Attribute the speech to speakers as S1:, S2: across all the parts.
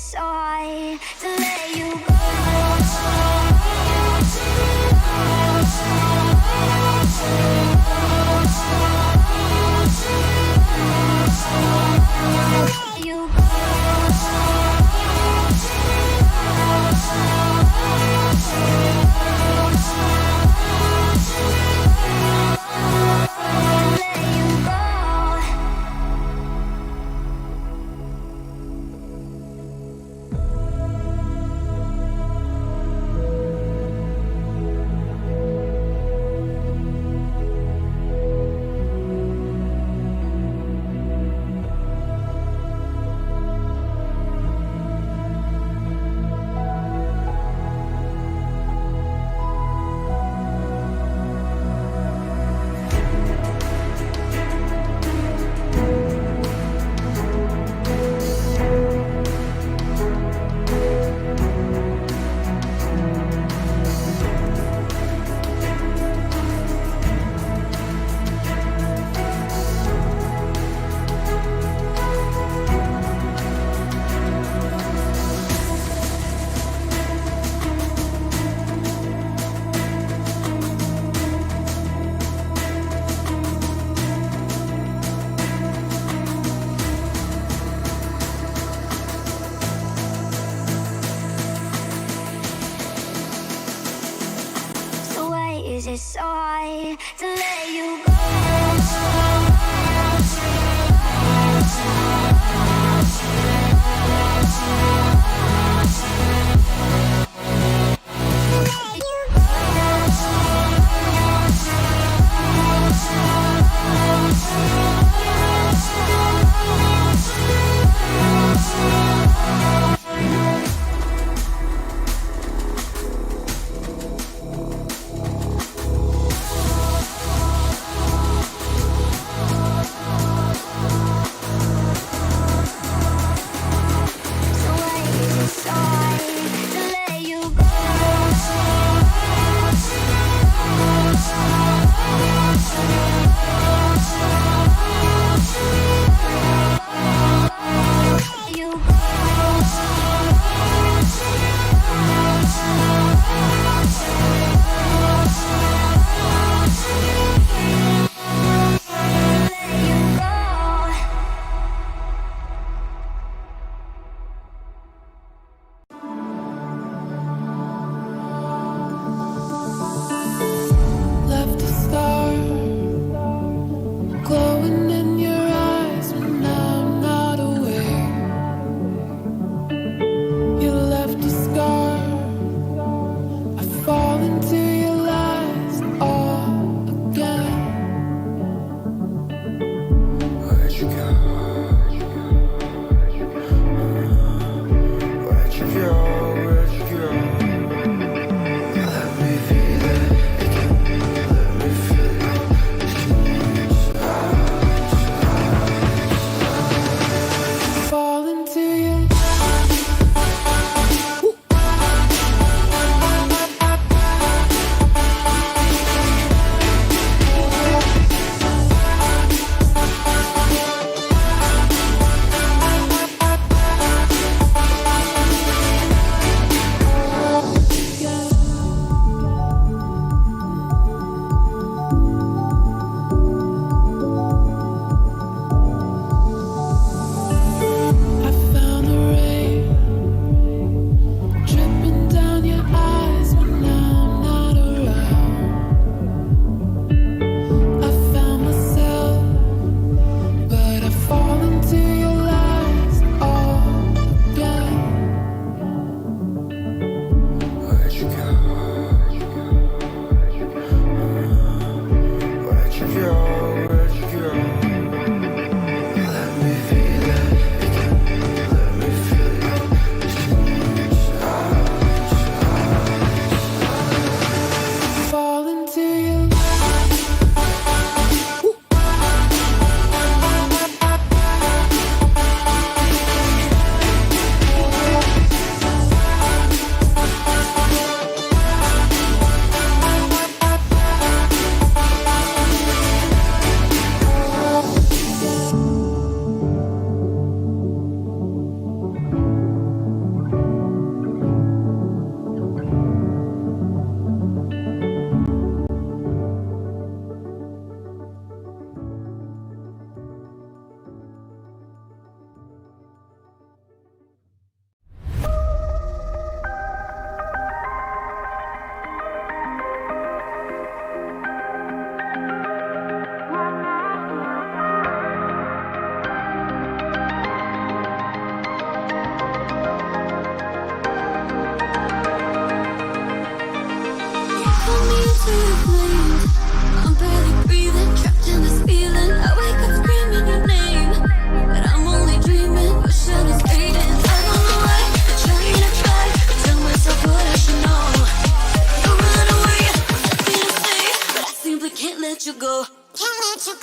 S1: so high to let you go? You go. Is it so high to let you go? So why to the flames. I'm barely breathing, trapped in this feeling. I wake up screaming your name, but I'm only dreaming. Vision is fading. I don't know why. I'm trying to try to tell myself what I should know. You run away, nothing to say, but I simply can't let you go. Can't let you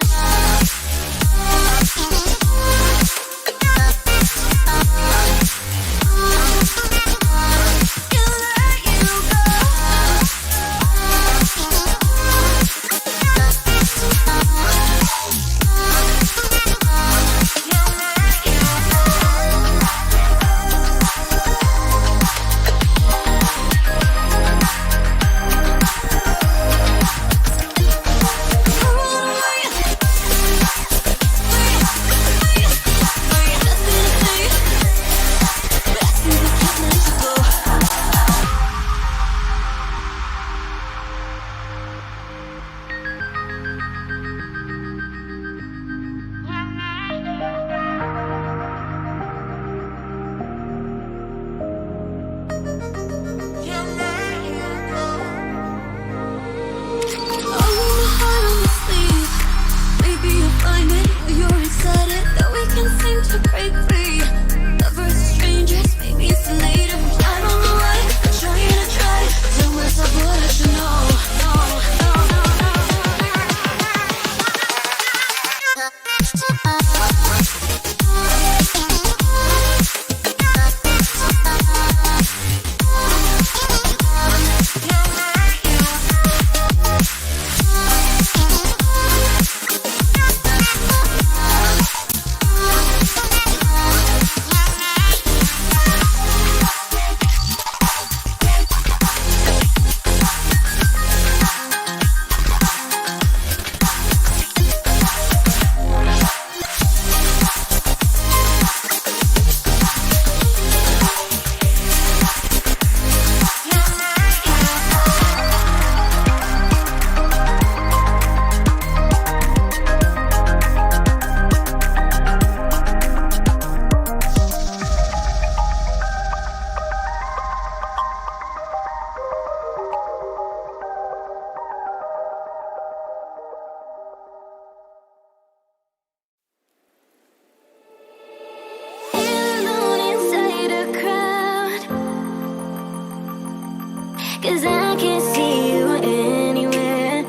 S1: cause I can't see you anywhere.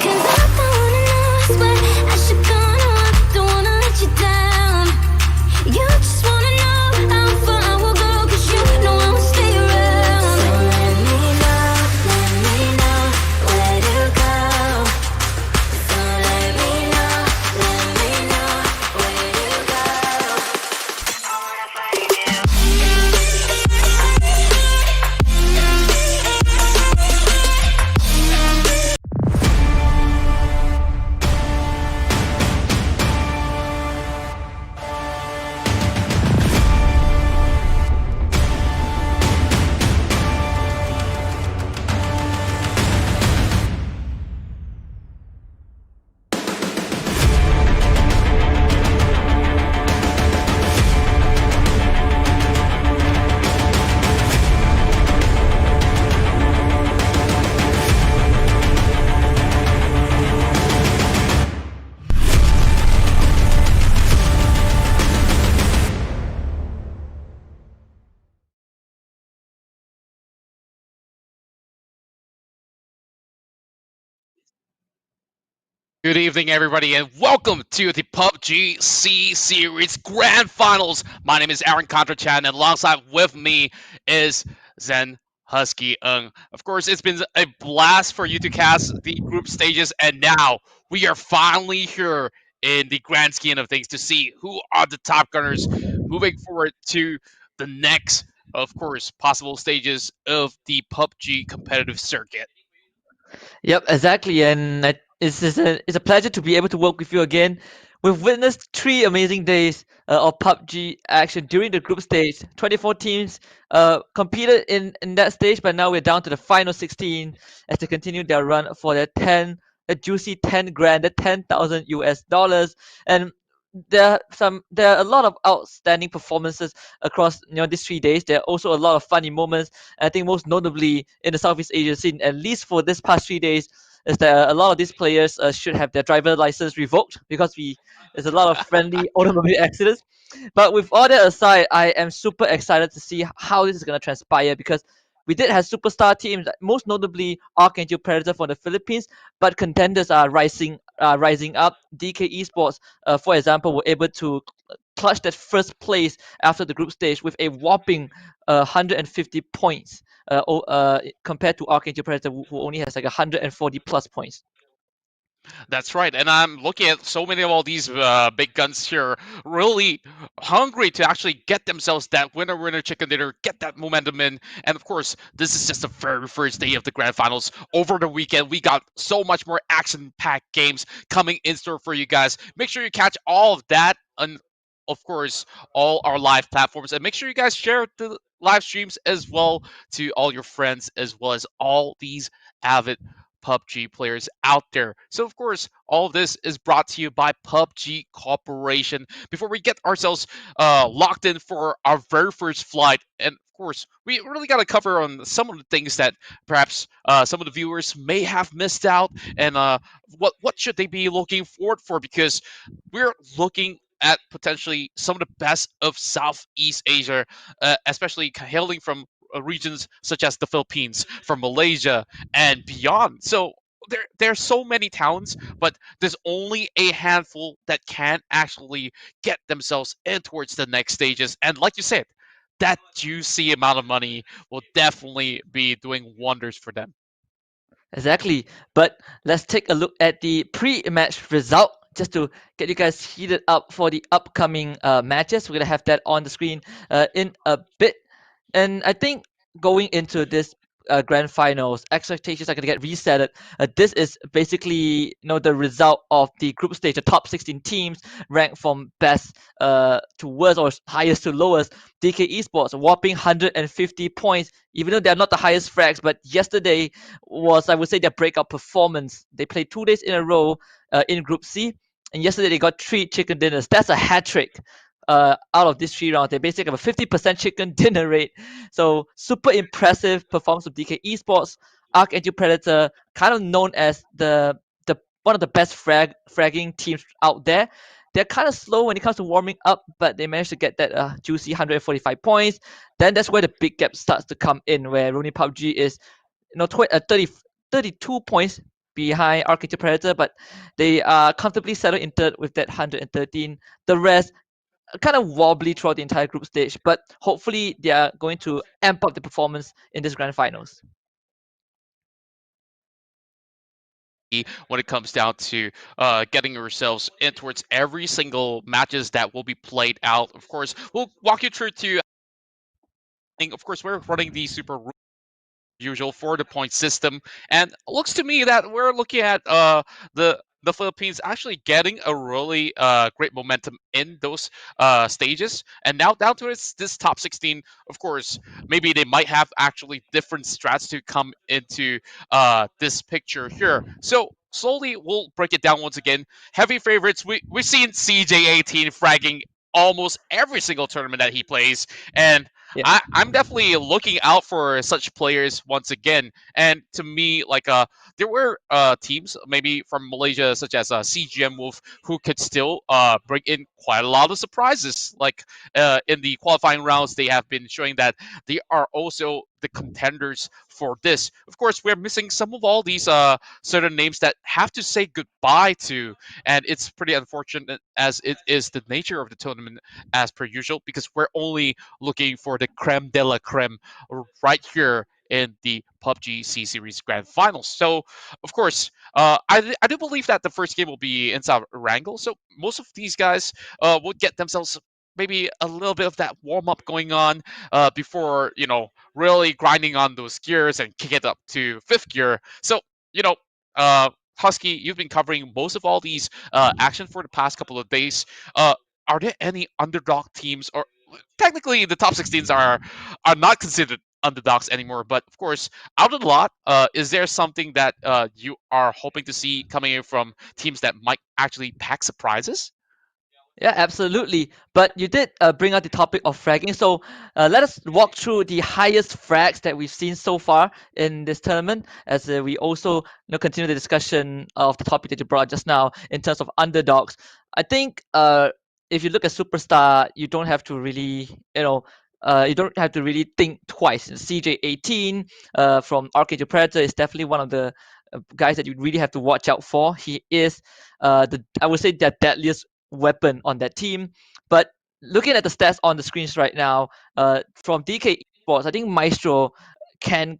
S1: Cause I don't wanna know it's what I should go on. Don't wanna let you down. You just wanna know how far I will go, cause you know I will stay around. So let me know where to go. So let me know where to go. I wanna find you.
S2: Good evening, everybody, and welcome to the PUBG C Series Grand Finals. My name is Aaron Contrachan, and alongside with me is Zen Husky Ng. Of course, it's been a blast for you to cast the group stages, and now we are finally here in the grand scheme of things to see who are the top gunners moving forward to the next, of course, possible stages of the PUBG competitive circuit.
S3: Yep, exactly. And it's a pleasure to be able to work with you again. We've witnessed 3 amazing days of PUBG action during the group stage. 24 teams competed in that stage, but now we're down to the final 16 as they continue their run for their a juicy 10 grand, the 10,000 US dollars. And there are a lot of outstanding performances across these 3 days. There are also a lot of funny moments. I think most notably in the Southeast Asia scene, at least for this past 3 days, is that a lot of these players should have their driver license revoked because we there's a lot of friendly automobile accidents. But with all that aside, I am super excited to see how this is going to transpire because we did have superstar teams, most notably Archangel Predator for the Philippines, but contenders are rising up. DK Esports, for example, were able to clutch that first place after the group stage with a whopping 150 points compared to Archangel Predator, who only has like 140 plus points.
S2: That's right, and I'm looking at so many of all these big guns here, really hungry to actually get themselves that winner chicken dinner, get that momentum in. And of course, this is just the very first day of the grand finals. Over the weekend, we got so much more action-packed games coming in store for you guys. Make sure you catch all of that on, of course, all our live platforms, and make sure you guys share the live streams as well to all your friends, as well as all these avid PUBG players out there. So, of course, all of this is brought to you by PUBG Corporation. Before we get ourselves locked in for our very first flight, and of course, we really got to cover on some of the things that perhaps some of the viewers may have missed out, and what should they be looking forward for? Because we're looking at potentially some of the best of Southeast Asia, especially hailing from regions such as the Philippines, from Malaysia, and beyond. So there's so many towns, but there's only a handful that can actually get themselves in towards the next stages. And like you said, that juicy amount of money will definitely be doing wonders for them.
S3: Exactly. But let's take a look at the pre-match result just to get you guys heated up for the upcoming matches. We're gonna have that on the screen in a bit. And I think going into this grand finals, expectations are going to get resetted. This is basically the result of the group stage, the top 16 teams ranked from best to worst or highest to lowest. DK Esports a whopping 150 points, even though they're not the highest frags. But yesterday was, I would say, their breakout performance. They played 2 days in a row in Group C, and yesterday they got 3 chicken dinners. That's a hat trick out of these 3 rounds. They basically have a 50% chicken dinner rate. So super impressive performance of DK Esports. Archangel Predator, kind of known as the one of the best fragging teams out there. They're kind of slow when it comes to warming up, but they managed to get that juicy 145 points. Then that's where the big gap starts to come in, where Rooney PUBG is 32 points behind Archangel Predator, but they are comfortably settled in third with that 113. The rest kind of wobbly throughout the entire group stage, but hopefully they are going to amp up the performance in this grand finals.
S2: When it comes down to getting yourselves in towards every single matches that will be played out, of course, we'll walk you through to. Of course, we're running the super usual for the point system. And it looks to me that we're looking at the Philippines actually getting a really great momentum in those stages. And now down to this top 16, of course, maybe they might have actually different strats to come into this picture here. So slowly we'll break it down once again. Heavy favorites, we've seen CJ18 fragging almost every single tournament that he plays. And
S3: Yeah.
S2: I'm definitely looking out for such players once again. And to me, like there were teams maybe from Malaysia, such as CGM Wolf, who could still bring in quite a lot of surprises. Like in the qualifying rounds, they have been showing that they are also the contenders for this. Of course, we're missing some of all these certain names that have to say goodbye to, and it's pretty unfortunate as it is the nature of the tournament as per usual, because we're only looking for the creme de la creme right here in the PUBG C Series Grand Finals. So, of course, I do believe that the first game will be inside Wrangle. So most of these guys will get themselves maybe a little bit of that warm up going on before really grinding on those gears and kick it up to fifth gear. So you know. Husky, you've been covering most of all these action for the past couple of days. Are there any underdog teams, or technically the top 16s are not considered underdogs anymore, but of course out of the lot, is there something that you are hoping to see coming in from teams that might actually pack surprises?
S3: Yeah, absolutely. But you did bring out the topic of fragging. So let us walk through the highest frags that we've seen so far in this tournament, as we also continue the discussion of the topic that you brought just now in terms of underdogs. I think if you look at Superstar, you don't have to really, you don't have to really think twice. CJ18 from Archangel Predator is definitely one of the guys that you really have to watch out for. He is the I would say the deadliest weapon on that team. But looking at the stats on the screens right now, from DK Esports, I think Maestro can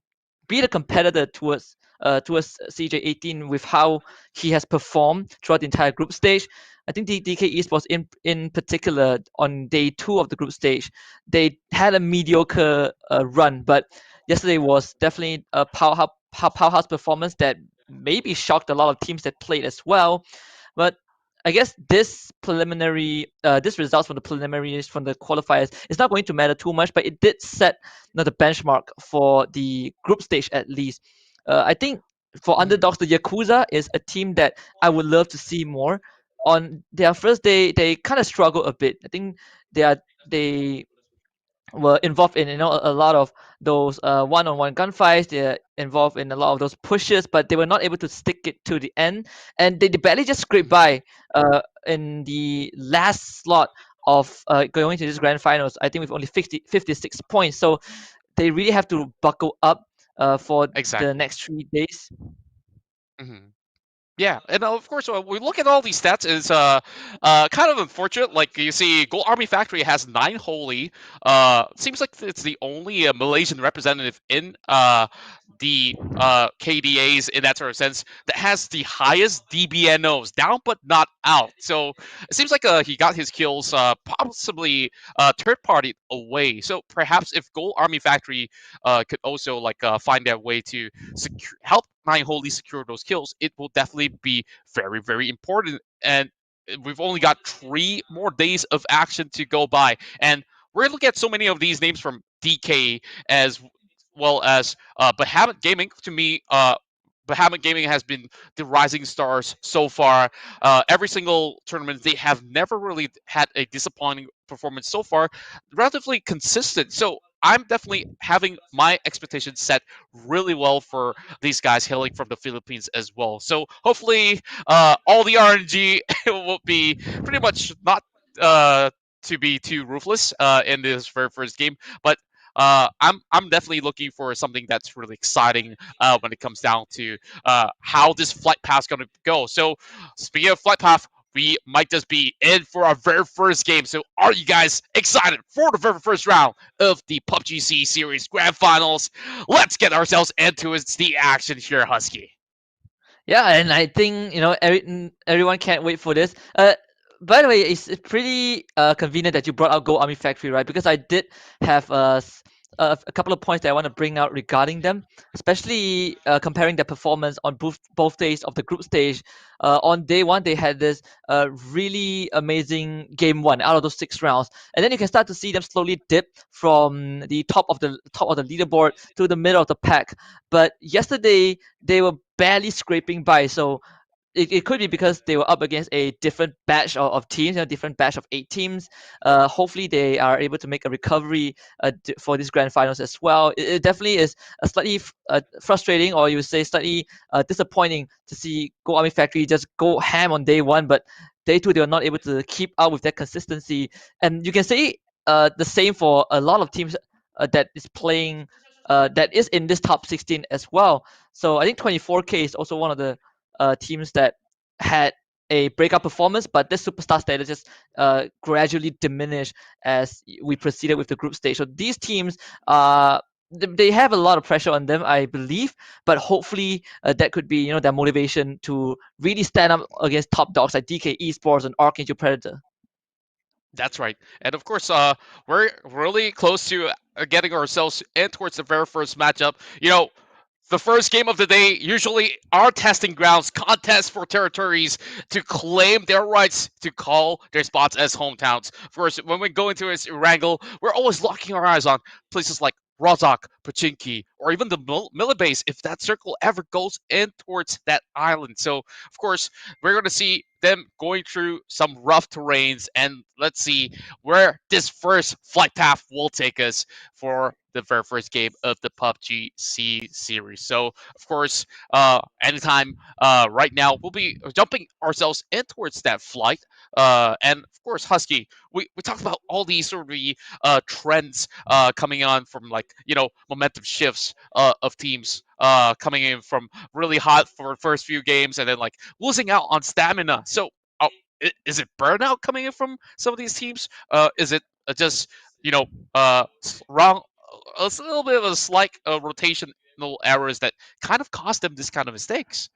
S3: be the competitor towards CJ18 with how he has performed throughout the entire group stage. I think the DK Esports in particular on day two of the group stage, they had a mediocre run, but yesterday was definitely a powerhouse performance that maybe shocked a lot of teams that played as well. But I guess this results from the preliminaries from the qualifiers is not going to matter too much, but it did set the benchmark for the group stage at least. I think for
S2: Mhm.
S3: underdogs, the Yakuza is a team that I would love to see more. On their first day, they kind of struggle a bit. I think they were involved in a lot of those one-on-one gunfights. They're involved in a lot of those pushes, but they were not able to stick it to the end, and they barely just scraped
S2: Mhm.
S3: by in the last slot of going to this grand finals. I think with only 56 points, so they really have to buckle up for the
S2: Exactly.
S3: next 3 days.
S2: Mhm. Yeah, and of course, we look at all these stats. It's kind of unfortunate. Like you see, Gold Army Factory has 9 holy. Seems like it's the only Malaysian representative in the KDAs in that sort of sense that has the highest DBNOs, down but not out. So it seems like he got his kills possibly third party away. So perhaps if Gold Army Factory could also like find their way to help Nine Holy secure those kills, it will definitely be very, very important. And we've only got 3 more days of action to go by. And we're looking at so many of these names from DK as well as Bahamut Gaming. To me, Bahamut Gaming has been the rising stars so far. Every single tournament, they have never really had a disappointing performance so far, relatively consistent. So I'm definitely having my expectations set really well for these guys hailing from the Philippines as well. So hopefully, all the RNG will be pretty much not to be too ruthless in this very first game, but I'm definitely looking for something that's really exciting when it comes down to how this flight path is going to go. So speaking of flight path, we might just be in for our very first game. So are you guys excited for the very first round of the PUBG C Series Grand Finals? Let's get ourselves into the action here, Husky.
S3: Yeah, and I think everyone can't wait for this. By the way, it's pretty convenient that you brought out Go Army Factory, right? Because I did have a couple of points that I want to bring out regarding them, especially comparing their performance on both days of the group stage. On day one, they had this really amazing game one out of those 6 rounds, and then you can start to see them slowly dip from the top of the leaderboard to the middle of the pack. But yesterday, they were barely scraping by. So it could be because they were up against a different batch of teams, a different batch of 8 teams. Hopefully, they are able to make a recovery for these grand finals as well. It definitely is a slightly frustrating, or you would say slightly disappointing to see Go Army Factory just go ham on day one, but day two they were not able to keep up with that consistency. And you can say the same for a lot of teams that is playing. That is in this top 16 as well. So I think 24K is also one of the teams that had a breakout performance, but this superstar status just gradually diminished as we proceeded with the group stage. So these teams, they have a lot of pressure on them, I believe, but hopefully that could be their motivation to really stand up against top dogs like DK Esports and Archangel Predator.
S2: That's right. And of course, we're really close to getting ourselves in towards the very first matchup. The first game of the day usually are testing grounds, contests for territories to claim their rights to call their spots as hometowns. Of course, when we go into this wrangle, we're always locking our eyes on places like Rozak, Pachinki, or even the Millibase if that circle ever goes in towards that island. So, of course, we're going to see them going through some rough terrains, and let's see where this first flight path will take us for the very first game of the PUBG C series. So, of course, anytime right now, we'll be jumping ourselves in towards that flight. And of course, Husky, we talked about all these sort of trends coming on from like momentum shifts of teams coming in from really hot for the first few games and then like losing out on stamina. So is it burnout coming in from some of these teams? Is it just wrong? A little bit of a slight rotational errors that kind of cost them this kind of mistakes.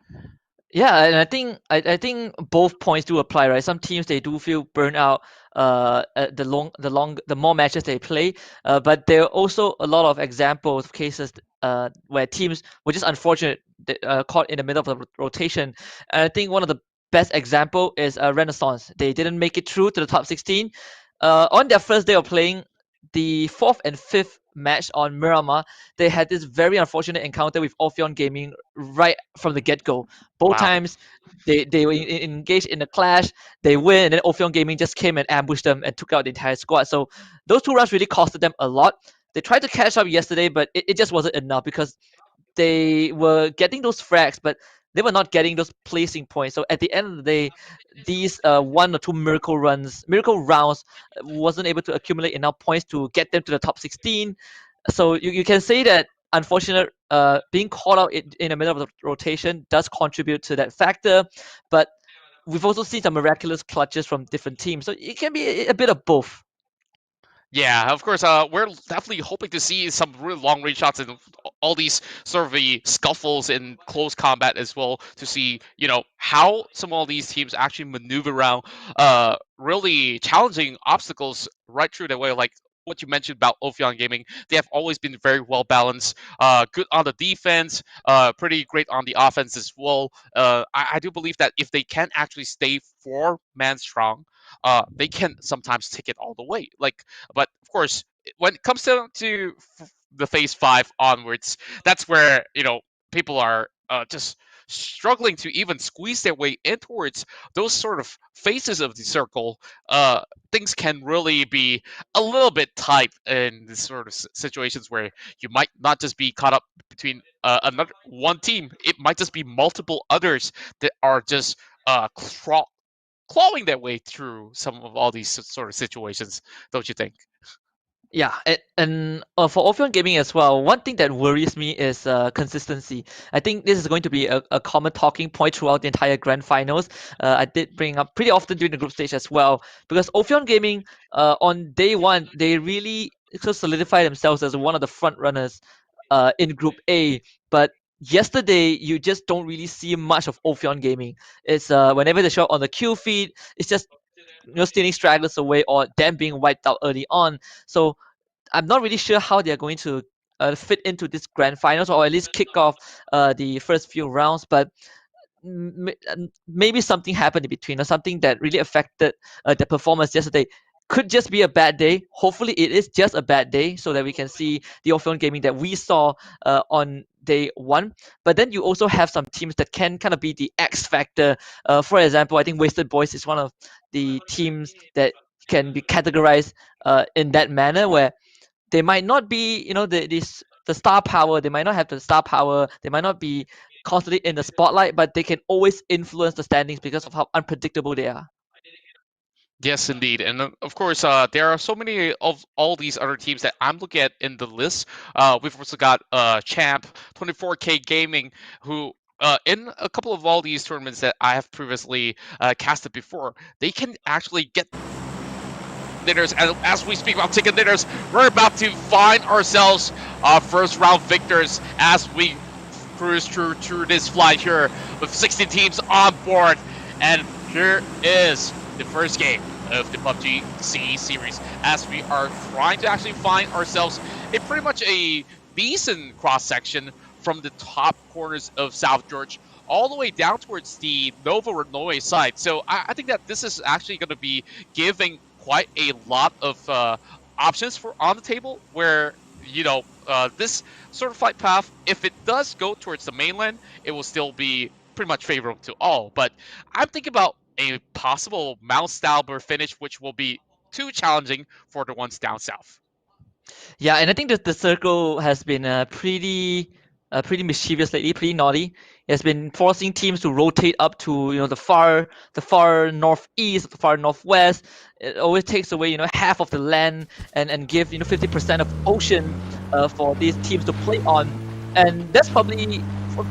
S3: Yeah, and I think both points do apply, right? Some teams they do feel burnt out the more matches they play, but there are also a lot of examples of cases where teams were just unfortunate caught in the middle of the rotation. And I think one of the best example is Renaissance. They didn't make it through to the top 16 on their first day of playing. The fourth and fifth match on Miramar, they had this very unfortunate encounter with Ophion Gaming right from the get-go. Both
S2: Wow.
S3: times they were engaged in a clash, they win, and then Ophion Gaming just came and ambushed them and took out the entire squad. So those two rounds really costed them a lot. They tried to catch up yesterday, but it just wasn't enough because they were getting those frags, but they were not getting those placing points. So at the end of the day, these one or two miracle rounds wasn't able to accumulate enough points to get them to the top 16. So you can say that unfortunate being caught out in the middle of the rotation does contribute to that factor, but we've also seen some miraculous clutches from different teams. So it can be a bit of both.
S2: Yeah, of course. We're definitely hoping to see some really long range shots and all these sort of the scuffles in close combat as well to see, how some of these teams actually maneuver around really challenging obstacles right through the way. Like what you mentioned about Ophion Gaming, they have always been very well balanced, good on the defense, pretty great on the offense as well. I do believe that if they can actually stay 4-man strong, they can sometimes take it all the way. But of course, when it comes down to the phase 5 onwards, that's where people are just struggling to even squeeze their way in towards those sort of faces of the circle. Things can really be a little bit tight in this sort of situations where you might not just be caught up between another one team. It might just be multiple others that are just clawing their way through some of all these sort of situations, don't you think?
S3: Yeah, and for Ophion Gaming as well, one thing that worries me is consistency. I think this is going to be a common talking point throughout the entire grand finals. I did bring up pretty often during the group stage as well, because Ophion Gaming, on day one, they really sort of solidified themselves as one of the front runners in Group A. But yesterday, you just don't really see much of Ophion Gaming. It's whenever they show up on the Q feed, it's just stealing stragglers away or them being wiped out early on. So I'm not really sure how they're going to fit into this grand finals or at least kick off the first few rounds. But maybe something happened in between or something that really affected the performance yesterday. Could just be a bad day. Hopefully, it is just a bad day so that we can see the Ophion Gaming that we saw on day one. But then you also have some teams that can kind of be the X factor. For example, I think Wasted Boys is one of the teams that can be categorized in that manner where they might not be, the star power. They might not have the star power. They might not be constantly in the spotlight, but they can always influence the standings because of how unpredictable they are.
S2: Yes, indeed, and of course, there are so many of all these other teams that I'm looking at in the list. We've also got Champ, 24K Gaming, who in a couple of all these tournaments that I have previously casted before, they can actually get dinners. And as we speak about ticket dinners, we're about to find ourselves first round victors as we cruise through this flight here with 16 teams on board. And here is the first game of the PUBG C series as we are trying to actually find ourselves in pretty much a decent cross section from the top corners of South George all the way down towards the Nova Renoy side. So I think that this is actually going to be giving quite a lot of options for on the table where this sort of flight path, if it does go towards the mainland, it will still be pretty much favorable to all. But I'm thinking about a possible Mount Stalber finish, which will be too challenging for the ones down south.
S3: Yeah, and I think that the circle has been pretty mischievous lately, pretty naughty. It has been forcing teams to rotate up to the far northeast, the far northwest. It always takes away half of the land and give 50% of ocean for these teams to play on, and that's probably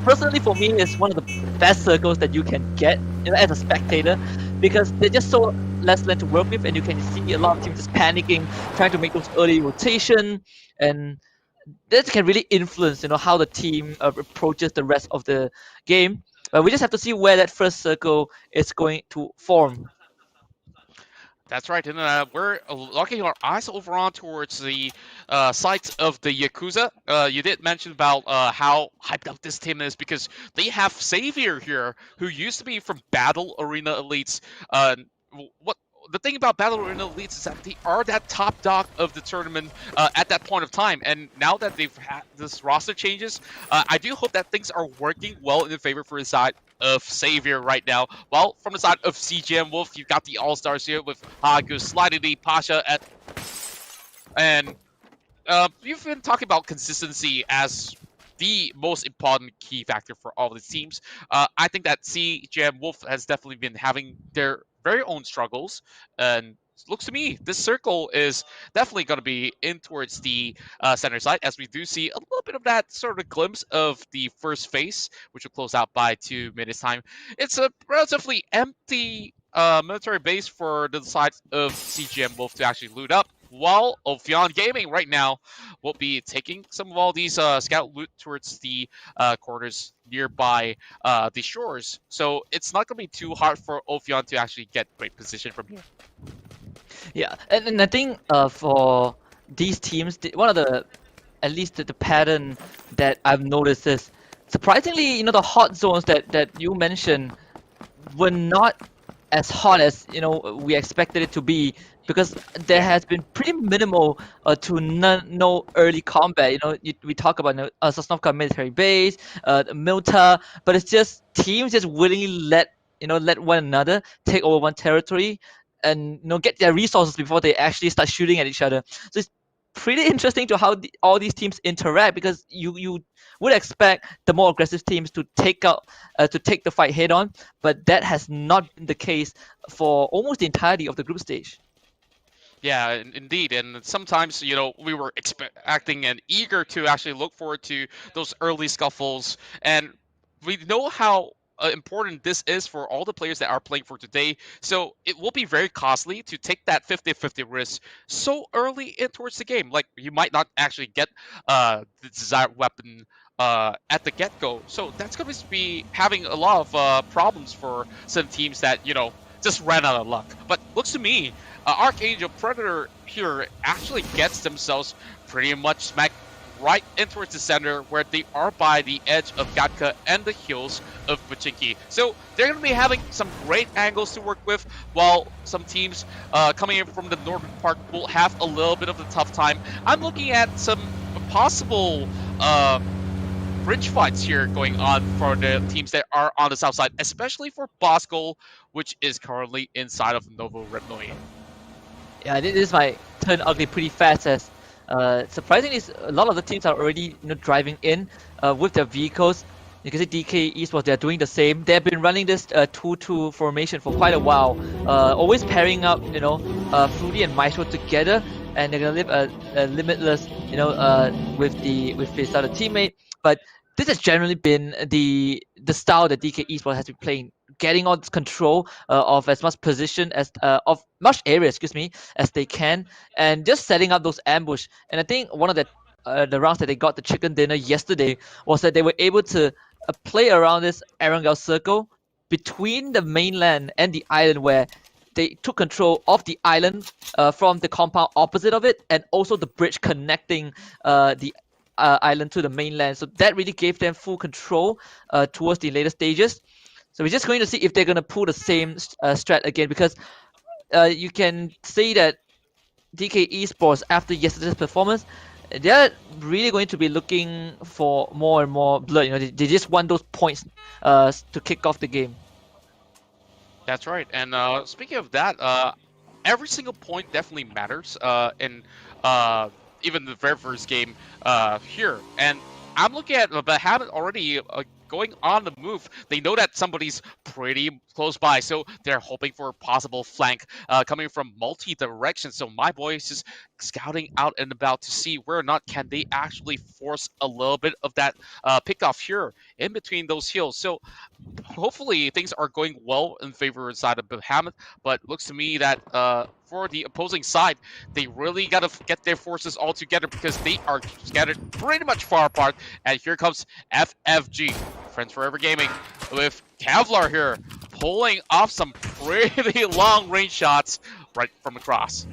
S3: personally for me is one of the best circles that you can get as a spectator, because they're just so less land to work with, and you can see a lot of teams just panicking, trying to make those early rotation, and this can really influence how the team approaches the rest of the game. But we just have to see where that first circle is going to form.
S2: That's right, and we're locking our eyes over on towards the sites of the Yakuza. You did mention about how hyped up this team is because they have Savior here, who used to be from Battle Arena Elites. What the thing about Battle Arena Elites is that they are that top dog of the tournament at that point of time, and now that they've had this roster changes, I do hope that things are working well in the favor for the side of Savior right now. Well, from the side of CGM Wolf, you've got the All-Stars here with Hagu, Slidey, Pasha, and you've been talking about consistency as the most important key factor for all the teams. I think that CGM Wolf has definitely been having their very own struggles, and looks to me this circle is definitely going to be in towards the center side, as we do see a little bit of that sort of glimpse of the first phase, which will close out by 2 minutes time. It's a relatively empty military base for the side of CGM Wolf to actually loot up, while Ophion Gaming right now will be taking some of all these scout loot towards the quarters nearby the shores. So it's not going to be too hard for Ophion to actually get great position from here.
S3: Yeah, and I think for these teams, one of the at least the pattern that I've noticed is surprisingly, the hot zones that you mentioned were not as hot as we expected it to be, because there has been pretty minimal to no early combat. We talk about Sosnovka military base, Milta, but it's just teams just willingly let one another take over one territory and get their resources before they actually start shooting at each other. So it's pretty interesting to how all these teams interact, because you would expect the more aggressive teams to take the fight head on, but that has not been the case for almost the entirety of the group stage.
S2: Yeah, indeed. And sometimes, we were expecting and eager to actually look forward to those early scuffles. And we know how important this is for all the players that are playing for today. So it will be very costly to take that 50-50 risk so early in towards the game. Like, you might not actually get the desired weapon at the get-go. So that's going to be having a lot of problems for some teams that, just ran out of luck. But looks to me, Archangel Predator here actually gets themselves pretty much smacked right in towards the center, where they are by the edge of Gatka and the hills of Pachinki. So they're going to be having some great angles to work with, while some teams coming in from the northern part will have a little bit of a tough time. I'm looking at some possible bridge fights here going on for the teams that are on the south side, especially for Bosco, which is currently inside of Novo Rednoy.
S3: Yeah, this might turn ugly pretty fast, as surprisingly a lot of the teams are already driving in with their vehicles. You can see DK Esports, they're doing the same. They've been running this 2-2 formation for quite a while, always pairing up Fruity and Maestro together, and they're gonna live a limitless with this other teammate. But this has generally been the style that DK Esports has been playing, getting all this control of as much position as of much area, as they can, and just setting up those ambush. And I think one of the rounds that they got the chicken dinner yesterday was that they were able to play around this Erangel circle between the mainland and the island, where they took control of the island from the compound opposite of it, and also the bridge connecting the island to the mainland. So that really gave them full control towards the later stages. So we're just going to see if they're going to pull the same strat again, because you can say that DK Esports, after yesterday's performance, they're really going to be looking for more and more blood. They just want those points to kick off the game.
S2: That's right. And speaking of that, every single point definitely matters in even the very first game here. And I'm looking at Bahamut already going on the move. They know that somebody's pretty close by, so they're hoping for a possible flank coming from multi-directions. So my boy is just scouting out and about to see where or not can they actually force a little bit of that pickoff here in between those hills. So hopefully things are going well in favor side of Bahamut, but looks to me that for the opposing side, they really got to get their forces all together because they are scattered pretty much far apart. And here comes FFG, Friends Forever Gaming, with Kevlar here, pulling off some pretty long range shots right from across.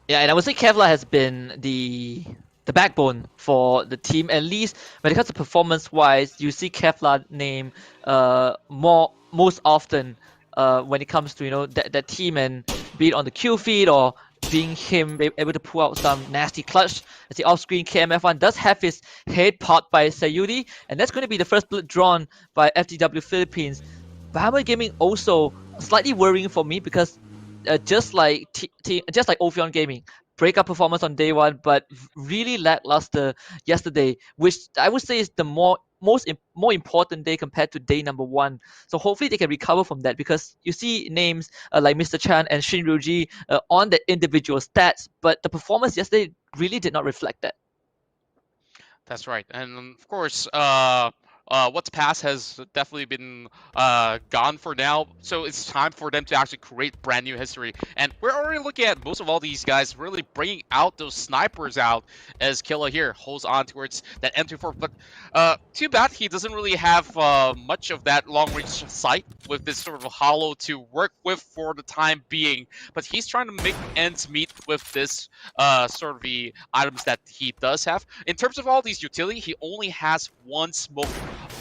S3: Yeah, and I would say Kevlar has been the backbone for the team. At least when it comes to performance-wise, you see Kevlar name most often when it comes to that team, and be it on the kill feed or being him able to pull out some nasty clutch. As the off-screen KMF1 does have his head popped by Sayuri, and that's going to be the first bullet drawn by FTW Philippines. Bahamut Gaming also slightly worrying for me because just like Ophion Gaming, breakout performance on day one, but really lackluster yesterday, which I would say is the more important day compared to day number one. So hopefully they can recover from that, because you see names like Mr. Chan and Shin Ryuji on the individual stats, but the performance yesterday really did not reflect that.
S2: That's right, and of course, what's past has definitely been gone for now. So it's time for them to actually create brand new history. And we're already looking at most of all these guys really bringing out those snipers out, as Killa here holds on towards that M24. But too bad he doesn't really have much of that long range sight with this sort of hollow to work with for the time being. But he's trying to make ends meet with this sort of the items that he does have. In terms of all these utility, he only has one smoke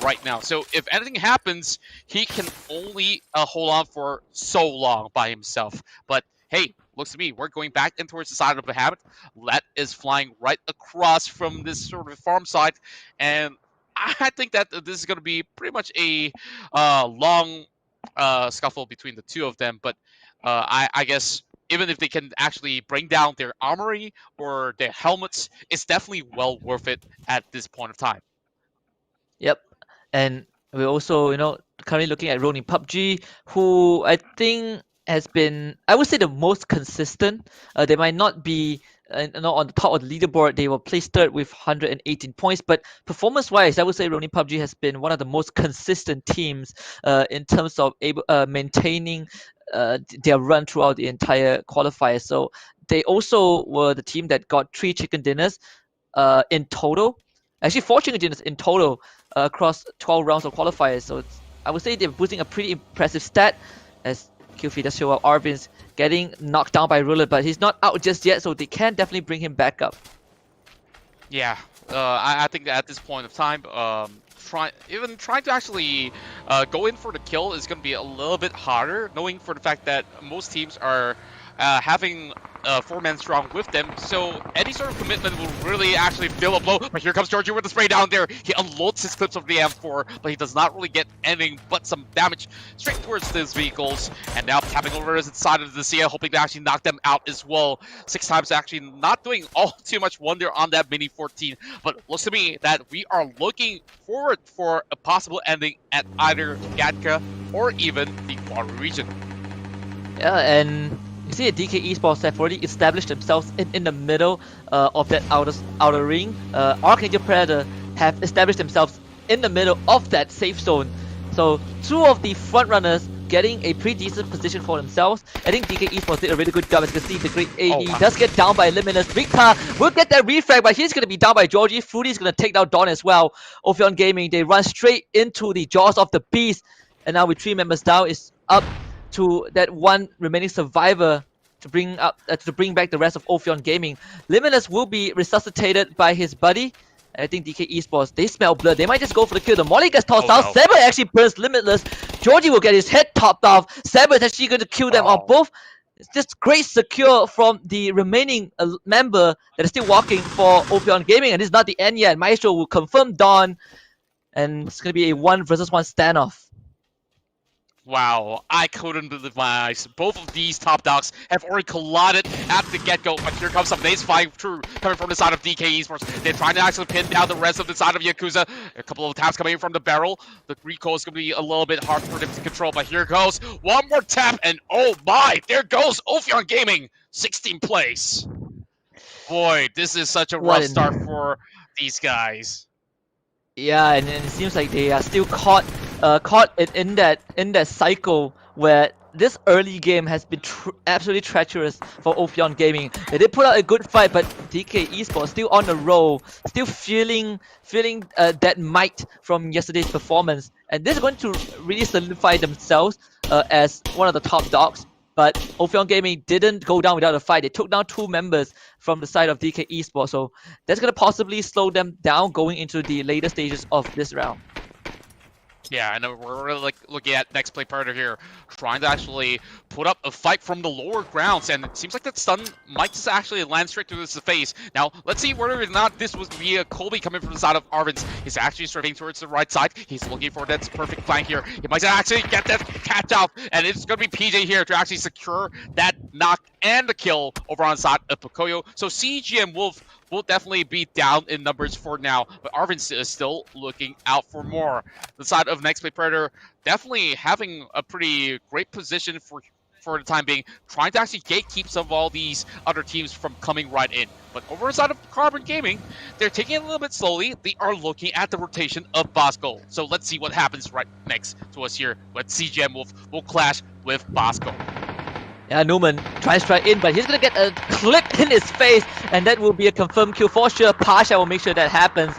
S2: right now. So if anything happens, he can only hold on for so long by himself. But hey, looks to me, we're going back in towards the side of the habit. Let is flying right across from this sort of farm side. And I think that this is going to be pretty much a long scuffle between the two of them. But I guess even if they can actually bring down their armory or their helmets, it's definitely well worth it at this point of time.
S3: Yep, and we're also, currently looking at Ronin PUBG, who I think has been, I would say, the most consistent. They might not be, on the top of the leaderboard. They were placed third with 118 points, but performance-wise, I would say Ronin PUBG has been one of the most consistent teams in terms of maintaining their run throughout the entire qualifier. So they also were the team that got 3 chicken dinners in total. Actually, 4 chicken dinners in total across 12 rounds of qualifiers. So I would say they're boosting a pretty impressive stat, as QF does show up. Arvin's getting knocked down by Ruler, but he's not out just yet, so they can definitely bring him back up.
S2: Yeah, I think that at this point of time, trying to actually go in for the kill is going to be a little bit harder, knowing for the fact that most teams are having 4-man strong with them, so any sort of commitment will really actually feel a blow. But here comes Georgie with the spray down there. He unloads his clips of the M4, but he does not really get anything but some damage straight towards those vehicles. And now tapping over to the side of the Sia, hoping to actually knock them out as well. 6 times actually not doing all too much wonder on that Mini 14. But looks to me that we are looking forward for a possible ending at either Gatka or even the Water region.
S3: Yeah, and you see DK Esports have already established themselves in the middle of that outer ring. Archangel Predator have established themselves in the middle of that safe zone. So 2 of the front runners getting a pretty decent position for themselves. I think DK Esports did a really good job. As you can see, the great AD does get down by Limitless. Victor will get that refrag, but he's going to be down by Georgie. Fruity's going to take down Dawn as well. Ophion Gaming, they run straight into the jaws of the beast. And now with 3 members down, it's up to that one remaining survivor to bring back the rest of Ophion Gaming. Limitless will be resuscitated by his buddy. I think DK Esports, they smell blood. They might just go for the kill. The Molly gets tossed out.
S2: No.
S3: Saber actually burns Limitless. Georgie will get his head topped off. Saber is actually going to kill them off both. It's just great secure from the remaining member that is still walking for Ophion Gaming, and it's not the end yet. Maestro will confirm Dawn, and it's gonna be a 1 versus 1 standoff.
S2: Wow, I couldn't believe my eyes. Both of these top dogs have already collided at the get-go, but here comes some nice flying through coming from the side of DK Esports. They're trying to actually pin down the rest of the side of Yakuza. A couple of taps coming in from the barrel. The recoil is going to be a little bit hard for them to control, but here goes one more tap, and oh my, there goes Ophion Gaming, 16th place. Boy, this is such a rough start for these guys.
S3: Yeah, and it seems like they are still caught in that cycle where this early game has been absolutely treacherous for Ophion Gaming. They did put out a good fight, but DK Esports still on the roll, still feeling that might from yesterday's performance, and this is going to really solidify themselves as one of the top dogs. But Ophion Gaming didn't go down without a fight. They took down 2 members from the side of DK Esports, so that's going to possibly slow them down going into the later stages of this round.
S2: Yeah, and we're really looking at next play partner here, trying to actually put up a fight from the lower grounds, and it seems like that stun might just actually land straight to his face. Now, let's see whether or not this was via Colby coming from the side of Arvin's. He's actually strafing towards the right side. He's looking for that perfect flank here. He might actually get that catch out, and it's going to be PJ here to actually secure that knock and the kill over on the side of Pocoyo. So CGM Wolf will definitely be down in numbers for now, but Arvin is still looking out for more. The side of Next Play Predator definitely having a pretty great position for the time being, trying to actually gatekeep some of all these other teams from coming right in. But over the side of Carbon Gaming, they're taking it a little bit slowly. They are looking at the rotation of Bosco. So let's see what happens right next to us here when CGM Wolf will clash with Bosco.
S3: Yeah, Newman tries to try in, but he's gonna get a clip in his face, and that will be a confirmed kill for sure. Pasha will make sure that happens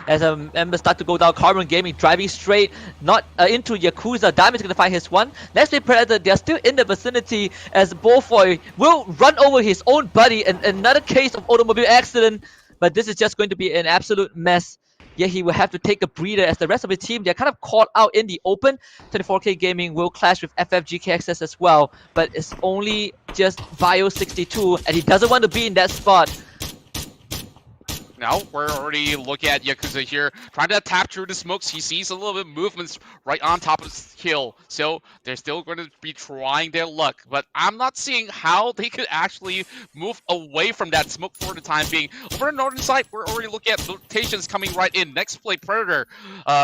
S3: as members start to go down. Carbon Gaming driving straight, not into Yakuza. Diamond's gonna find his one. Next play Predator, they're still in the vicinity as Bofoy will run over his own buddy, and another case of automobile accident, but this is just going to be an absolute mess. Yeah, he will have to take a breather as the rest of the team, they're kind of caught out in the open. 24K Gaming will clash with FFGKXS as well, but it's only just Bio62, and he doesn't want to be in that spot.
S2: Now we're already looking at Yakuza here, trying to tap through the smokes. He sees a little bit of movements right on top of his hill, so they're still going to be trying their luck. But I'm not seeing how they could actually move away from that smoke for the time being. Over the northern side, we're already looking at rotations coming right in. Next play Predator,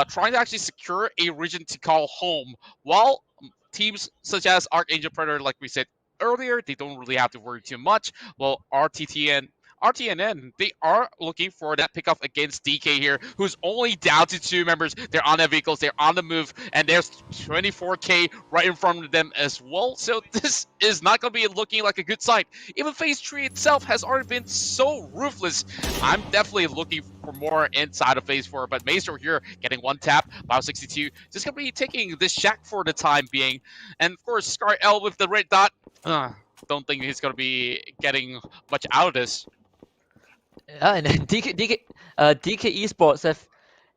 S2: trying to actually secure a region to call home, while teams such as Archangel Predator, like we said earlier, they don't really have to worry too much. Well, RTNN, they are looking for that pickup against DK here, who's only down to 2 members. They're on their vehicles, they're on the move, and there's 24K right in front of them as well. So this is not going to be looking like a good sight. Even Phase 3 itself has already been so ruthless. I'm definitely looking for more inside of Phase 4, but Maestro here getting 1 tap, Bio62, just going to be taking this shack for the time being. And of course, Scar L with the red dot, don't think he's going to be getting much out of this.
S3: Yeah, and then DK Esports have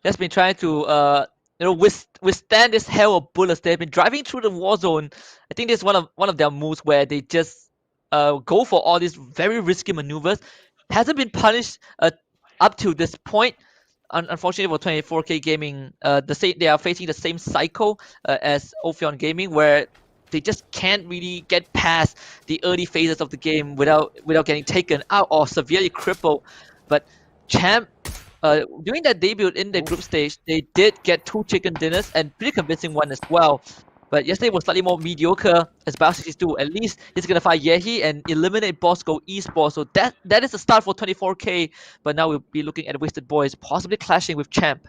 S3: just been trying to withstand this hell of bullets. They've been driving through the war zone. I think this is one of their moves where they just go for all these very risky maneuvers. Hasn't been punished up to this point. Unfortunately for 24K Gaming, they are facing the same cycle as Ophion Gaming, where they just can't really get past the early phases of the game without getting taken out or severely crippled. But Champ, during that debut in the group stage, they did get 2 chicken dinners and pretty convincing one as well. But yesterday was slightly more mediocre as Bio62. At least he's gonna fight Yehi and eliminate Bosco Esports. So that is a start for 24K. But now we'll be looking at Wasted Boys possibly clashing with Champ.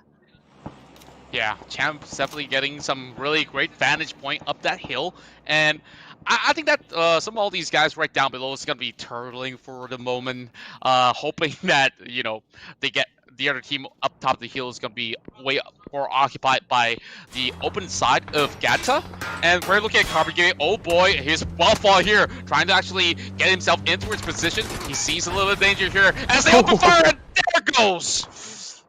S2: Yeah, Champ's definitely getting some really great vantage point up that hill, and I think that some of all these guys right down below is going to be turtling for the moment, hoping that, they get the other team up top of the hill is going to be way more occupied by the open side of Gata. And we're looking at Carbon Gaming. Oh boy, his wildfall here, trying to actually get himself into his position. He sees a little bit of danger here as they open fire, and there goes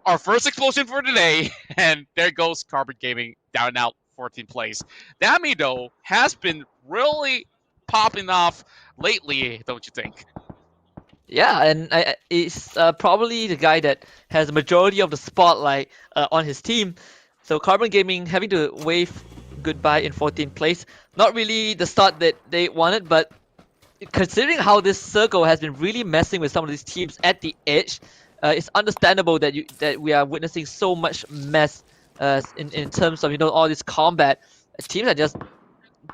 S2: our first explosion for today, and there goes Carbon Gaming down and out 14th place. Nami, though, has been really popping off lately, don't you think?
S3: Yeah, and he's probably the guy that has the majority of the spotlight on his team. So Carbon Gaming having to wave goodbye in 14th place. Not really the start that they wanted, but considering how this circle has been really messing with some of these teams at the edge, it's understandable that we are witnessing so much mess in terms of all this combat. Teams are just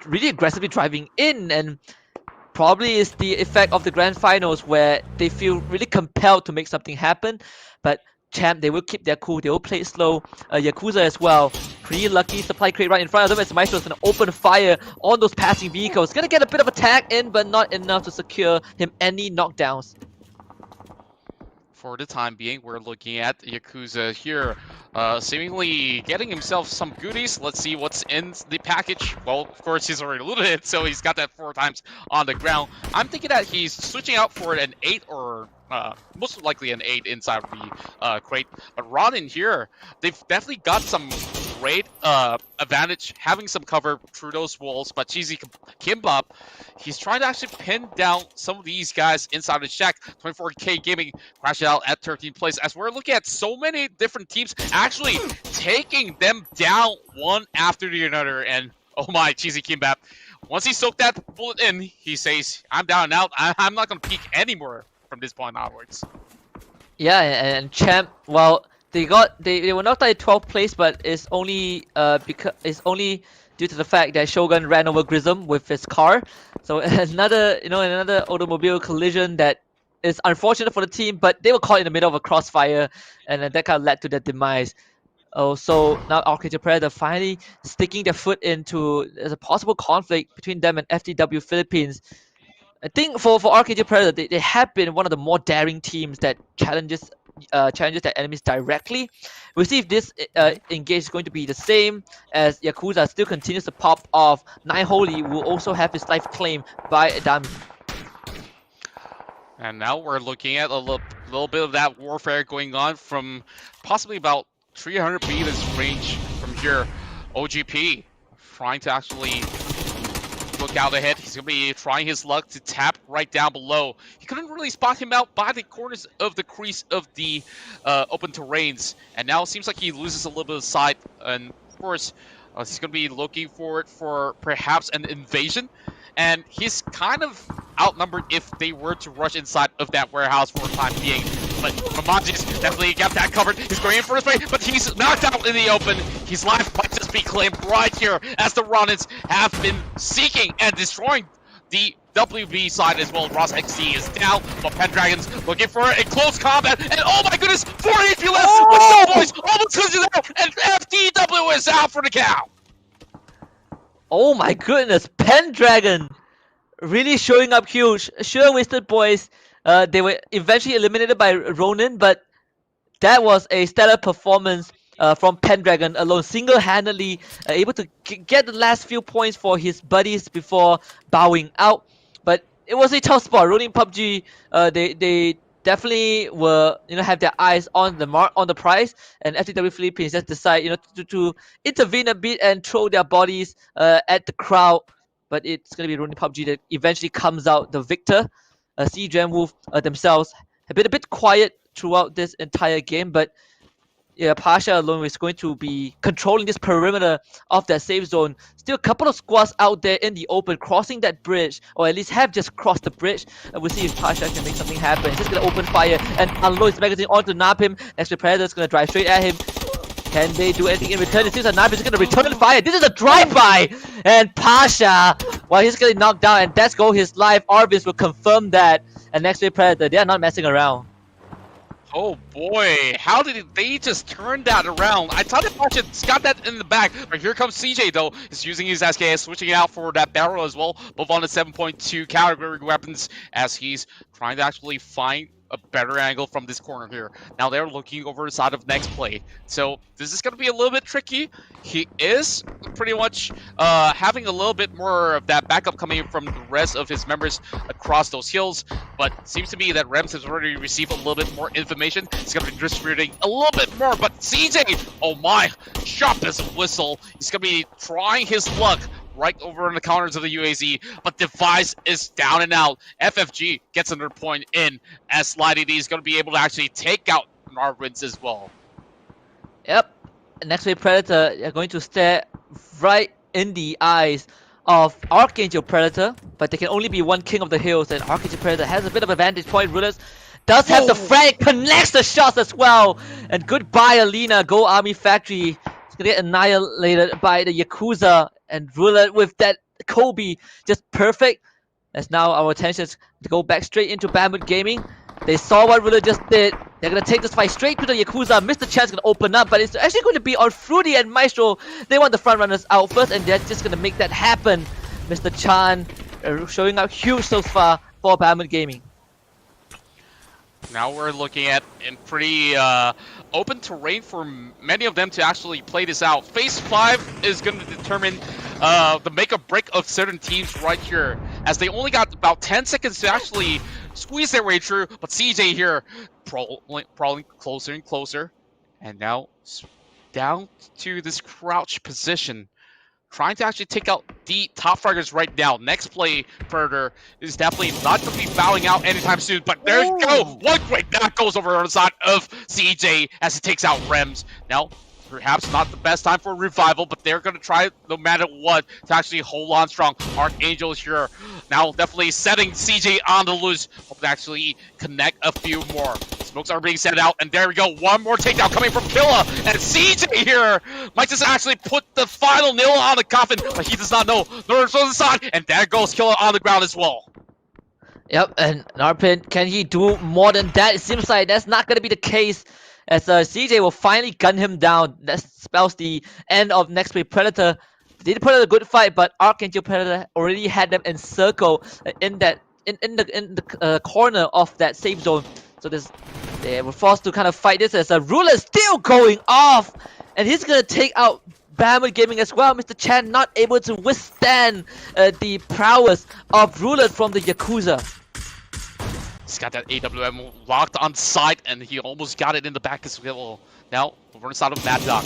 S3: really aggressively driving in, and probably is the effect of the grand finals where they feel really compelled to make something happen. But Champ, they will keep their cool, they will play it slow. Yakuza as well, pretty lucky. Supply crate right in front of them as Maestro's gonna open fire on those passing vehicles. Gonna get a bit of a tag in, but not enough to secure him any knockdowns.
S2: For the time being, we're looking at Yakuza here, seemingly getting himself some goodies. Let's see what's in the package. Well, of course, he's already looted it, so he's got that 4 times on the ground. I'm thinking that he's switching out for an 8 or most likely an 8 inside of the crate. But Ronin here, they've definitely got some great advantage having some cover through those walls. But Cheesy Kimbap, he's trying to actually pin down some of these guys inside the shack. 24K Gaming crashed out at 13th place as we're looking at so many different teams actually taking them down one after the other. And oh my, Cheesy Kimbap, once he soaked that bullet in, he says, I'm down and out. I'm not going to peek anymore from this point onwards.
S3: Yeah, and Champ, well, they were knocked out at 12th place, but it's only due to the fact that Shogun ran over Grism with his car. So another automobile collision that is unfortunate for the team, but they were caught in the middle of a crossfire, and that kind of led to their demise. Oh, so now Architecture Predator finally sticking their foot into there's a possible conflict between them and FTW Philippines. I think for Architecture Predator, they have been one of the more daring teams that challenges their enemies directly. We'll see if this engage is going to be the same as Yakuza still continues to pop off. Nine Holy will also have his life claimed by Adami.
S2: And now we're looking at a little bit of that warfare going on from possibly about 300 meters range from here. OGP trying to actually look out ahead. He's going to be trying his luck to tap right down below. He couldn't really spot him out by the corners of the crease of the open terrains. And now it seems like he loses a little bit of sight. And of course, he's going to be looking forward for perhaps an invasion. And he's kind of outnumbered if they were to rush inside of that warehouse for the time being. But Mamaji's definitely got that covered. He's going in for his way, but he's knocked out in the open. His life might just be claimed right here as the Ronins have been seeking and destroying the WB side as well. Ross XD is down, but Pendragon's looking for a close combat. And oh my goodness, 4 HP less with the boys almost goes it out, and FTW is out for the count.
S3: Oh my goodness, Pendragon really showing up huge. Sure, Wasted Boys, they were eventually eliminated by Ronin, but that was a stellar performance from Pendragon alone, single-handedly able to get the last few points for his buddies before bowing out. But it was a tough spot. Ronin PUBG, they definitely were have their eyes on the prize, and FTW Philippines just decide to intervene a bit and throw their bodies at the crowd. But it's gonna be Ronin PUBG that eventually comes out the victor. Siege and Wolf themselves have been a bit quiet throughout this entire game, but yeah, Pasha alone is going to be controlling this perimeter of that safe zone. Still a couple of squads out there in the open, crossing that bridge, or at least have just crossed the bridge. And we'll see if Pasha can make something happen. He's just going to open fire and unload his magazine onto Napim. Extra Predator's going to drive straight at him. Can they do anything in return? It seems like Napim is going to return fire. This is a drive-by! And Pasha, well, he's getting knocked down, and that's go his life. Arvis will confirm that. And X-Ray Predator, they are not messing around.
S2: Oh boy, how did they just turn that around? I thought Pasha got that in the back, but here comes CJ though. He's using his SKS, switching out for that barrel as well, both on the 7.2 category weapons as he's trying to actually find a better angle from this corner here. Now they're looking over the side of next play. So this is going to be a little bit tricky. He is pretty much having a little bit more of that backup coming from the rest of his members across those hills. But it seems to me that Rems has already received a little bit more information. He's going to be distributing a little bit more. But CJ, oh my, sharp as a whistle. He's going to be trying his luck right over on the counters of the UAZ, but Device is down and out. FFG gets another point in, as Slidey D is going to be able to actually take out Narwins as well.
S3: Yep. Next wave Predator are going to stare right in the eyes of Archangel Predator, but there can only be one King of the Hills, and Archangel Predator has a bit of a vantage point. Rulers does have the frag, connects the shots as well, and goodbye Alina, Go Army Factory. It's gonna get annihilated by the Yakuza, and Ruler with that Kobe just perfect. As now our attention is to go back straight into Bamwood Gaming. They saw what Ruler just did. They're gonna take this fight straight to the Yakuza. Mr. Chan's gonna open up, but it's actually going to be on Fruity and Maestro. They want the front runners out first, and they're just gonna make that happen. Mr. Chan showing up huge so far for Bamwood Gaming.
S2: Now we're looking at in pretty open terrain for many of them to actually play this out. Phase 5 is going to determine the make or break of certain teams right here, as they only got about 10 seconds to actually squeeze their way through, but CJ here crawling closer and closer, and now down to this crouch position, trying to actually take out the top fraggers right now. Next play, Predator is definitely not going to be bowing out anytime soon, but there you go! One great that goes over on the side of CJ as he takes out Rems. Now, perhaps not the best time for a revival, but they're going to try no matter what to actually hold on strong. Archangel here now definitely setting CJ on the loose. Hope to actually connect a few more. Smokes are being sent out, and there we go. One more takedown coming from Killa, and CJ here might just actually put the final nail on the coffin, but he does not know. Norris on the side, and there goes Killa on the ground as well.
S3: Yep, and Narpin, can he do more than that? It seems like that's not going to be the case, as CJ will finally gun him down. That spells the end of next wave Predator. They did put in a good fight, but Archangel Predator already had them encircled in the corner of that safe zone. So they were forced to kind of fight this, as a Ruler is still going off, and he's gonna take out Bamwood Gaming as well. Mr. Chan not able to withstand the prowess of Ruler from the Yakuza.
S2: He's got that AWM locked on site, and he almost got it in the back as well. Now, over on the side of Mad Dog.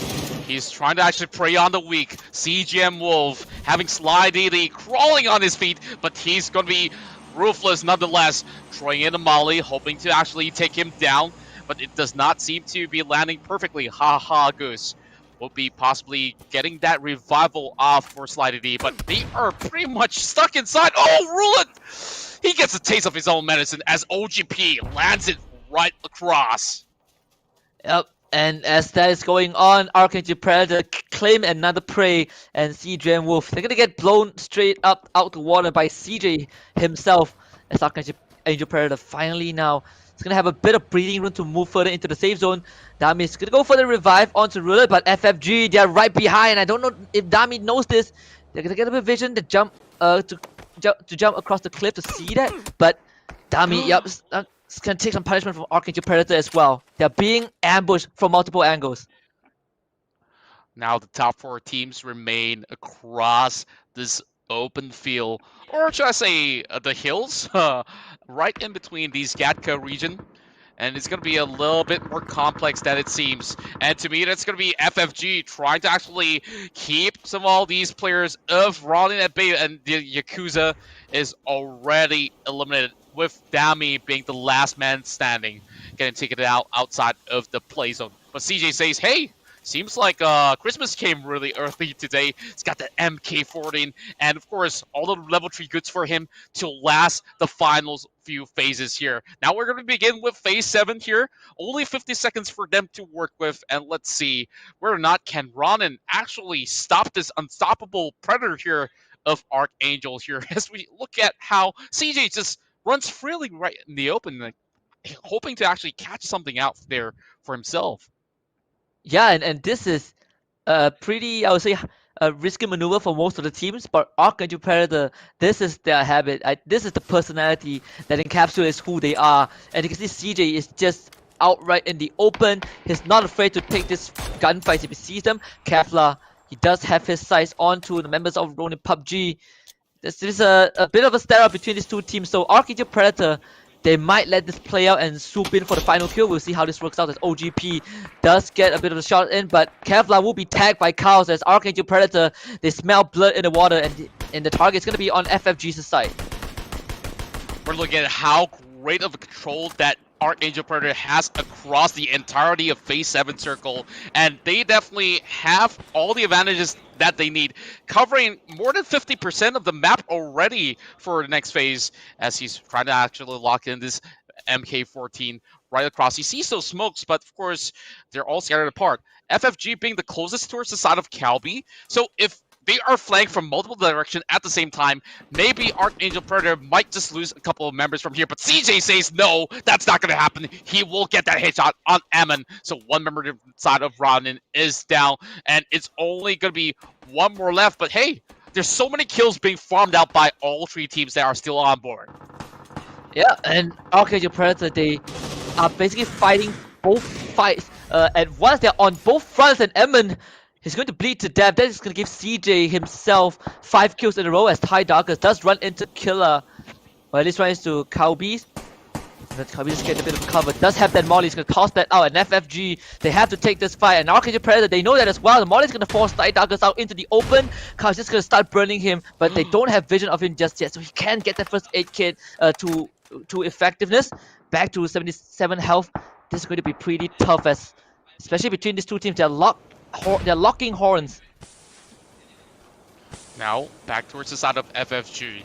S2: He's trying to actually prey on the weak. CGM Wolf having Sly DD crawling on his feet, but he's going to be ruthless nonetheless. Throwing in a Molly, hoping to actually take him down, but it does not seem to be landing perfectly. Ha ha, Goose. Will be possibly getting that revival off for Sly DD, but they are pretty much stuck inside. Oh, Rulet! He gets a taste of his own medicine as OGP lands it right across.
S3: Yep, and as that is going on, Archangel Predator claim another prey, and CJ and Wolf, they're gonna get blown straight up out the water by CJ himself, as Archangel Predator finally now is gonna have a bit of breathing room to move further into the safe zone. Dami is gonna go for the revive onto Ruler, but FFG, they're right behind. I don't know if Dami knows this. They're gonna get a bit of vision to jump across the cliff to see that, but Dami, yep, it's gonna take some punishment from Archangel Predator as well. They're being ambushed from multiple angles.
S2: Now the top 4 teams remain across this open field, or should I say the hills, right in between these Gatka region. And it's going to be a little bit more complex than it seems. And to me, that's going to be FFG trying to actually keep some of all these players of Ronin at bay. And the Yakuza is already eliminated, with Dami being the last man standing, getting taken out outside of the play zone. But CJ says, hey, seems like Christmas came really early today. He's got the MK14, and of course, all the level 3 goods for him to last the finals few phases here. Now we're going to begin with phase 7 here. Only 50 seconds for them to work with, and let's see whether or not can Ronin actually stop this unstoppable predator here of Archangel here, as we look at how CJ just runs freely right in the open, like, hoping to actually catch something out there for himself.
S3: Yeah, and this is a pretty, I would say, a risky maneuver for most of the teams, but Archangel Predator, this is their habit. This is the personality that encapsulates who they are. And you can see CJ is just outright in the open. He's not afraid to take this gunfight if he sees them. Kevlar, he does have his sights onto the members of Ronin PUBG. This is a bit of a stare-up between these two teams. So Archangel Predator, they might let this play out and swoop in for the final kill. We'll see how this works out as OGP does get a bit of a shot in, but Kevlar will be tagged by Chaos as Archangel Predator. They smell blood in the water, and the target is going to be on FFG's side.
S2: We're looking at how great of a control that Archangel Predator has across the entirety of Phase 7 Circle, and they definitely have all the advantages that they need, covering more than 50% of the map already for the next phase, as he's trying to actually lock in this MK14 right across. He sees those smokes, but of course, they're all scattered apart. FFG being the closest towards the side of Calby, so if they are flanked from multiple directions at the same time, maybe Archangel Predator might just lose a couple of members from here, but CJ says no, that's not going to happen. He will get that headshot on Ammon, so one member to the side of Ronin is down, and it's only going to be one more left, but hey, there's so many kills being farmed out by all three teams that are still on board.
S3: Yeah, and Archangel Predator, they are basically fighting both fights at once. They're on both fronts, and Emin, he's going to bleed to death. That is going to give CJ himself 5 kills in a row as Ty Darkers does run into Killer. Well, at least runs to Cowbees. But Cowbees is getting a bit of cover. Does have that Molly. He's going to toss that out. And FFG, they have to take this fight. And Archangel Predator, they know that as well. The Molly's going to force Ty Darkers out into the open. Cowbees just going to start burning him. But they don't have vision of him just yet. So he can get that first aid kit to effectiveness. Back to 77 health. This is going to be pretty tough, as especially between these two teams. They're locking horns.
S2: Now, back towards the side of FFG.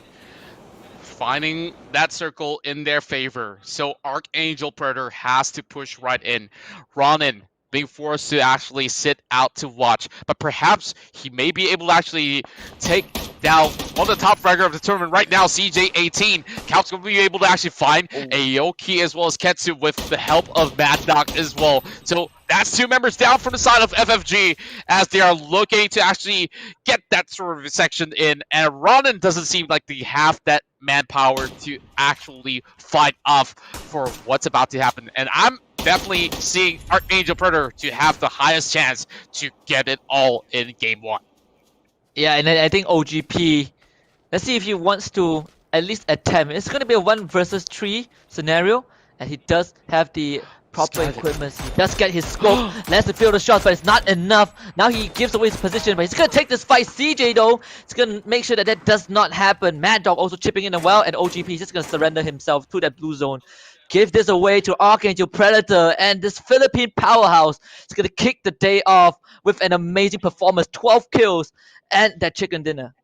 S2: Finding that circle in their favor. So Archangel Predator has to push right in. Ronin being forced to actually sit out to watch. But perhaps he may be able to actually take down one of the top fragger of the tournament right now, CJ18. Count's going to be able to actually find Aoki as well as Ketsu with the help of Mad Dog as well. So that's 2 members down from the side of FFG as they are looking to actually get that sort of section in. And Ronin doesn't seem like they have that manpower to actually fight off for what's about to happen. And I'm definitely seeing Archangel Predator to have the highest chance to get it all in game 1.
S3: Yeah, and I think OGP, let's see if he wants to at least attempt. It's going to be a 1 versus 3 scenario, and he does have the proper equipment. He does get his scope, lets him feel the shots, but it's not enough. Now he gives away his position, but he's going to take this fight. CJ though, he's going to make sure that that does not happen. Mad Dog also chipping in as well, and OGP is just going to surrender himself to that blue zone. Give this away to Archangel Predator, and this Philippine powerhouse is going to kick the day off with an amazing performance. 12 kills and that chicken dinner.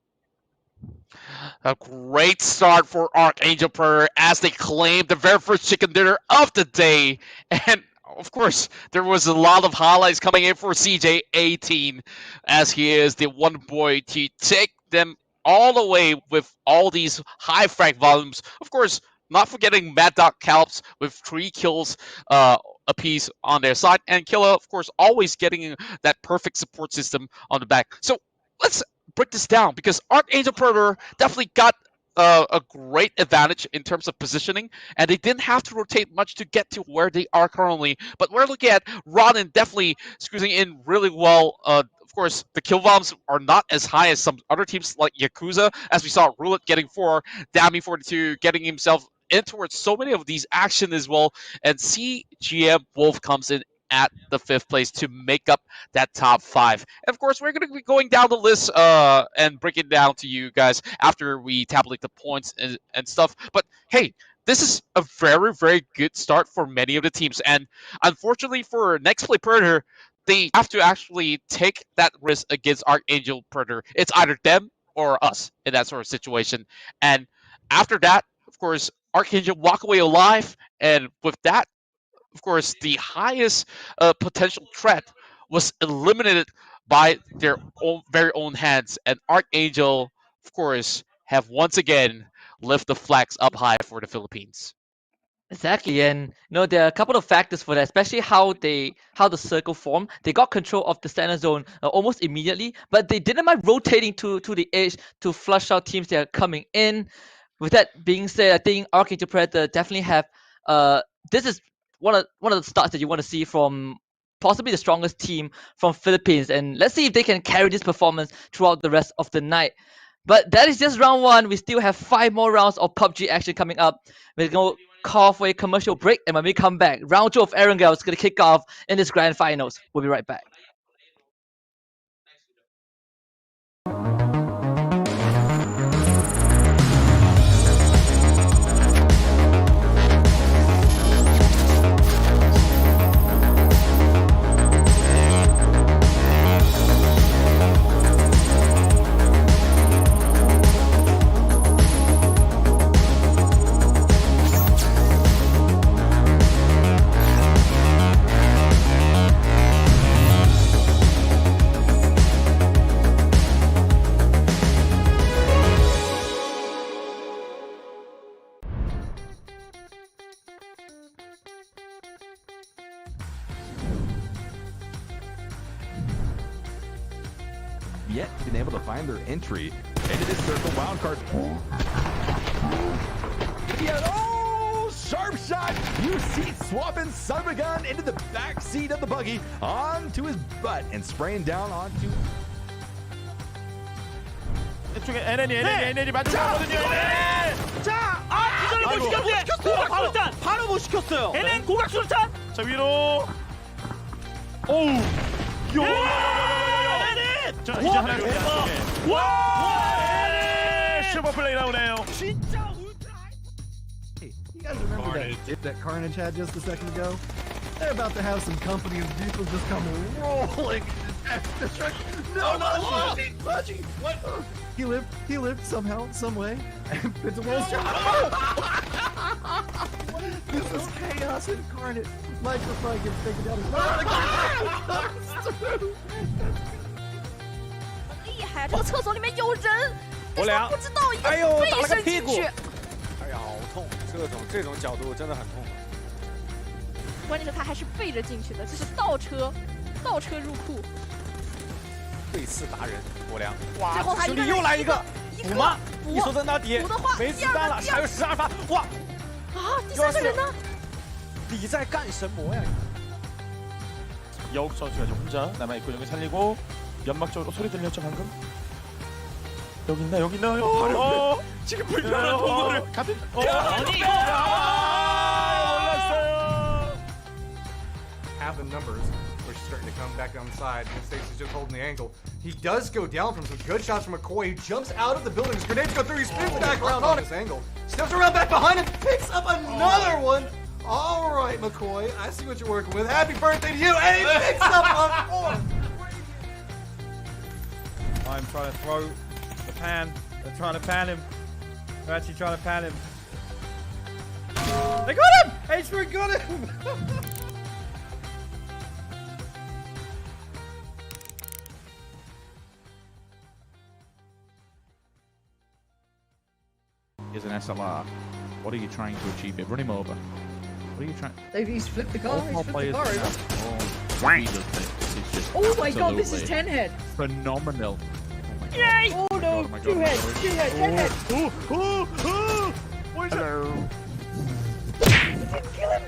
S2: A great start for Archangel Predator as they claim the very first chicken dinner of the day. And of course, there was a lot of highlights coming in for CJ18 as he is the one boy to take them all the way with all these high frag volumes. Of course, not forgetting Mad Dog Calps with 3 kills apiece on their side. And Killer, of course, always getting that perfect support system on the back. So let's break this down, because Archangel Predator definitely got a great advantage in terms of positioning, and they didn't have to rotate much to get to where they are currently. But we're looking at Ronin definitely squeezing in really well. Of course, the kill volumes are not as high as some other teams like Yakuza, as we saw Roulette getting 4, Dami 42 getting himself in towards so many of these action as well, and CGM Wolf comes in at the 5th place to make up that top 5. And of course, we're going to be going down the list and break it down to you guys after we tabulate the points and stuff. But hey, this is a very, very good start for many of the teams. And unfortunately for Next Play Predator, they have to actually take that risk against Archangel Predator. It's either them or us in that sort of situation. And after that, of course, Archangel walk away alive. And with that, of course, the highest potential threat was eliminated by their own very own hands. And Archangel, of course, have once again lift the flags up high for the Philippines.
S3: Exactly, and there are a couple of factors for that, especially how the circle formed. They got control of the center zone almost immediately, but they didn't mind rotating to the edge to flush out teams that are coming in. With that being said, I think Archangel Predator definitely have this is one of the starts that you want to see from possibly the strongest team from Philippines, and let's see if they can carry this performance throughout the rest of the night. But that is just round 1. We still have 5 more rounds of PUBG action coming up. We're going call for a commercial break, and when we come back, round 2 of Erangel is going to kick off in this grand finals. We'll be right back.
S4: Yet been able to find their entry into this circle wildcard. Oh, sharp shot! You see swapping son of a gun into the back seat of the buggy onto his butt and spraying down onto.
S5: 이쪽에 NN이 맞춰거든요. 자, 기절을 못 시켰어요. 바로 못 시켰어요. NN 고각 수류탄. 자 위로. 오우. 자 이제 하나 더. 와! 슈퍼 플레이 나오네요. 진짜 울트라.
S6: Hey, you guys remember that dip that Carnage had just a second ago? They're about to have some company of vehicles just come rolling. No, Pudgy! What? He lived somehow, some way. It's a world This is chaos incarnate. Microphone gets taken down.
S7: 厉害！这个厕所里面有人，但是他不知道已经
S5: 哎呦
S7: 飞
S5: 打了个
S7: 身
S5: 屁股
S7: 进去。
S8: 哎呀，好痛！这种角度真的很痛。
S7: 关键是他还是背着进去的，这是倒车入库。
S8: 背刺达人国良，
S7: 最后他
S5: 兄弟又来一个补吗？一手扔到底，
S7: 补的话，
S5: 没子弹了，还有12发，哇！
S7: 啊，第三个人呢？
S8: 你在干什么呀？
S5: 여욱 선수가 좀 혼자 남아있고 여기 살리고 연막 쪽으로 소리 들렸죠 방금? 여기 있나요? 지금 불편한 도구를 가든 몰랐어요.
S9: Have the numbers, which is starting to come back on the side. Mistakes is just holding the angle. He does go down from some good shots from McCoy. He jumps out of the building. His grenades go through. He spins back around on this angle. Steps around back behind him. Picks up another one. All right, McCoy. I see what you're working with. Happy birthday to you. And he picks up a fourth.
S10: I'm trying to throw the pan. They're trying to pan him. They're actually trying to pan him. They got him! H3 got him!
S4: Is an SLR. What are you trying to achieve here? Run him over. What are you trying?
S11: He's flipped the car.
S4: All
S11: He's
S4: players
S11: flipped the car
S4: have
S11: over.
S4: all three of this. Is just
S11: Oh my god, this is
S4: absolutely
S11: 10 head.
S4: phenomenal. Oh my god.
S11: Yay! Oh no,
S4: my God,
S11: 2 head, 2 head, 10 head.
S4: Hello.
S11: Didn't kill him.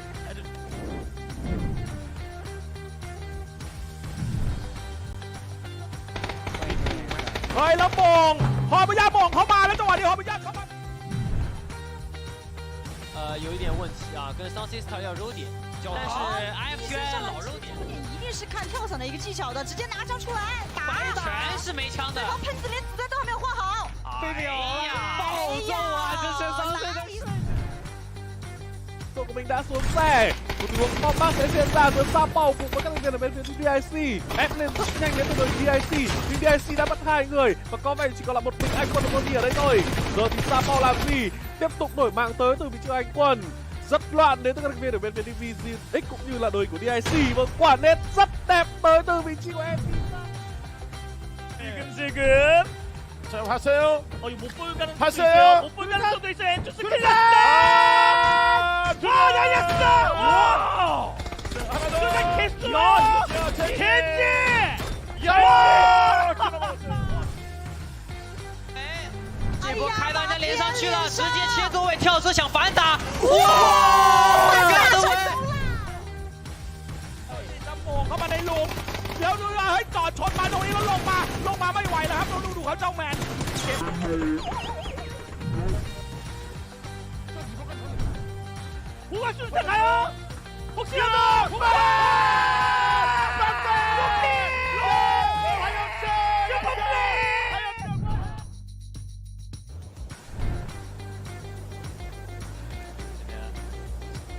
S5: เฮ้ยแล้วโป่งฮอร์บย่าโป่งเข้ามาแล้วจังหวะนี้ฮอร์บย่าเข้ามา
S12: 有一点问题啊，跟 Sound Sister 要揉点，但是 IFQI 老揉点，
S7: 一定是看跳伞的一个技巧的，直接拿枪出来打，
S12: 全是没枪的。
S7: 对方喷子连子弹都还没有换好。
S12: 哎呀，
S5: 暴揍啊！这是 Sound Sister。做個名打損勢，會變幫幫寫寫曬佢沙包cùng với các thành viên ở bên phía DIC. ép lên rất nhanh đến từ đội DIC, nhưng DIC đã mất 2 người và có vẻ chỉ còn là một mình anh quân của Moni ở đây thôi. Giờ thì Sa Bao làm gì? Tiếp tục đổi mạng tới từ vị trí anh quân. Rất loạn đến từ các thành viên ở bên phía Division X cũng như là đội của DIC và quả nét rất đẹp tới từ vị trí của em. 지금 자 하세요.
S12: 못 볼 가능성도
S5: 하세요.
S12: 있어요. 못 볼 가능성도 있어요. 엔투스 클리어.
S5: 열렸어! 와! 하나 더!
S12: 개수!
S5: 겐지!
S12: 야!
S7: 结
S12: 果开到人家脸上去了，直接切座位跳车想反打，哇！干得稳！
S5: โป่งเข้ามาในหลุมเดี๋ยวดูให้จอดชนมาตรงนี้แล้วลงมาไม่ไหวแล้วครับดูเขาเจ้าแมนเก็บ 공간 수류탄가요? 혹시라도 공간!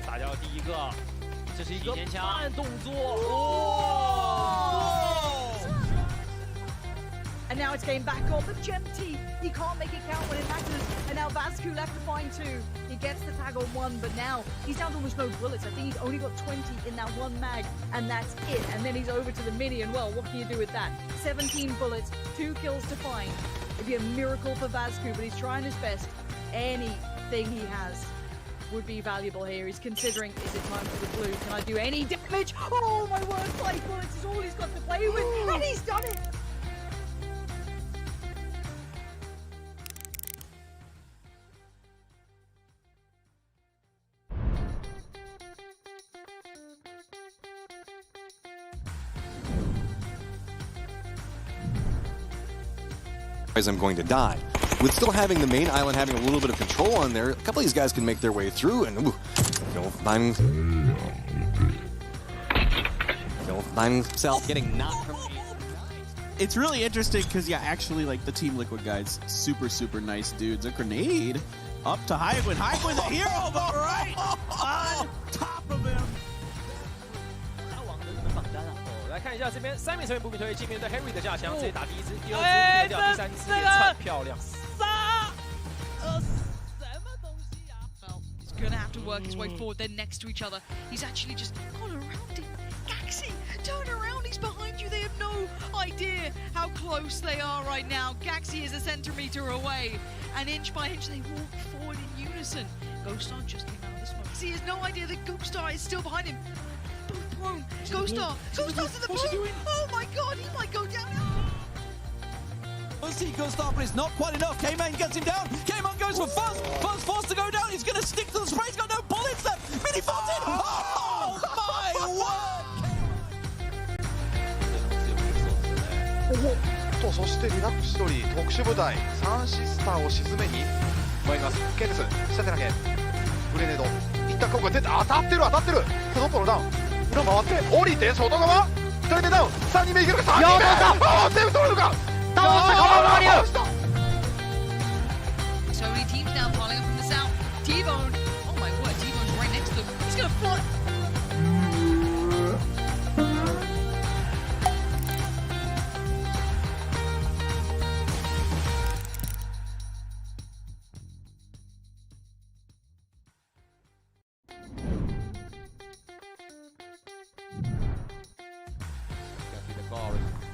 S5: 打掉第一个，这是一个慢动作哦。
S11: And now it's getting back on, but Gem T, he can't make it count when it matters. And now Vascu left to find 2. He gets the tag on 1, but now he's down to almost no bullets. I think he's only got 20 in that 1 mag, and that's it. And then he's over to the mini, and well, what can you do with that? 17 bullets, 2 kills to find. It'd be a miracle for Vascu, but he's trying his best. Anything he has would be valuable here. He's considering, is it time for the blue? Can I do any damage? Oh my word, 5 bullets is all he's got to play with, and he's done it!
S13: I'm going to die. With still having the main island having a little bit of control on there, a couple of these guys can make their way through and he'll find himself getting knocked from
S14: It's really interesting because, yeah, actually, like, the Team Liquid guys, super nice dudes. A grenade up to Highwind. Highwind, the hero, but right on top of him.
S5: 来看一下这边3名成员不比推进面对 Harry 的架枪，直接打第一支、第二支、第二支、第三支，连串漂亮。
S1: 什么东西啊 Well, he's gonna have to work his way forward. They're next to each other. He's actually just gone around him. Gaxi, turn around. He's behind you. They have no idea how close they are right now. Gaxi is a centimeter away, and inch by inch they walk forward in unison. Ghoststar just came out of the smoke. He has no idea that Ghoststar is still behind him. Both prone. Ghoststar. Ghoststar's in the boat. Oh my god, he might go down.
S14: Let's see Ghoststar, but it's not quite enough. K-Man gets him down. K-Man goes for Fuzz. Fuzz forced to go down. He's going to stick to the spray. He's got no bullets left. Mini Fuzz in. Oh my word.
S15: とそしてリラックス取り特殊部隊サンシスターを沈めに参ります。ケンデス下手投げグレネード一旦効果出て当たってる外のダウン裏回って降りて外側2人目ダウン3人目いけるか3人目ああ全部取れるか倒した
S1: So many teams now piling up from the south. T-Bone. Oh my word, T-Bone's right next to them. He's gonna fly.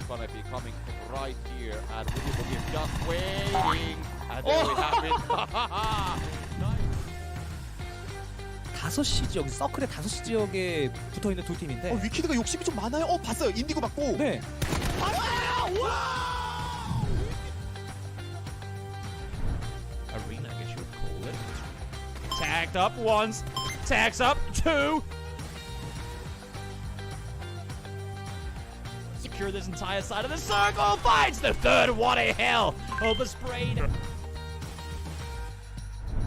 S5: Gonna be coming right here, and we believe just waiting, and there we have it.
S16: 5시 지역, 서클의 5시 지역에 붙어있는 두 팀인데
S6: 위키드가 욕심이 좀 많아요. 봤어요. 인디고 맞고.
S16: 네.
S5: Arena, I guess you would call it. Tagged up once, tags up 2. Secure this entire side of the circle, finds the third, what a hell! Oversprayed.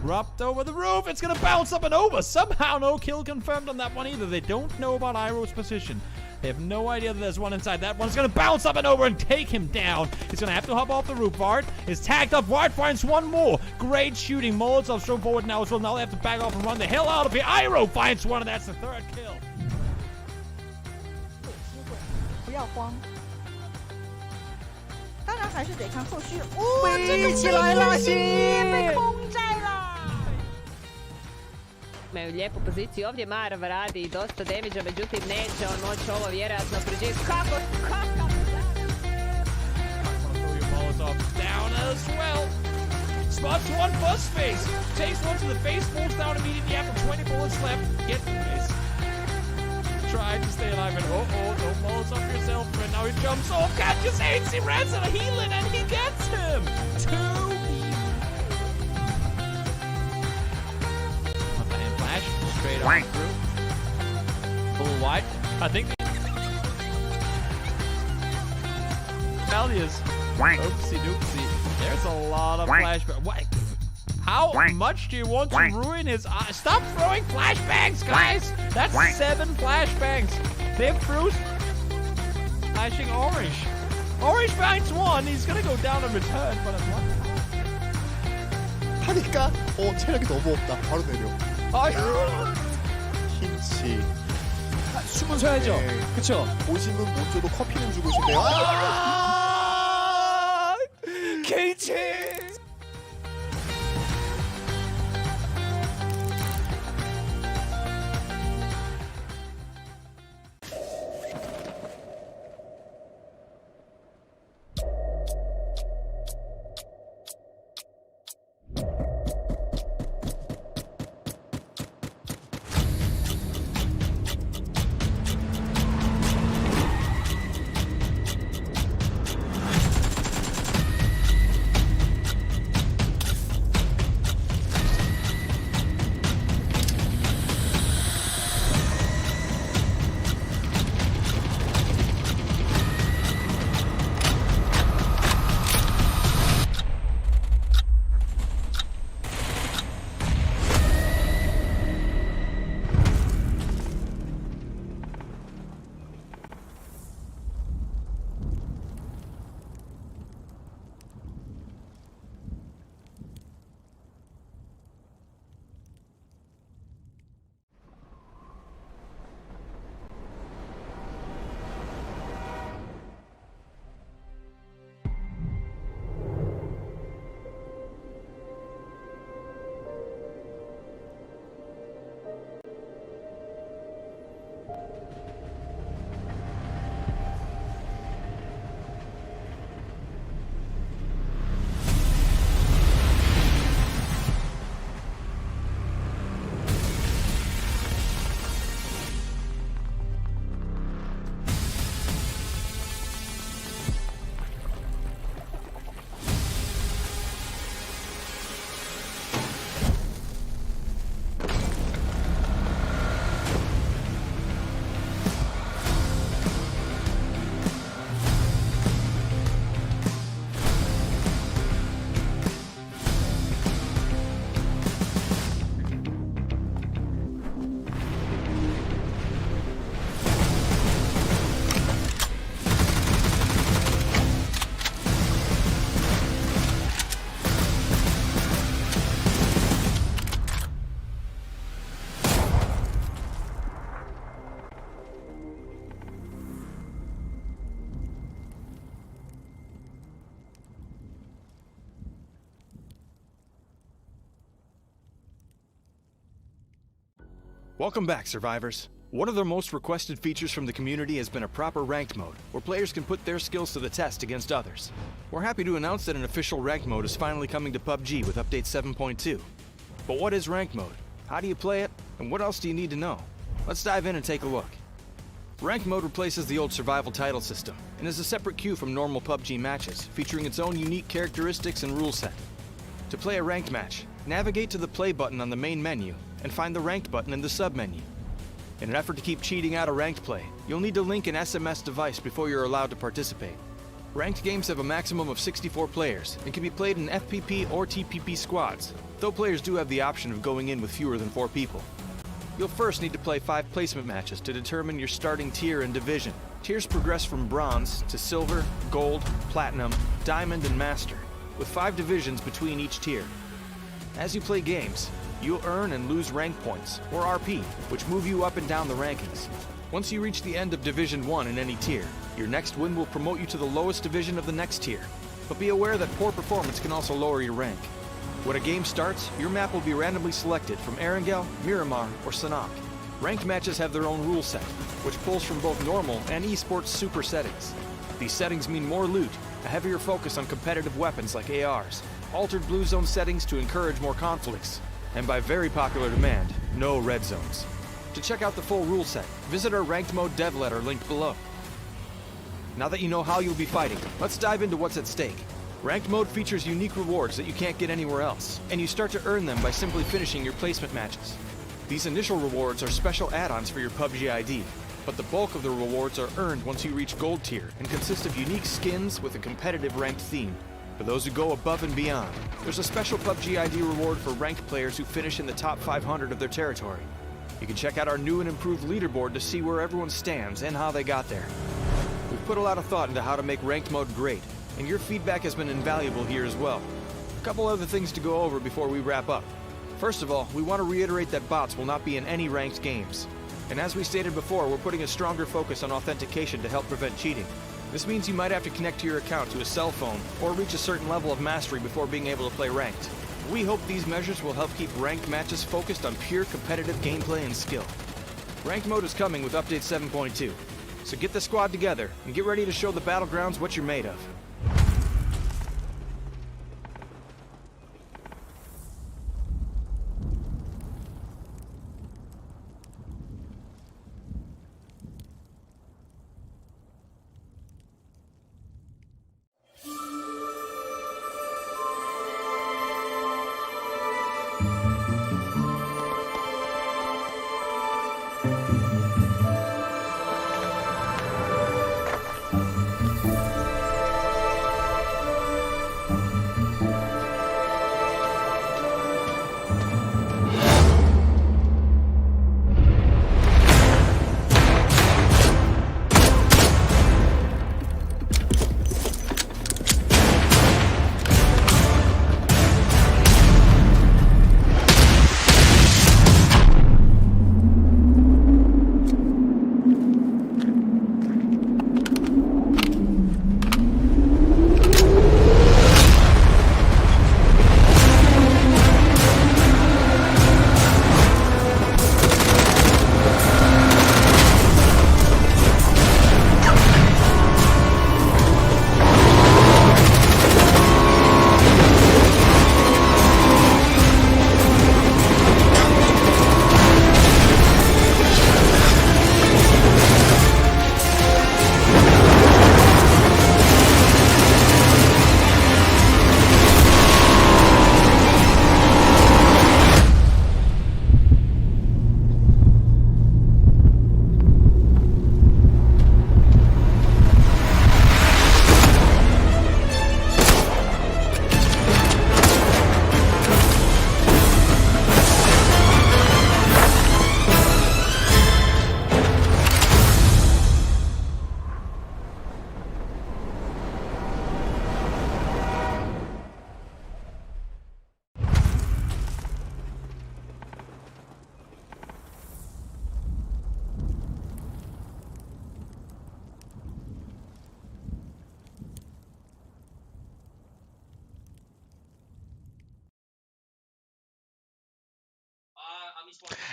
S5: Dropped over the roof, it's gonna bounce up and over. Somehow no kill confirmed on that one either. They don't know about Iroh's position. They have no idea that there's one inside. That one's gonna bounce up and over and take him down. He's gonna have to hop off the roof. Vard is tagged up. Vard finds one more. Great shooting. Molotov thrown forward now as well. Now they have to back off and run the hell out of here. Iroh finds one, and that's the third kill.
S11: 不要慌，当然还是得看后续。哦，这个起来了，被空寨了。
S17: Imaju lijepu poziciju ovdje, Marv radi dosta damage-a, međutim neće on moći ovo vjerojatno preživjeti. Kako?
S5: Molotov down as well. Spots one bus face. Takes one to the face, falls down immediately after 20 bullets left. Get this. Trying to stay alive and don't Molotov yourself, and now he jumps off, catches AIDS, he runs out of healing, and he gets him! 2 Flash straight on through. Full wide. I think. Valias. Oopsie doopsie. There's a lot of flashback. What?
S10: How much do you want to ruin his eye? Stop throwing flashbangs, guys! That's 7 flashbangs. They threw flashing orange. Orange finds 1. He's gonna go down and return, but it's 1.
S15: 하니까 체력이 너무 없다. 바로 내려.
S10: 아유.
S15: 김치.
S16: 숨은 쉬어야죠. 그쵸?
S15: 오심은 못 줘도 커피는 주고 싶네요.
S10: 김치.
S18: Welcome back, survivors. One of the most requested features from the community has been a proper ranked mode, where players can put their skills to the test against others. We're happy to announce that an official ranked mode is finally coming to PUBG with update 7.2. But what is ranked mode? How do you play it? And what else do you need to know? Let's dive in and take a look. Ranked mode replaces the old survival title system, and is a separate queue from normal PUBG matches, featuring its own unique characteristics and rule set. To play a ranked match, navigate to the play button on the main menu, and find the ranked button in the sub-menu. In an effort to keep cheating out a ranked play, you'll need to link an SMS device before you're allowed to participate. Ranked games have a maximum of 64 players, and can be played in FPP or TPP squads, though players do have the option of going in with fewer than 4 people. You'll first need to play 5 placement matches to determine your starting tier and division. Tiers progress from bronze to silver, gold, platinum, diamond, and master, with 5 divisions between each tier. As you play games, you'll earn and lose rank points, or RP, which move you up and down the rankings. Once you reach the end of Division 1 in any tier, your next win will promote you to the lowest division of the next tier. But be aware that poor performance can also lower your rank. When a game starts, your map will be randomly selected from Erangel, Miramar, or Sanhok. Ranked matches have their own rule set, which pulls from both normal and esports super settings. These settings mean more loot, a heavier focus on competitive weapons like ARs, altered blue zone settings to encourage more conflicts, and by very popular demand, no red zones. To check out the full rule set, visit our Ranked Mode dev letter linked below. Now that you know how you'll be fighting, let's dive into what's at stake. Ranked Mode features unique rewards that you can't get anywhere else, and you start to earn them by simply finishing your placement matches. These initial rewards are special add-ons for your PUBG ID, but the bulk of the rewards are earned once you reach Gold tier and consist of unique skins with a competitive ranked theme. For those who go above and beyond, there's a special PUBG ID reward for ranked players who finish in the top 500 of their territory. You can check out our new and improved leaderboard to see where everyone stands and how they got there. We've put a lot of thought into how to make ranked mode great, and your feedback has been invaluable here as well. A couple other things to go over before we wrap up. First of all, we want to reiterate that bots will not be in any ranked games. And as we stated before, we're putting a stronger focus on authentication to help prevent cheating. This means you might have to connect to your account to a cell phone or reach a certain level of mastery before being able to play ranked. We hope these measures will help keep ranked matches focused on pure competitive gameplay and skill. Ranked mode is coming with update 7.2, so get the squad together and get ready to show the battlegrounds what you're made of.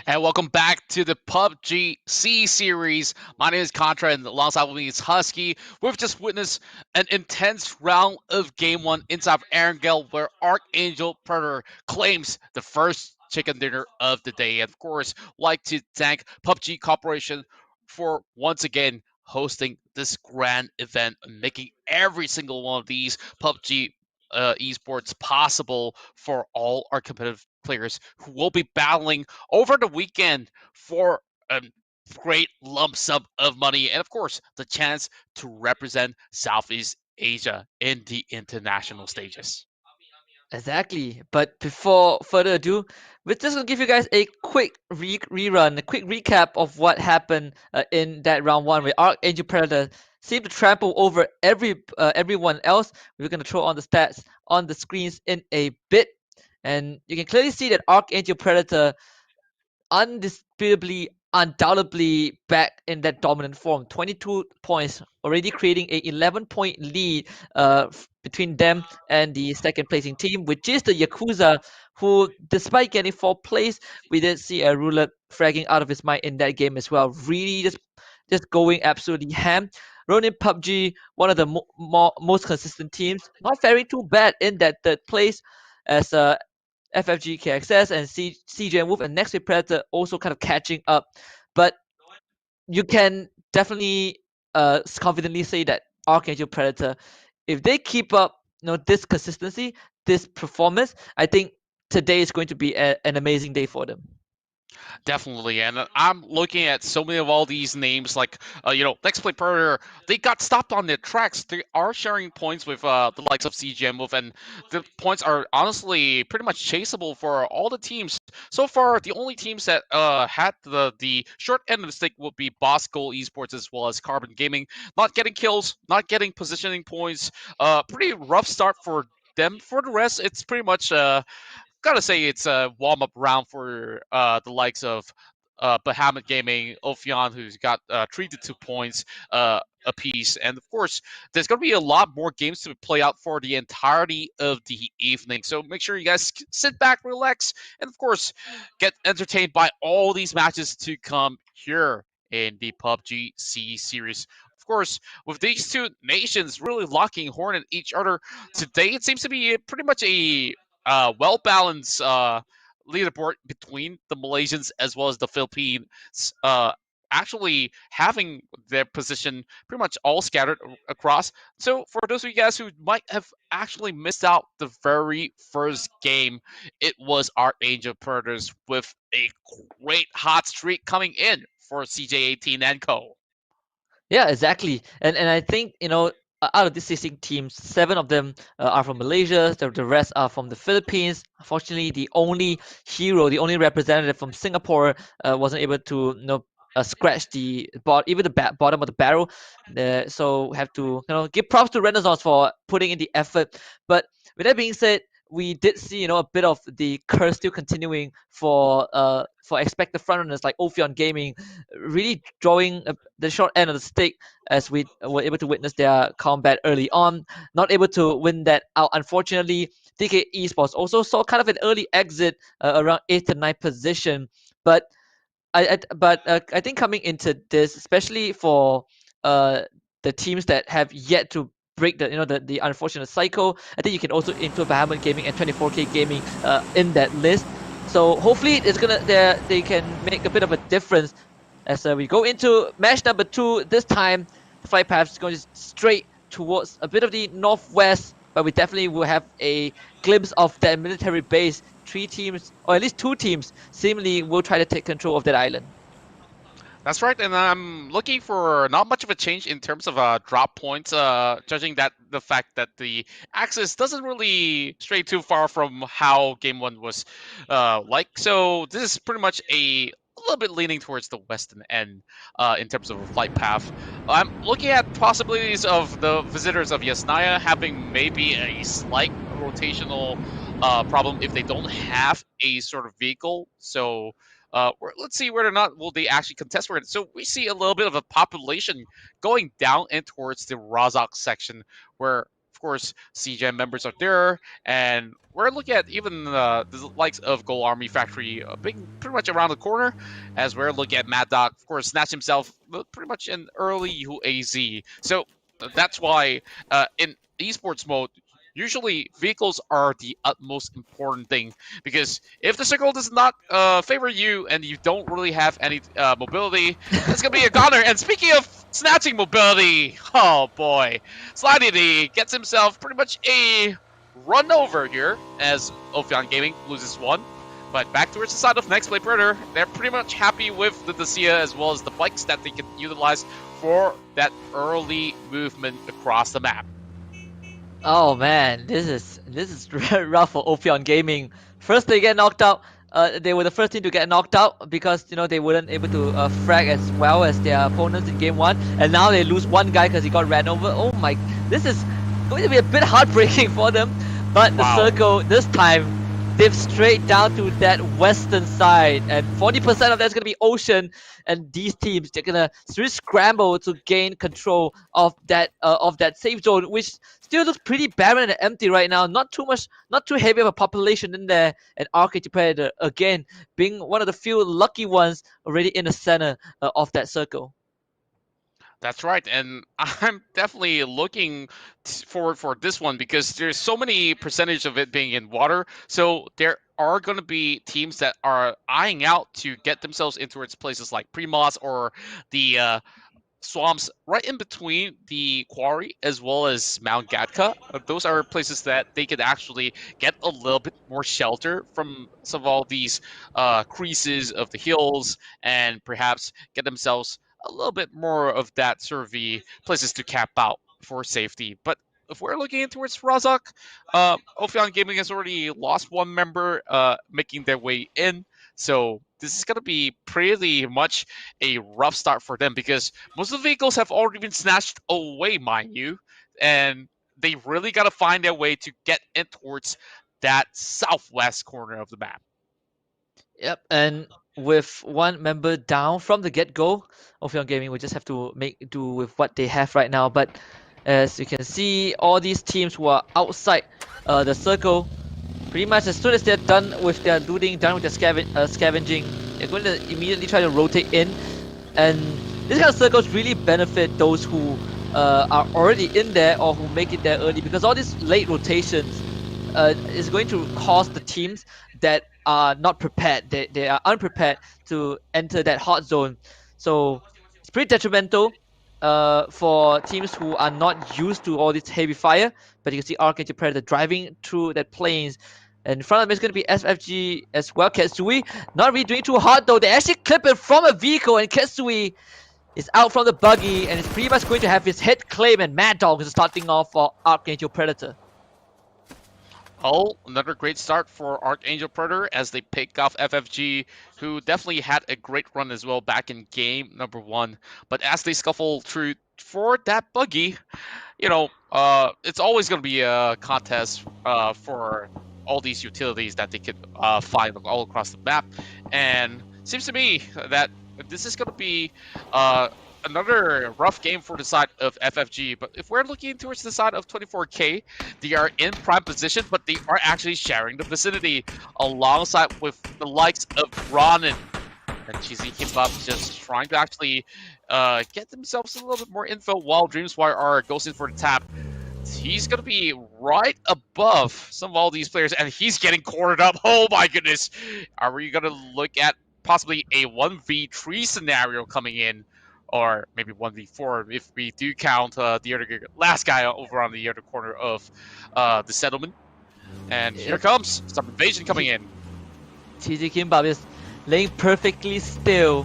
S2: And welcome back to the PUBG C series. My name is Contra, and alongside with me is Husky. We've just witnessed an intense round of Game 1 inside of Arangel, where Archangel Predator claims the first chicken dinner of the day. And of course, like to thank PUBG Corporation for once again hosting this grand event and making every single one of these PUBG esports possible for all our competitive players who will be battling over the weekend for a great lump sum of money and, of course, the chance to represent Southeast Asia in the international stages.
S3: Exactly. But before further ado, we're just gonna give you guys a quick rerun, a quick recap of what happened in that round one, where Archangel Predator seemed to trample over everyone else. We're gonna throw on the stats on the screens in a bit, and you can clearly see that Archangel Predator undisputably, undoubtedly back in that dominant form. 22 points, already creating a 11-point lead between them and the second placing team, which is the Yakuza, who, despite getting 4th place, we did see a Roulette fragging out of his mind in that game as well. Really just going absolutely ham. Ronin PUBG, one of the most consistent teams, not faring too bad in that 3rd place, as FFG KXS and CJ and Wolf and Next Wave Predator also kind of catching up. But you can definitely confidently say that Archangel Predator, if they keep up this consistency, this performance, I think today is going to be an amazing day for them.
S2: Definitely, and I'm looking at so many of all these names, like Next Play Predator. They got stopped on their tracks. They are sharing points with the likes of CGM Move, and the points are honestly pretty much chaseable for all the teams. So far, the only teams that had the short end of the stick would be Boss Goal Esports as well as Carbon Gaming. Not getting kills, not getting positioning points. Pretty rough start for them. For the rest, it's pretty much gotta say it's a warm up round for the likes of Bahamut Gaming, Ophion, who's got 3 to 2 points apiece, and of course, there's gonna be a lot more games to play out for the entirety of the evening. So make sure you guys sit back, relax, and of course, get entertained by all these matches to come here in the PUBG C series. Of course, with these two nations really locking horn at each other today, it seems to be pretty much a well balanced leaderboard between the Malaysians as well as the Philippines. Actually having their position pretty much all scattered across. So for those of you guys who might have actually missed out the very first game, it was Archangel Predators with a great hot streak coming in for CJ18 and Co.
S3: Yeah, exactly. And I think, out of these 16 teams, 7 of them are from Malaysia. The rest are from the Philippines. Unfortunately, the only hero, the only representative from Singapore, wasn't able to, scratch even the bottom of the barrel. So have to, give props to Renaissance for putting in the effort. But with that being said, we did see, a bit of the curse still continuing for expected frontrunners like Ophion Gaming, really drawing the short end of the stick as we were able to witness their combat early on. Not able to win that out, unfortunately. DK Esports also saw kind of an early exit around 8th to 9th position, but I think coming into this, especially for uh, the teams that have yet to break the unfortunate cycle, I think you can also include Bahamut Gaming and 24K Gaming in that list. So hopefully they can make a bit of a difference as we go into match number 2. This time, the flight path is going straight towards a bit of the northwest, but we definitely will have a glimpse of that military base. 3 teams, or at least 2 teams, seemingly will try to take control of that island.
S2: That's right, and I'm looking for not much of a change in terms of drop points, judging that the fact that the axis doesn't really stray too far from how Game 1 was like. So this is pretty much a little bit leaning towards the western end in terms of a flight path. I'm looking at possibilities of the visitors of Yasnaya having maybe a slight rotational problem if they don't have a sort of vehicle. So let's see whether or not will they actually contest for it. So we see a little bit of a population going down and towards the Razak section, where of course CGM members are there, and we're looking at even the likes of Gold Army Factory being pretty much around the corner, as we're looking at Mad Dog, of course, snatch himself pretty much in early UAZ. So that's why in esports mode, usually vehicles are the utmost important thing, because if the circle does not favor you and you don't really have any mobility, it's gonna be a goner. And speaking of snatching mobility, oh boy, Slidey gets himself pretty much a run over here as Ophion Gaming loses 1. But back towards the side of Next Play Predator, they're pretty much happy with the Dacia as well as the bikes that they can utilize for that early movement across the map.
S3: Oh man, this is rough for Ophion Gaming. First they get knocked out. They were the first team to get knocked out because they weren't able to frag as well as their opponents in game 1, and now they lose 1 guy because he got ran over. Oh my, this is going to be a bit heartbreaking for them. But the circle this time dips straight down to that western side, and 40% of that's going to be ocean, and these teams, they're going to really scramble to gain control of that safe zone, which still looks pretty barren and empty right now. Not too heavy of a population in there, and Arcade Predator again being one of the few lucky ones already in the center of that circle.
S2: That's right, and I'm definitely looking forward for this one because there's so many percentage of it being in water. So there are going to be teams that are eyeing out to get themselves in towards places like Primos or the swamps right in between the quarry as well as Mount Gatka. Those are places that they could actually get a little bit more shelter from some of all these creases of the hills and perhaps get themselves a little bit more of that sort of the places to camp out for safety. But if we're looking towards Razak, Ophion Gaming has already lost one member making their way in. So this is going to be pretty much a rough start for them because most of the vehicles have already been snatched away, mind you. And they really got to find their way to get in towards that southwest corner of the map.
S3: Yep, and with one member down from the get-go, Ophion Gaming will just have to make do with what they have right now. But as you can see, all these teams who are outside the circle, pretty much as soon as they're done with their looting, done with their scavenging, they're going to immediately try to rotate in. And this kind of circles really benefit those who are already in there or who make it there early, because all these late rotations is going to cause the teams that are not prepared, they are unprepared to enter that hot zone. So it's pretty detrimental for teams who are not used to all this heavy fire. But you can see Archangel Predator driving through that plains. And in front of him is going to be SFG as well. Ketsui not really doing too hard though. They actually clip it from a vehicle, and Ketsui is out from the buggy and is pretty much going to have his head claim, and Mad Dog is starting off for Archangel Predator.
S2: Oh, another great start for Archangel Predator as they pick off FFG, who definitely had a great run as well back in game number 1. But as they scuffle through for that buggy, you know, it's always going to be a contest for all these utilities that they could find all across the map. And seems to me that this is going to be another rough game for the side of FFG. But if we're looking towards the side of 24K, they are in prime position, but they are actually sharing the vicinity alongside with the likes of Ronin and Cheesy Kimbap, just trying to actually get themselves a little bit more info while Dreamswire goes in for the tap. He's going to be right above some of all these players, and he's getting cornered up. Oh my goodness. Are we going to look at possibly a 1v3 scenario coming in? Or maybe 1v4 if we do count the other last guy over on the other corner of the settlement. And here comes some invasion coming in.
S3: Cheesy Kimbap is laying perfectly still.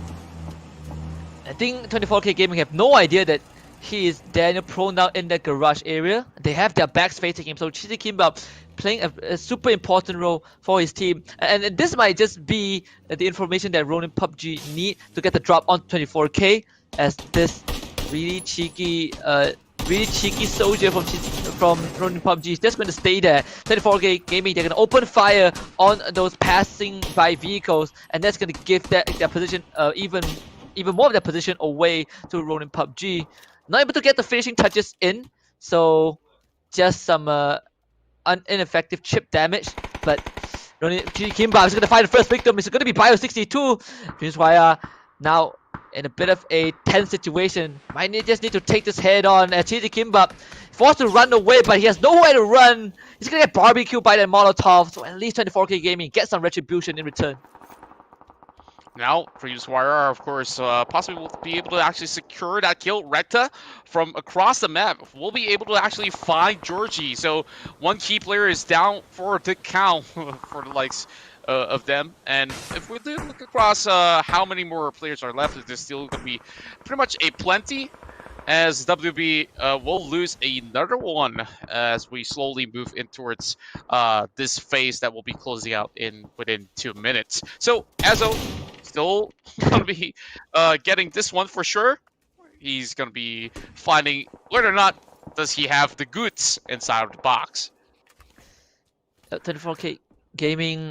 S3: I think 24K Gaming have no idea that he is Daniel prone down in the garage area. They have their backs facing him, so Cheesy Kimbap playing a super important role for his team. And this might just be the information that Ronin PUBG need to get the drop on 24K, as this really cheeky soldier from Ronin PUBG is just going to stay there. 24K Gaming, they're going to open fire on those passing by vehicles, and that's going to give their position even more of their position away to Ronin PUBG. Not able to get the finishing touches in, so just some ineffective chip damage. But Ronin Kimbap is going to find the first victim. It's going to be Bio62. Dreamswire now in a bit of a tense situation. Might just need to take this head on. Cheesy Kimbap forced to run away, but he has nowhere to run. He's gonna get barbecued by that Molotov, so at least 24K Gaming gets some retribution in return.
S2: Now, Dreamswire, of course, possibly will be able to actually secure that kill. Recta from across the map will be able to actually find Georgie. So one key player is down for the count for the likes of them. And if we do look across how many more players are left, there's still going to be pretty much a plenty, as WB will lose another one as we slowly move in towards this phase that will be closing out within 2 minutes. So Azo still going to be getting this one for sure. He's going to be finding whether or not does he have the goods inside of the box.
S3: 24K Gaming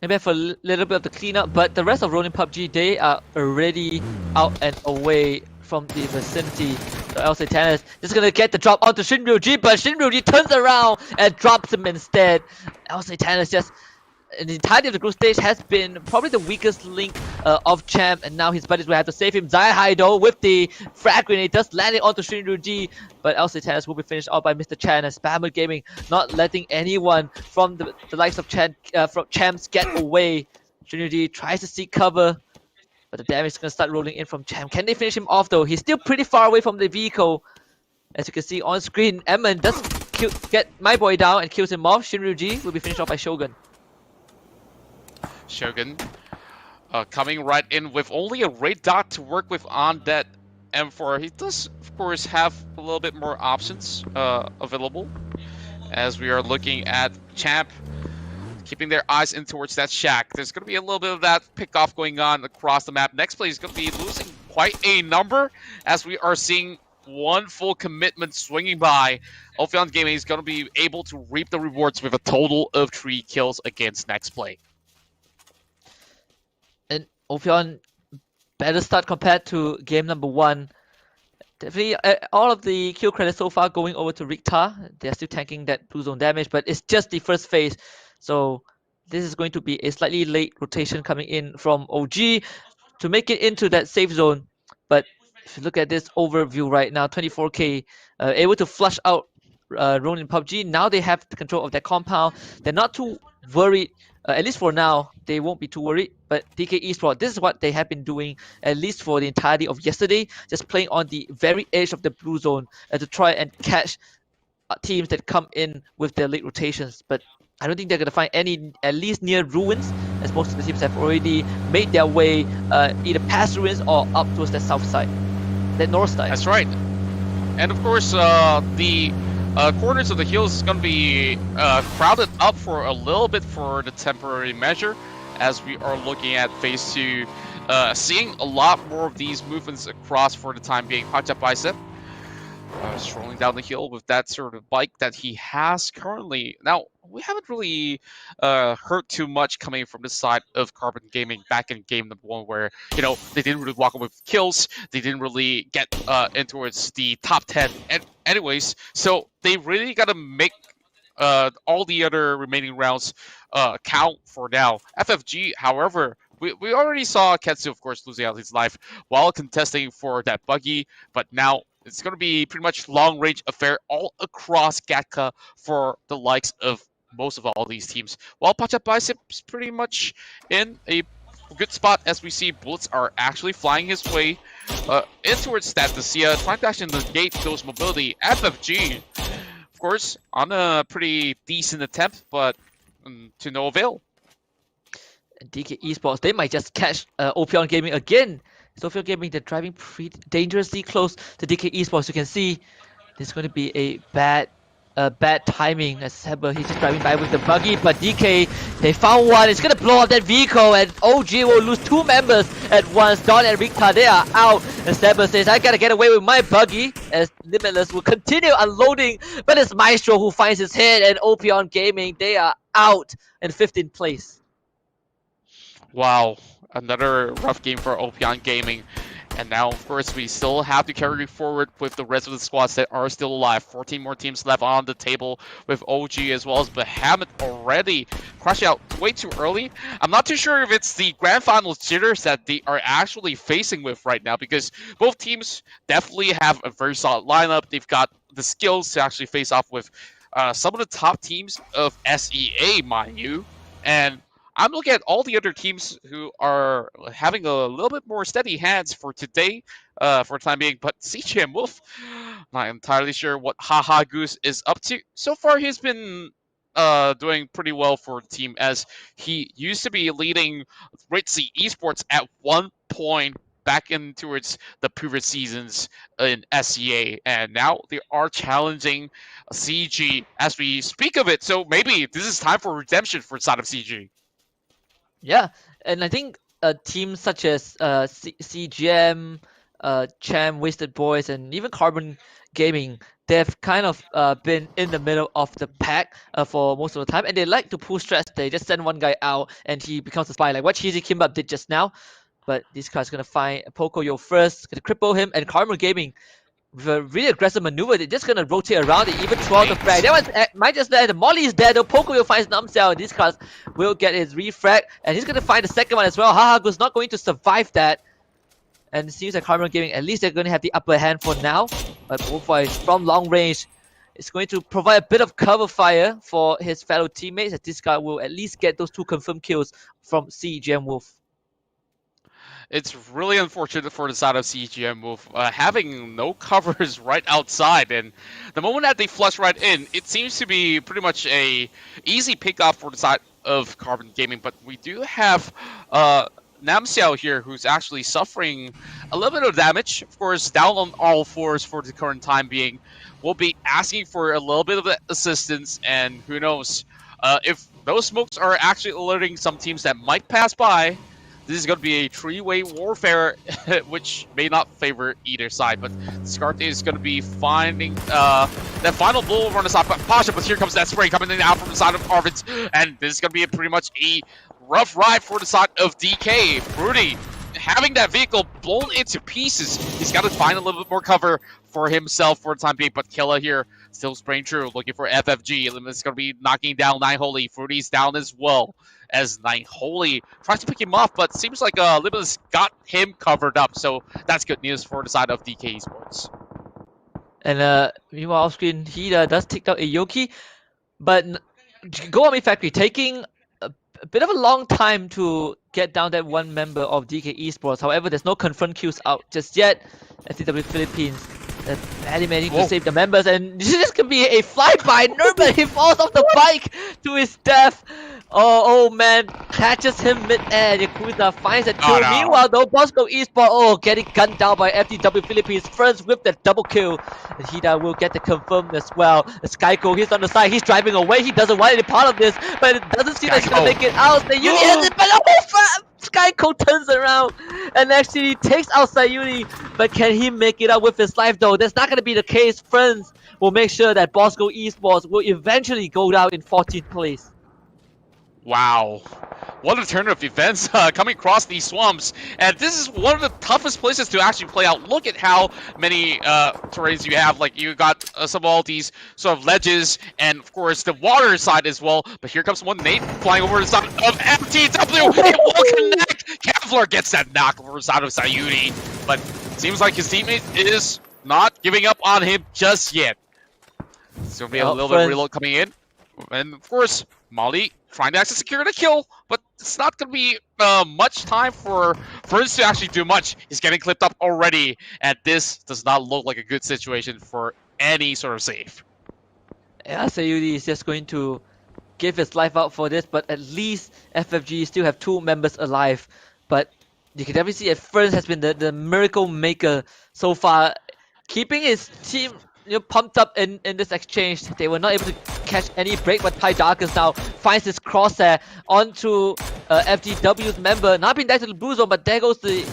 S3: maybe have a little bit of the cleanup, but the rest of Ronin PUBG, they are already out and away from the vicinity. So El Satan is just gonna get the drop onto Shinryu-ji, but Shinryu-ji turns around and drops him instead. El Satan is just, in the entirety of the group stage, has been probably the weakest link of Champ, and now his buddies will have to save him. Zai though with the frag grenade just landing onto Shinryu-ji, but El Satan will be finished off by Mr. Chan, as Spammer Gaming not letting anyone from the likes of Champ's get away. Shinryu-ji tries to seek cover, But the damage is going to start rolling in from Cham. Can they finish him off though? He's still pretty far away from the vehicle. As you can see on screen, Eamon does get my boy down and kills him off. Shinryuji will be finished off by Shogun.
S2: Shogun coming right in with only a red dot to work with on that M4. He does, of course, have a little bit more options available, as we are looking at Champ keeping their eyes in towards that shack. There's going to be a little bit of that pick-off going on across the map. Next play is going to be losing quite a number, as we are seeing one full commitment swinging by. Ophion Gaming is going to be able to reap the rewards with a total of 3 kills against next play.
S3: And Ophion better start compared to game number 1. Definitely all of the kill credits so far going over to Rikta. They're still tanking that blue zone damage, but it's just the first phase. So this is going to be a slightly late rotation coming in from OG to make it into that safe zone. But if you look at this overview right now, 24k, able to flush out Ronin PUBG. Now they have the control of that compound. They're not too worried, at least for now. They won't be too worried. But DK Esports, this is what they have been doing, at least for the entirety of yesterday, just playing on the very edge of the blue zone to try and catch teams that come in with their late rotations. But I don't think they're going to find any, at least near ruins, as most of the teams have already made their way either past ruins or up towards the south side, that north side.
S2: That's right. And of course, the corners of the hills is going to be crowded up for a little bit for the temporary measure, as we are looking at phase 2, seeing a lot more of these movements across for the time being. Pacha Bicep strolling down the hill with that sort of bike that he has currently. Now, we haven't really heard too much coming from the side of Carbon Gaming back in game number 1, where, you know, they didn't really walk away with kills. They didn't really get in towards the top 10 anyways. So they really got to make all the other remaining rounds count for now. FFG, however, we already saw Ketsu, of course, losing out his life while contesting for that buggy, but now it's going to be pretty much long-range affair all across Gatka for the likes of most of all these teams. While Pacha Bicep's pretty much in a good spot, as we see bullets are actually flying his way in towards Statasia, trying to actually negate those mobility. FFG, of course, on a pretty decent attempt, but to no avail.
S3: DK Esports, they might just catch Ophion Gaming again. So Ophion Gaming, they're driving pretty dangerously close to DK Esports. You can see this is going to be a bad timing, as Heber, he's just driving by with the buggy, but DK, they found one. It's going to blow up that vehicle, and OG will lose 2 members at once. Don and Rikta, they are out, and Heber says, I got to get away with my buggy, as Limitless will continue unloading, but it's Maestro who finds his head, and Ophion Gaming, they are out in 15th place.
S2: Wow, another rough game for Ophion Gaming. And now, of course, we still have to carry forward with the rest of the squads that are still alive. 14 more teams left on the table, with OG as well as Behemoth already crashed out way too early. I'm not too sure if it's the Grand Finals jitters that they are actually facing with right now, because both teams definitely have a very solid lineup. They've got the skills to actually face off with some of the top teams of SEA, mind you. And I'm looking at all the other teams who are having a little bit more steady hands for today, for the time being. But CGM Wolf, not entirely sure what Haha Goose is up to. So far, he's been doing pretty well for the team, as he used to be leading Ritzy Esports at one point back in towards the previous seasons in SEA, and now they are challenging CG as we speak of it. So maybe this is time for redemption for side of CG.
S3: Yeah, and I think teams such as CGM, Cham, Wasted Boys, and even Carbon Gaming, they've kind of been in the middle of the pack for most of the time, and they like to pull strats. They just send one guy out, and he becomes a spy, like what Cheesy Kimbap did just now. But this guy's gonna find Pocoyo first, gonna cripple him, and Carbon Gaming, with a really aggressive maneuver, they're just gonna rotate around and even throw out the frag. That was might just let the Molly is dead though. Pocoyo finds Numcell, and this guy will get his refrag, and he's gonna find the second one as well. Hahago's not going to survive that. And it seems like Carbon Gaming, at least they're gonna have the upper hand for now. But Wolfboy from long range is going to provide a bit of cover fire for his fellow teammates, as this guy will at least get those 2 confirmed kills from CGM Wolf.
S2: it's really unfortunate for the side of CGM with having no covers right outside, and the moment that they flush right in, it seems to be pretty much a easy pickup for the side of Carbon Gaming. But we do have Nam Xiao here, who's actually suffering a little bit of damage. Of course, down on all fours for the current time being. We'll be asking for a little bit of assistance, and who knows if those smokes are actually alerting some teams that might pass by. This is going to be a three-way warfare, which may not favor either side. But Scarte is going to be finding that final blow over on the side of Pasha. But here comes that spray coming in out from the side of Arvids. And this is going to be pretty much a rough ride for the side of DK. Fruity having that vehicle blown into pieces. He's got to find a little bit more cover for himself for the time being. But Killa here still spraying through, looking for FFG. It's going to be knocking down Nine Holy. Fruity's down as well, as Nine Holy tries to pick him off, but seems like Limitless got him covered up. So that's good news for the side of DK Esports.
S3: And meanwhile, off screen, he does take out a Yoki, but Go Army Factory taking a bit of a long time to get down that one member of DK Esports. However, there's no confirmed kills out just yet. FTW Philippines barely managing to save the members, and this could be a flyby. Nerba, he falls off the bike to his death. Oh man, catches him mid-air. Yakuza finds a kill.
S2: no.
S3: Meanwhile, though, Bosco Esports, getting gunned down by FTW Philippines. First with the double kill. And Hida will get the confirmed as well. Skyko, he's on the side. He's driving away. He doesn't want any part of this, but it doesn't seem like he's gonna make it out. Sayuri has it, but Skyko turns around and actually takes out Sayuri. But can he make it out with his life, though? That's not gonna be the case. Friends will make sure that Bosco Esports will eventually go down in 14th place.
S2: Wow. What a turn of events coming across these swamps. And this is one of the toughest places to actually play out. Look at how many terrains you have. Like, you got some of all these sort of ledges, and of course the water side as well. But here comes one Nate flying over the side of FTW. It will connect. Kevlar gets that knock over the side of Sayuri. But seems like his teammate is not giving up on him just yet. It's going to be a little bit of reload coming in. And of course, Molly trying to actually secure the kill, but it's not going to be much time for Ferns to actually do much. He's getting clipped up already, and this does not look like a good situation for any sort of save.
S3: Yeah, Sayuri is just going to give his life out for this, but at least FFG still have two members alive. But you can definitely see that Ferns has been the miracle maker so far, keeping his team pumped up in this exchange. They were not able to catch any break, but Ty Darkers now finds his crosshair onto FTW's member. Not being back to the blue zone, but there goes the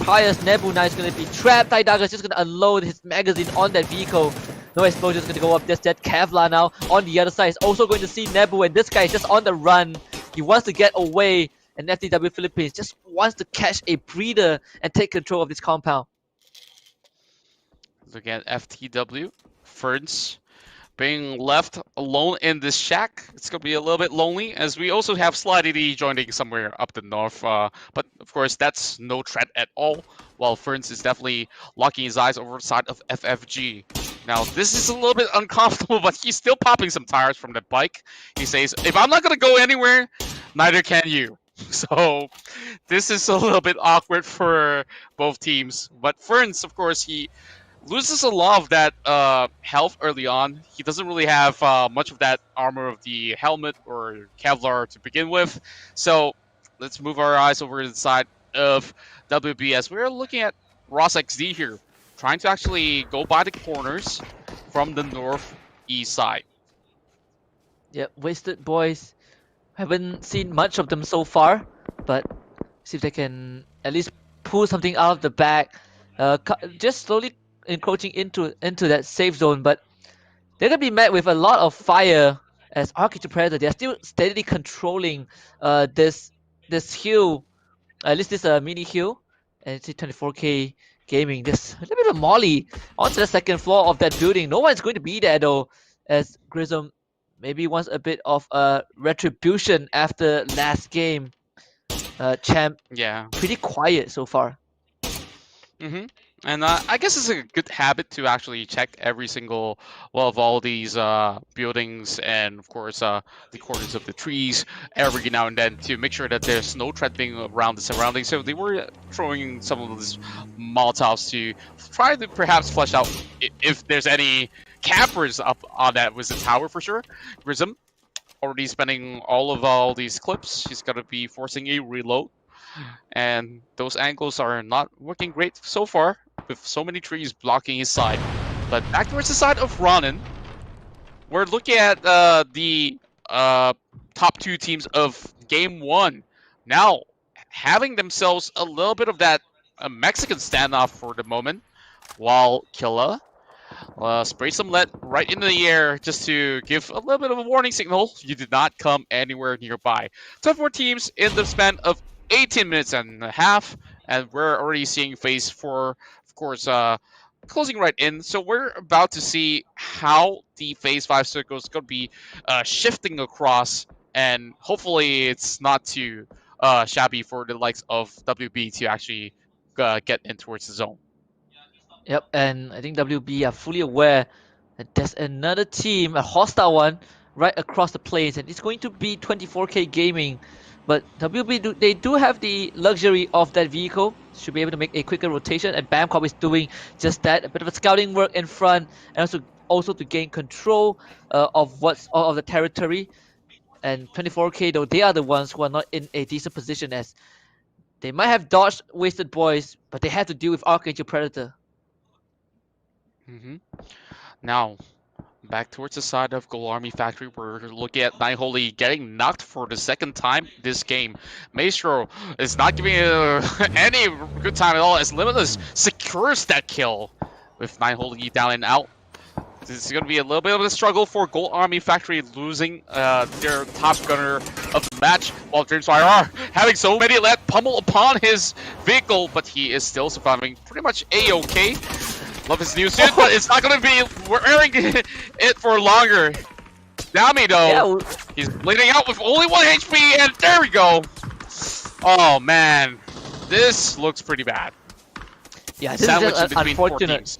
S3: Pious Nebu. Now is going to be trapped. Ty Darkers just going to unload his magazine on that vehicle. No explosion is going to go up. There's that Kevlar now on the other side. Is also going to see Nebu, and this guy is just on the run. He wants to get away, and FTW Philippines just wants to catch a breather and take control of this compound.
S2: Look at FTW. Ferns being left alone in this shack. It's going to be a little bit lonely, as we also have Slidey joining somewhere up the north. But of course, that's no threat at all, while Ferns is definitely locking his eyes over the side of FFG. Now, this is a little bit uncomfortable, but he's still popping some tires from the bike. He says, if I'm not going to go anywhere, neither can you. So this is a little bit awkward for both teams. But Ferns, of course, he loses a lot of that health early on. He doesn't really have much of that armor of the helmet or Kevlar to begin with. So let's move our eyes over to the side of WBS. We're looking at Ross XD here, trying to actually go by the corners from the northeast side.
S3: Yeah, Wasted Boys. Haven't seen much of them so far, but see if they can at least pull something out of the bag. Just slowly encroaching into that safe zone, but they're gonna be met with a lot of fire as Architecture Predator. They're still steadily controlling this hill, at least this mini hill, and it's 24K Gaming. There's a little bit of Molly onto the second floor of that building. No one's going to be there though, as Grism maybe wants a bit of retribution after last game. Champ,
S2: yeah,
S3: pretty quiet so far.
S2: And I guess it's a good habit to actually check every single of all these buildings and of course the corners of the trees every now and then to make sure that there's no threat being around the surroundings. So they were throwing some of these Molotovs to try to perhaps flush out if there's any campers up on that was the tower for sure. Grism already spending all these clips. He's gonna be forcing a reload. And those angles are not working great so far, with so many trees blocking his side. But back towards the side of Ronin, we're looking at the top two teams of Game 1 now having themselves a little bit of that Mexican standoff for the moment, while Killa sprays some lead right into the air just to give a little bit of a warning signal. You did not come anywhere nearby. 24 teams in the span of 18 minutes and a half, and we're already seeing phase 4, of course, closing right in. So we're about to see how the phase 5 circle is going to be shifting across, and hopefully it's not too shabby for the likes of WB to actually get in towards the zone.
S3: Yep, and I think WB are fully aware that there's another team, a hostile one, right across the plains, and it's going to be 24K Gaming. But WB, they do have the luxury of that vehicle, should be able to make a quicker rotation, and Bamcorp is doing just that, a bit of a scouting work in front, and also to gain control of the territory. And 24K though, they are the ones who are not in a decent position, as they might have dodged Wasted Boys, but they have to deal with Archangel Predator.
S2: Now, back towards the side of Gold Army Factory, we're looking at Nightholy getting knocked for the second time this game. Maestro is not giving any good time at all as Limitless secures that kill with Nightholy down and out. This is going to be a little bit of a struggle for Gold Army Factory, losing their top gunner of the match, while Dreamspire having so many let pummel upon his vehicle, but he is still surviving pretty much A-okay. Love his new suit, but it's not going to be wearing it for longer. Dami, though, he's bleeding out with only 1 HP, and there we go. Oh, man. This looks pretty bad.
S3: Yeah, this is just unfortunate.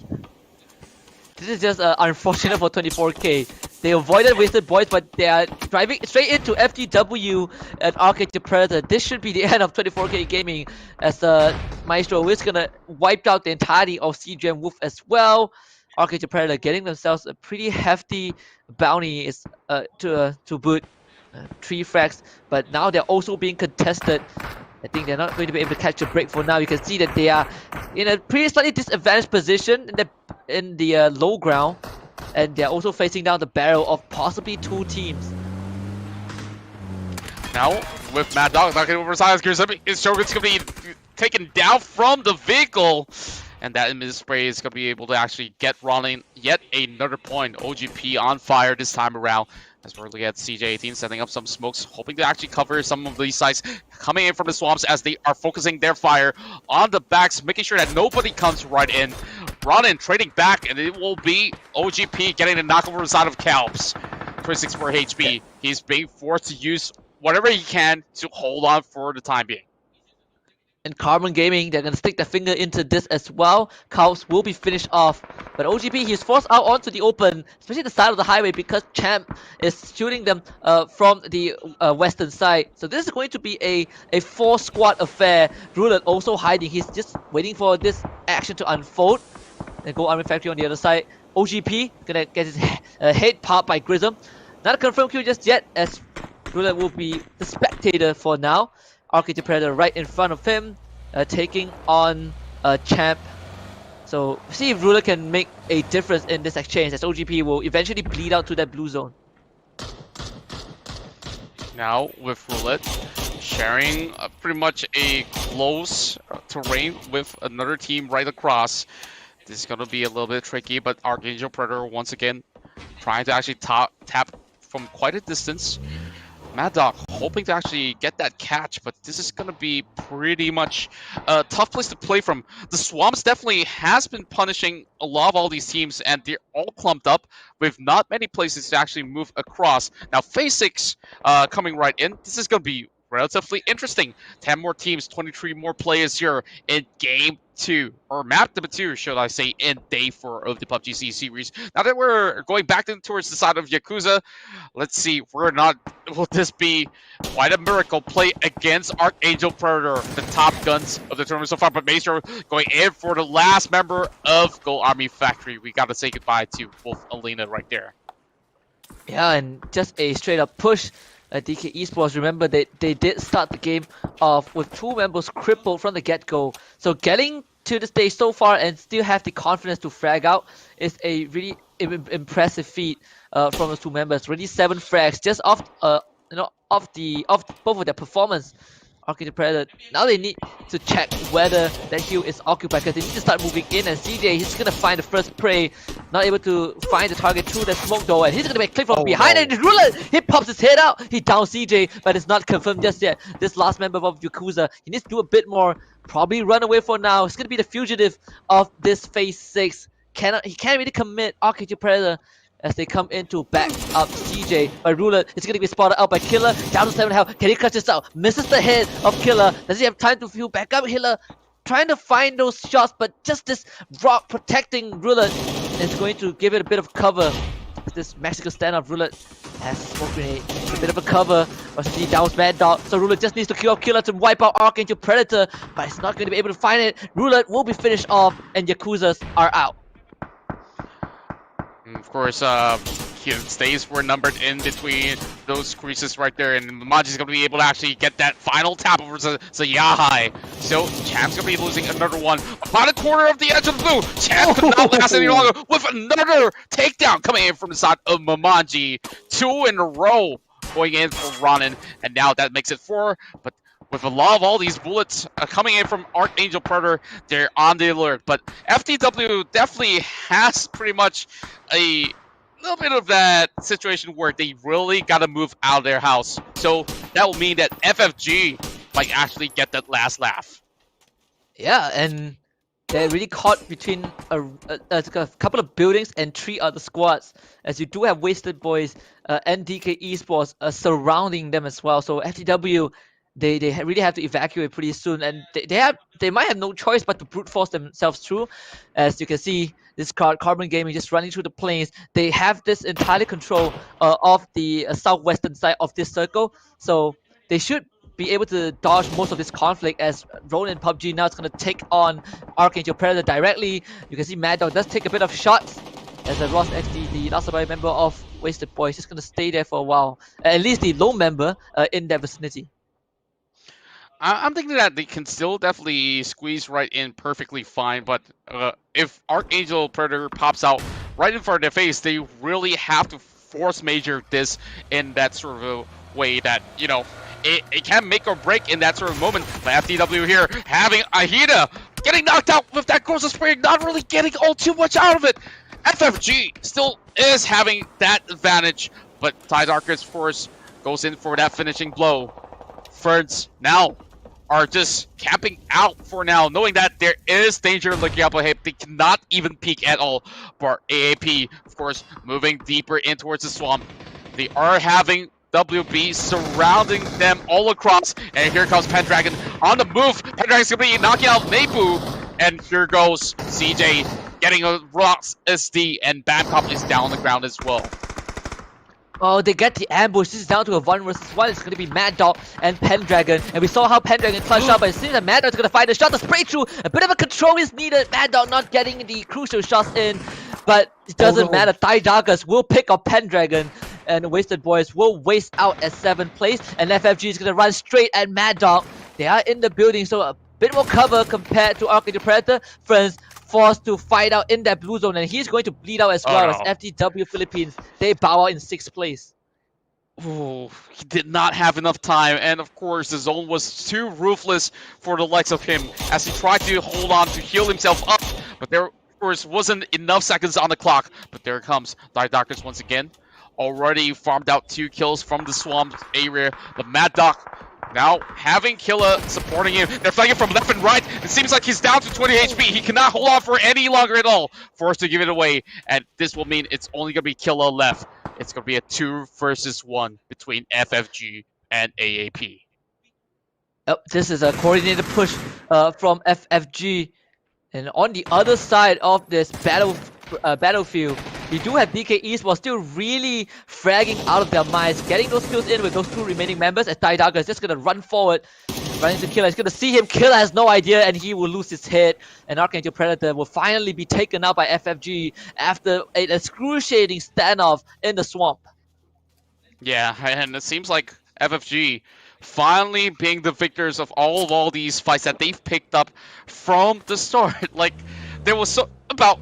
S3: This is just unfortunate for 24K. They avoided Wasted Boys, but they are driving straight into FTW and Archangel Predator. This should be the end of 24K Gaming, as Maestro is gonna wipe out the entirety of CGM Wolf as well. Archangel Predator getting themselves a pretty hefty bounty is to boot 3 frags, but now they're also being contested. I think they're not going to be able to catch a break for now. You can see that they are in a pretty slightly disadvantaged position in the low ground, and they're also facing down the barrel of possibly 2 teams.
S2: Now, with Mad Dog knocking over Silence Gears, Shogun's going to be taken down from the vehicle, and that mid spray is going to be able to actually get Ronin yet another point. OGP on fire this time around, as we're looking at CJ18 setting up some smokes, hoping to actually cover some of these sites coming in from the swamps as they are focusing their fire on the backs, making sure that nobody comes right in. Ronin trading back, and it will be OGP getting the knock over the side of Calps. 264 HP. He's being forced to use whatever he can to hold on for the time being.
S3: And Carbon Gaming, they're going to stick their finger into this as well. Calps will be finished off. But OGP, he's forced out onto the open, especially the side of the highway, because Champ is shooting them from the western side. So this is going to be a 4-squad affair. Rulet also hiding. He's just waiting for this action to unfold. And Gold Army Factory on the other side. OGP going to get his head popped by Grism. Not a confirmed kill just yet, as Rulet will be the spectator for now. Archangel Predator right in front of him, taking on Champ. So see if Ruler can make a difference in this exchange, as OGP will eventually bleed out to that blue zone.
S2: Now with Roulette sharing pretty much a close terrain with another team right across. This is going to be a little bit tricky, but Archangel Predator once again trying to actually tap from quite a distance. Mad Dog hoping to actually get that catch, but this is going to be pretty much a tough place to play from. The Swamps definitely has been punishing a lot of all these teams, and they're all clumped up with not many places to actually move across. Now, Phase 6 coming right in. This is going to be relatively interesting. 10 more teams, 23 more players here in game 2, or map number 2, should I say, in day 4 of the PUBG C series. Now that we're going back towards the side of Yakuza, let's see, will this be quite a miracle play against Archangel Predator, the top guns of the tournament so far, but Maestro going in for the last member of Gold Army Factory. We got to say goodbye to Wolf Alina right there.
S3: Yeah, and just a straight up push. DK Esports, remember they did start the game off with 2 members crippled from the get-go. So getting to the stage so far and still have the confidence to frag out is a really impressive feat from those 2 members. Really 7 frags just off both of their performance. Archangel Predator, now they need to check whether that hill is occupied, because they need to start moving in, and CJ, he's gonna find the first prey, not able to find the target through the smoke door, and he's gonna make click from behind, and Ruler, he pops his head out, he downs CJ, but it's not confirmed just yet. This last member of Yakuza, he needs to do a bit more, probably run away for now. He's gonna be the fugitive of this phase 6. He can't really commit Archangel Predator as they come in to back up CJ. But Ruler is going to be spotted out by Killer. Down to 7 health. Can he clutch this out? Misses the head of Killer. Does he have time to heal back up? Killer trying to find those shots, but just this rock protecting Ruler is going to give it a bit of cover. This Mexican standoff, Ruler has smoke grenade. A bit of a cover. But he downs Mad Dog. So Ruler just needs to kill off Killer to wipe out Archangel Predator. But he's not going to be able to find it. Ruler will be finished off, and Yakuzas are out.
S2: Of course, stays were numbered in between those creases right there, and Maji's going to be able to actually get that final tap over Zayahai. So, Champ's going to be losing another one. About a corner of the edge of the blue. Champ could not last any longer with another takedown coming in from the side of Mamaji. 2 in a row going in for Ronin, and now that makes it 4, but with a lot of all these bullets coming in from Archangel Predator, they're on the alert. But FTW definitely has pretty much a little bit of that situation where they really got to move out of their house. So that will mean that FFG might actually get that last laugh.
S3: Yeah, and they're really caught between a couple of buildings and 3 other squads, as you do have Wasted Boys and DK Esports surrounding them as well. So FTW, they really have to evacuate pretty soon, and they might have no choice but to brute force themselves through. As you can see, this Carbon Gaming just running through the plains. They have this entirely control of the southwestern side of this circle, so they should be able to dodge most of this conflict, as Ronin PUBG now is going to take on Archangel Predator directly. You can see Mad Dog does take a bit of shots, as Ross XD, the last surviving member of Wasted Boys, is just going to stay there for a while. At least the lone member in that vicinity.
S2: I'm thinking that they can still definitely squeeze right in perfectly fine, but if Archangel Predator pops out right in front of their face, they really have to force major this in that sort of a way that, you know, it can make or break in that sort of moment. But FTW here having Ahida getting knocked out with that Corsa spray, not really getting all too much out of it. FFG still is having that advantage, but Ty Darkest, of course, goes in for that finishing blow. Ferns now are just camping out for now, knowing that there is danger looking up ahead. They cannot even peek at all. But AAP, of course, moving deeper in towards the swamp. They are having WB surrounding them all across. And here comes Pendragon on the move. Pendragon's going to be knocking out Nebu. And here goes CJ getting a rocks SD, and Bad Cop is down on the ground as well.
S3: Oh, they get the ambush. This is down to a 1 versus 1. It's going to be Mad Dog and Pendragon. And we saw how Pendragon clutched out, but it seems that Mad Dog's going to find the shot. The spray through. A bit of a control is needed. Mad Dog not getting the crucial shots in. But it doesn't matter. Ty Darkers will pick up Pendragon. And the Wasted Boys will waste out at 7th place. And FFG is going to run straight at Mad Dog. They are in the building, so a bit more cover compared to Archangel Predator. Friends forced to fight out in that blue zone, and he's going to bleed out as well. As FTW Philippines, they bow out in 6th place.
S2: Ooh, he did not have enough time, and of course the zone was too ruthless for the likes of him as he tried to hold on to heal himself up, but there of course wasn't enough seconds on the clock. But there comes Die Darkness once again, already farmed out 2 kills from the swamp area. The Mad Dog now having Killa supporting him. They're flanking from left and right. It seems like he's down to 20 HP. He cannot hold on for any longer at all. Forced to give it away. And this will mean it's only going to be Killa left. It's going to be a 2 versus 1 between FFG and AAP.
S3: This is a coordinated push from FFG. And on the other side of this battlefield, we do have DK Esports still really fragging out of their minds, getting those kills in with those 2 remaining members, as Taidaga is just going to run forward, running to Killer. He's going to see him. Killer has no idea, and he will lose his head. And Archangel Predator will finally be taken out by FFG after an excruciating standoff in the swamp.
S2: Yeah, and it seems like FFG finally being the victors of all these fights that they've picked up from the start. Like, there was about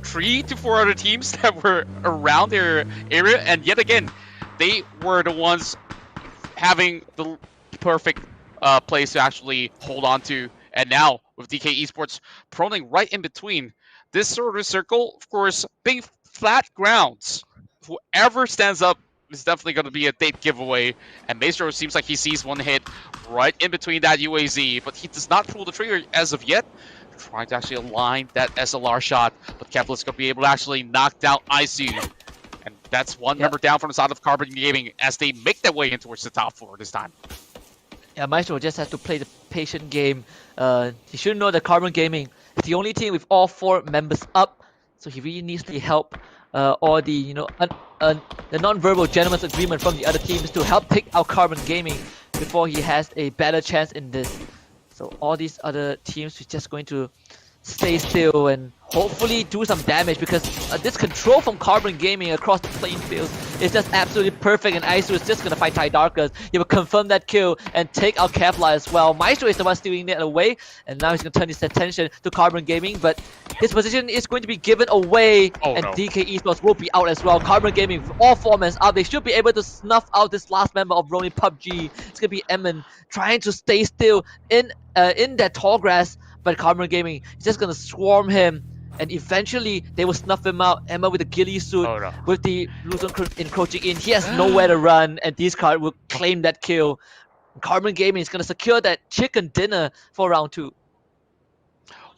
S2: 3 to 4 other teams that were around their area, and yet again, they were the ones having the perfect place to actually hold on to. And now, with DK Esports proning right in between, this sort of circle, of course, being flat grounds, whoever stands up is definitely going to be a date giveaway. And Maestro seems like he sees one hit right in between that UAZ, but he does not pull the trigger as of yet. Trying to actually align that SLR shot, but Kepler's going to be able to actually knock down ISU. And that's one member down from the side of Carbon Gaming as they make their way in towards the top floor this time.
S3: Yeah, Maestro just has to play the patient game. He should know that Carbon Gaming is the only team with all 4 members up, so he really needs the help or the the non-verbal gentleman's agreement from the other teams to help take out Carbon Gaming before he has a better chance in this. So all these other teams are just going to stay still and hopefully do some damage, because this control from Carbon Gaming across the playing field is just absolutely perfect, and Isu is just going to fight Ty Darkers. He will confirm that kill and take out Kevlar as well. Maestro is the one stealing it away, and now he's going to turn his attention to Carbon Gaming, but his position is going to be given away, and DK Esports will be out as well. Carbon Gaming, all 4 men up, they should be able to snuff out this last member of Ronin PUBG. It's going to be Emin trying to stay still in that tall grass, but Carbon Gaming is just going to swarm him, and eventually they will snuff him out. Emma with the ghillie suit, with the Luzon encroaching in. He has nowhere to run, and this card will claim that kill. Carbon Gaming is going to secure that chicken dinner for round 2.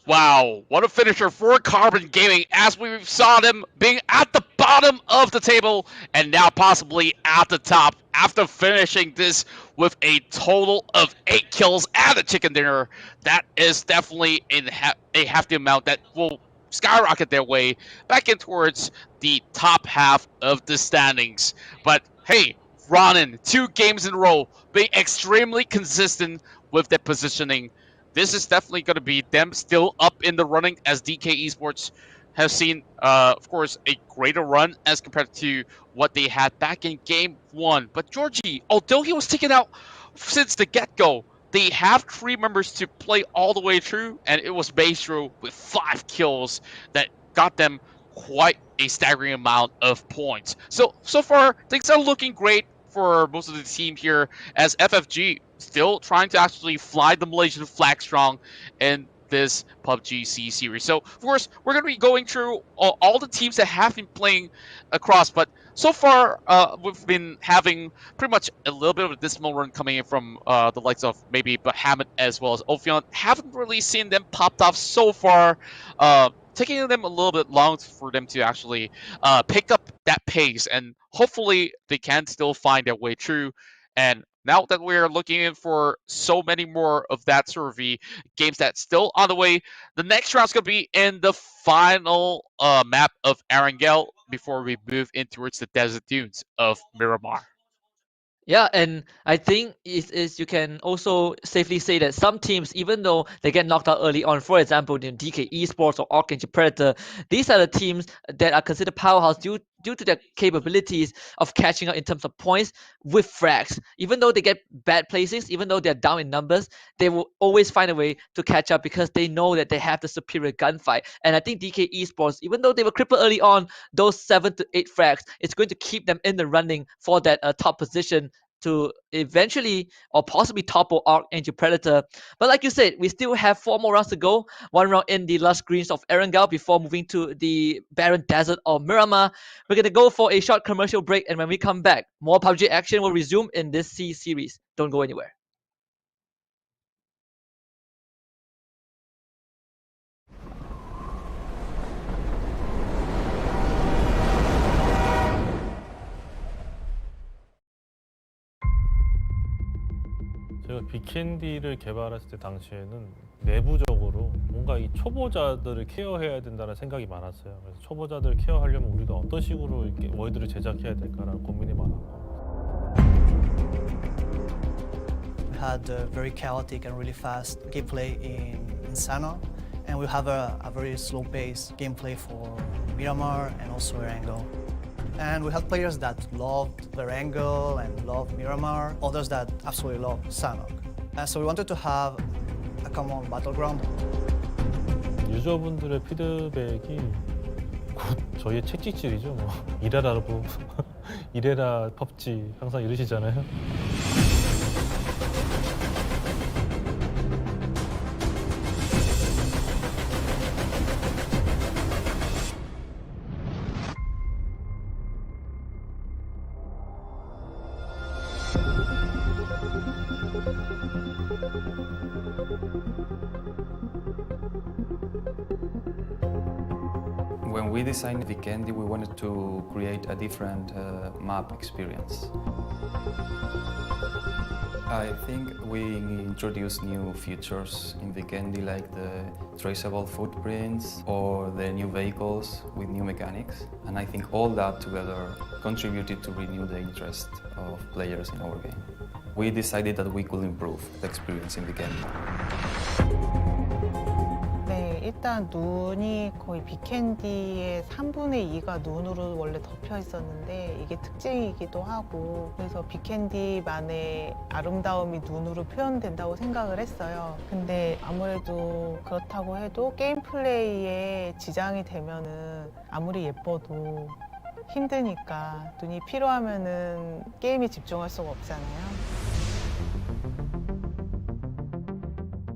S2: Wow, what a finisher for Carbon Gaming, as we saw them being at the bottom of the table and now possibly at the top after finishing this with a total of 8 kills and a chicken dinner. That is definitely a hefty amount that will skyrocket their way back in towards the top half of the standings. But hey, Ronin, 2 games in a row, being extremely consistent with their positioning. This is definitely going to be them still up in the running, as DK Esports have seen, of course, a greater run as compared to what they had back in Game 1. But Georgie, although he was taken out since the get-go, they have 3 members to play all the way through, and it was Maestro with 5 kills that got them quite a staggering amount of points. So far, things are looking great for most of the team here, as FFG still trying to actually fly the Malaysian flag strong in this PUBG C series. So, of course, we're going to be going through all the teams that have been playing across, but so far, we've been having pretty much a little bit of a dismal run coming in from the likes of maybe Bahamut as well as Ophion. Haven't really seen them popped off so far, taking them a little bit long for them to actually pick up that pace, and hopefully they can still find their way through. And now that we're looking in for so many more of that sort of games that's still on the way, the next round's going to be in the final map of Arangel before we move in towards the desert dunes of Miramar.
S3: Yeah, and I think you can also safely say that some teams, even though they get knocked out early on, for example, DK Esports or Archangel Predator, these are the teams that are considered powerhouse due to their capabilities of catching up in terms of points with frags. Even though they get bad placings, even though they're down in numbers, they will always find a way to catch up because they know that they have the superior gunfight. And I think DK Esports, even though they were crippled early on, those 7 to 8 frags, it's going to keep them in the running for that top position to eventually or possibly topple Archangel Predator. But like you said, we still have 4 more rounds to go. 1 round in the lush greens of Erangel before moving to the barren desert of Miramar. We're going to go for a short commercial break, and when we come back, more PUBG action will resume in this C series. Don't go anywhere.
S19: 제가 빅캔디를 개발했을 때 당시에는 내부적으로 뭔가 이 초보자들을 케어해야 된다는 생각이 많았어요. 그래서 초보자들을 케어하려면 우리가 어떤 식으로 이렇게 월드를 제작해야 될까라는 고민이 많았고.
S20: We had a very chaotic and really fast gameplay in Sano, and we have a very slow-paced gameplay for Miramar and also Erangel. And we had players that loved Erangel and loved Miramar, others that absolutely loved Sanok. And so we wanted to have a common battleground.
S19: 유저분들의 피드백이 곧 저희의 채찍질이죠. 뭐 이래라 러브, 이래라 펍지 항상 이러시잖아요.
S21: When we designed Vikendi, we wanted to create a different map experience. I think we introduced new features in Vikendi, like the traceable footprints or the new vehicles with new mechanics. And I think all that together contributed to renew the interest of players in our game. We decided that we could improve the experience in Vikendi.
S22: 네, 일단 눈이 거의 빅캔디의 3분의 2가 눈으로 원래 덮여 있었는데 이게 특징이기도 하고 그래서 빅캔디만의 아름다움이 눈으로 표현된다고 생각을 했어요. 근데 아무래도 그렇다고 해도 게임 플레이에 지장이 되면은 아무리 예뻐도 힘드니까 눈이 필요하면은 게임에 집중할 수가 없잖아요.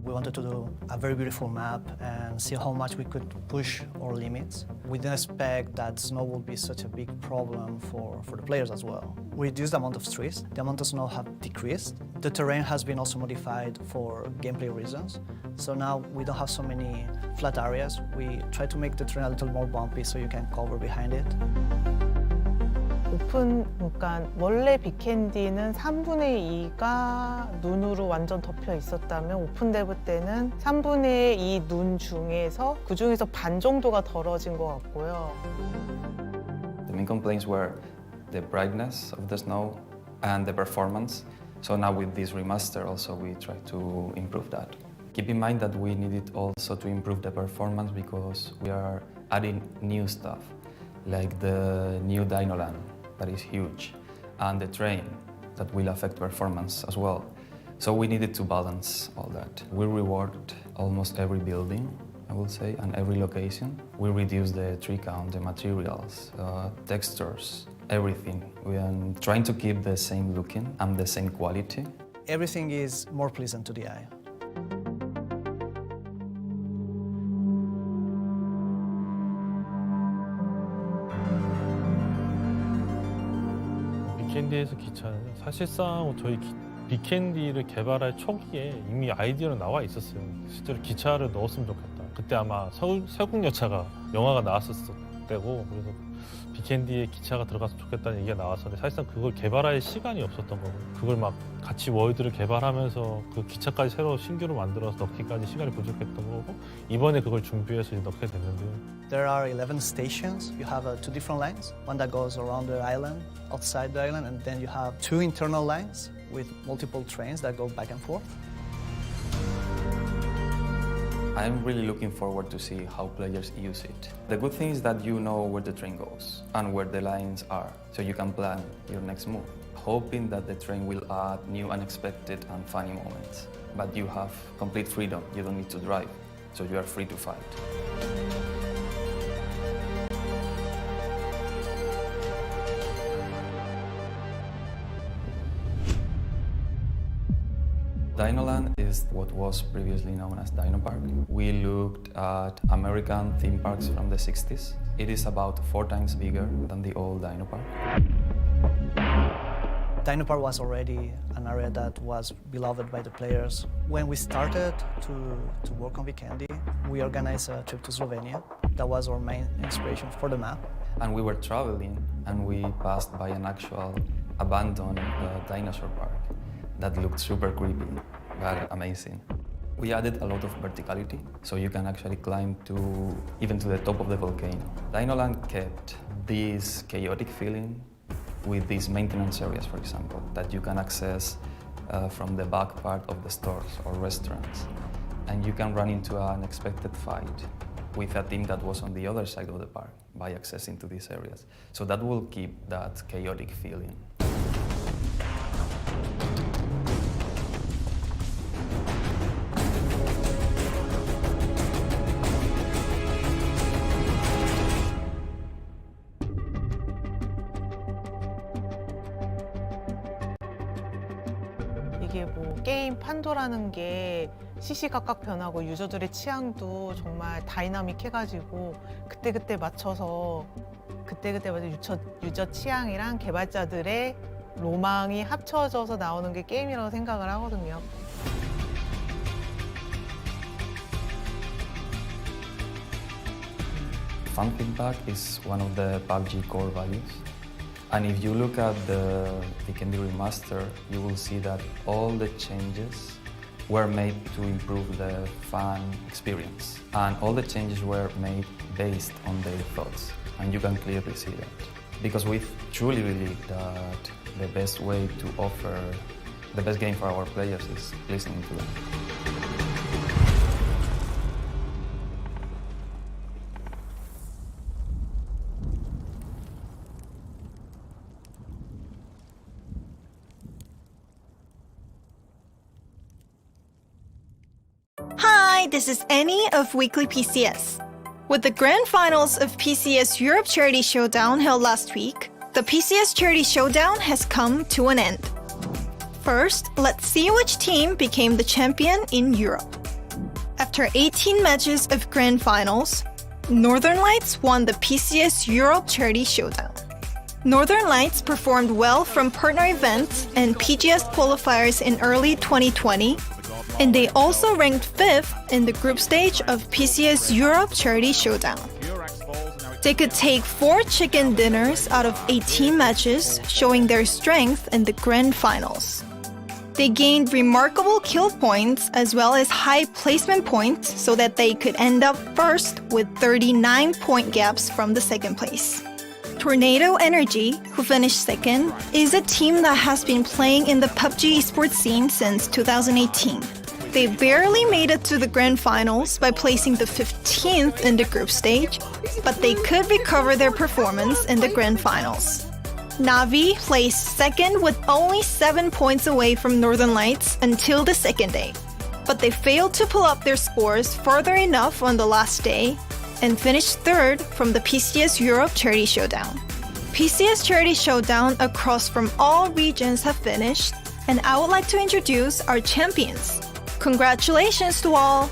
S20: We wanted to do a very beautiful map and see how much we could push our limits. We didn't expect that snow would be such a big problem for the players as well. We reduced the amount of trees, the amount of snow have decreased. The terrain has been also modified for gameplay reasons. So now we don't have so many flat areas. We try to make the terrain a little more bumpy so you can cover behind it.
S22: 그러니까 원래 빅캔디는 3분의 2가 눈으로 완전 덮여 있었다면 오픈데브 때는 3분의 2 눈 중에서 그 중에서 반 정도가 덜어진 것 같고요.
S21: The main complaints were the brightness of the snow and the performance. So now with this remaster also we try to improve that. Keep in mind that we needed also to improve the performance because we are adding new stuff, like the new Dinoland that is huge, and the train that will affect performance as well. So we needed to balance all that. We reworked almost every building, I will say, and every location. We reduced the tree count, the materials, textures, everything. We are trying to keep the same looking and the same quality.
S20: Everything is more pleasant to the eye.
S19: 빅캔디에서 기차는요. 사실상 저희 빅캔디를 개발할 초기에 이미 아이디어는 나와 있었어요. 실제로 기차를 넣었으면 좋겠다. 그때 아마 서국열차가 영화가 나왔었을 때고 그래서 빅캔디에 기차가 들어가서 좋겠다는 얘기가 나왔었는데 사실상 그걸 개발할 시간이 없었던 거고 그걸 막 같이 월드를 개발하면서 그 기차까지 새로 신규로 만들어서 넣기까지 시간이 부족했던 거고 이번에 그걸 준비해서 이제 넣게 됐는데요.
S20: There are 11 stations. You have two different lines, one that goes around the island, outside the island, and then you have two internal lines with multiple trains that go back and forth.
S21: I'm really looking forward to see how players use it. The good thing is that you know where the train goes and where the lines are, so you can plan your next move, hoping that the train will add new unexpected and funny moments. But you have complete freedom, you don't need to drive, so you are free to fight. Dinoland is what was previously known as Dino Park. We looked at American theme parks from the 60s. It is about 4 times bigger than the old Dino Park.
S20: Dino Park was already an area that was beloved by the players. When we started to work on Vikendi, we organized a trip to Slovenia. That was our main inspiration for the map.
S21: And we were traveling and we passed by an actual abandoned dinosaur park. that looked super creepy, but amazing. We added a lot of verticality, so you can actually climb even to the top of the volcano. Dinoland kept this chaotic feeling with these maintenance areas, for example, that you can access from the back part of the stores or restaurants. And you can run into an unexpected fight with a team that was on the other side of the park by accessing to these areas. So that will keep that chaotic feeling.
S22: 이게 뭐 게임 판도라는 게 시시각각 변하고 유저들의 취향도 정말 다이나믹해가지고 그때그때 맞춰서 유저 취향이랑 개발자들의 로망이 합쳐져서 나오는 게 게임이라고 생각을 하거든요.
S21: Fan feedback is one of the PUBG core values. And if you look at the Vikendi remaster, you will see that all the changes were made to improve the fan experience. And all the changes were made based on their thoughts. And you can clearly see that. Because we truly believe that the best way to offer the best game for our players is listening to them.
S8: Hi, this is Annie of Weekly PCS. With the grand finals of PCS Europe Charity Showdown held last week, the PCS Charity Showdown has come to an end. First, let's see which team became the champion in Europe. After 18 matches of grand finals, Northern Lights won the PCS Europe Charity Showdown. Northern Lights performed well from partner events and PGS qualifiers in early 2020, and they also ranked 5th in the group stage of PCS Europe Charity Showdown. They could take 4 chicken dinners out of 18 matches, showing their strength in the grand finals. They gained remarkable kill points as well as high placement points so that they could end up first with 39 point gaps from the second place. Tornado Energy, who finished second, is a team that has been playing in the PUBG esports scene since 2018. They barely made it to the grand finals by placing the 15th in the group stage, but they could recover their performance in the grand finals. Navi placed second with only 7 points away from Northern Lights until the second day, but they failed to pull up their scores further enough on the last day and finished third from the PCS Europe Charity Showdown. PCS Charity Showdown across from all regions have finished, and I would like to introduce our champions. Congratulations to all!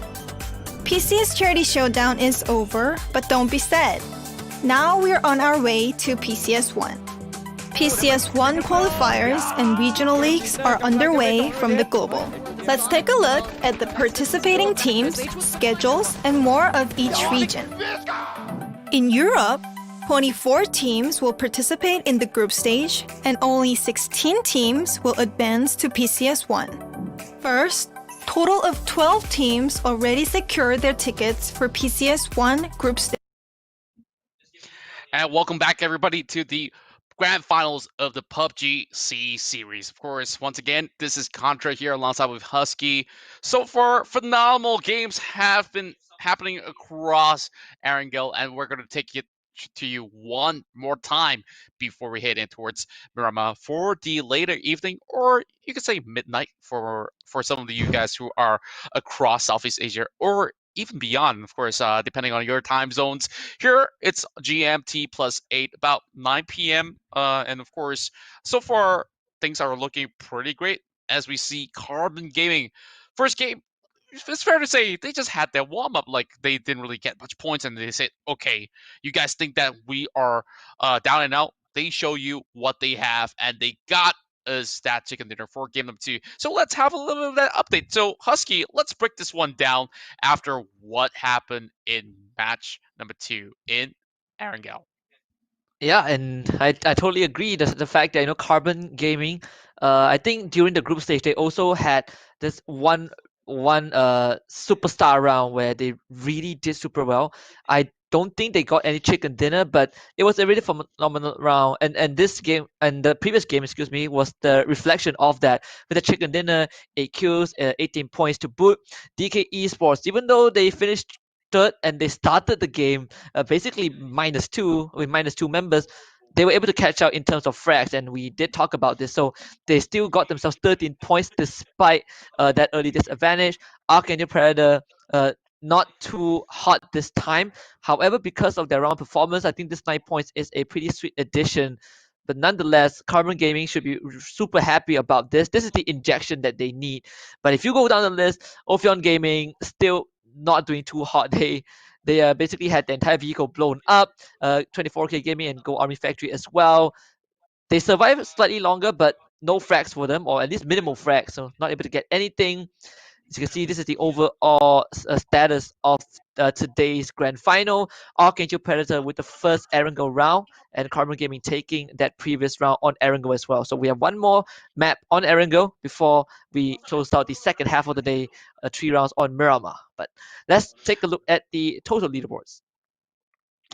S8: PCS Charity Showdown is over, but don't be sad. Now we're on our way to PCS 1. PCS 1 qualifiers and regional leagues are underway from the global. Let's take a look at the participating teams, schedules, and more of each region. In Europe, 24 teams will participate in the group stage, and only 16 teams will advance to PCS 1. First, total of 12 teams already secured their tickets for PCS 1 group stage.
S2: And welcome back, everybody, to the grand finals of the PUBG C series. Of course, once again, this is Contra here alongside with Husky. So far, phenomenal games have been happening across Erangel, and we're going to take it to you one more time before we head in towards Miramar for the later evening, or you could say midnight for some of you guys who are across Southeast Asia or even beyond, of course, depending on your time zones. Here, it's GMT plus 8, about 9 p.m. And of course, so far, things are looking pretty great as we see Carbon Gaming. First game, it's fair to say they just had their warm-up, like they didn't really get much points, and they said, okay, you guys think that we are down and out? They show you what they have, and they got us that chicken dinner for game number 2. So let's have a little bit of that update. So Husky, let's break this one down after what happened in match number 2 in Erangel.
S3: Yeah, and I totally agree. The fact that Carbon Gaming I think during the group stage they also had this one superstar round where they really did super well. I don't think they got any chicken dinner, but it was a really phenomenal round. And this game and the previous game, excuse me, was the reflection of that with the chicken dinner, 8 kills, 18 points to boot. DK Esports, even though they finished third and they started the game basically -2 with -2 members, they were able to catch out in terms of frags, and we did talk about this. So they still got themselves 13 points despite that early disadvantage. Archangel Predator not too hot this time. However, because of their round performance, I think this 9 points is a pretty sweet addition. But nonetheless, Carbon Gaming should be super happy about this. This is the injection that they need. But if you go down the list, Ophion Gaming still not doing too hot. They basically had the entire vehicle blown up. 24K Gaming and Go Army Factory as well. They survived slightly longer, but no frags for them, or at least minimal frags, so not able to get anything. As you can see, this is the overall status of today's grand final. Archangel Predator with the first Erangel round, and Carbon Gaming taking that previous round on Erangel as well. So we have one more map on Erangel before we close out the second half of the day, 3 rounds on Miramar. But let's take a look at the total leaderboards.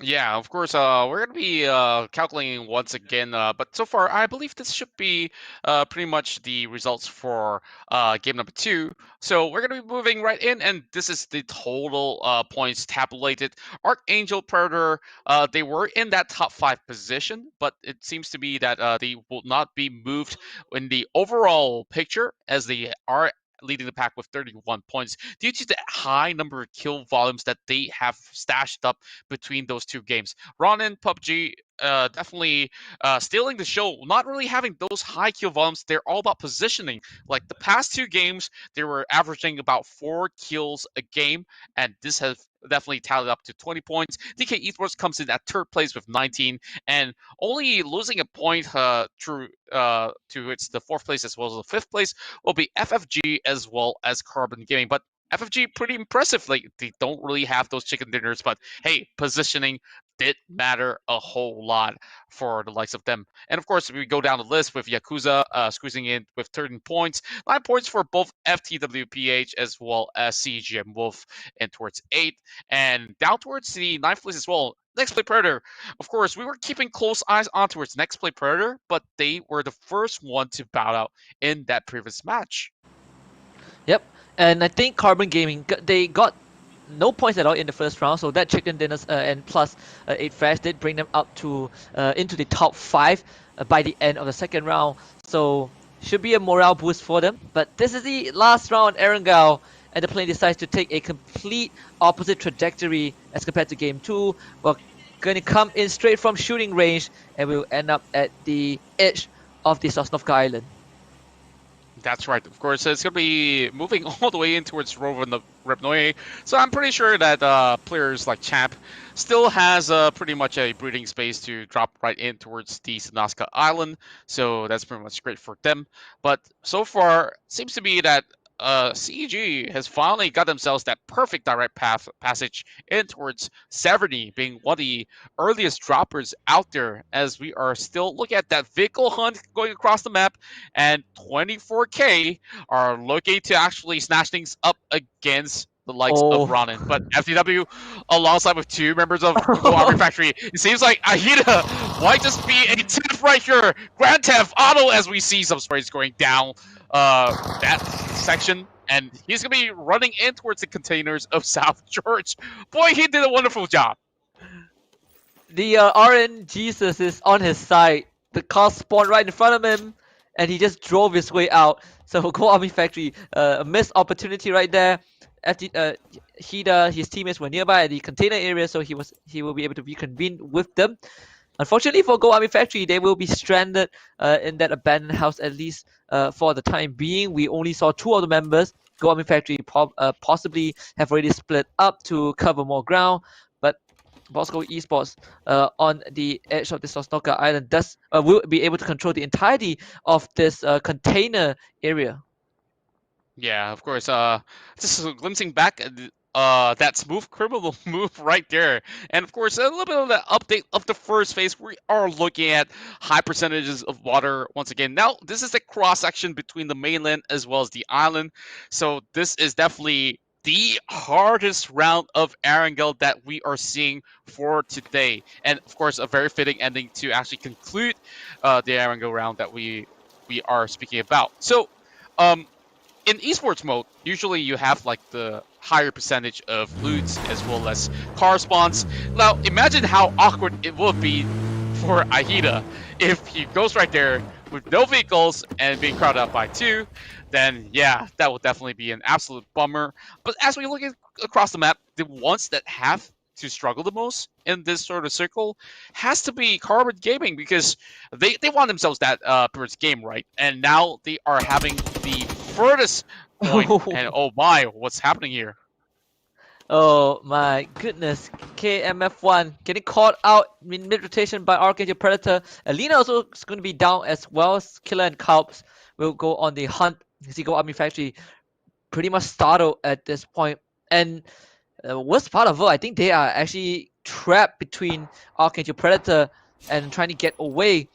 S2: Yeah, of course. We're gonna be calculating once again, but so far I believe this should be pretty much the results for game number 2. So we're gonna be moving right in, and this is the total points tabulated. Archangel Predator, they were in that top 5 position, but it seems to be that they will not be moved in the overall picture as they are leading the pack with 31 points due to the high number of kill volumes that they have stashed up between those 2 games. Ronin, PUBG, definitely stealing the show, not really having those high kill volumes. They're all about positioning. Like the past 2 games, they were averaging about 4 kills a game, and this has definitely tallied up to 20 points. DK Esports comes in at 3rd place with 19, and only losing a point to its the 4th place as well as the 5th place will be FFG as well as Carbon Gaming. But FFG pretty impressive. Like they don't really have those chicken dinners, but hey, positioning did matter a whole lot for the likes of them. And of course, we go down the list with Yakuza squeezing in with 13 points, 9 points for both FTWPH as well as CGM Wolf, and towards 8, and down towards the 9th place as well. Next Play Predator. Of course, we were keeping close eyes on towards Next Play Predator, but they were the first one to bow out in that previous match.
S3: Yep, and I think Carbon Gaming, they got no points at all in the first round, so that chicken dinners and plus 8 frags did bring them up to into the top 5 by the end of the second round. So should be a morale boost for them. But this is the last round on Erangel, and the plane decides to take a complete opposite trajectory as compared to game 2. We're going to come in straight from shooting range, and we'll end up at the edge of the Sosnovka Island.
S2: That's right. Of course, it's going to be moving all the way in towards Revnoye. So I'm pretty sure that players like Champ still has pretty much a breathing space to drop right in towards the Sosnovka Island. So that's pretty much great for them. But so far, it seems to be that CEG has finally got themselves that perfect direct passage in towards Severny, being one of the earliest droppers out there, as we are still looking at that vehicle hunt going across the map, and 24K are looking to actually snatch things up against the likes of Ronin. But FTW, alongside with 2 members of Go Army Factory, it seems like Ahita might just be a tip right here. Grand Theft Auto, as we see some sprays going down that section, and he's gonna be running in towards the containers of South George. Boy, he did a wonderful job.
S3: The RN Jesus is on his side. The car spawned right in front of him, and he just drove his way out. So Go Army Factory, a missed opportunity right there. His teammates were nearby at the container area, so he will be able to reconvene with them. Unfortunately for Go Army Factory, they will be stranded in that abandoned house, at least for the time being. We only saw 2 of the members. Go Army Factory possibly have already split up to cover more ground, but Bosco Esports on the edge of the Sosnovka Island will be able to control the entirety of this container area.
S2: Yeah, of course. Just glimpsing back that smooth criminal move right there. And of course, a little bit of the update of the first phase. We are looking at high percentages of water once again. Now, this is the cross section between the mainland as well as the island. So this is definitely the hardest round of Erangel that we are seeing for today. And of course, a very fitting ending to actually conclude the Erangel round that we are speaking about. So, in esports mode, usually you have like the higher percentage of loots as well as car spawns. Now, imagine how awkward it would be for Aida if he goes right there with no vehicles and being crowded out by 2. Then yeah, that would definitely be an absolute bummer. But as we look across the map, the ones that have to struggle the most in this sort of circle has to be Carbon Gaming, because they want themselves that first game, right? And now they are having the furthest point. And oh my, what's happening here?
S3: Oh my goodness, KMF1 getting caught out in mid-rotation by Archangel Predator. Alina also is going to be down as well. Killer and Kalps will go on the hunt. Zico Army Factory pretty much startled at this point. And worst part of all, I think they are actually trapped between Archangel Predator and trying to get away.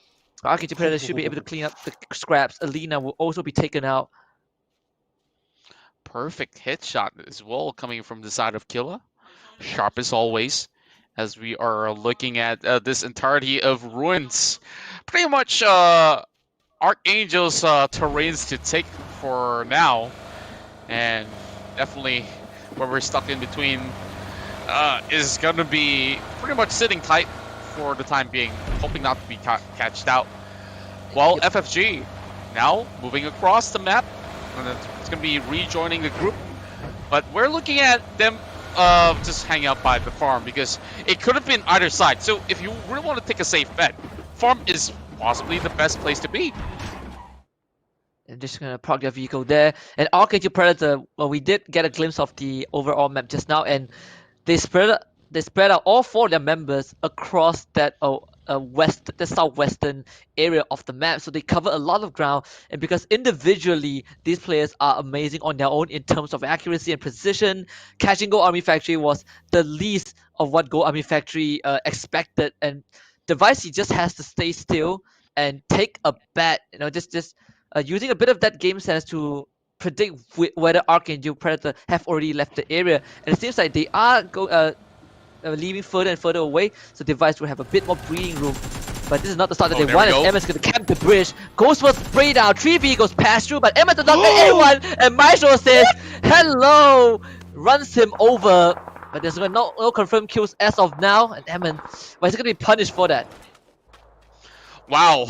S3: Archangel Predator should be able to clean up the scraps. Alina will also be taken out.
S2: Perfect headshot as well coming from the side of Killa. Sharp as always, as we are looking at this entirety of Ruins. Pretty much Archangel's terrains to take for now. And definitely where we're stuck in between is going to be pretty much sitting tight for the time being, hoping not to be catched out. Well, FFG now moving across the map. And it's going to be rejoining the group, but we're looking at them just hang out by the farm, because it could have been either side. So if you really want to take a safe bet, farm is possibly the best place to be.
S3: I'm just gonna park their vehicle there. And Archangel Predator, well, we did get a glimpse of the overall map just now, and they spread out all 4 of their members across that the southwestern area of the map, so they cover a lot of ground. And because individually these players are amazing on their own in terms of accuracy and precision, catching Go Army Factory was the least of what Go Army Factory expected. And Device just has to stay still and take a bet, just using a bit of that game sense to predict whether Archangel Predator have already left the area. And it seems like they are leaving further and further away, so Device will have a bit more breathing room. But this is not the start that they want, as Emma's going to camp the bridge. Goes for spray down, 3 vehicles pass through, but Emma does not get anyone, and Maestro says, hello, runs him over. But there's no confirmed kills as of now, and Emma, well, he's going to be punished for that.
S2: Wow,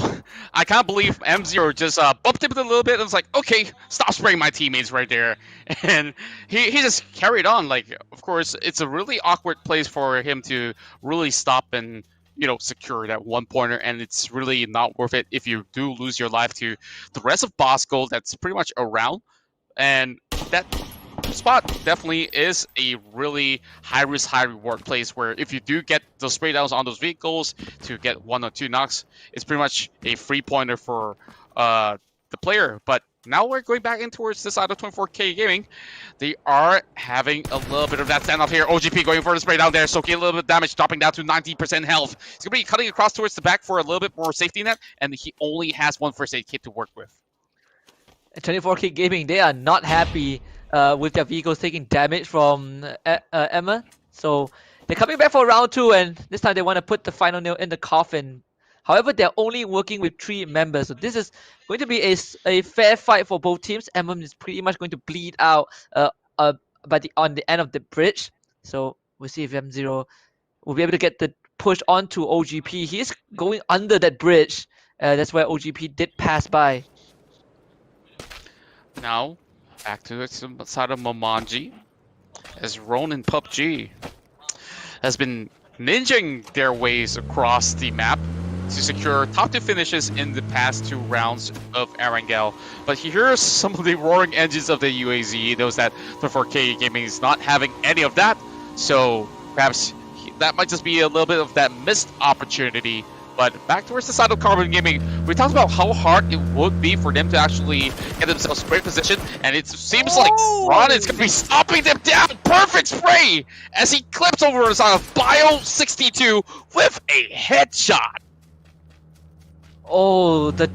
S2: I can't believe M0 just bumped him a little bit and was like, okay, stop spraying my teammates right there. And he just carried on. Like, of course, it's a really awkward place for him to really stop and, secure that 1-pointer. And it's really not worth it if you do lose your life to the rest of Bosco that's pretty much around. And that spot definitely is a really high risk, high reward place where if you do get those spray downs on those vehicles to get 1 or 2 knocks, it's pretty much a free pointer for the player. But now we're going back in towards this side of 24K Gaming. They are having a little bit of that standoff here. OGP going for the spray down there, soaking a little bit of damage, dropping down to 19% health. He's going to be cutting across towards the back for a little bit more safety net, and he only has 1 first aid kit to work with.
S3: 24K Gaming, they are not happy with their vehicles taking damage from Emma. So they're coming back for round 2, and this time they want to put the final nail in the coffin. However, they're only working with 3 members, so this is going to be a fair fight for both teams. Emma is pretty much going to bleed out on the end of the bridge. So we'll see if M0 will be able to get the push onto OGP. He's going under that bridge. That's where OGP did pass by.
S2: Now, back to the side of Momanji, as Ronin and PUBG has been ninjing their ways across the map to secure top 2 finishes in the past 2 rounds of Erangel. But he hears some of the roaring engines of the UAZ. He knows that 24K Gaming is not having any of that, so perhaps that might just be a little bit of that missed opportunity But back towards the side of Carbon Gaming, we talked about how hard it would be for them to actually get themselves great position, and it seems like Ron is going to be stopping them down. Perfect spray as he clips over the side of Bio62 with a headshot.
S3: Oh, the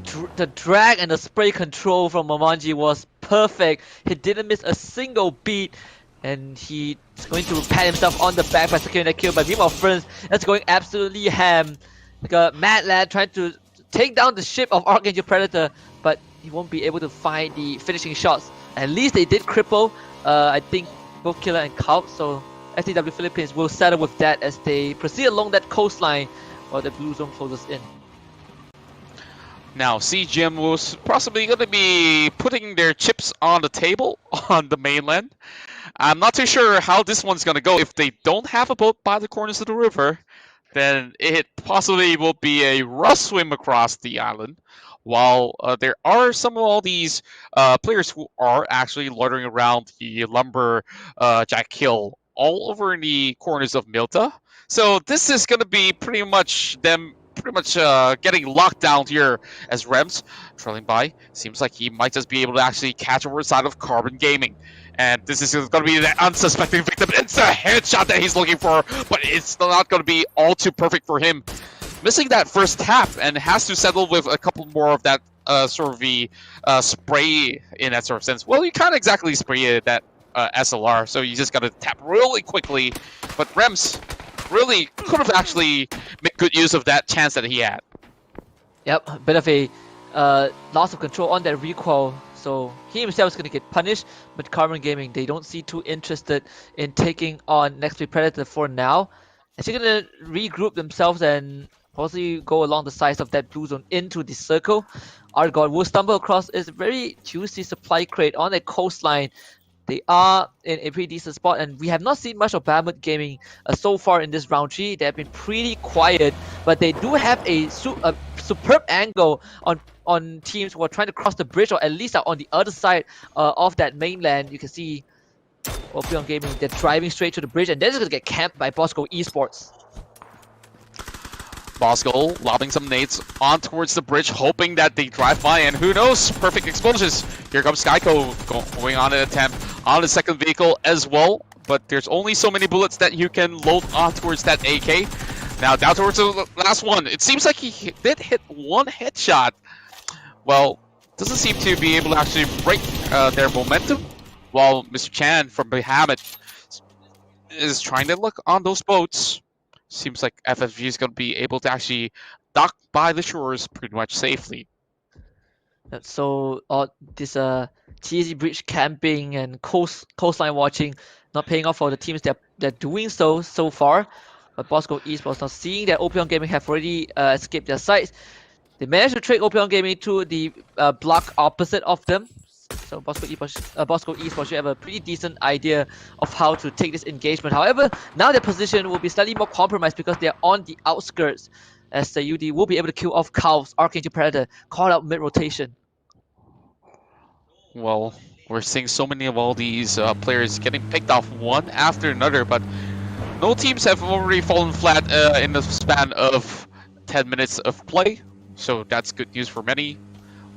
S3: drag and the spray control from Momanji was perfect. He didn't miss a single beat, and he's going to pat himself on the back by securing that kill. But meanwhile, friends, that's going absolutely ham. Like a mad lad trying to take down the ship of Archangel Predator, but he won't be able to find the finishing shots. At least they did cripple, I think, both Killer and Kalp, so STW Philippines will settle with that as they proceed along that coastline while the blue zone closes in.
S2: Now, CGM was possibly going to be putting their chips on the table on the mainland. I'm not too sure how this one's going to go. If they don't have a boat by the corners of the river, then it possibly will be a rough swim across the island. While there are some of all these players who are actually loitering around the lumber jack hill all over in the corners of Milta. So this is going to be pretty much them getting locked down here as Rems trailing by. Seems like he might just be able to actually catch over the side of Carbon Gaming. And this is going to be the unsuspecting victim. It's a headshot that he's looking for, but it's not going to be all too perfect for him. Missing that first tap and has to settle with a couple more of that sort of the spray in that sort of sense. Well, you can't exactly spray that SLR, so you just got to tap really quickly. But Rems really could have actually made good use of that chance that he had.
S3: Yep, a bit of a loss of control on that recoil. So he himself is going to get punished, but Carbon Gaming, they don't seem too interested in taking on Next Week Predator for now. As they're going to regroup themselves and possibly go along the sides of that blue zone into the circle. Argon will stumble across a very juicy supply crate on the coastline. They are in a pretty decent spot, and we have not seen much of Bahamut Gaming so far in this round 3. They have been pretty quiet, but they do have a superb angle on teams who are trying to cross the bridge, or at least are on the other side of that mainland. You can see Opion Gaming, they're driving straight to the bridge, and they're just going to get camped by Bosco Esports.
S2: Bosco lobbing some nades on towards the bridge, hoping that they drive by, and who knows, perfect explosions. Here comes Skyco going on an attempt on the second vehicle as well, but there's only so many bullets that you can load on towards that AK. Now down towards the last one. It seems like he did hit one headshot. Well, doesn't seem to be able to actually break their momentum, while Mr. Chan from Bahamut is trying to look on those boats. Seems like FFG is going to be able to actually dock by the shores pretty much safely.
S3: So this TZ bridge camping and coastline watching not paying off for the teams that they're doing so far. But Bosco Esports now seeing that Opion Gaming have already escaped their sights. They managed to trade Opion Gaming to the block opposite of them. So Bosco Esports should have a pretty decent idea of how to take this engagement. However, now their position will be slightly more compromised because they are on the outskirts, as the UD will be able to kill off Calv's Archangel Predator, caught out mid-rotation.
S2: Well, we're seeing so many of all these players getting picked off one after another, but no teams have already fallen flat in the span of 10 minutes of play, so that's good news for many.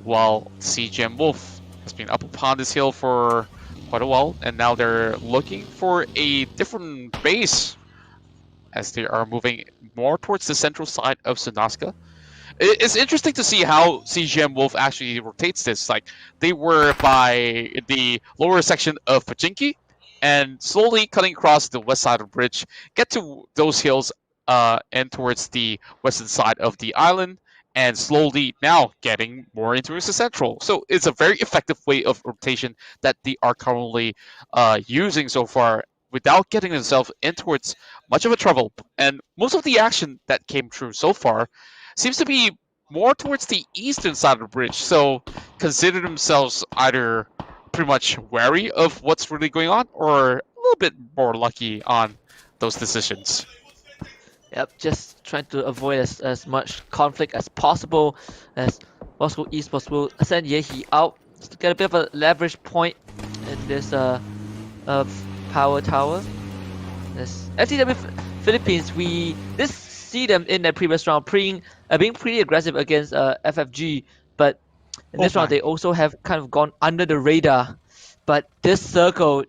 S2: While CGM Wolf has been up upon this hill for quite a while, and now they're looking for a different base as they are moving more towards the central side of Sunaska. It's interesting to see how CGM Wolf actually rotates this. Like, they were by the lower section of Pachinki, and slowly cutting across the west side of the bridge, get to those hills and towards the western side of the island, and slowly now getting more into the central. So it's a very effective way of rotation that they are currently using so far without getting themselves in towards much of a trouble. And most of the action that came through so far seems to be more towards the eastern side of the bridge. So consider themselves either pretty much wary of what's really going on or a little bit more lucky on those decisions.
S3: Yep, just trying to avoid as much conflict as possible, as Bosco Esports will send Yehi out to get a bit of a leverage point in this power tower. This FTW Philippines, this see them in that previous round being pretty aggressive against FFG, but in this round they also have kind of gone under the radar. But this circle,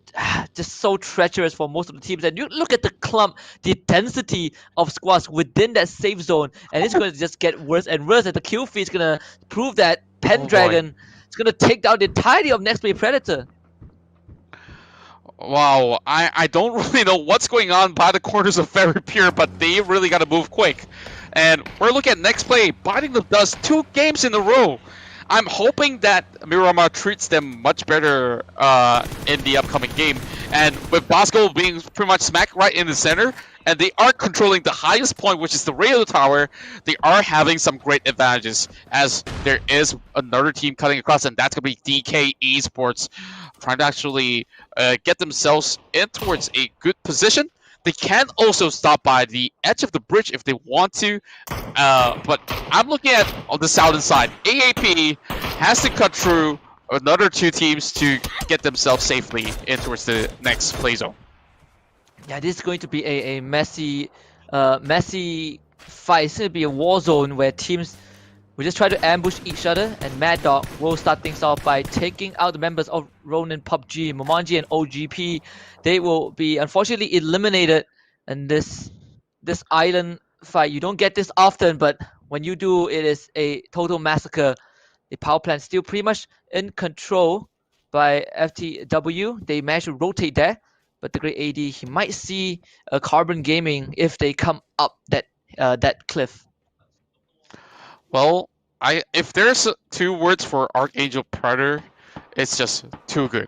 S3: just so treacherous for most of the teams. And you look at the clump, the density of squads within that safe zone, and it's going to just get worse and worse. And the kill feed is going to prove that Pendragon is going to take down the entirety of Next Play Predator.
S2: Wow, I don't really know what's going on by the corners of Very Pure, but they really got to move quick. And we're looking at Next Play biting the dust 2 games in a row. I'm hoping that Miramar treats them much better in the upcoming game. And with Bosco being pretty much smack right in the center, and they are controlling the highest point, which is the radio tower, they are having some great advantages, as there is another team cutting across, and that's going to be DK Esports, trying to actually get themselves in towards a good position. They can also stop by the edge of the bridge if they want to, but I'm looking at on the southern side. AAP has to cut through another 2 teams to get themselves safely in towards the next play zone.
S3: Yeah, this is going to be a messy fight. It's going to be a war zone where teams will just try to ambush each other, and Mad Dog will start things off by taking out the members of Ronin PUBG, Momanji and OGP. They will be unfortunately eliminated in this island fight. You don't get this often, but when you do, it is a total massacre. The power plant still pretty much in control by FTW. They managed to rotate there, but the great AD, he might see a Carbon Gaming if they come up that cliff.
S2: Well, if there's 2 words for Archangel Predator, it's just too good.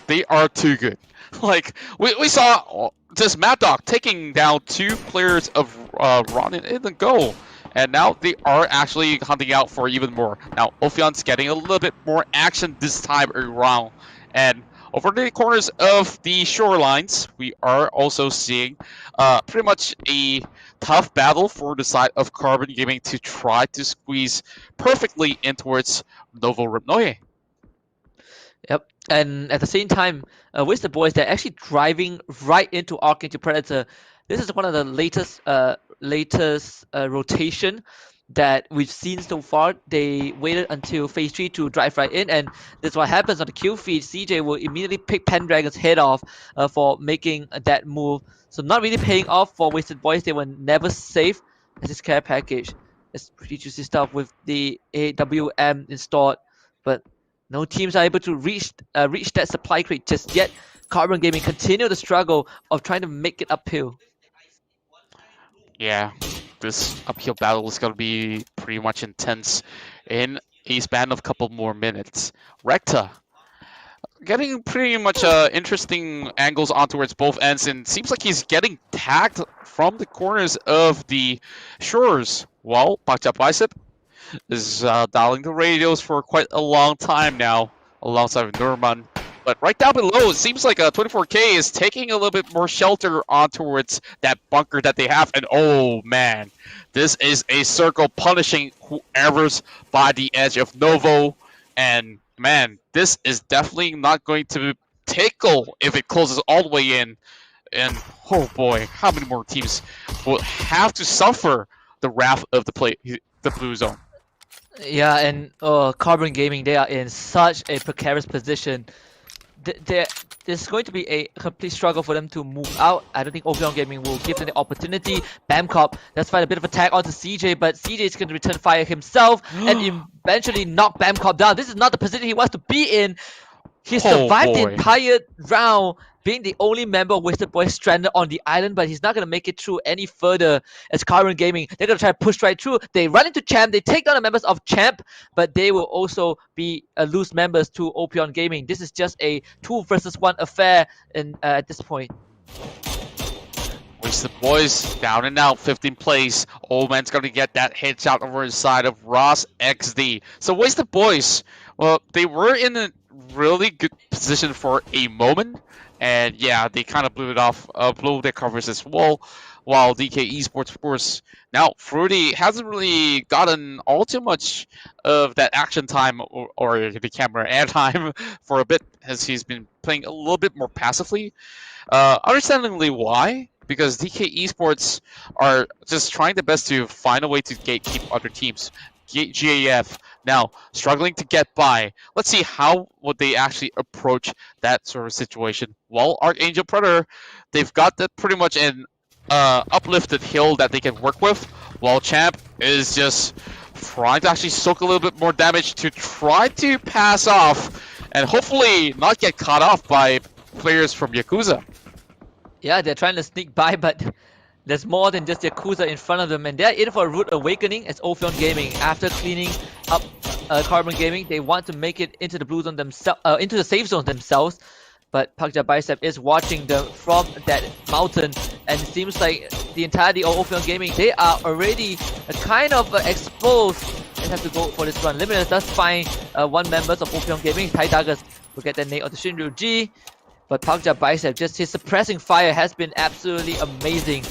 S2: They are too good. Like, we saw just Mad Dog taking down 2 players of Ronin in the goal. And now they are actually hunting out for even more. Now, Ophion's getting a little bit more action this time around. And over the corners of the shorelines, we are also seeing pretty much a tough battle for the side of Carbon Gaming to try to squeeze perfectly in towards Novo Rybnoye.
S3: Yep, and at the same time, with the boys, they're actually driving right into Archangel Predator. This is one of the latest rotation that we've seen so far. They waited until phase 3 to drive right in, and that's what happens on the kill feed. CJ will immediately pick Pendragon's head off for making that move. So not really paying off for Wasted Boys. They were never safe as this care package. It's pretty juicy stuff with the AWM installed, but no teams are able to reach that supply crate just yet. Carbon Gaming continue the struggle of trying to make it uphill.
S2: Yeah, this uphill battle is going to be pretty much intense in a span of a couple more minutes. Recta getting pretty much interesting angles on towards both ends, and seems like he's getting tagged from the corners of the shores. Well, Bakja Bicep is dialing the radios for quite a long time now, alongside Nurman. But right down below, it seems like 24K is taking a little bit more shelter on towards that bunker that they have. And oh man, this is a circle punishing whoever's by the edge of Novo. And man, this is definitely not going to tickle if it closes all the way in. And oh boy, how many more teams will have to suffer the wrath of the blue zone?
S3: Yeah, and Carbon Gaming, they are in such a precarious position. There's going to be a complete struggle for them to move out. I don't think Opion Gaming will give them the opportunity. Bamcop, let's find a bit of attack onto CJ, but CJ is going to return fire himself and eventually knock Bamcop down. This is not the position he wants to be in. He survived the entire round, being the only member of Wasted Boys stranded on the island, but he's not going to make it through any further as Carbon Gaming. They're going to try to push right through. They run into Champ. They take down the members of Champ, but they will also be loose members to Opion Gaming. This is just a 2 versus 1 affair at this point.
S2: Wasted Boys down and out, 15th place. Old Man's going to get that headshot over his side of Ross XD. So Wasted Boys, well, they were in a really good position for a moment. And yeah, they kind of blew it off, blew their covers as well. While DK Esports, of course, now Fruity hasn't really gotten all too much of that action time or the camera airtime for a bit, as he's been playing a little bit more passively. Understandably why, because DK Esports are just trying their best to find a way to gatekeep other teams. GAF now struggling to get by. Let's see how would they actually approach that sort of situation. Well, Archangel Predator, they've got that pretty much an uplifted hill that they can work with, while Champ is just trying to actually soak a little bit more damage to try to pass off and hopefully not get caught off by players from Yakuza.
S3: Yeah, they're trying to sneak by, but there's more than just Yakuza in front of them, and they're in for a rude awakening as Ophion Gaming. After cleaning up Carbon Gaming, they want to make it into the blue zone themselves, into the safe zone themselves. But Pakja Bicep is watching them from that mountain, and it seems like the entirety of Ophion Gaming, they are already kind of exposed and have to go for this run. Limitless does find one member of Ophion Gaming. Tai Daggers will get the nade on the Shinryu G. But Pakja Bicep, just his suppressing fire has been absolutely amazing.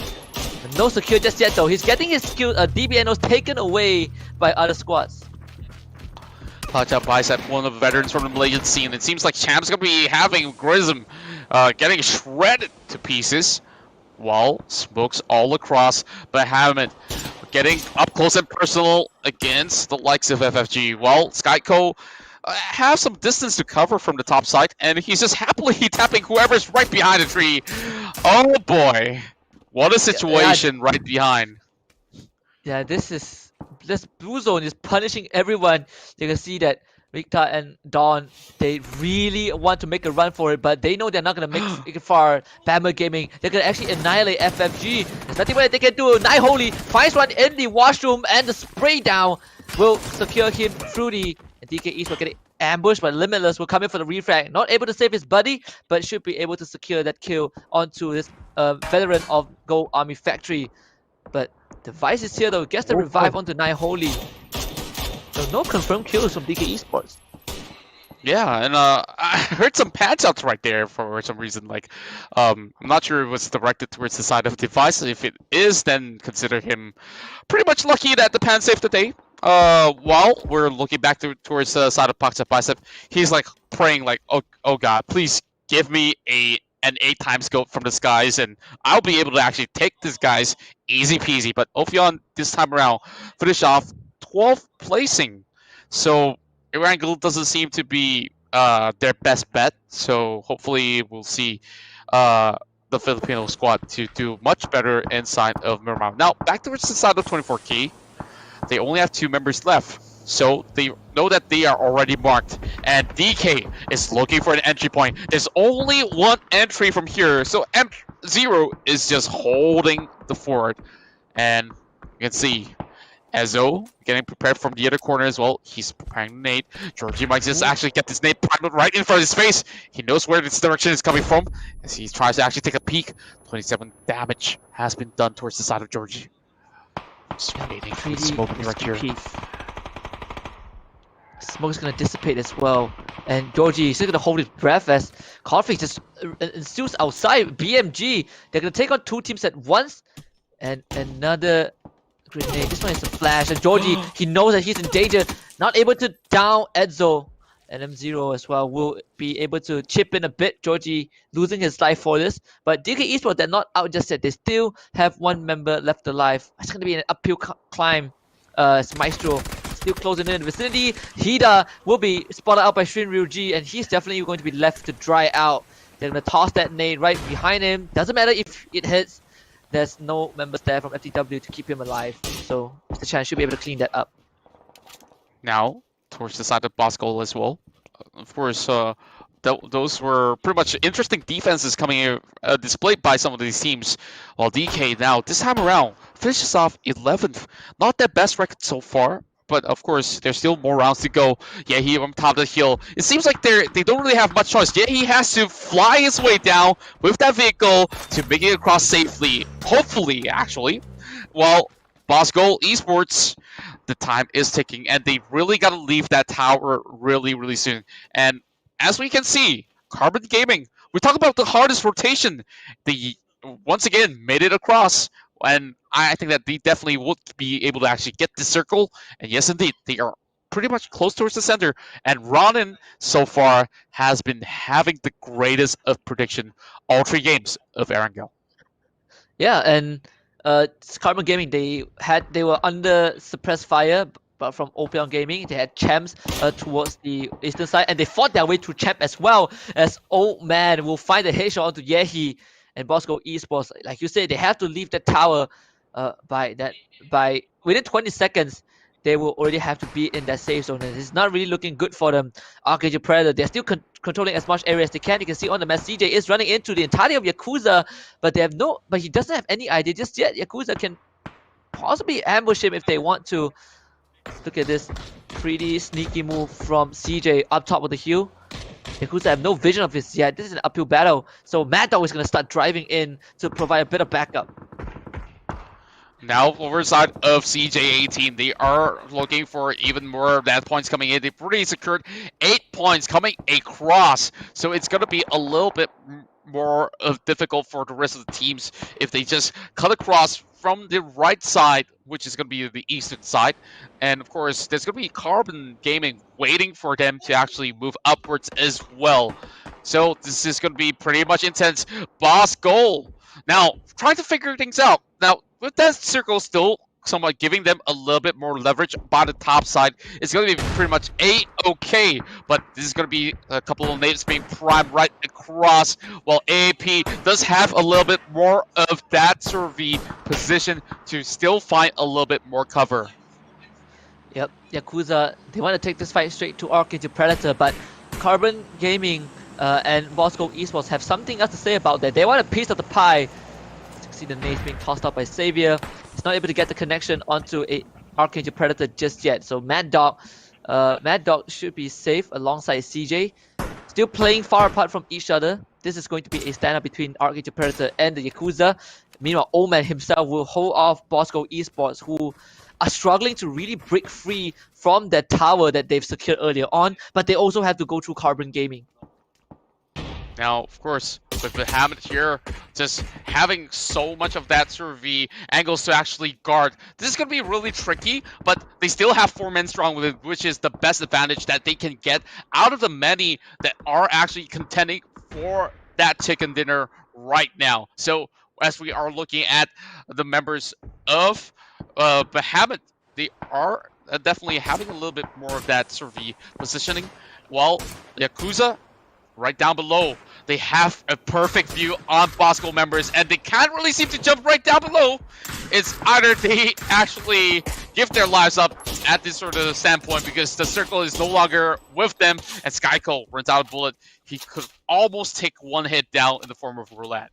S3: No secure just yet though. He's getting his skill DBNOs taken away by other squads.
S2: Pakja Bicep, one of the veterans from the Malaysian scene. It seems like Champ's gonna be having Grism getting shredded to pieces. While smokes all across, but Hammond getting up close and personal against the likes of FFG. Well, Skyco have some distance to cover from the top side, and he's just happily tapping whoever's right behind the tree. Oh boy, what a situation right behind.
S3: Yeah, this blue zone is punishing everyone. You can see that Rikta and Dawn, they really want to make a run for it, but they know they're not going to make it far. Bammer Gaming, they're going to actually annihilate FFG. There's nothing more they can do. Night Holy finds one in the washroom, and the spray down will secure him through the DK East will get ambushed, but Limitless will come in for the refrag. Not able to save his buddy, but should be able to secure that kill onto this veteran of Go Army Factory. But the Vice is here though, gets the revive onto Night Holy. So no confirmed kills from DK Esports.
S2: Yeah, and I heard some patch outs right there for some reason. Like, I'm not sure it was directed towards the side of Device. If it is, then consider him pretty much lucky that the pan saved the day. While we're looking back towards the side of Pakja Bicep, he's like praying, like, oh God, please give me an 8-time scope from the skies, and I'll be able to actually take this guy's easy peasy. But Ophion this time around finish off 12th placing, so Erangel doesn't seem to be their best bet. So hopefully we'll see the Filipino squad to do much better inside of Miramar. Now back towards the side of 24K, they only have 2 members left, so they know that they are already marked, and DK is looking for an entry point. There's only one entry from here, so M0 is just holding the fort, and you can see Ezo getting prepared from the other corner as well. He's preparing the nade. Georgie might just actually get this nade primed right in front of his face. He knows where this direction is coming from as he tries to actually take a peek. 27 damage has been done towards the side of Georgie. Smoking right here.
S3: Smoke's gonna dissipate as well, and Georgie is still gonna hold his breath as conflict just ensues outside. BMG, they're gonna take on 2 teams at once, and another grenade. This one is a flash, and Georgie, he knows that he's in danger, not able to down Edzo, and M0 as well will be able to chip in a bit. Georgie losing his life for this, but DK Esports, they're not out just yet. They still have 1 member left alive. It's going to be an uphill climb. Maestro still closing in the vicinity. Hida will be spotted out by Shinryu G, and he's definitely going to be left to dry out. They're going to toss that nade right behind him. Doesn't matter if it hits. There's no members there from FTW to keep him alive, so Mr. Chan should be able to clean that up.
S2: Now towards the side of Boss Goal as well. Of course, those were pretty much interesting defenses coming displayed by some of these teams. While DK now, this time around, finishes off 11th. Not their best record so far, but of course, there's still more rounds to go. Yeah, he on top of the hill. It seems like they don't really have much choice. Yeah, he has to fly his way down with that vehicle to make it across safely. Hopefully, actually. While Boss Goal Esports, the time is ticking, and they really got to leave that tower really, really soon. And as we can see, Carbon Gaming, we talk about the hardest rotation. They once again made it across, and I think that they definitely would be able to actually get this circle. And yes, indeed, they are pretty much close towards the center. And Ronin, so far, has been having the greatest of prediction all 3 games of Erangel.
S3: Yeah, and Carbon Gaming, they were under suppressed fire, but from Opion Gaming, they had champs towards the eastern side, and they fought their way to champ as well. As Old Man will find a headshot onto Yehi and Bosco Esports. Like you said, they have to leave the tower by within 20 seconds. They will already have to be in that safe zone, and it's not really looking good for them. Archangel Predator, they're still controlling as much area as they can. You can see on the map, CJ is running into the entirety of Yakuza, but he doesn't have any idea just yet. Yakuza can possibly ambush him if they want to. Look at this pretty sneaky move from CJ up top of the hill. Yakuza have no vision of this yet. This is an uphill battle, so Mad Dog is going to start driving in to provide a bit of backup.
S2: Now, over side of CJ18, they are looking for even more of that points coming in. They've already secured 8 points coming across, so it's going to be a little bit more difficult for the rest of the teams if they just cut across from the right side, which is going to be the eastern side. And of course, there's going to be Carbon Gaming waiting for them to actually move upwards as well. So this is going to be pretty much intense. Boss goal. Now, trying to figure things out. Now, with that circle still somewhat giving them a little bit more leverage by the top side, it's going to be pretty much A-okay. But this is going to be a couple of natives being primed right across, while AAP does have a little bit more of that sort of the position to still find a little bit more cover.
S3: Yep, Yakuza, they want to take this fight straight to Archangel Predator, but Carbon Gaming and Bosco Esports have something else to say about that. They want a piece of the pie. See the nades being tossed out by Xavier. He's not able to get the connection onto a Archangel Predator just yet. So Mad Dog should be safe alongside CJ. Still playing far apart from each other. This is going to be a standout between Archangel Predator and the Yakuza. Meanwhile, Oman himself will hold off Bosco Esports, who are struggling to really break free from that tower that they've secured earlier on, but they also have to go through Carbon Gaming.
S2: Now, of course, with the habit here, just having so much of that sort of the angles to actually guard, this is going to be really tricky, but they still have 4 men strong with it, which is the best advantage that they can get out of the many that are actually contending for that chicken dinner right now. So, as we are looking at the members of Bahamut, they are definitely having a little bit more of that sort of the positioning, while Yakuza, right down below, they have a perfect view on Bosco members, and they can't really seem to jump right down below. It's either they actually give their lives up at this sort of standpoint because the circle is no longer with them, and Skyco runs out of bullet. He could almost take one hit down in the form of roulette.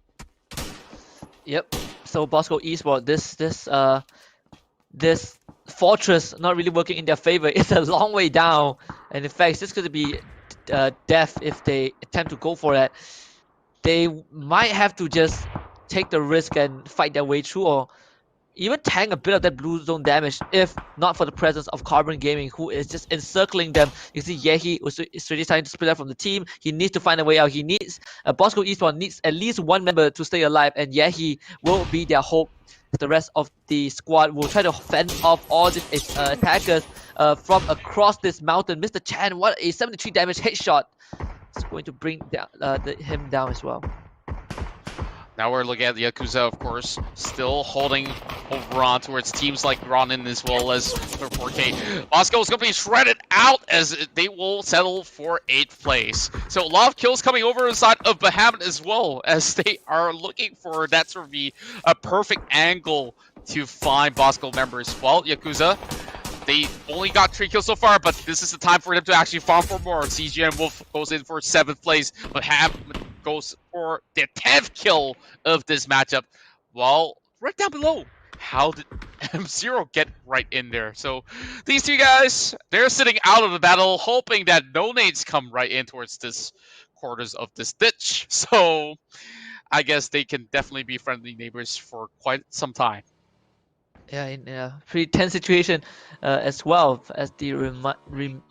S3: Yep. So Bosco Esports, this fortress not really working in their favor. It's a long way down, and in fact, this could be death if they attempt to go for it. They might have to just take the risk and fight their way through, or even tank a bit of that blue zone damage if not for the presence of Carbon Gaming, who is just encircling them. You see Yehi is really starting to split out from the team. He needs to find a way out. He needs Bosco Esports needs at least one member to stay alive, and Yehi will be their hope. The rest of the squad will try to fend off all these attackers from across this mountain. Mr. Chan, what a 73 damage headshot. It's going to bring him down as well.
S2: Now we're looking at the Yakuza, of course, still holding over on towards teams like Ronin as well as 4K. Bosco is going to be shredded out as they will settle for 8th place. So a lot of kills coming over the side of Bahamut as well, as they are looking for that sort of be a perfect angle to find Bosco members. Well, Yakuza, they only got 3 kills so far, but this is the time for them to actually farm for more. CGN Wolf goes in for 7th place, but Bahamut goes for their 10th kill of this matchup. Well, right down below, how did M0 get right in there? So these two guys, they're sitting out of the battle, hoping that no nades come right in towards this quarters of this ditch. So I guess they can definitely be friendly neighbors for quite some time.
S3: Yeah, in a pretty tense situation as well, as the remaining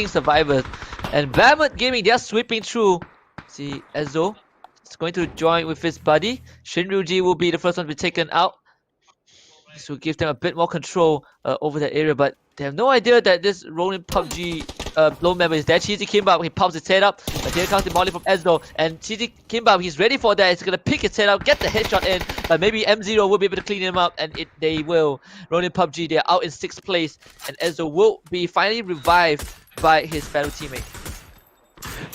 S3: survivors. And Bahamut Gaming, they're sweeping through. See, Ezo is going to join with his buddy. Shinryuji will be the first one to be taken out. This will give them a bit more control over that area, but they have no idea that this rolling PUBG lone member is there. Cheesy Kimbap, he pops his head up, but here comes the molly from Ezdo, and Cheesy Kimbap, he's ready for that. He's gonna pick his head up, get the headshot in, but maybe M0 will be able to clean him up, and they will. Ronin PUBG, they're out in 6th place, and Ezdo will be finally revived by his fellow teammate.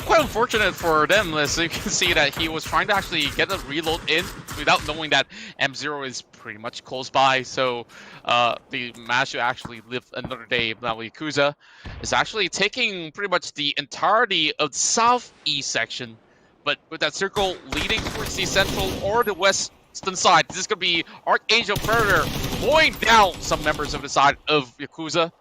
S2: Quite unfortunate for them, as you can see that he was trying to actually get a reload in without knowing that M0 is pretty much close by, so they managed to actually live another day. Now Yakuza is actually taking pretty much the entirety of the southeast section, but with that circle leading towards the central or the western side, this is going to be Archangel Predator mowing down some members of the side of Yakuza.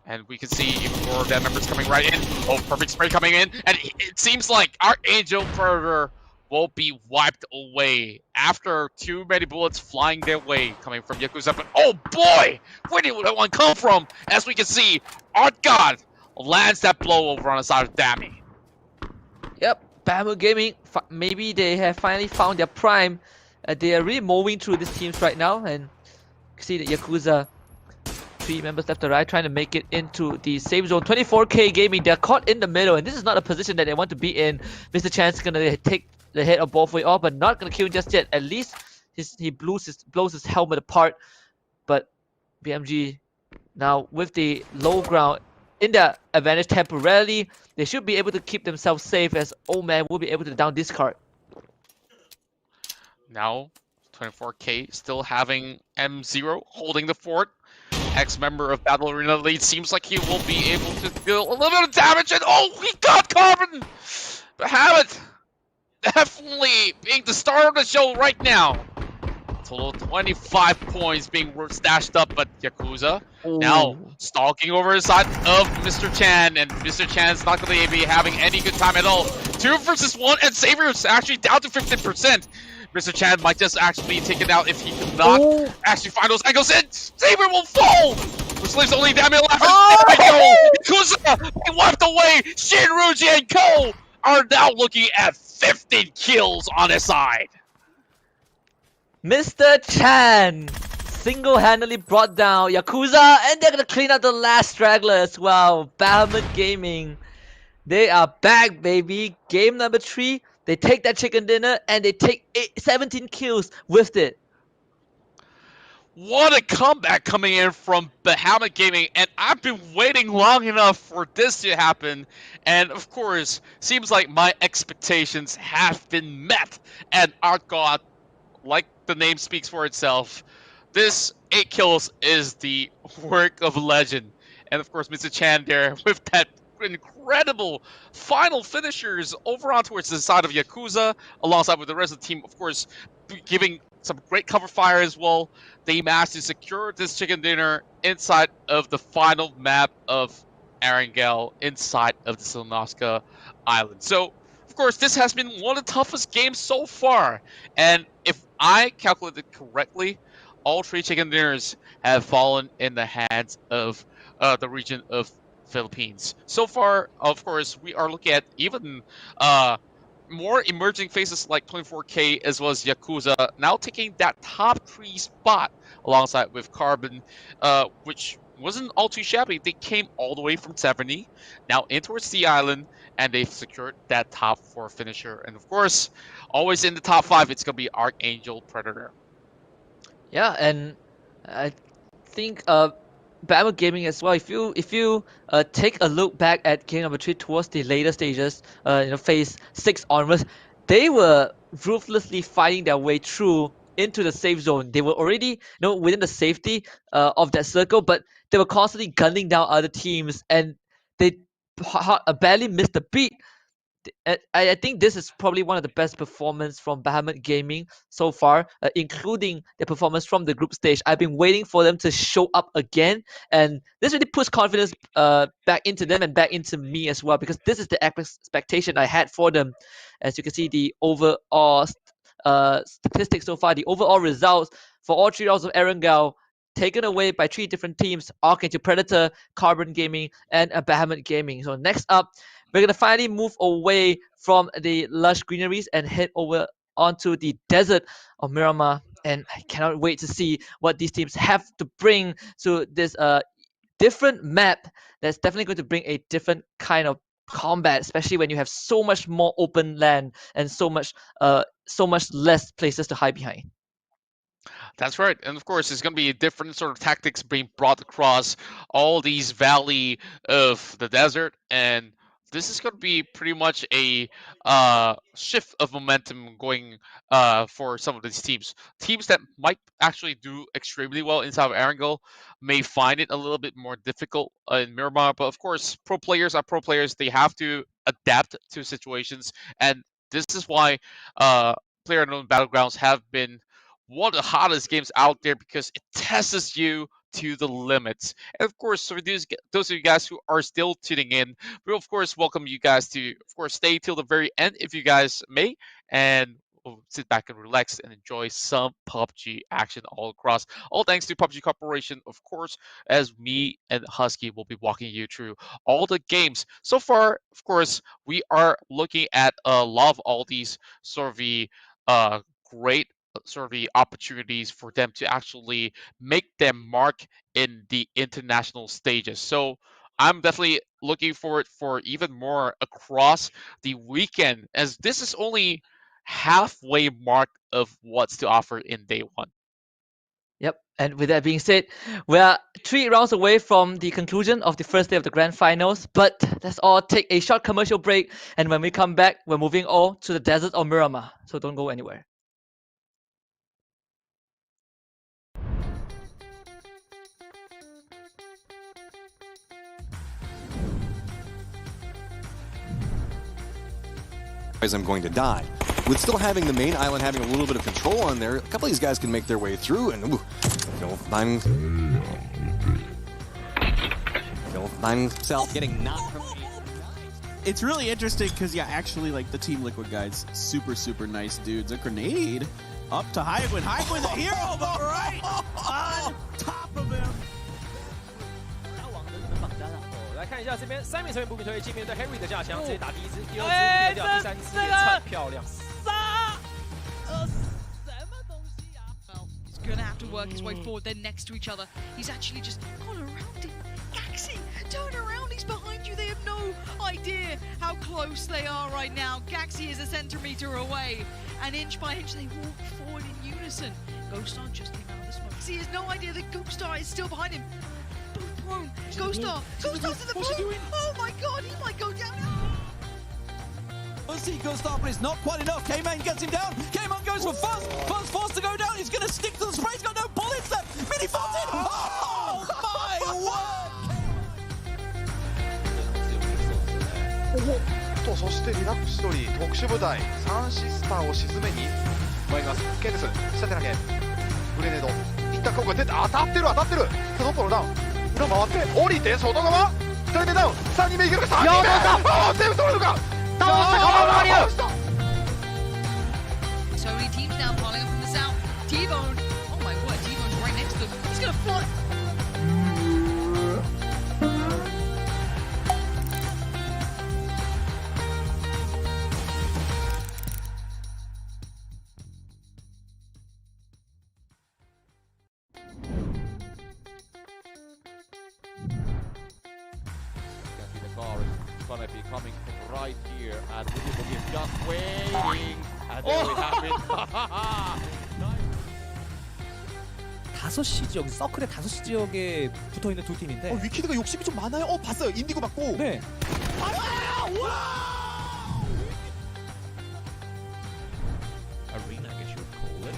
S2: And we can see even more of that members coming right in. Oh, perfect spray coming in. And it seems like Archangel Predator will be wiped away after too many bullets flying their way coming from Yakuza. But oh boy, where did that one come from? As we can see, Art God lands that blow over on the side of Dami.
S3: Yep, Bahamut Gaming, maybe they have finally found their prime. They are really moving through these teams right now, and see the Yakuza, 3 members left to right, trying to make it into the safe zone. 24K Gaming, they're caught in the middle, and this is not a position that they want to be in. Mr. Chan's gonna take the head of both way off, but not gonna kill him just yet. At least he blows his helmet apart. But BMG now with the low ground in their advantage temporarily, they should be able to keep themselves safe, as Old Man will be able to down this card.
S2: Now 24K still having M0 holding the fort. Ex-member of Battle Arena Lead seems like he will be able to deal a little bit of damage, and oh, he got Carbon! Bahamut definitely being the star of the show right now. Total 25 points being stashed up, but Yakuza now stalking over the side of Mr. Chan, and Mr. Chan's not going to be having any good time at all. 2 versus 1, and Xavier is actually down to 15%. Mr. Chan might just actually be taken out if he cannot actually find those angles in. Xavier will fall! Which leaves only Dami left. Yakuza being wiped away! Shinruji and Ko are now looking at 15 kills on his side.
S3: Mr. Chan single-handedly brought down Yakuza, and they're gonna clean up the last straggler as well. Bahamut Gaming, they are back, baby. Game number 3. They take that chicken dinner and they take 17 kills with it.
S2: What a comeback coming in from Bahamut Gaming, and I've been waiting long enough for this to happen, and of course, seems like my expectations have been met, and Art God, like the name speaks for itself, this 8 kills is the work of a legend. And of course, Mr. Chan there with that incredible final finishers over on towards the side of Yakuza, alongside with the rest of the team, of course, giving some great cover fire as well. They managed to secure this chicken dinner inside of the final map of Arangel, inside of the Silnoska Island. So, of course, this has been one of the toughest games so far, and if I calculated correctly, all 3 chicken dinners have fallen in the hands of the region of Philippines. So far, of course, we are looking at even more emerging faces like 24K as well as Yakuza now taking that top 3 spot alongside with Carbon, which wasn't all too shabby. They came all the way from 70, now in towards the island, and they've secured that top 4 finisher. And of course, always in the top 5, it's going to be Archangel Predator.
S3: Yeah, and I think Bahamut Gaming as well. If you take a look back at game number 3 towards the later stages, phase 6 onwards, they were ruthlessly fighting their way through into the safe zone. They were already within the safety of that circle, but they were constantly gunning down other teams, and they barely missed the beat. I think this is probably one of the best performances from Bahamut Gaming so far, including the performance from the group stage. I've been waiting for them to show up again, and this really puts confidence back into them and back into me as well, because this is the expectation I had for them. As you can see, the overall statistics so far, the overall results for all 3 rounds of Erangel, taken away by 3 different teams: Archangel Predator, Carbon Gaming, and Bahamut Gaming. So next up, we're going to finally move away from the lush greeneries and head over onto the desert of Miramar. And I cannot wait to see what these teams have to bring to this different map that's definitely going to bring a different kind of combat, especially when you have so much more open land and so much less places to hide behind.
S2: That's right. And of course, it's going to be different sort of tactics being brought across all these valley of the desert. And this is going to be pretty much a shift of momentum going for some of these teams. Teams that might actually do extremely well inside of Erangel may find it a little bit more difficult in Miramar. But of course, pro players are pro players. They have to adapt to situations. And this is why PlayerUnknown Battlegrounds have been one of the hottest games out there because it tests you to the limits. And of course, for those of you guys who are still tuning in, we of course welcome you guys to, of course, stay till the very end if you guys may, and we'll sit back and relax and enjoy some PUBG action all across. All thanks to PUBG Corporation, of course, as me and Husky will be walking you through all the games. So far, of course, we are looking at a lot of all these sort of the great sort of the opportunities for them to actually make their mark in the international stages. So I'm definitely looking forward for even more across the weekend, as this is only halfway mark of what's to offer in day one.
S3: Yep. And with that being said, we are 3 rounds away from the conclusion of the first day of the grand finals. But let's all take a short commercial break. And when we come back, we're moving all to the desert of Miramar. So don't go anywhere.
S13: I'm going to die. With still having the main island having a little bit of control on there, a couple of these guys can make their way through and he'll find himself getting knocked from.
S14: It's really interesting because, yeah, actually, like, the Team Liquid guys, super nice dudes. A grenade up to Highwind. Highwind, the hero, but right on top of him.
S10: 来看一下这边三名成员不比推进面对 Henry 的架枪，直接打第一支、第二支、第三支，也很漂亮。杀！什么东西啊
S11: He's gonna have to work his way forward. They're next to each other. He's actually just gone around him. Gaxi, turn around. He's behind you. They have no idea how close they are right now. Gaxi is a centimeter away, and inch by inch they walk forward in unison. Ghoststar just came out of the smoke. He has no idea that Ghoststar is still behind him. Both prone. Ghoststar to the prone. Oh my god, he might go down.
S14: See Ghoststar, but it's not quite enough. K-Man gets him down. K-Man goes for Fuzz. Fuzz forced to go down. He's going to stick to the spray. He's got no bullets left. Mini falls in. Oh my word!
S15: とそしてリラックスストーリー特殊部隊サンシスターを沈めに参ります。ケンです下手投げグレネード一旦ここ出て当たってるその頃ダウン裏回って降りて外側2人目ダウン3人目いけるか3人目全部取れるか倒した
S11: So many teams now piling up from the south. T-Bone. Oh my word, T-Bone's right next to them. He's gonna fly.
S10: Gonna be coming from right here, and everybody is just waiting, and there we have it.
S16: 5시 지역, 서클의 5시 지역에 붙어있는 두 팀인데
S14: 위키드가 욕심이 좀 많아요. 봤어요. 인디고 맞고.
S16: 네.
S10: Arena, I guess you would call it.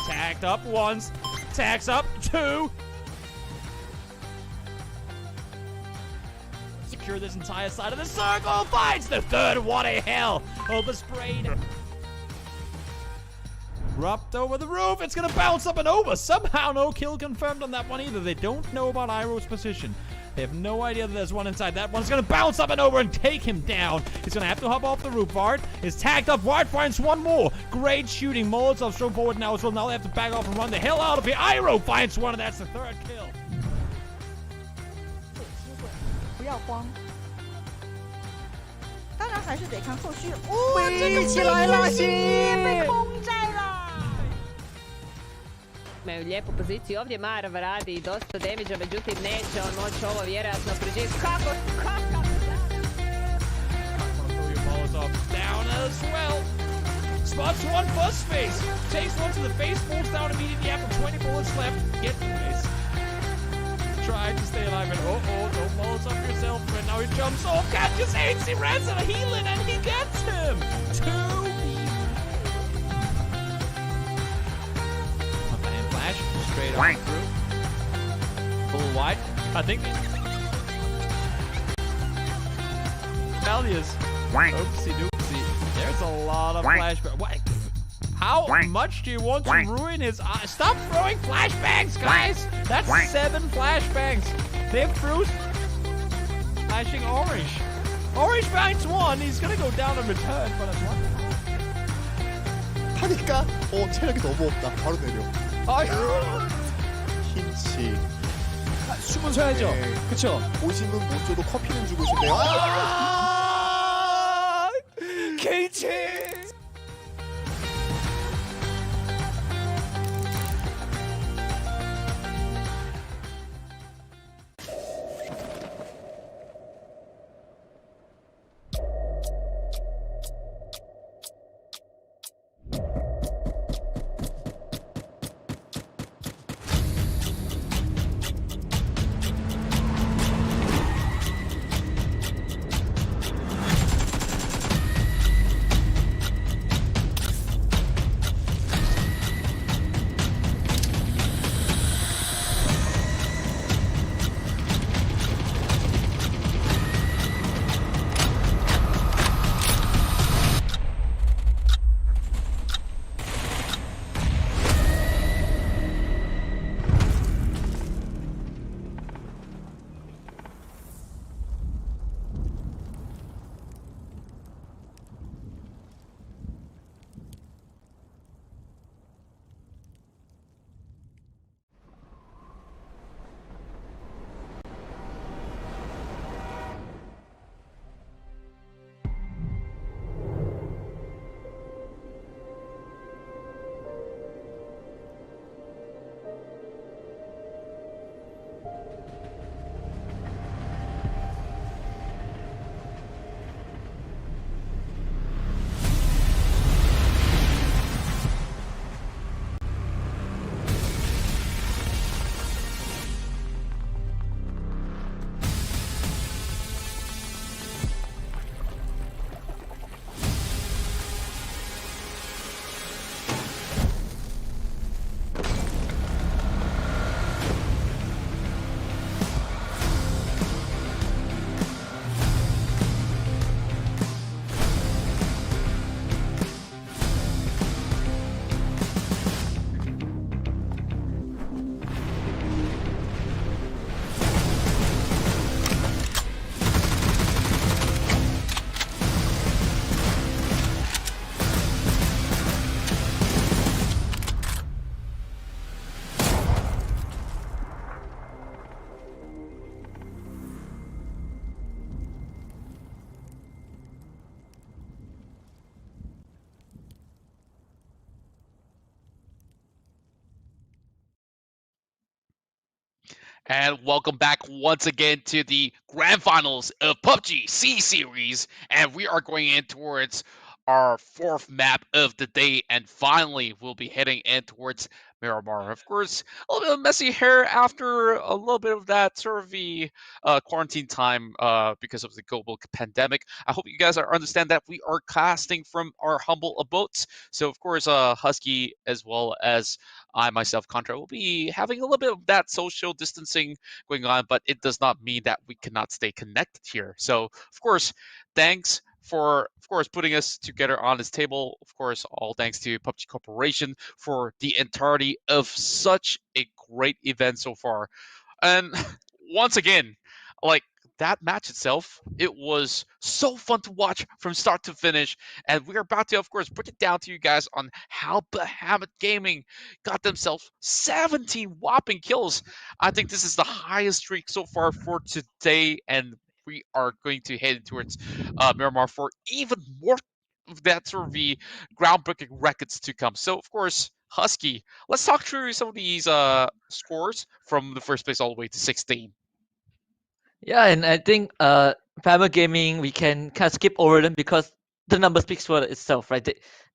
S10: Tagged up once, tags up two. Secure this entire side of the circle, finds the third. What a hell! Oversprayed. Dropped over the roof. It's gonna bounce up and over. Somehow no kill confirmed on that one either. They don't know about Iroh's position. They have no idea that there's one inside. That one's gonna bounce up and over and take him down. He's gonna have to hop off the roof. Vard is tagged up. Vard finds one more. Great shooting. Molotov thrown forward now as well. Now they have to back off and run the hell out of here. Iroh finds one, and that's the third kill.
S7: 不要慌。当然还是得看后续。哦，这个起来了，被空在了。
S17: u lijepu poziciju. Ovdje Marv radi dosta damage-a, međutim neće on moći ovo vjerojatno preživjeti. Kako?
S10: Molotov down as well. Spots one bus face. Takes one to the face, falls down immediately after 20 bullets left. Get the face. Trying to stay alive and don't Molotov yourself. And now he jumps off. Cat just hates him. Ransom healing and he gets him. 2 Flash straight on through. Full wide. I think. Valias. Oopsie doopsie. There's a lot of flashbang. What? How much do you want to ruin his eyes? Stop throwing flashbangs, guys! That's 7 flashbangs. They've through flashing Orange. Orange finds 1. He's gonna go down and return, but it's 1.
S15: 타니까 체력이 너무 없다. 바로 내려. 김치.
S10: 숨은 쉬어야죠. 그쵸?
S15: 오시는 못 줘도 커피는 주고 싶네요.
S10: 김치!
S2: And welcome back once again to the Grand Finals of PUBG C-Series. And we are going in towards our 4th map of the day. And finally, we'll be heading in towards Miramar. Of course, a little bit of messy hair after a little bit of that sort of the quarantine time because of the global pandemic. I hope you guys understand that we are casting from our humble abodes. So, of course, Husky as well as I myself, Contra, will be having a little bit of that social distancing going on, but it does not mean that we cannot stay connected here. So, of course, thanks for, of course, putting us together on this table. Of course, all thanks to PUBG Corporation for the entirety of such a great event so far. And once again, like, that match itself, it was so fun to watch from start to finish. And we're about to, of course, break it down to you guys on how Behemoth Gaming got themselves 17 whopping kills. I think this is the highest streak so far for today. And we are going to head towards Miramar for even more of that sort of the groundbreaking records to come. So, of course, Husky. Let's talk through some of these scores from the first place all the way to 16.
S3: Yeah, and I think Farmer Gaming, we can kind of skip over them because the number speaks for itself, right?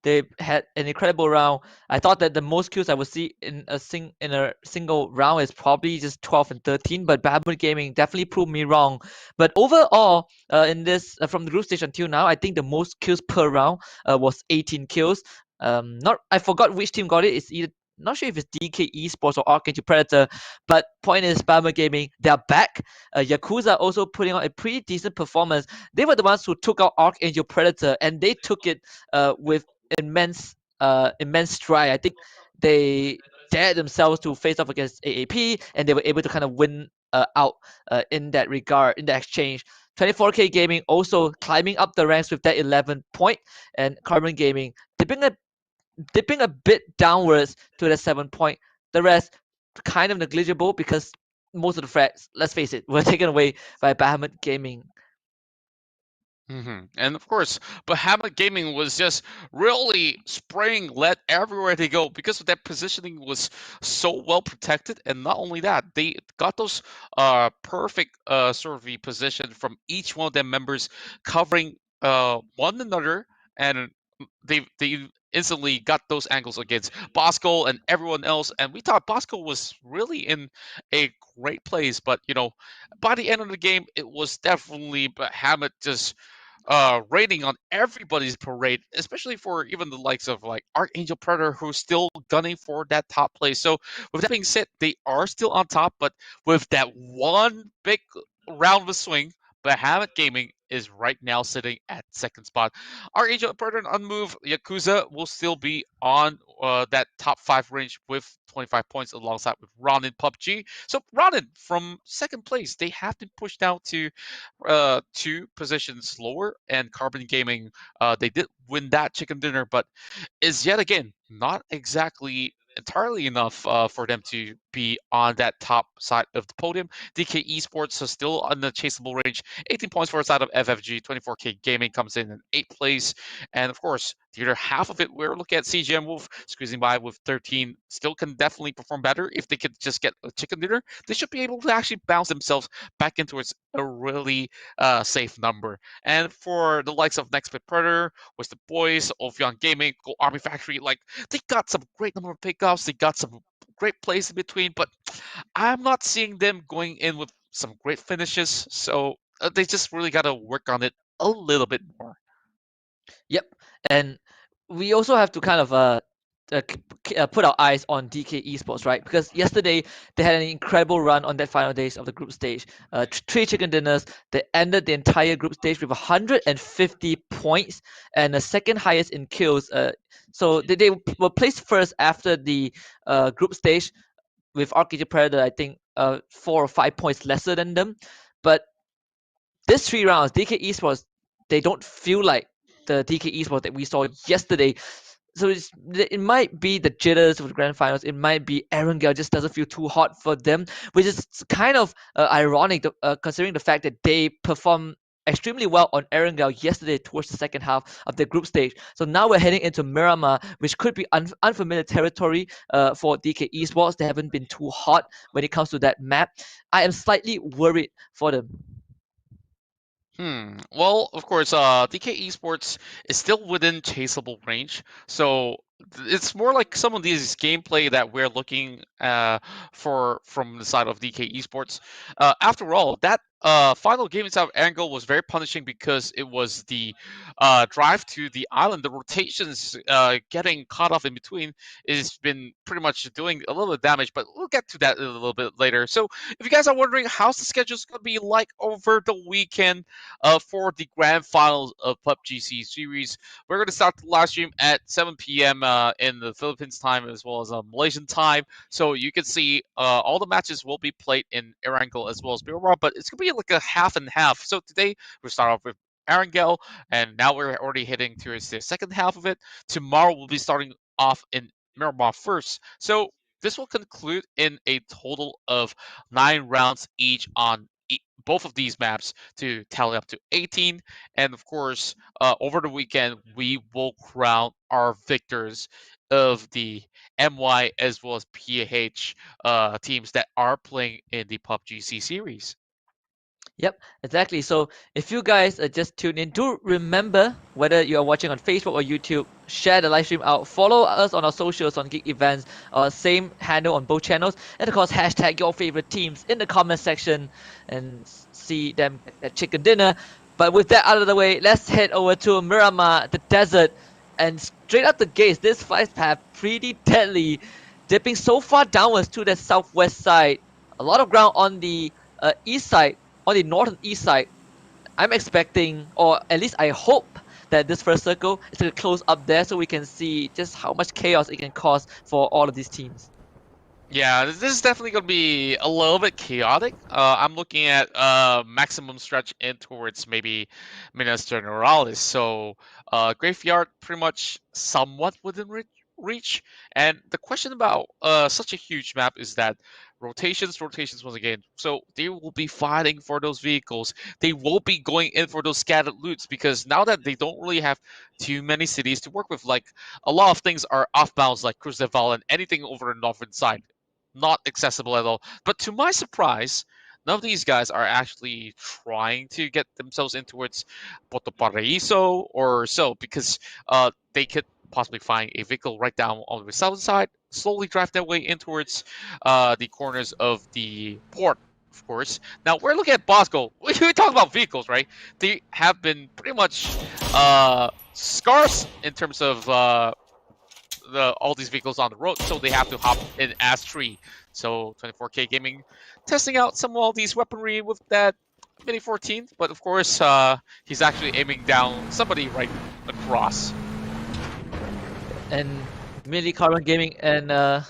S3: They had an incredible round. I thought that the most kills I would see in a single round is probably just 12 and 13, but Farmer Gaming definitely proved me wrong. But overall, in this from the group stage until now, I think the most kills per round was 18 kills. Not I forgot which team got it. It's either not sure if it's DK Esports or Archangel Predator, but point is, Farmer Gaming, they're back. Yakuza also putting on a pretty decent performance. They were the ones who took out Archangel Predator, and they took it with immense stride. I think they dared themselves to face off against AAP, and they were able to kind of win out in that regard, in the exchange. 24K Gaming also climbing up the ranks with that 11 point, and Carbon Gaming dipping a bit downwards to the 7 point. The rest kind of negligible because most of the frags, let's face it, were taken away by Bahamut Gaming.
S2: And of course, Bahamut Gaming was just really spraying lead everywhere they go because of that positioning was so well protected. And not only that, they got those perfect sort of position from each one of their members covering one another, and they instantly got those angles against Bosco and everyone else. And we thought Bosco was really in a great place, but by the end of the game, it was definitely Bahamut just raining on everybody's parade, especially for even the likes of like Archangel Predator, who's still gunning for that top place. So with that being said, they are still on top, but with that one big round of a swing, Bahamut Gaming is right now sitting at second spot. Archangel Predator on move. Yakuza will still be on that top 5 range with 25 points alongside with Ronin PUBG. So Ronin from second place, they have been pushed down to 2 positions lower, and Carbon Gaming, they did win that chicken dinner, but is yet again not exactly entirely enough for them to be on that top side of the podium. DK Esports is still on the chaseable range, 18 points for the side of FFG. 24K Gaming comes in 8th place, and of course the other half of it, we're looking at CGM Wolf squeezing by with 13. Still can definitely perform better if they could just get a chicken dinner. They should be able to actually bounce themselves back into a really safe number. And for the likes of Next Big Predator, with the boys, Ophion Gaming, Go Army Factory, like they got some great number of pickups, they got some great plays in between, but I'm not seeing them going in with some great finishes. So they just really got to work on it a little bit more.
S3: Yep, and we also have to kind of put our eyes on DK Esports, right? Because yesterday they had an incredible run on that final days of the group stage. 3 chicken dinners. They ended the entire group stage with 150 points and the second highest in kills. So they were placed first after the group stage with Archangel Predator, I think 4 or 5 points lesser than them. But this 3 rounds, DK Esports, they don't feel like the DK Esports that we saw yesterday. So it might be the jitters of the grand finals. It might be Erangel just doesn't feel too hot for them, which is kind of ironic considering the fact that they performed extremely well on Erangel yesterday towards the second half of the group stage. So now we're heading into Miramar, which could be unfamiliar territory for DK Esports. They haven't been too hot when it comes to that map. I am slightly worried for them.
S2: Well, of course, DK Esports is still within chaseable range, so it's more like some of these gameplay that we're looking for from the side of DK Esports. After all, that final game inside of Angle was very punishing because it was the drive to the island. The rotations getting caught off in between has been pretty much doing a little bit of damage, but we'll get to that a little bit later. So if you guys are wondering how's the schedule going to be like over the weekend for the grand finals of PUBG C series, we're going to start the live stream at 7 p.m. In the Philippines time as well as Malaysian time. So you can see all the matches will be played in Erangel as well as Miramar, but it's going to be like a half and half. So today we start off with Erangel, and now we're already heading towards the second half of it. Tomorrow we'll be starting off in Miramar first. So this will conclude in a total of 9 rounds each on both of these maps to tally up to 18. And of course, over the weekend, we will crown our victors of the MY as well as PH teams that are playing in the PUBG C series.
S3: Yep, exactly. So if you guys just tuned in, do remember, whether you are watching on Facebook or YouTube, share the live stream out. Follow us on our socials on Geek Events, same handle on both channels, and of course hashtag your favorite teams in the comment section and see them at chicken dinner. But with that out of the way, let's head over to Miramar, the desert, and straight out the gates. This flight path pretty deadly, dipping so far downwards to the southwest side. A lot of ground on the east side. On the northern east side, I'm expecting, or at least I hope, that this first circle is going to close up there so we can see just how much chaos it can cause for all of these teams.
S2: Yeah, this is definitely going to be a little bit chaotic. I'm looking at maximum stretch in towards maybe Minas Generalis. So Graveyard pretty much somewhat within reach. And the question about such a huge map is that rotations once again. So they will be fighting for those vehicles. They will be going in for those scattered loots because now that they don't really have too many cities to work with, like a lot of things are off bounds, like Cruz del Valle and anything over the northern side, not accessible at all. But to my surprise, none of these guys are actually trying to get themselves in towards Puerto Paraíso or so, because they could possibly find a vehicle right down on the southern side, slowly drive their way in towards the corners of the port, of course. Now, we're looking at Bosco. We talk about vehicles, right? They have been pretty much scarce in terms of all these vehicles on the road, so they have to hop in as tree. So 24K Gaming testing out some of all these weaponry with that Mini 14, but of course he's actually aiming down somebody right across.
S3: And Millie, Carbon Gaming, and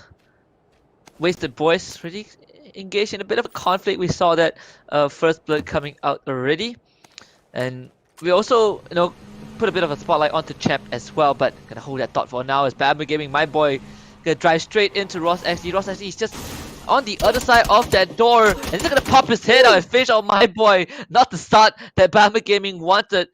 S3: Wasted Boys really engaged in a bit of a conflict. We saw that first blood coming out already, and we also, put a bit of a spotlight onto Champ as well, but gonna hold that thought for now as Bamboo Gaming, my boy, gonna drive straight into Ross XD. Ross XD is just on the other side of that door, and he's gonna pop his head out and finish out my boy. Not the start that Bamboo Gaming wanted,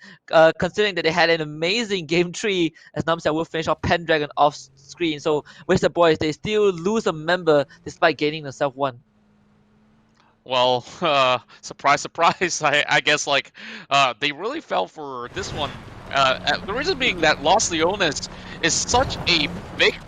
S3: considering that they had an amazing game 3, as Namsa will finish off Pendragon off screen. So with the boys, they still lose a member despite gaining themselves one.
S2: Well, surprise, surprise. I guess like they really fell for this one. The reason being that Los Leones is such a big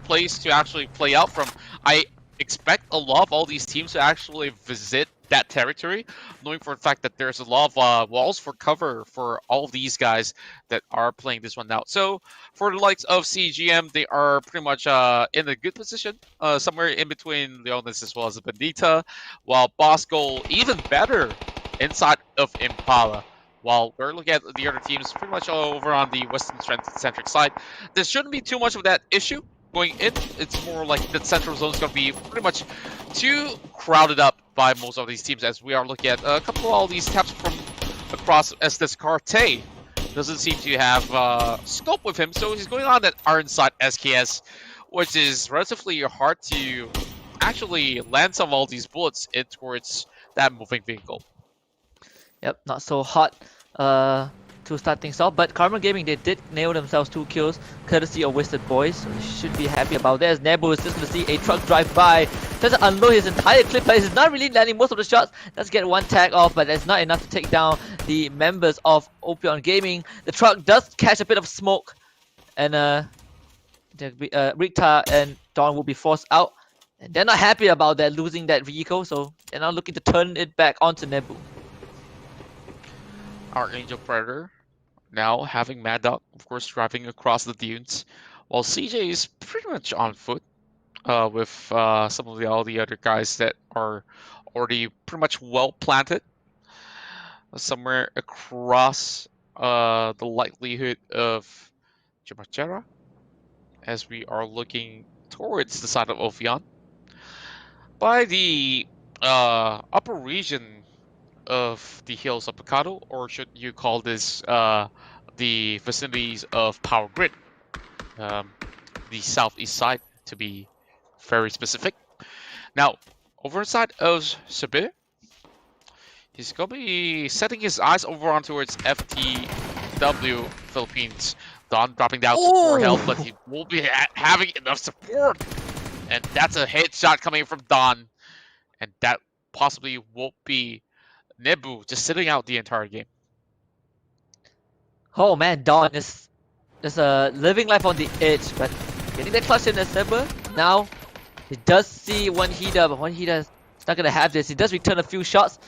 S2: place to actually play out from. I expect a lot of all these teams to actually visit that territory, knowing for the fact that there's a lot of walls for cover for all of these guys that are playing this one out. So for the likes of CGM, they are pretty much in a good position, somewhere in between Leones as well as Benita, while Bosco even better inside of Impala. While we're looking at the other teams pretty much all over on the Western-centric side, there shouldn't be too much of that issue going in. It's more like the central zone is going to be pretty much too crowded up by most of these teams, as we are looking at a couple of all these taps from across Estes Carte. Doesn't seem to have scope with him, so he's going on that iron side SKS, which is relatively hard to actually land some of all these bullets in towards that moving vehicle.
S3: Yep, not so hot to start things off, but Karma Gaming, they did nail themselves 2 kills courtesy of Wasted Boys, so they should be happy about that, as Nebu is just going to see a truck drive by, tries to unload his entire clip, but he's not really landing most of the shots. Does get 1 tag off, but that's not enough to take down the members of Opion Gaming. The truck does catch a bit of smoke, and Rita and Dawn will be forced out, and they're not happy about that, losing that vehicle, so they're now looking to turn it back onto Nebu.
S2: Archangel Predator now having Mad Dog, of course, driving across the dunes, while CJ is pretty much on foot with some of all the other guys that are already pretty much well planted somewhere across the likelihood of Jamachera, as we are looking towards the side of Ophion. By the upper region of the hills of Picado, or should you call this the vicinities of Power Grid, the southeast side to be very specific. Now, over inside of Sabir, He's going to be setting his eyes over on towards FTW Philippines. Don dropping down to 4 health, but he will be having enough support. And that's a headshot coming from Don. And that possibly won't be Nebu just sitting out the entire game.
S3: Oh man, Don is just living life on the edge, but getting the clutch in the Saber. Now he does see one heater, but one heater is not gonna have this. He does return a few shots.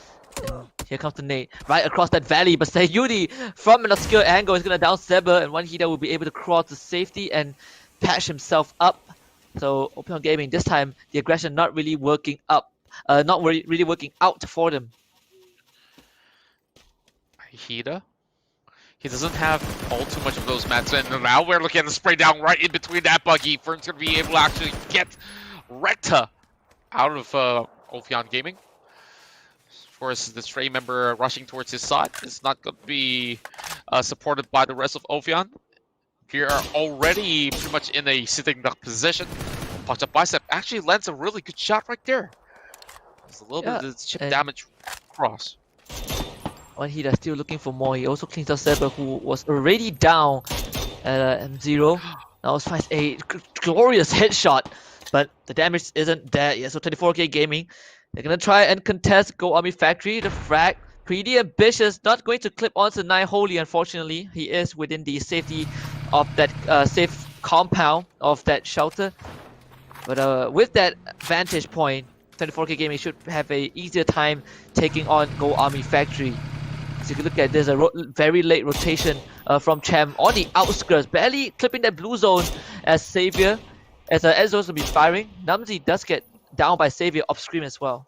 S3: And here comes the nade right across that valley, but Sayuri from an obscure angle is gonna down Saber, and one heater will be able to crawl to safety and patch himself up. So Opion Gaming this time the aggression not really working up, not really working out for them.
S2: Hida. He doesn't have all too much of those mats, and now we're looking at the spray down right in between that buggy. Fern's going to be able to actually get Recta out of Ophion Gaming. Of course, the stray member rushing towards his side is not going to be supported by the rest of Ophion. We are already pretty much in a sitting duck position. Punch up bicep actually lands a really good shot right there. There's a little bit of chip damage cross.
S3: One heater still looking for more. He also cleans up Saber, who was already down at M0. Now finds a glorious headshot, but the damage isn't there yet. So 24K Gaming, they're gonna try and contest Go Army Factory. The frag, pretty ambitious. Not going to clip onto 9 Holy, unfortunately. He is within the safety of that safe compound of that shelter. But with that vantage point, 24K Gaming should have a easier time taking on Go Army Factory. So you can look at there's a very late rotation from Chem on the outskirts, barely clipping that blue zone as Savior, as Enzo's will be firing. Namzi does get down by Savior off screen as well.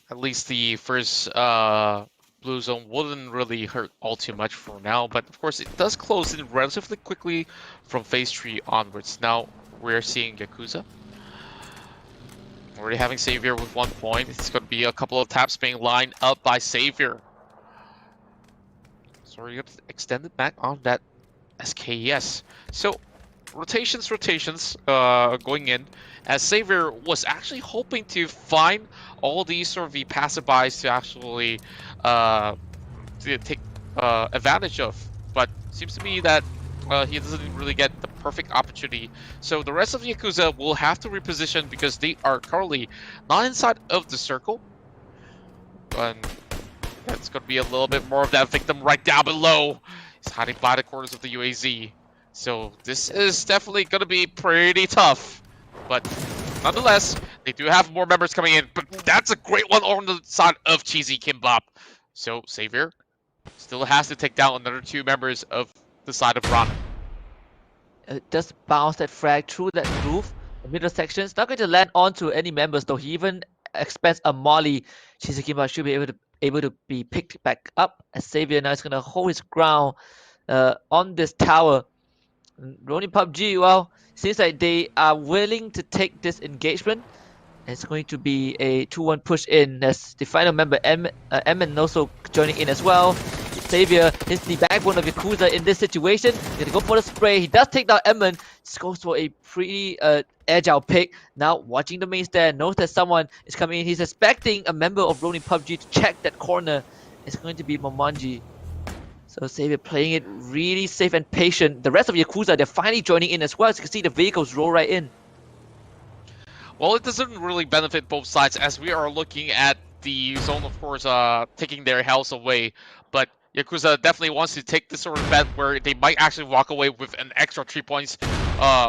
S2: At least the first blue zone wouldn't really hurt all too much for now, but of course it does close in relatively quickly from phase 3 onwards. Now we're seeing Yakuza. Already having Savior with 1 point. It's going to be a couple of taps being lined up by Savior. So we're going to extend it back on that SKS. So rotations going in, as Savior was actually hoping to find all these sort of the passerbys to actually to take advantage of. But seems to me that he doesn't really get the perfect opportunity. So the rest of the Yakuza will have to reposition because they are currently not inside of the circle. And that's going to be a little bit more of that victim right down below. He's hiding by the corners of the UAZ. So this is definitely going to be pretty tough. But nonetheless, they do have more members coming in. But that's a great one on the side of Cheesy Kimbap. So Savior still has to take down another 2 members of the side of Ron.
S3: Just bounce that frag through that roof, the middle section. It's not going to land onto any members though. He even expects a molly. Shizukima should be able to be picked back up as Savior now is going to hold his ground on this tower. Ronin PUBG, well, seems like they are willing to take this engagement. It's going to be a 2-1 push in as the final member Emin also joining in as well. Savior is the backbone of Yakuza in this situation. He's gonna go for the spray. He does take down Emin. Just goes for a pretty agile pick. Now watching the main stand, knows that someone is coming in. He's expecting a member of Ronin PUBG to check that corner. It's going to be Momonji. So Savior playing it really safe and patient. The rest of Yakuza, they're finally joining in as well. As you can see, the vehicles roll right in.
S2: Well, it doesn't really benefit both sides as we are looking at the zone, of course, taking their health away. But Yakuza definitely wants to take this sort of bet where they might actually walk away with an extra 3 points,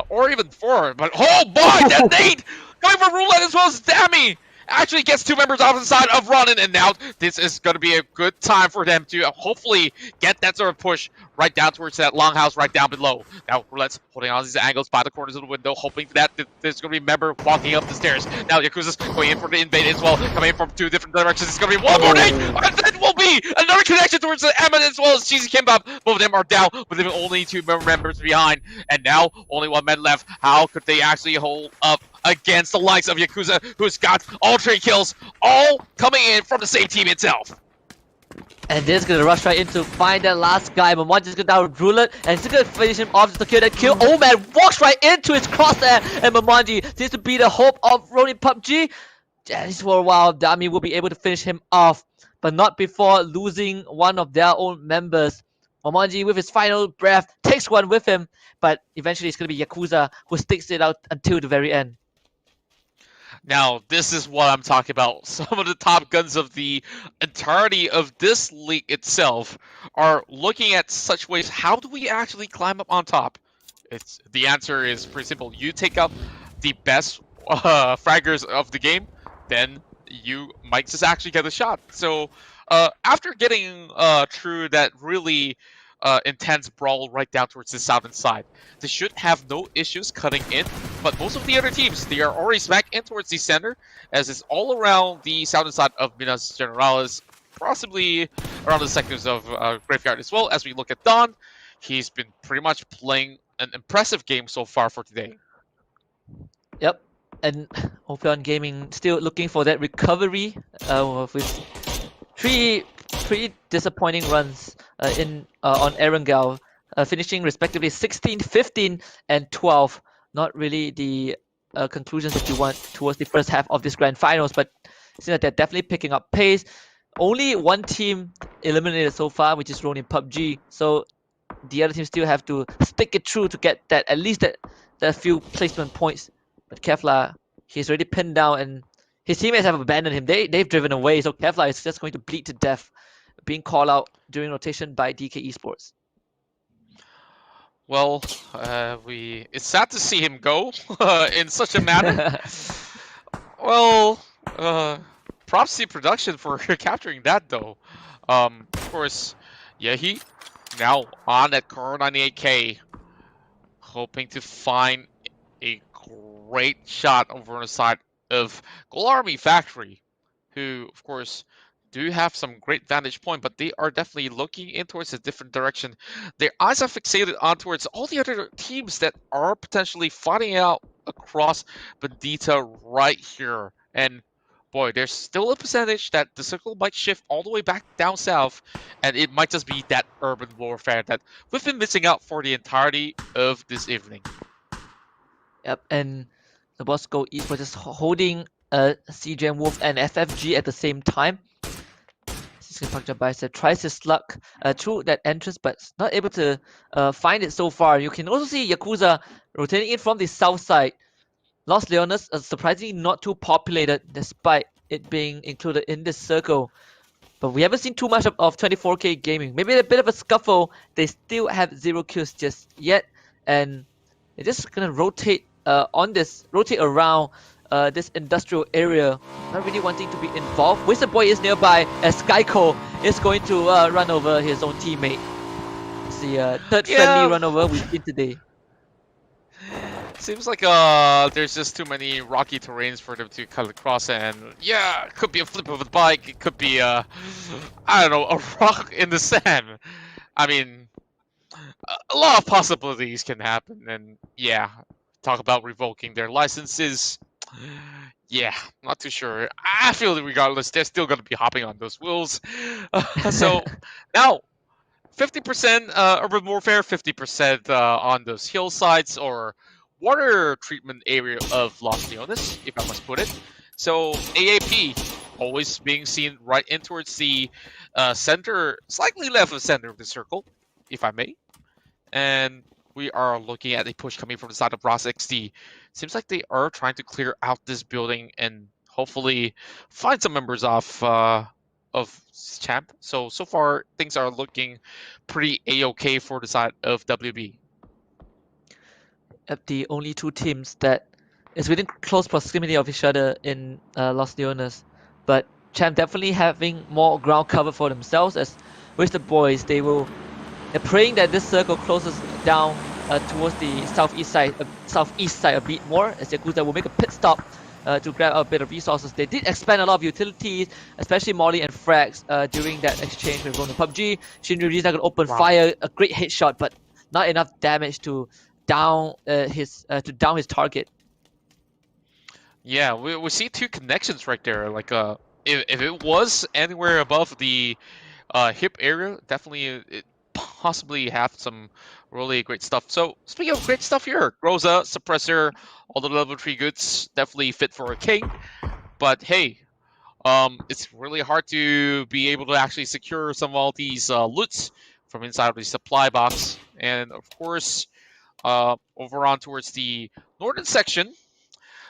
S2: or even 4. But oh boy, that nade coming from Roulette as well as Dami actually gets 2 members off the side of Ronin, and now this is going to be a good time for them to hopefully get that sort of push right down towards that longhouse right down below. Now Roulette's holding on these angles by the corners of the window, hoping that there's going to be a member walking up the stairs. Now Yakuza's going in for the invade as well, coming in from 2 different directions. It's going to be one more nade, and then will be another connection towards the Emin as well as Cheesy Kimbap. Both of them are down, with them only 2 members behind, and now only 1 man left. How could they actually hold up against the likes of Yakuza, who's got all 3 kills, all coming in from the same team itself?
S3: And this is gonna rush right in to find that last guy. Momonji is gonna down Roulette, and he's gonna finish him off to secure that kill. Oh man, walks right into his crosshair, and Momonji seems to be the hope of Ronin PUBG. just for a while, the army will be able to finish him off, but not before losing one of their own members. Momonji, with his final breath, takes one with him, but eventually it's going to be Yakuza who sticks it out until the very end.
S2: Now, this is what I'm talking about. Some of the top guns of the entirety of this league itself are looking at such ways. How do we actually climb up on top? The answer is pretty simple. You take out the best fraggers of the game, then you might just actually get a shot. So after getting through that really intense brawl right down towards the southern side, they should have no issues cutting in. But most of the other teams, they are already smack in towards the center, as it's all around the southern side of Minas Generalis, possibly around the sectors of Graveyard as well. As we look at Don, he's been pretty much playing an impressive game so far for today.
S3: Yep, and Ophion Gaming still looking for that recovery with three pretty disappointing runs on Erangel, finishing respectively 16, 15, and 12. Not really the conclusions that you want towards the first half of this grand finals, but it seems that they're definitely picking up pace. Only one team eliminated so far, which is Ronin PUBG. So the other teams still have to stick it through to get that at least that few placement points. But Kevlar, he's already pinned down, and his teammates have abandoned him. They've driven away, so Kevlar is just going to bleed to death, being called out during rotation by DK Esports.
S2: Well, it's sad to see him go in such a manner. Well, props to production for capturing that, though. Of course, Yehi now on at Core 98K, hoping to find a great shot over on the side of Gold Army Factory, who, of course, do have some great vantage point, but they are definitely looking in towards a different direction. Their eyes are fixated on towards all the other teams that are potentially fighting out across Bandita right here. And boy, there's still a percentage that the circle might shift all the way back down south, and it might just be that urban warfare that we've been missing out for the entirety of this evening.
S3: Yep, and the Bosco Esports is holding CGM Wolf and FFG at the same time. Bicep tries his luck through that entrance, but not able to find it so far. You can also see Yakuza rotating in from the south side. Los Leones are surprisingly not too populated despite it being included in this circle. But we haven't seen too much of 24K Gaming. Maybe a bit of a scuffle. They still have 0 kills just yet, and they're just gonna rotate around this industrial area, not really wanting to be involved. Wizard Boy is nearby as Skyco is going to run over his own teammate. It's the third friendly run over we've seen today.
S2: Seems like there's just too many rocky terrains for them to cut across, and yeah, it could be a flip of a bike, it could be I don't know, a rock in the sand. I mean, a lot of possibilities can happen, and yeah, talk about revoking their licenses. Yeah, not too sure. I feel that regardless, they're still going to be hopping on those wheels. So now, 50% urban warfare, 50% on those hillsides or water treatment area of Los Leones, if I must put it. So AAP always being seen right in towards the center, slightly left of center of the circle, if I may. And we are looking at a push coming from the side of Ross XD. Seems like they are trying to clear out this building and hopefully find some members of Champ. So far, things are looking pretty A-okay for the side of WB.
S3: The only two teams that is within close proximity of each other in Los Leones. But Champ definitely having more ground cover for themselves, as with the boys, they're praying that this circle closes down towards the southeast side a bit more, as Yakuza will make a pit stop to grab a bit of resources. They did expand a lot of utilities, especially Molly and Frags during that exchange with Ronin PUBG. Shinryu's not going to open fire, a great headshot, but not enough damage to down his target.
S2: Yeah, we see two connections right there. Like if it was anywhere above the hip area, definitely it possibly have some really great stuff. So speaking of great stuff here, Groza, Suppressor, all the level 3 goods definitely fit for a king. But hey, it's really hard to be able to actually secure some of all these loots from inside of the supply box. And of course, over on towards the northern section,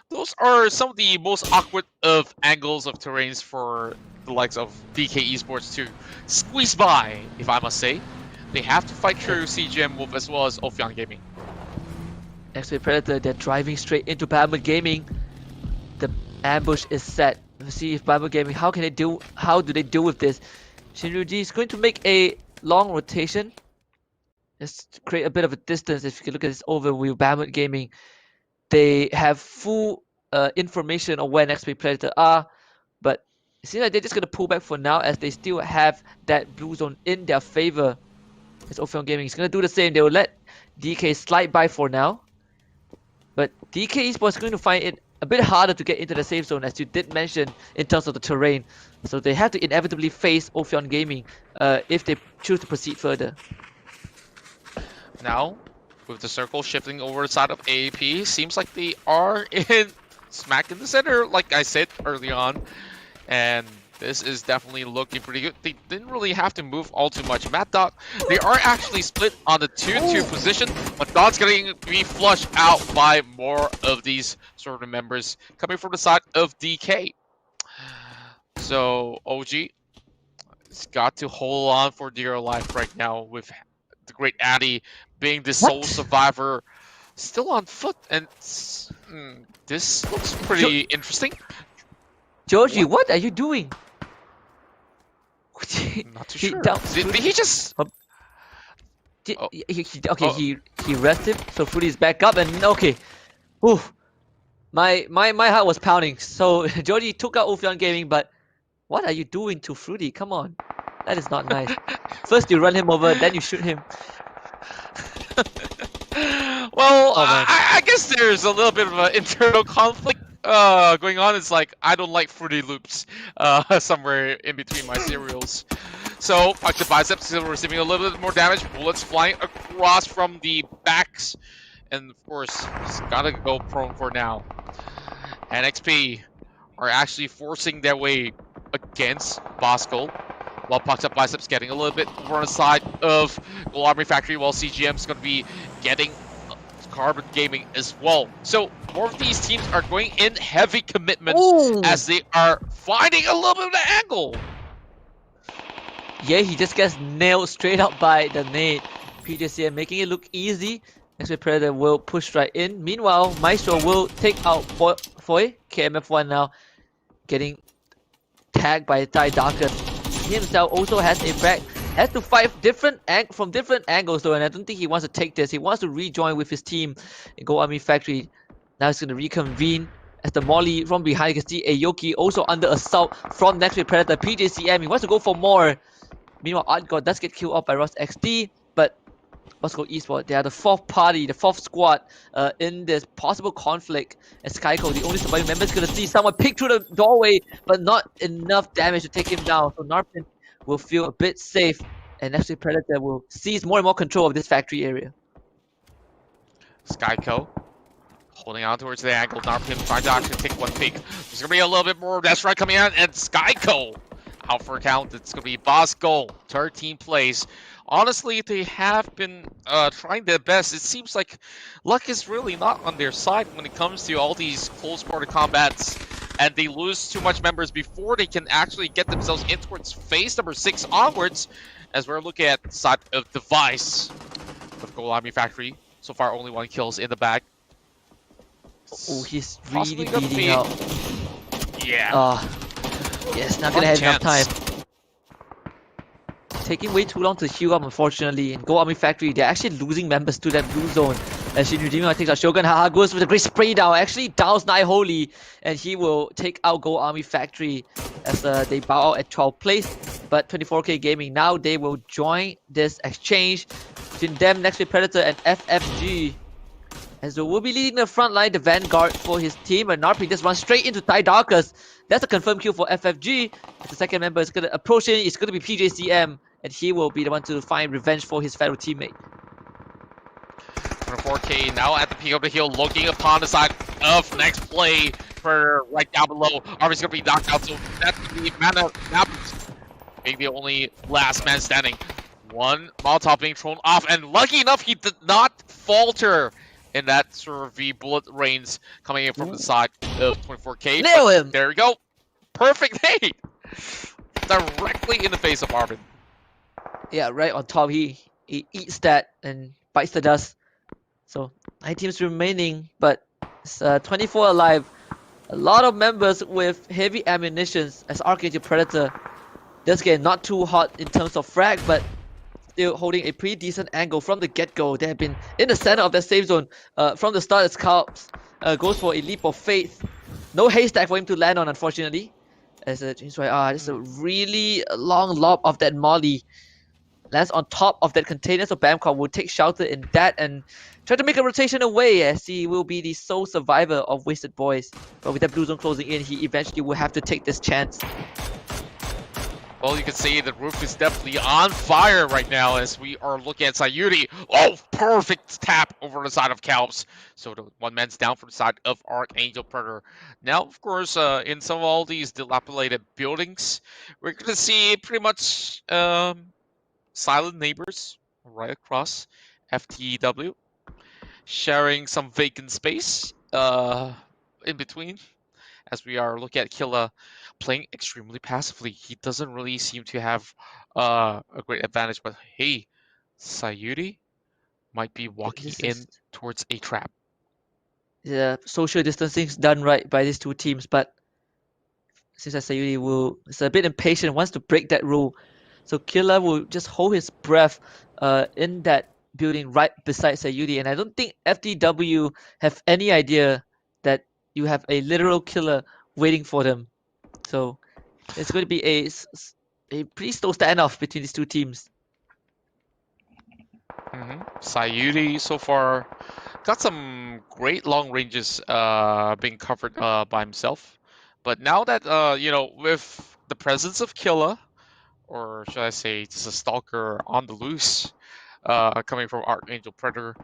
S2: those are some of the most awkward of angles of terrains for the likes of DK Esports to squeeze by, if I must say. They have to fight through CGM Wolf as well as Ophion Gaming.
S3: X-Ray Predator, they're driving straight into Bama Gaming. The ambush is set. Let's see if Bama Gaming, how do they deal with this? Shinryuji is going to make a long rotation. Let's create a bit of a distance. If you can look at this overview, Bama Gaming, they have full information on where X-Ray Predator are, but it seems like they're just going to pull back for now as they still have that blue zone in their favor. As Ophion Gaming is going to do the same. They will let DK slide by for now. But DK Esports is going to find it a bit harder to get into the safe zone, as you did mention, in terms of the terrain. So they have to inevitably face Ophion Gaming if they choose to proceed further.
S2: Now, with the circle shifting over the side of AAP, seems like they are in smack in the center, like I said early on. And this is definitely looking pretty good. They didn't really have to move all too much. Mad Dog, they are actually split on the 2-2 position, but Dog's going to be flushed out by more of these sort of members coming from the side of DK. So OG has got to hold on for dear life right now, with the great Addy being the sole survivor still on foot. And this looks pretty interesting.
S3: Joji, what are you doing?
S2: Not too sure. Did he just...
S3: He rested, so Fruity is back up, and okay. Ooh, my heart was pounding. So Joji took out Ophion Gaming, but what are you doing to Fruity? Come on, that is not nice. First you run him over, then you shoot him.
S2: Well, I guess there's a little bit of an internal conflict going on. It's like, I don't like Fruity Loops somewhere in between my cereals. So the biceps still receiving a little bit more damage. Bullets flying across from the backs, and of course he's gotta go prone for now. NXP are actually forcing their way against Bosco, while Pucked Up Biceps getting a little bit over on the side of Gold Army Factory, while CGM is going to be getting Carbon Gaming as well. So more of these teams are going in heavy commitment as they are finding a little bit of the angle.
S3: Yeah, he just gets nailed straight up by the nade. PJCM making it look easy. X-Ray Predator will push right in. Meanwhile, Maestro will take out Foy. KMF1 now getting tagged by Tai Darker. He himself also has a frag. Has to fight from different angles though, and I don't think he wants to take this. He wants to rejoin with his team in Gold Army Factory. Now he's going to reconvene as the Molly from behind. You can see Aoki also under assault from X-Ray Predator. PJCM, he wants to go for more. Meanwhile, Art does get killed off by Ross XD, but Bosco Esports, they are the fourth party, the fourth squad in this possible conflict. And Skyco, the only surviving member, is going to see someone peek through the doorway, but not enough damage to take him down. So Narpin will feel a bit safe, and X-Ray Predator will seize more and more control of this factory area.
S2: Skyco holding on towards the angle. Narpin trying to actually take one peek. There's going to be a little bit more Death Strike coming out, and Skyco out for a count. It's going to be Bosco. Third team plays. Honestly, they have been trying their best. It seems like luck is really not on their side when it comes to all these close quarter combats, and they lose too much members before they can actually get themselves in towards phase number 6 onwards, as we're looking at the side of Device with Gold Army Factory. So far, only 1 kills in the bag.
S3: Oh, he's really beating out.
S2: Yeah.
S3: Yes, not gonna have enough time. Taking way too long to heal up, unfortunately. In Gold Army Factory, they're actually losing members to that blue zone. As Shinryujima takes out Shogun, Haha goes with a great spray down. Actually downs Nai Holy, and he will take out Gold Army Factory as they bow out at 12th place. But 24K Gaming, now they will join this exchange between them, X-Ray Predator, and FFG. And so we'll be leading the front line, the vanguard for his team, and Narpi just runs straight into Tai Darkus. That's a confirmed kill for FFG. As the second member is going to approach in, it's going to be PJCM, and he will be the one to find revenge for his fellow teammate.
S2: 24K now at the peak of the hill, looking upon the side of next play. Predator right down below. Arvin's gonna be knocked out, so that's gonna be mana being the only last man standing. One Molotov being thrown off, and lucky enough, he did not falter in that sort of the bullet rains coming in from the side of 24K.
S3: Nail him!
S2: There we go. Perfect hit! Directly in the face of Arvin.
S3: Yeah, right on top. He eats that and bites the dust. So 9 teams remaining, but it's 24 alive. A lot of members with heavy ammunitions as Archangel Predator does get not too hot in terms of frag, but still holding a pretty decent angle from the get-go. They have been in the center of their safe zone from the start. As Carps goes for a leap of faith. No haystack for him to land on, unfortunately. As James White, this is a really long lob of that molly. Lands on top of that container, so Bamcom will take shelter in that and try to make a rotation away, as he will be the sole survivor of Wasted Boys. But with that blue zone closing in, he eventually will have to take this chance.
S2: Well, you can see the roof is definitely on fire right now as we are looking at Sayuri. Oh, perfect tap over the side of Calps. So the one man's down from the side of Archangel Predator. Now, of course, in some of all these dilapidated buildings, we're going to see pretty much silent neighbors right across FTW, sharing some vacant space in between, as we are looking at Killa playing extremely passively. He doesn't really seem to have a great advantage, but hey, Sayuri might be walking in towards a trap.
S3: Yeah, social distancing's done right by these two teams, but seems like Sayuri is a bit impatient, wants to break that rule. So Killa will just hold his breath in that building right beside Sayuri, and I don't think FTW have any idea that you have a literal killer waiting for them. So it's going to be a pretty slow standoff between these two teams.
S2: Sayuri so far got some great long ranges being covered by himself, but now that with the presence of Killa, or should I say just a stalker on the loose coming from Archangel Predator,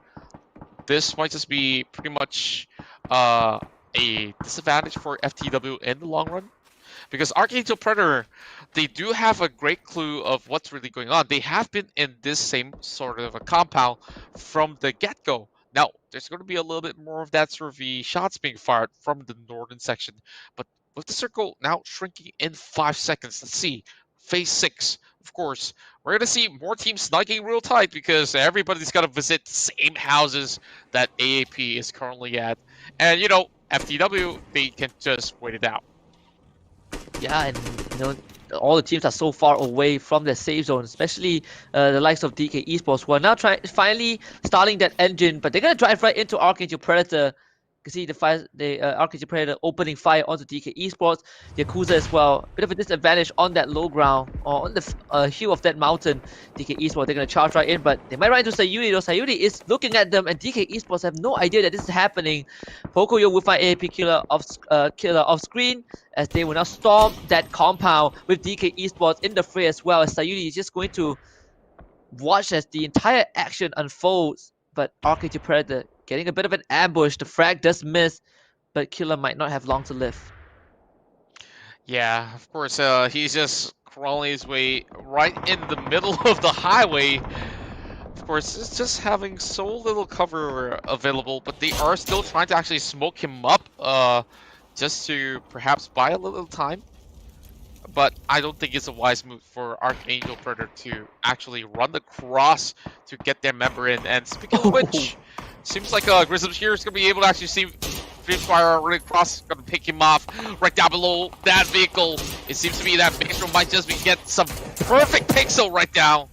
S2: this might just be pretty much a disadvantage for FTW in the long run. Because Archangel Predator, they do have a great clue of what's really going on. They have been in this same sort of a compound from the get-go. Now, there's going to be a little bit more of that sort of the shots being fired from the northern section. But with the circle now shrinking in 5 seconds, let's see. Phase 6, of course, we're going to see more teams snugging real tight because everybody's got to visit the same houses that AAP is currently at. And, FTW, they can just wait it out.
S3: Yeah, and all the teams are so far away from their safe zone, especially the likes of DK Esports, who are now finally starting that engine, but they're gonna drive right into Archangel Predator. You can see the Archangel Predator opening fire onto DK Esports, Yakuza as well. Bit of a disadvantage on that low ground, or on the hill of that mountain. DK Esports, they're gonna charge right in, but they might run into Sayuri though. Sayuri is looking at them, and DK Esports have no idea that this is happening. Pocoyo will find AAP killer off screen, as they will now storm that compound with DK Esports in the fray as well, as Sayuri is just going to watch as the entire action unfolds. But Archangel Predator getting a bit of an ambush. The frag does miss, but Killer might not have long to live.
S2: Yeah, of course, he's just crawling his way right in the middle of the highway. Of course, it's just having so little cover available, but they are still trying to actually smoke him up just to perhaps buy a little time. But I don't think it's a wise move for Archangel Predator to actually run across to get their member in. And speaking of which, seems like Grism here is going to be able to actually see Fire running across, going to pick him off right down below that vehicle. It seems to be that Maestro might just get some perfect pixel right down.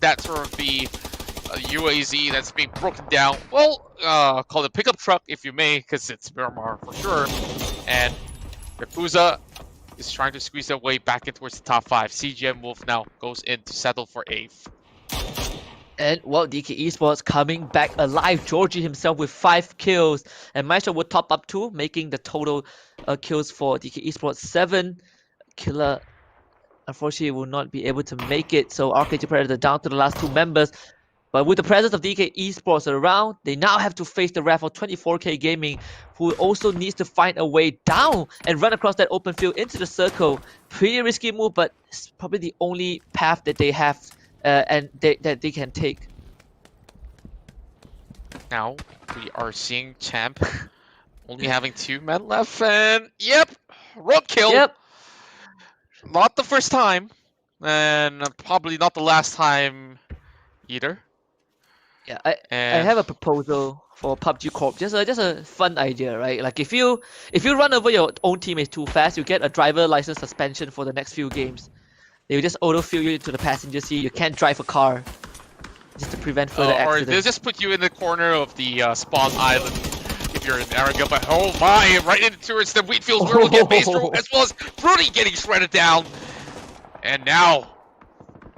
S2: That's sort of the UAZ that's being broken down. Well, call it a pickup truck if you may, because it's Miramar for sure. And Yakuza is trying to squeeze their way back in towards the top 5. CGM Wolf now goes in to settle for 8th.
S3: And well, DK Esports coming back alive. Georgie himself with 5 kills. And Maestro will top up 2, making the total kills for DK Esports 7. Killer, unfortunately, will not be able to make it. So Archangel Predator down to the last 2 members. But with the presence of DK Esports around, they now have to face the wrath of 24K Gaming, who also needs to find a way down and run across that open field into the circle. Pretty risky move, but it's probably the only path that they have and that they can take.
S2: Now we are seeing Champ only having 2 men left, and yep, road kill.
S3: Yep.
S2: Not the first time, and probably not the last time either.
S3: Yeah, I have a proposal for PUBG Corp. Just a fun idea, right? Like if you run over your own teammates too fast, you get a driver license suspension for the next few games. They will just auto-fill you into the passenger seat. You can't drive a car, just to prevent further
S2: Or
S3: accidents.
S2: they'll just put you in the corner of the spawn island if you're in Aragon. But oh my, right into towards the Wheatfields, where we'll get base throw, as well as Brody getting shredded down. And now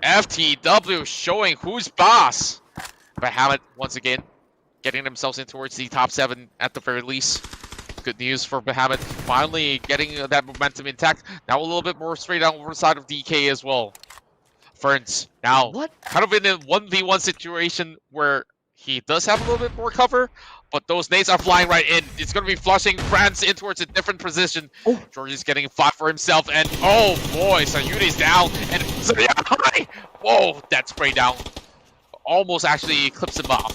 S2: FTW showing who's boss. Bahamut once again getting themselves in towards the top 7 at the very least. Good news for Bahamut, finally getting that momentum intact. Now a little bit more straight out over the side of DK as well. Ferns now kind of in a 1v1 situation where he does have a little bit more cover, but those nades are flying right in. It's going to be flushing France in towards a different position. George is getting fought for himself, and oh boy, Sayudi's down, and whoa, that spray down almost actually eclipsed him off.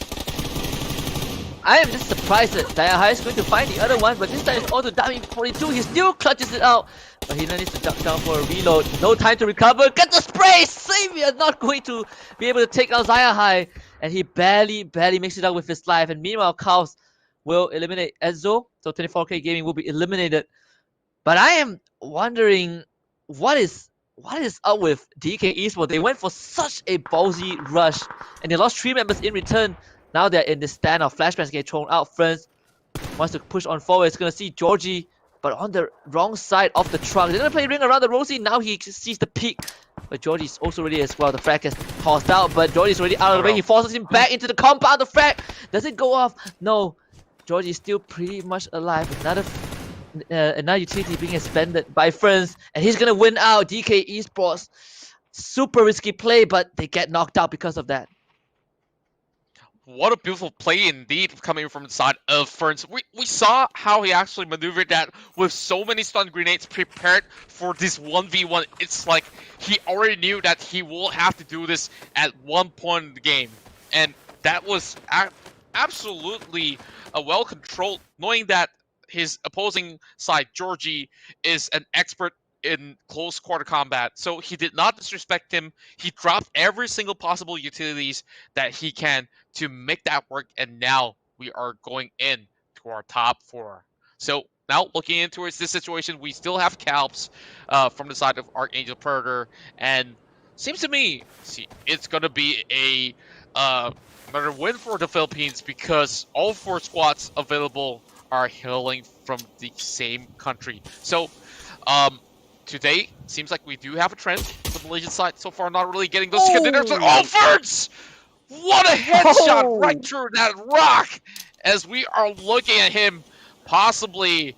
S3: I am just surprised that Dayahai is going to find the other one, but this time it's all to Dami 42. He still clutches it out, but he needs to duck down for a reload. No time to recover. Get the spray! Xavier not going to be able to take out Dayahai, and he barely makes it out with his life. And meanwhile, Chaos will eliminate Edzo, so 24K Gaming will be eliminated. But I am wondering what is up with DK Esports. They went for such a ballsy rush, and they lost 3 members in return. Now they're in this stand of flashbangs get thrown out. Friends wants to push on forward. It's gonna see Georgie, but on the wrong side of the truck. They're gonna play ring around the Rosie. Now he sees the peak, but Georgie's also ready as well. The frag is tossed out, but Georgie's already out of the way. He forces him back into the compound. The frag does it go off? No, Georgie's still pretty much alive. Another utility being expended by Friends, and he's gonna win out. DK Esports, super risky play, but they get knocked out because of that.
S2: What a beautiful play indeed coming from the side of Ferns. We saw how he actually maneuvered that with so many stun grenades prepared for this 1v1. It's like he already knew that he will have to do this at one point in the game. And that was absolutely a well-controlled, knowing that his opposing side, Georgie, is an expert in close quarter combat. So he did not disrespect him. He dropped every single possible utilities that he can to make that work, and now we are going in to our top 4. So now looking in towards this situation, we still have Calps from the side of Archangel Predator, and seems to me it's going to be a another win for the Philippines because all 4 squads available are hailing from the same country. So today seems like we do have a trend. The Malaysian side so far not really getting those contenders. Oh, Ferns! What a headshot right through that rock as we are looking at him possibly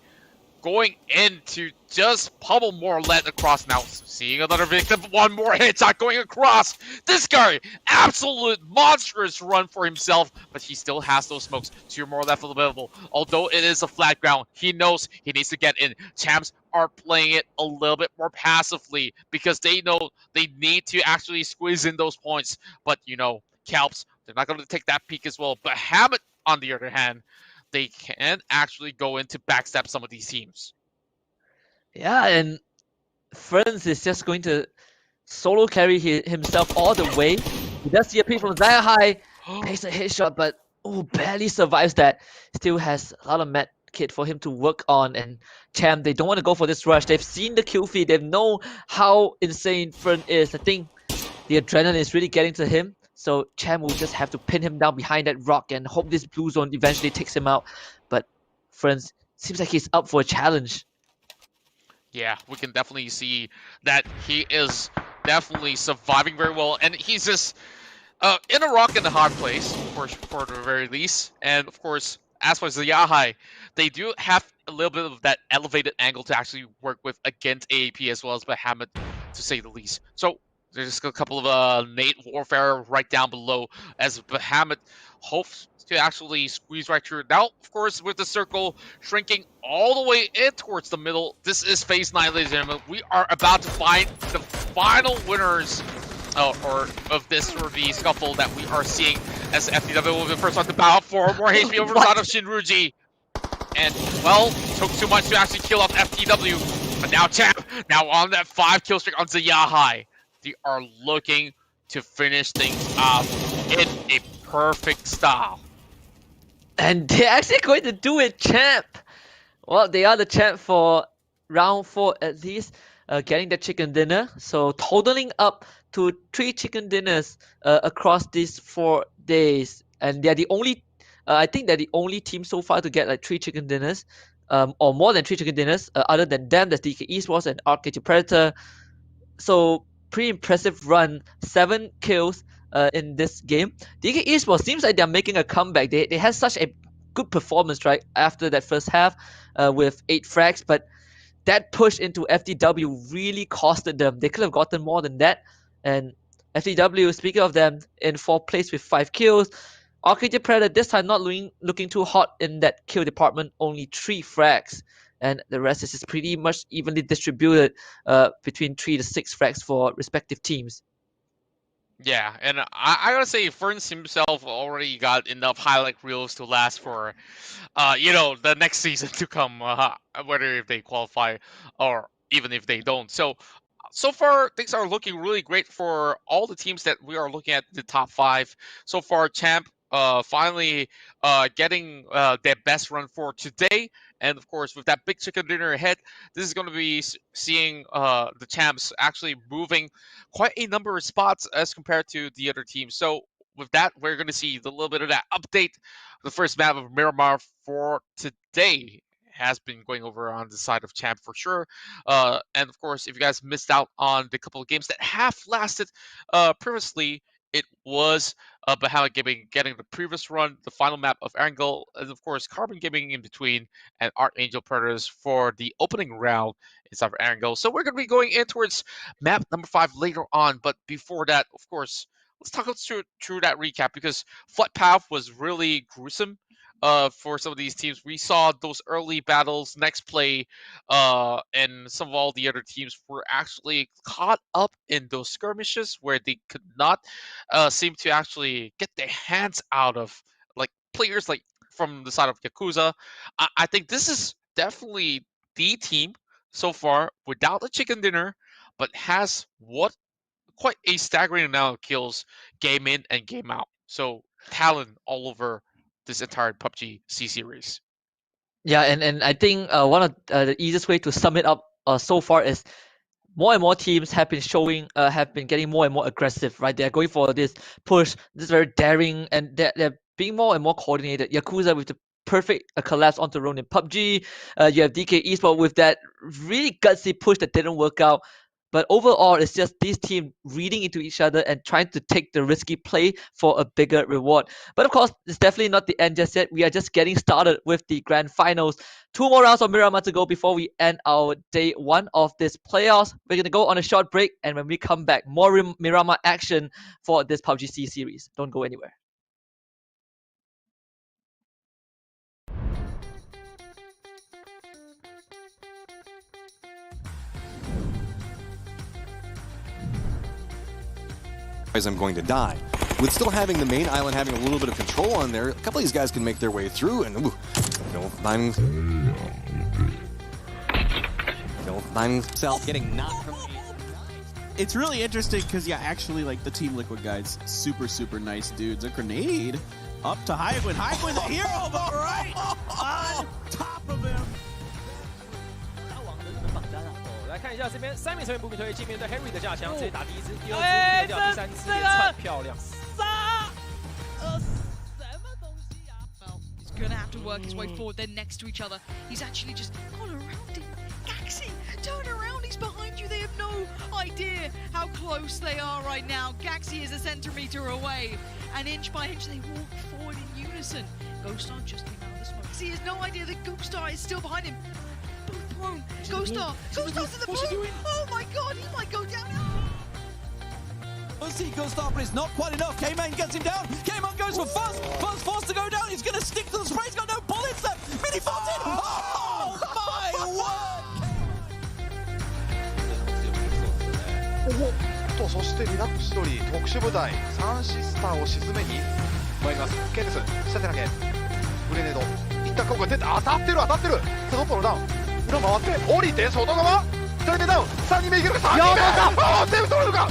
S2: going in to just pummel more lead across. Now seeing another victim, one more headshot going across. This guy, absolute monstrous run for himself, but he still has those smokes. 2 more left available. Although it is a flat ground, he knows he needs to get in. Champs are playing it a little bit more passively because they know they need to actually squeeze in those points. But you know, Calps, they're not going to take that peak as well. But Hammett, on the other hand, they can actually go in to backstab some of these teams.
S3: Yeah, and Ferns is just going to solo carry himself all the way. He does see a peek from Dayahai, takes a headshot, but barely survives that. Still has a lot of med kit for him to work on, and Champ, they don't want to go for this rush. They've seen the kill feed, they know how insane Fern is. I think the adrenaline is really getting to him. So Champ will just have to pin him down behind that rock and hope this blue zone eventually takes him out. But Ferns seems like he's up for a challenge.
S2: Yeah, we can definitely see that he is definitely surviving very well. And he's just in a rock and a hard place, for the very least. And of course, as far as the Yahai, they do have a little bit of that elevated angle to actually work with against AAP as well as Bahamut, to say the least. So There's a couple of Nate Warfare right down below as Bahamut hopes to actually squeeze right through. Now, of course, with the circle shrinking all the way in towards the middle, this is phase 9, ladies and gentlemen. We are about to find the final winners or of this sort of the scuffle that we are seeing as FTW will be the first one to bow for more HP over the side of Shinruji. And, well, took too much to actually kill off FTW. But now Champ, now on that 5-kill streak on Zayahai. They are looking to finish things off in a perfect style.
S3: And they're actually going to do it, Champ! Well, they are the champ for round 4 at least, getting the chicken dinner. So totaling up to 3 chicken dinners across these 4 days. And they're the only, I think they're the only team so far to get like 3 chicken dinners. Or more than 3 chicken dinners. Other than them, there's DK Esports and Arcade Predator. So pretty impressive run, 7 kills in this game. DK Esports seems like they're making a comeback. They had such a good performance right after that first half with 8 frags, but that push into FTW really costed them. They could have gotten more than that. And FTW, speaking of them, in 4th place with 5 kills. Arcade Predator this time not looking too hot in that kill department, only 3 frags. And the rest is just pretty much evenly distributed between 3 to 6 frags for respective teams.
S2: Yeah, and I gotta say, Ferns himself already got enough highlight reels to last for, the next season to come, whether if they qualify or even if they don't. So far, things are looking really great for all the teams that we are looking at the top 5. So far, Champ finally getting their best run for today. And of course, with that big chicken dinner ahead, this is going to be seeing the champs actually moving quite a number of spots as compared to the other teams. So with that, we're going to see the little bit of that update. The first map of Miramar for today has been going over on the side of champ for sure. And of course, if you guys missed out on the couple of games that have lasted previously, it was Bahamut Gaming getting the previous run, the final map of Angle, and of course Carbon Gaming in between, and Archangel Predators for the opening round inside of Angle. So we're going to be going in towards map number 5 later on, but before that, of course, let's talk through that recap, because Flight Path was really gruesome for some of these teams. We saw those early battles, next play, and some of all the other teams were actually caught up in those skirmishes where they could not seem to actually get their hands out of like players like from the side of Yakuza. I think this is definitely the team so far without a chicken dinner, but has quite a staggering amount of kills game in and game out. So talent all over this entire PUBG C series.
S3: Yeah, and I think one of the easiest way to sum it up so far is more and more teams have been getting more and more aggressive, right? They're going for this push, this very daring, and they're being more and more coordinated. Yakuza with the perfect collapse onto Ronin in PUBG. You have DK Esports with that really gutsy push that didn't work out. But overall, it's just these teams reading into each other and trying to take the risky play for a bigger reward. But of course, it's definitely not the end just yet. We are just getting started with the grand finals. 2 more rounds of Miramar to go before we end our day 1 of this playoffs. We're going to go on a short break, and when we come back, more Miramar action for this PUBG C series. Don't go anywhere.
S13: I'm going to die. With still having the main island having a little bit of control on there, a couple of these guys can make their way through, and he'll find himself getting knocked from.
S4: It's really interesting because, yeah, actually, like, the Team Liquid guys, super, super nice dudes. A grenade up to Highwind. Highwind, the hero, but right on top of him.
S10: 来看一下这边3名成员不比推进面对 Henry 的架枪，直接打第1支、第2支、第6掉、第3支，也很漂亮。杀！什么东西啊
S9: Well, he's gonna have to work his way forward. They're next to each other. He's actually just gone around him. Gaxi, turn around. He's behind you. They have no idea how close they are right now. Gaxi is a centimeter away, and inch by inch they walk forward in unison. Ghoststar just came out of the smoke. He has no idea that Ghoststar is still behind him. Both prone. Ghoststar! Ghoststar's in the prone! Oh my god, he might go down!
S14: He goes start, but it's not quite enough. K-Man gets him down. K-Man goes for Fuzz. Fuzz forced to go down. He's going to stick to the spray. He's got no bullets left. Mini falls in. Oh, my word.
S15: とそしてリラックス取り特殊部隊3シスターを沈めに参ります。ケンです。下手投げ。グレネード。一旦ここ出て当たってる当たってる。さあトップのダウン。裏回って降りて外側。2人目ダウン。3人目いけるか3人目。ああセーフ取れるか。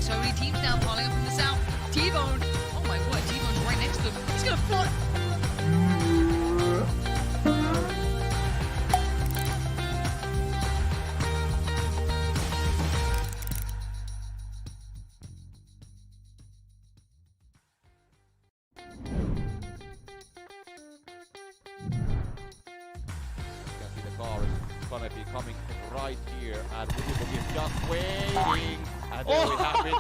S9: So many teams now piling up from the south. T-Bone. Oh my word, T-Bone's right next to them. He's gonna fly.
S5: Gonna be coming right here, and we will be just waiting, and there we have it.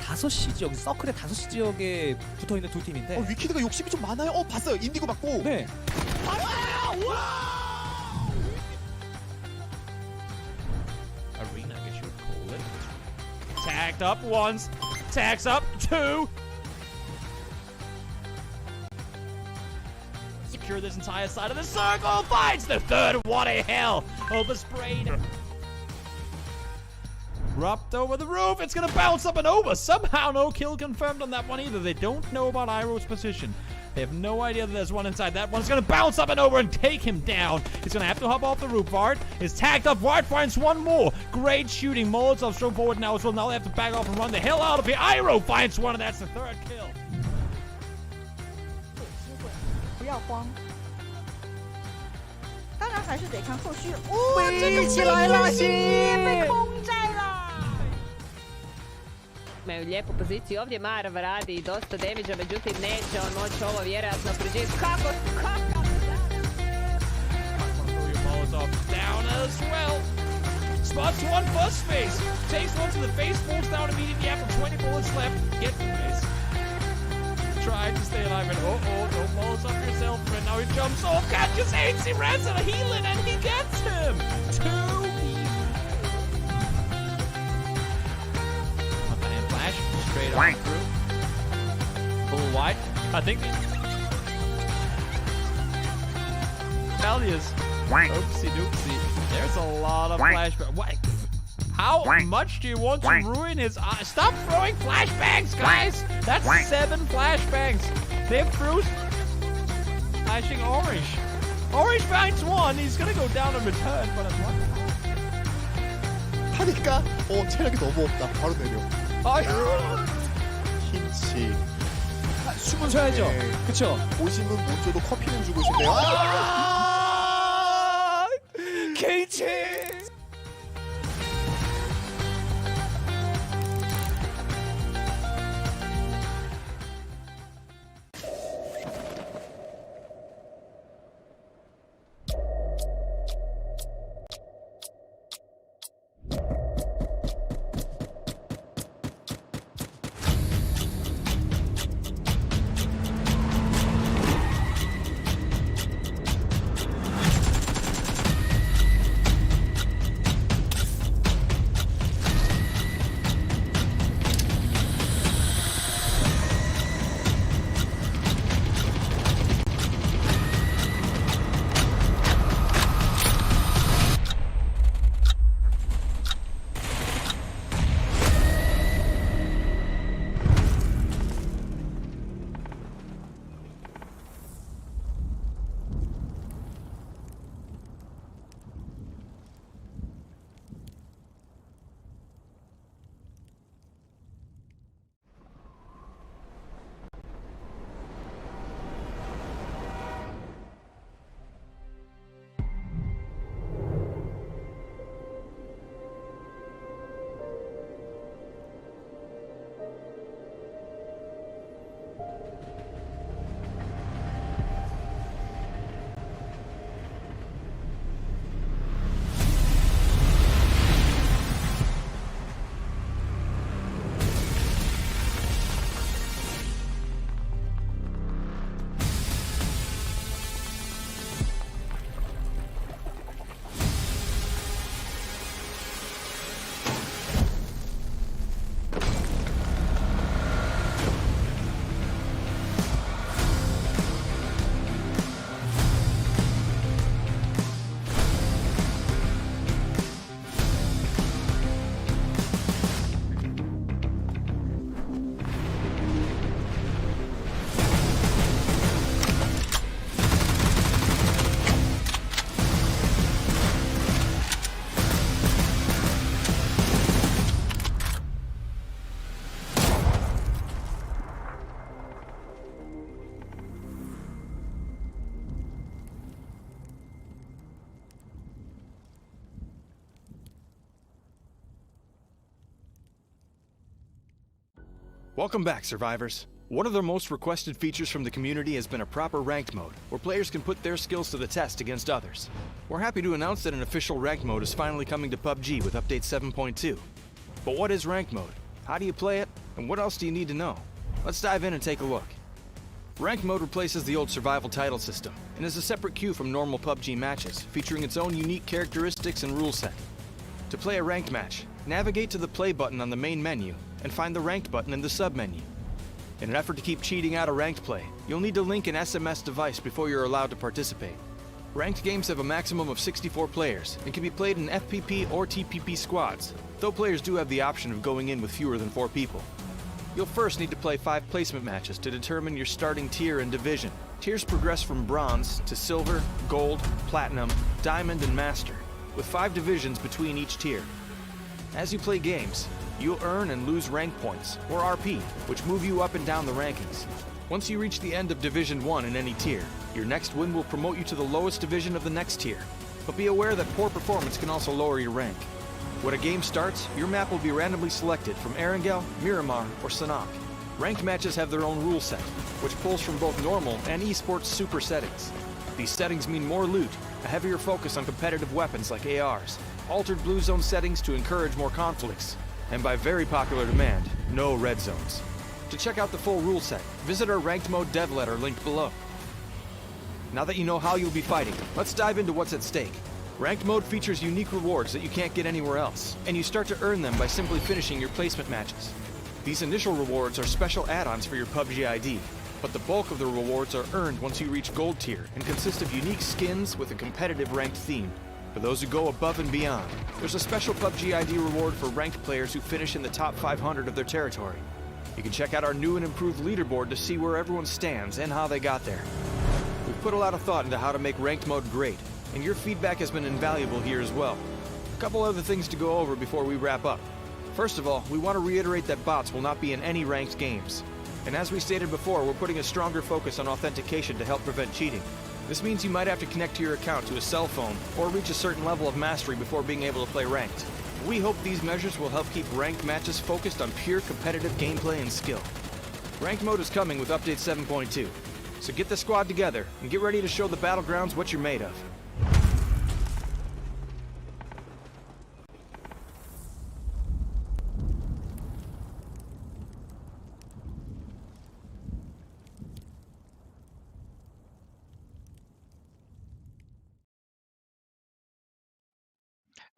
S16: 5시 지역, 서클의 5시 지역에 붙어있는 두 팀인데
S1: 위키드가 욕심이 좀 많아요. 봤어요. 인디고 맞고.
S16: 네.
S10: Arena, I guess you would call it. Tagged up once, tags up two. Secure this entire side of the circle, finds the third. What a hell! Oversprayed. Rubbed over the roof, it's gonna bounce up and over. Somehow no kill confirmed on that one either. They don't know about Iroh's position. They have no idea that there's one inside. That one's gonna bounce up and over and take him down. He's gonna have to hop off the roof. Vard is tagged up. Vard finds one more. Great shooting. Molotov thrown forward now as well. Now they have to back off and run the hell out of here. Iroh finds one, and that's the third kill.
S11: 不要慌，当然还是得看后续。哦，这个起来了，被空摘了。
S17: Imaju lijepu poziciju ovdje, Marv radi dosta damage-a, međutim neće on moći ovo vjerojatno preživjeti. Kako?
S10: Molotov down as well. Spots one first face. Takes one to the face, falls down immediately after 20 bullets left. Get from this. Trying to stay alive and don't Molotov yourself, and now he jumps off, catches AIDS, he runs out of healing, and he gets him! 2 Flash, straight on through. Full wide. I think Valius. Oopsie doopsie. There's a lot of flashbang. What? How much do you want to ruin his eye? Stop throwing flashbangs, guys! That's 7 flashbangs. They have Bruce flashing Orange. Orange finds one. He's gonna go down and return, but it's one.
S1: 하니까 체력이 너무 없다. 바로 내려. 김치.
S16: 숨은 쉬어야죠. 그쵸?
S1: 오시면 못 줘도 커피는 주고 싶네요.
S10: 김치!
S18: Welcome back, survivors. One of the most requested features from the community has been a proper ranked mode, where players can put their skills to the test against others. We're happy to announce that an official ranked mode is finally coming to PUBG with update 7.2. But what is ranked mode? How do you play it? And what else do you need to know? Let's dive in and take a look. Ranked mode replaces the old survival title system, and is a separate queue from normal PUBG matches, featuring its own unique characteristics and rule set. To play a ranked match, navigate to the play button on the main menu, and find the ranked button in the sub-menu. In an effort to keep cheating out of ranked play, you'll need to link an SMS device before you're allowed to participate. Ranked games have a maximum of 64 players, and can be played in FPP or TPP squads, though players do have the option of going in with fewer than 4 people. You'll first need to play 5 placement matches to determine your starting tier and division. Tiers progress from bronze to silver, gold, platinum, diamond, and master, with 5 divisions between each tier. As you play games, you'll earn and lose rank points, or RP, which move you up and down the rankings. Once you reach the end of Division 1 in any tier, your next win will promote you to the lowest division of the next tier. But be aware that poor performance can also lower your rank. When a game starts, your map will be randomly selected from Erangel, Miramar, or Sanhok. Ranked matches have their own rule set, which pulls from both normal and esports super settings. These settings mean more loot, a heavier focus on competitive weapons like ARs, altered blue zone settings to encourage more conflicts, and by very popular demand, no red zones. To check out the full rule set, visit our ranked mode dev letter linked below. Now that you know how you'll be fighting, let's dive into what's at stake. Ranked mode features unique rewards that you can't get anywhere else, and you start to earn them by simply finishing your placement matches. These initial rewards are special add-ons for your PUBG ID, but the bulk of the rewards are earned once you reach gold tier and consist of unique skins with a competitive ranked theme. For those who go above and beyond, there's a special PUBG ID reward for ranked players who finish in the top 500 of their territory. You can check out our new and improved leaderboard to see where everyone stands and how they got there. We've put a lot of thought into how to make ranked mode great, and your feedback has been invaluable here as well. A couple other things to go over before we wrap up. First of all, we want to reiterate that bots will not be in any ranked games. And as we stated before, we're putting a stronger focus on authentication to help prevent cheating. This means you might have to connect to your account to a cell phone or reach a certain level of mastery before being able to play ranked. We hope these measures will help keep ranked matches focused on pure competitive gameplay and skill. Ranked mode is coming with update 7.2, so get the squad together and get ready to show the battlegrounds what you're made of.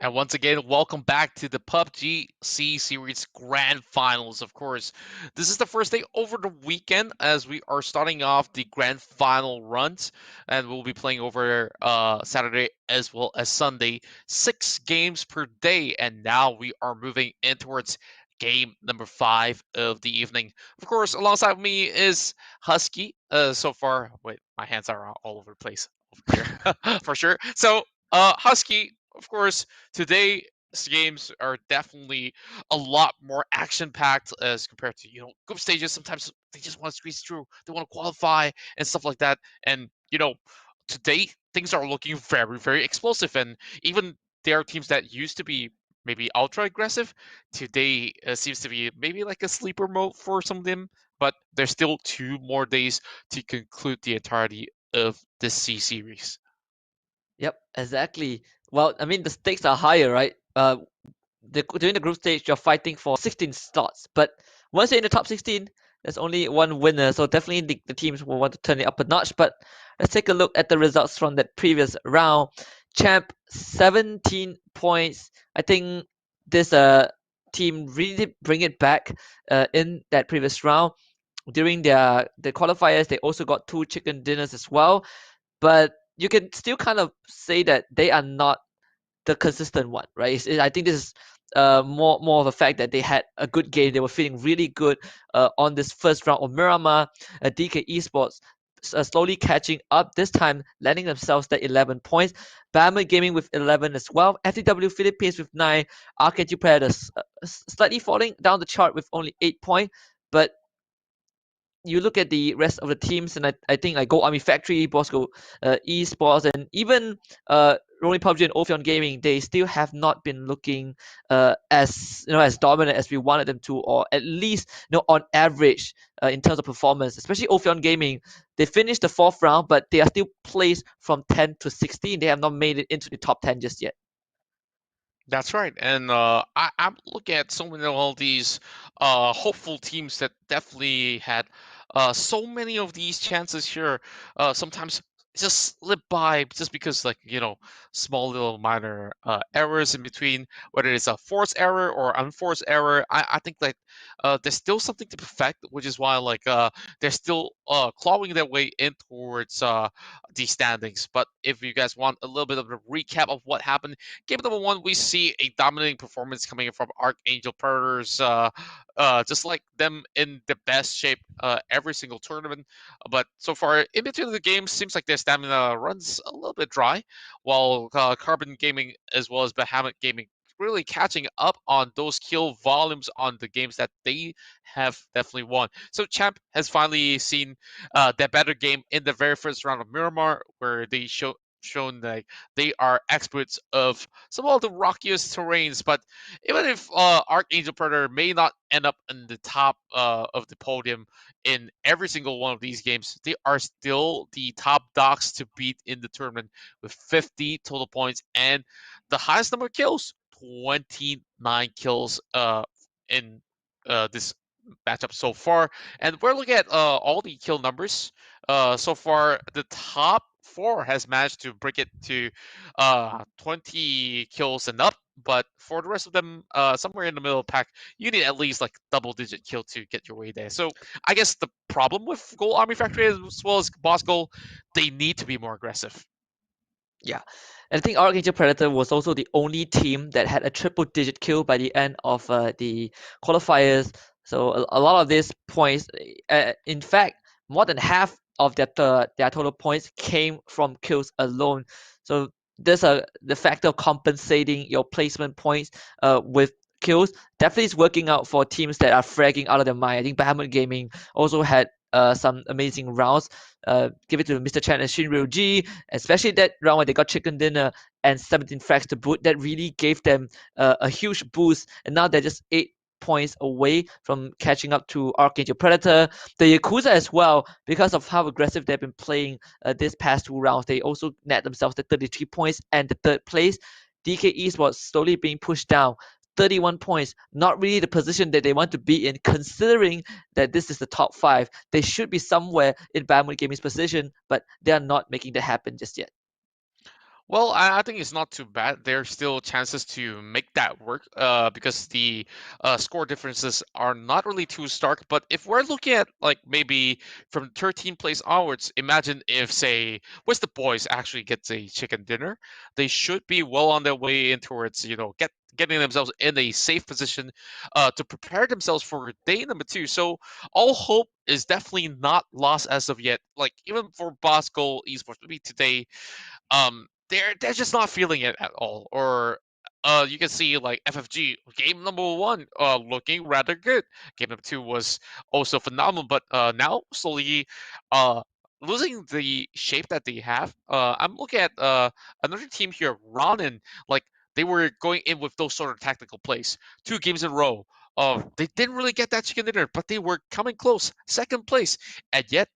S2: And once again, welcome back to the PUBG C Series Grand Finals, of course. This is the first day over the weekend as we are starting off the Grand Final runs. And we'll be playing over Saturday as well as Sunday. 6 games per day. And now we are moving in towards game number 5 of the evening. Of course, alongside me is Husky. So far, wait, my hands are all over the place over here for sure. So, Husky, of course, today's games are definitely a lot more action-packed as compared to, group stages. Sometimes they just want to squeeze through. They want to qualify and stuff like that. And, today things are looking very, very explosive. And even there are teams that used to be maybe ultra aggressive. Today seems to be maybe like a sleeper mode for some of them. But there's still 2 more days to conclude the entirety of this C series.
S3: Yep, exactly. Well, I mean, the stakes are higher, right? During the group stage, you're fighting for 16 slots, but once you're in the top 16, there's only one winner. So definitely the teams will want to turn it up a notch. But let's take a look at the results from that previous round. Champ 17 points. I think this team really did bring it back in that previous round. During the qualifiers, they also got 2 chicken dinners as well. But you can still kind of say that they are not the consistent one, right? I think this is more of a fact that they had a good game. They were feeling really good on this first round of Miramar. DK Esports slowly catching up, this time landing themselves that 11 points. Bama Gaming with 11 as well. FTW Philippines with 9. Arcade Predators slightly falling down the chart with only 8 points. But you look at the rest of the teams, and I think Go Army Factory, Bosco Esports, and even only PUBG and Ophion Gaming, they still have not been looking as as dominant as we wanted them to, or at least on average in terms of performance. Especially Ophion Gaming, they finished the 4th round, but they are still placed from 10 to 16. They have not made it into the top 10 just yet.
S2: That's right, and I'm looking at so many of all these hopeful teams that definitely had so many of these chances here. Sometimes just slip by just because, like, small little minor errors in between, whether it's a forced error or unforced error. I think that there's still something to perfect, which is why they're still clawing their way in towards the standings. But if you guys want a little bit of a recap of what happened, game number 1, we see a dominating performance coming in from Archangel Predators, just like them in the best shape every single tournament. But so far, in between the games, seems like their stamina runs a little bit dry, while Carbon Gaming as well as Bahamut Gaming really catching up on those kill volumes on the games that they have definitely won. So Champ has finally seen their better game in the very first round of Miramar, where they shown that they are experts of some of the rockiest terrains. But even if Archangel Predator may not end up in the top of the podium in every single one of these games, they are still the top dogs to beat in the tournament with 50 total points and the highest number of kills, 29 kills in this matchup so far. And we're looking at all the kill numbers. So far, the top 4 has managed to break it to 20 kills and up. But for the rest of them, somewhere in the middle of the pack, you need at least like double-digit kill to get your way there. So I guess the problem with Gold Army Factory as well as Boss Gold, they need to be more aggressive.
S3: Yeah, and I think Archangel Predator was also the only team that had a triple-digit kill by the end of the qualifiers. So a lot of these points, in fact, more than half of their total points came from kills alone. So there's the factor of compensating your placement points with kills definitely is working out for teams that are fragging out of their mind. I think Bahamut Gaming also had some amazing rounds. Give it to Mr. Chan and Shinryu G, especially that round where they got chicken dinner and 17 frags to boot. That really gave them a huge boost, and now they're just 8 points away from catching up to Archangel Predator. The Yakuza as well, because of how aggressive they've been playing this past 2 rounds, they also net themselves the 33 points and the 3rd place. DK Esports slowly being pushed down. 31 points, not really the position that they want to be in, considering that this is the top 5. They should be somewhere in Bahamut Gaming's position, but they are not making that happen just yet.
S2: Well, I think it's not too bad. There's still chances to make that work because the score differences are not really too stark. But if we're looking at like maybe from 13th place onwards, imagine if, say, What's the Boys actually gets a chicken dinner. They should be well on their way in towards, getting themselves in a safe position to prepare themselves for day number 2. So all hope is definitely not lost as of yet. Like even for Boss Gold Esports, maybe today, they're just not feeling it at all. Or you can see like FFG game number 1 looking rather good. Game number 2 was also phenomenal, but now slowly losing the shape that they have. I'm looking at another team here, Ronin. Like they were going in with those sort of tactical plays 2 games in a row. They didn't really get that chicken dinner, but they were coming close, 2nd place, and yet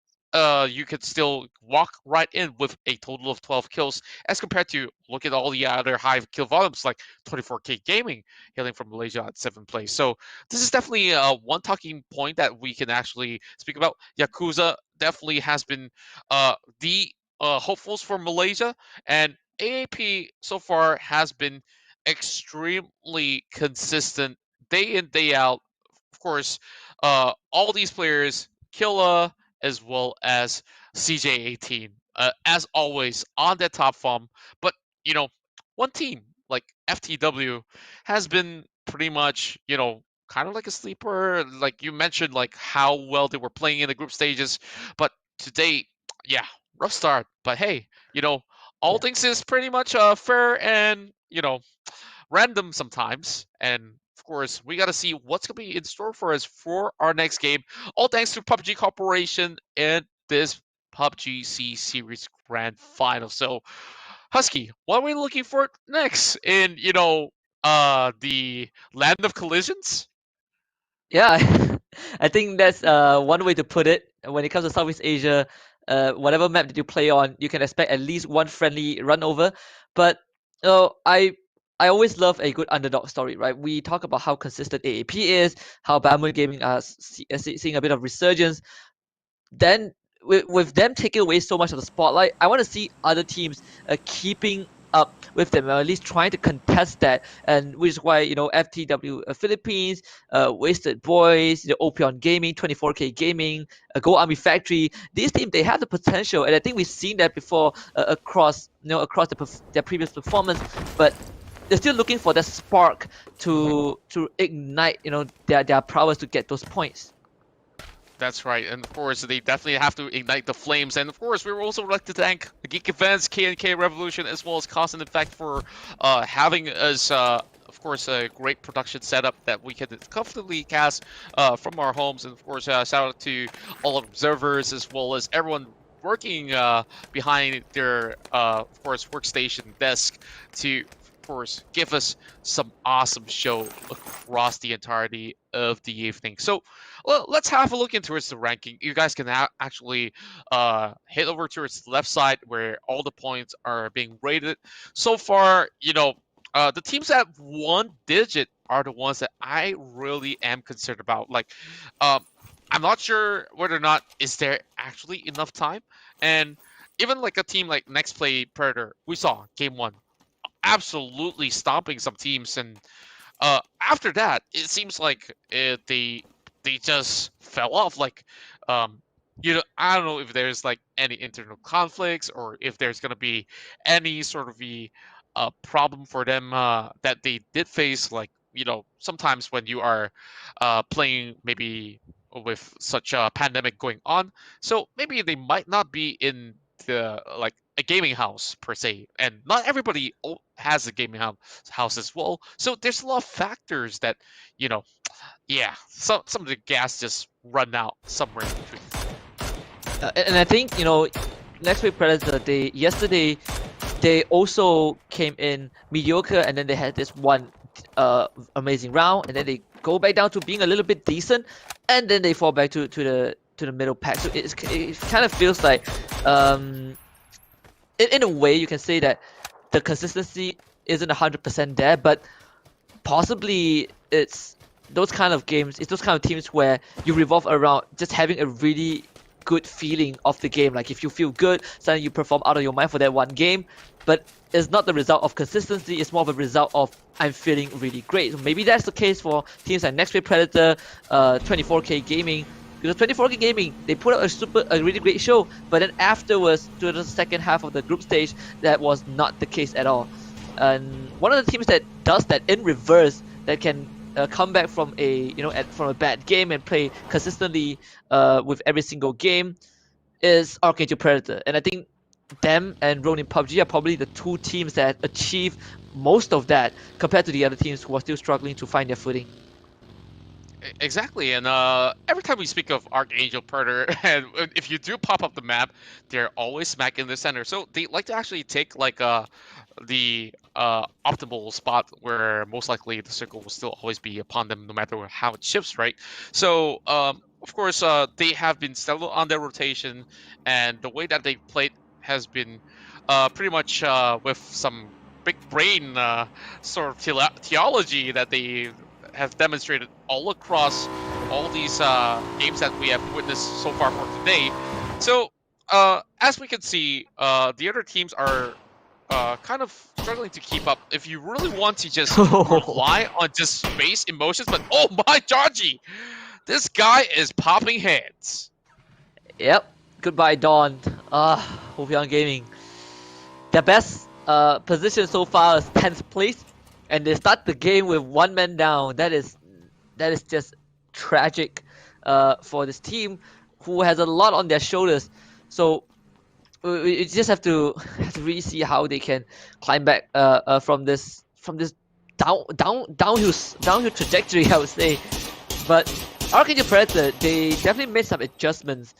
S2: you could still walk right in with a total of 12 kills, as compared to look at all the other high kill volumes like 24K Gaming hailing from Malaysia at 7th place. So this is definitely one talking point that we can actually speak about. Yakuza definitely has been the hopefuls for Malaysia, and AAP so far has been extremely consistent day in day out. Of course, all these players, Killa as well as CJ18, as always on the top form. But one team like FTW has been pretty much kind of like a sleeper. Like you mentioned, like how well they were playing in the group stages, but today, yeah, rough start. But hey, all things is pretty much fair and random sometimes. And of course, we got to see what's going to be in store for us for our next game. All thanks to PUBG Corporation and this PUBG C Series Grand Final. So Husky, what are we looking for next in the land of collisions?
S3: Yeah, I think that's one way to put it. When it comes to Southeast Asia, whatever map that you play on, you can expect at least one friendly run over. But I always love a good underdog story, right? We talk about how consistent AAP is, how Bamboo Gaming are seeing a bit of resurgence. Then with them taking away so much of the spotlight, I want to see other teams keeping up with them, or at least trying to contest that, and which is why FTW Philippines, Wasted Boys, Opion Gaming, 24K Gaming, Go Army Factory. These teams, they have the potential, and I think we've seen that before across their previous performance, but they're still looking for that spark to ignite their prowess to get those points.
S2: That's right, and of course they definitely have to ignite the flames. And of course, we would also like to thank the Geek Events, K&K Revolution, as well as Constant Effect for having us, of course, a great production setup that we can comfortably cast from our homes. And of course, shout out to all observers as well as everyone working behind their, of course, workstation desk to, of course, give us some awesome show across the entirety of the evening. So let's have a look into the ranking. You guys can actually head over towards the left side where all the points are being rated. So far, the teams at 1 digit are the ones that I really am concerned about. Like, I'm not sure whether or not is there actually enough time. And even like a team like Next Play Predator, we saw game 1 absolutely stomping some teams, and after that, it seems like they just fell off. Like, I don't know if there's like any internal conflicts or if there's gonna be any sort of a problem for them that they did face. Like, sometimes when you are playing maybe with such a pandemic going on, so maybe they might not be in the like a gaming house per se, and not everybody has a gaming house as well. So there's a lot of factors that some of the gas just run out somewhere in between.
S3: And I think Next Week Predator, yesterday they also came in mediocre, and then they had this one amazing round, and then they go back down to being a little bit decent, and then they fall back to the middle pack. So it kind of feels like in a way you can say that the consistency isn't 100% there, but possibly it's those kind of games, it's those kind of teams where you revolve around just having a really good feeling of the game. Like, if you feel good, suddenly you perform out of your mind for that one game, but it's not the result of consistency, it's more of a result of I'm feeling really great. So maybe that's the case for teams like Next Wave Predator, 24K Gaming. Because 24K Gaming, they put out a really great show, but then afterwards, to the second half of the group stage, that was not the case at all. And one of the teams that does that in reverse, that can come back from from a bad game and play consistently with every single game, is Archangel Predator. And I think them and Ronin PUBG are probably the two teams that achieve most of that compared to the other teams who are still struggling to find their footing.
S2: Exactly, and every time we speak of Archangel Predator, and if you do pop up the map, they're always smack in the center. So they like to actually take like the optimal spot where most likely the circle will still always be upon them, no matter how it shifts, right? So of course, they have been settled on their rotation, and the way that they played has been pretty much with some big brain sort of theology that they have demonstrated all across all these games that we have witnessed so far for today. So as we can see, the other teams are kind of struggling to keep up. If you really want to just rely on just space emotions, but oh my Georgie, this guy is popping heads.
S3: Yep, goodbye Dawn. Opion Gaming. Their best position so far is 10th place, and they start the game with one man down. That is just tragic for this team, who has a lot on their shoulders. So we just have to really see how they can climb back from this downhill trajectory, I would say. But Archangel Predator, they definitely made some adjustments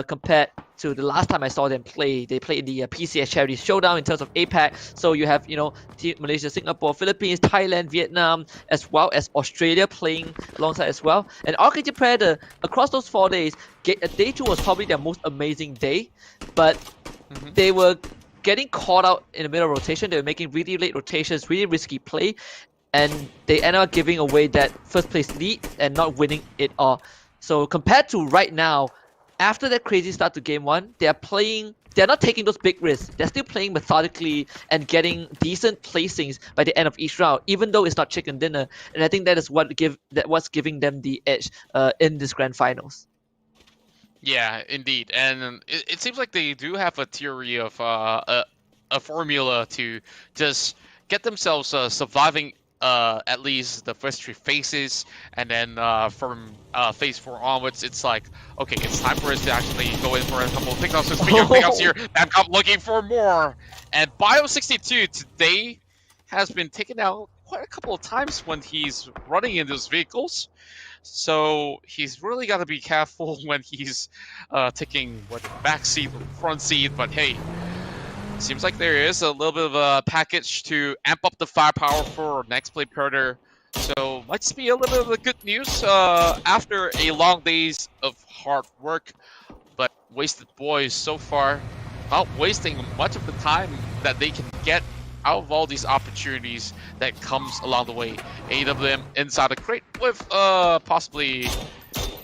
S3: compared to the last time I saw them play. They played in the PCS Charity Showdown in terms of APAC. So you have, Malaysia, Singapore, Philippines, Thailand, Vietnam, as well as Australia playing alongside as well. And Archangel Predator, across those 4 days, day 2 was probably their most amazing day, but they were getting caught out in the middle of rotation. They were making really late rotations, really risky play, and they ended up giving away that first place lead and not winning it all. So compared to right now, after that crazy start to game 1, they're not taking those big risks. They're still playing methodically and getting decent placings by the end of each round, even though it's not chicken dinner. And I think that is what's giving them the edge in this grand finals.
S2: Yeah, indeed, and it seems like they do have a theory of a formula to just get themselves surviving at least the first 3 phases, and then from phase 4 onwards, it's like, okay, it's time for us to actually go in for a couple of pickups. So speaking of pickups here, Babcock looking for more, and Bio62 today has been taken out quite a couple of times when he's running in those vehicles. So he's really got to be careful when he's taking back seat or front seat. But hey, seems like there is a little bit of a package to amp up the firepower for next play Predator. So might just be a little bit of the good news after a long days of hard work. But Wasted Boys so far not wasting much of the time that they can get out of all these opportunities that comes along the way. AWM inside the crate with possibly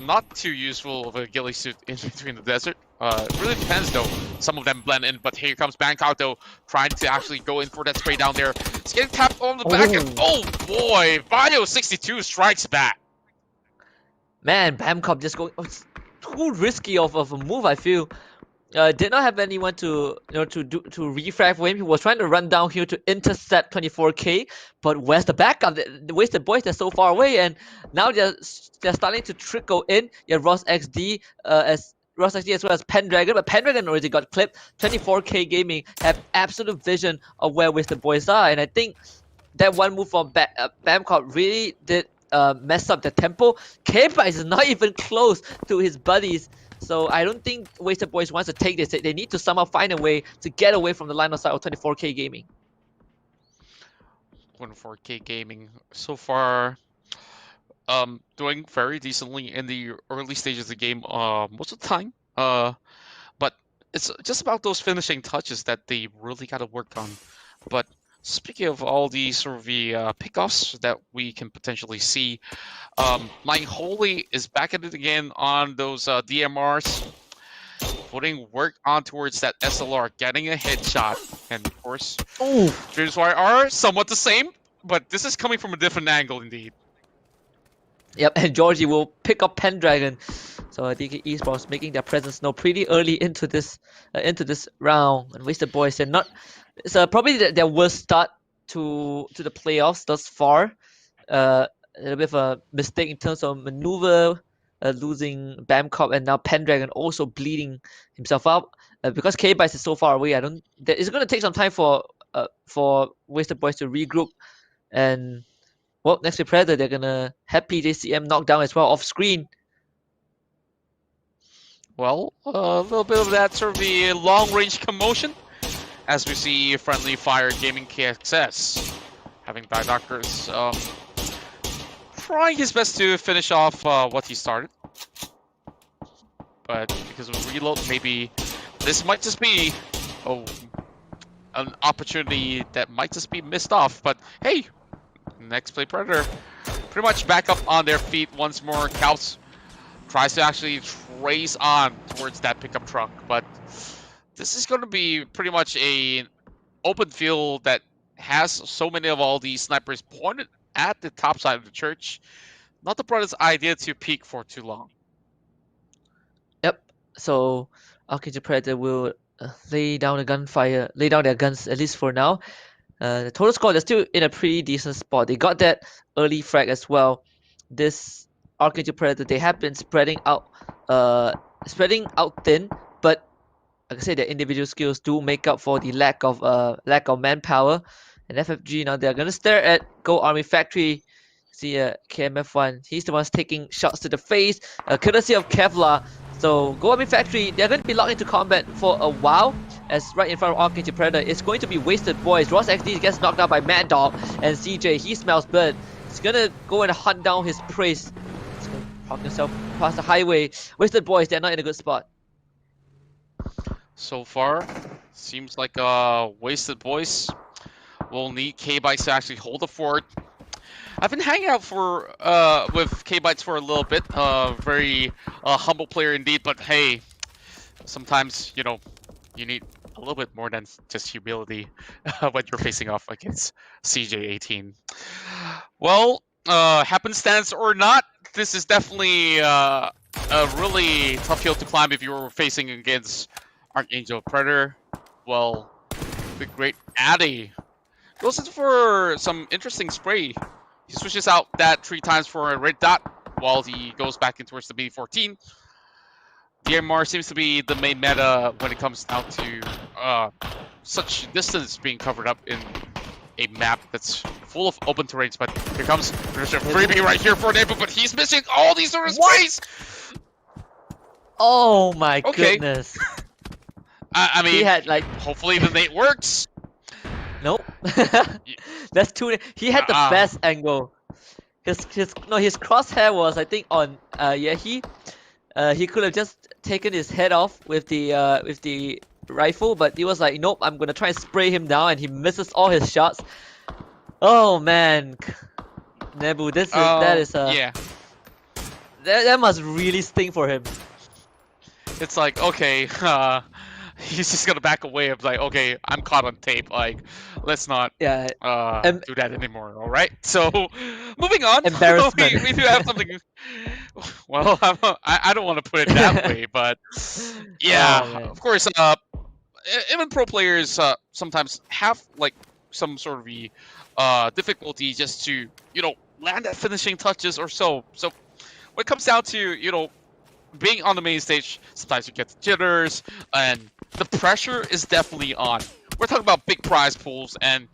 S2: not too useful of a ghillie suit in between the desert. It really depends though. Some of them blend in, but here comes Bangkok though, trying to actually go in for that spray down there. It's getting tapped on the back and oh boy, Bio62 strikes back.
S3: Man, Bangkok just going too risky of a move, I feel. Did not have anyone to to refrag for him. He was trying to run down here to intercept 24K, but where's the backup? The Wasted Boys are so far away, and now they're starting to trickle in. Yeah, Ross XD as well as Pendragon, but Pendragon already got clipped. 24K Gaming have absolute vision of where Wasted Boys are, and I think that one move from Bangkok really did mess up the tempo. K-Price is not even close to his buddies. So I don't think Wasted Boys wants to take this. They need to somehow find a way to get away from the line of sight of 24K Gaming.
S2: 24K Gaming so far doing very decently in the early stages of the game most of the time. But it's just about those finishing touches that they really got to work on. But speaking of all these sort of the pickoffs that we can potentially see, Lying Holy is back at it again on those DMRs, putting work on towards that SLR, getting a headshot, and of course, Dreams are somewhat the same, but this is coming from a different angle indeed.
S3: Yep, and Georgie will pick up Pendragon. So DK Esports making their presence known pretty early into this round. And Wasted Boys, they're not. It's probably their worst start to the playoffs thus far. A little bit of a mistake in terms of maneuver, losing Bangkok, and now Pendragon also bleeding himself out because K-Bites is so far away. It's going to take some time for Wasted Boys to regroup, and well, next to Predator, they're gonna have PJCM knocked down as well off screen.
S2: Well, a little bit of that sort of the long range commotion as we see Friendly Fire Gaming KXS having Die Doctors trying his best to finish off what he started. But because of reload, maybe this might just be an opportunity that might just be missed off. But hey, next play Predator pretty much back up on their feet once more. Kaus tries to actually trace on towards that pickup truck, but this is going to be pretty much a open field that has so many of all these snipers pointed at the top side of the church. Not the brother's idea to peek for too long.
S3: Yep. So Archangel Predator will lay down their guns at least for now. The total score, they're still in a pretty decent spot. They got that early frag as well. This Archangel Predator, they have been spreading out thin, but like I said, their individual skills do make up for the lack of manpower. And FFG now, they're gonna stare at Go Army Factory. See KMF1, he's the one taking shots to the face, courtesy of Kevlar. So Go Army Factory, they're going to be locked into combat for a while, as right in front of Archangel Predator, it's going to be Wasted Boys. Ross XD gets knocked out by Mad Dog, and CJ, he smells blood. He's gonna go and hunt down his prey. He's gonna park himself past the highway. Wasted Boys, they're not in a good spot.
S2: So far, seems like Wasted Boys will need K-Bytes to actually hold the fort. I've been hanging out with K-Bytes for a little bit. Very humble player indeed, but hey, sometimes, you know, you need a little bit more than just humility when you're facing off against CJ18. Well, happenstance or not, this is definitely a really tough hill to climb if you were facing against Archangel Predator. Well, the great Addy goes in for some interesting spray. He switches out that 3 times for a red dot while he goes back in towards the B14. DMR seems to be the main meta when it comes down to such distance being covered up in a map that's full of open terrains. But there's a freebie right here for Nebo, but he's missing all these sort of sprays.
S3: Oh my goodness.
S2: I mean,
S3: he had like
S2: hopefully the nade works.
S3: Nope. That's too. He had the best angle. His crosshair was, I think, on Yehi. He could have just taken his head off with the rifle, but he was like, nope, I'm gonna try and spray him down, and he misses all his shots. Oh man, Nebu,
S2: yeah.
S3: That must really sting for him.
S2: It's like, okay, he's just gonna back away. I'm like, okay, I'm caught on tape. Like, let's not do that anymore. All right. So, moving on.
S3: Embarrassment.
S2: we do have something. Well, I don't want to put it that way, but yeah, of course. Even pro players sometimes have like some sort of difficulty just to land that finishing touches or so. So when it comes down to being on the main stage, sometimes you get the jitters, and the pressure is definitely on. We're talking about big prize pools and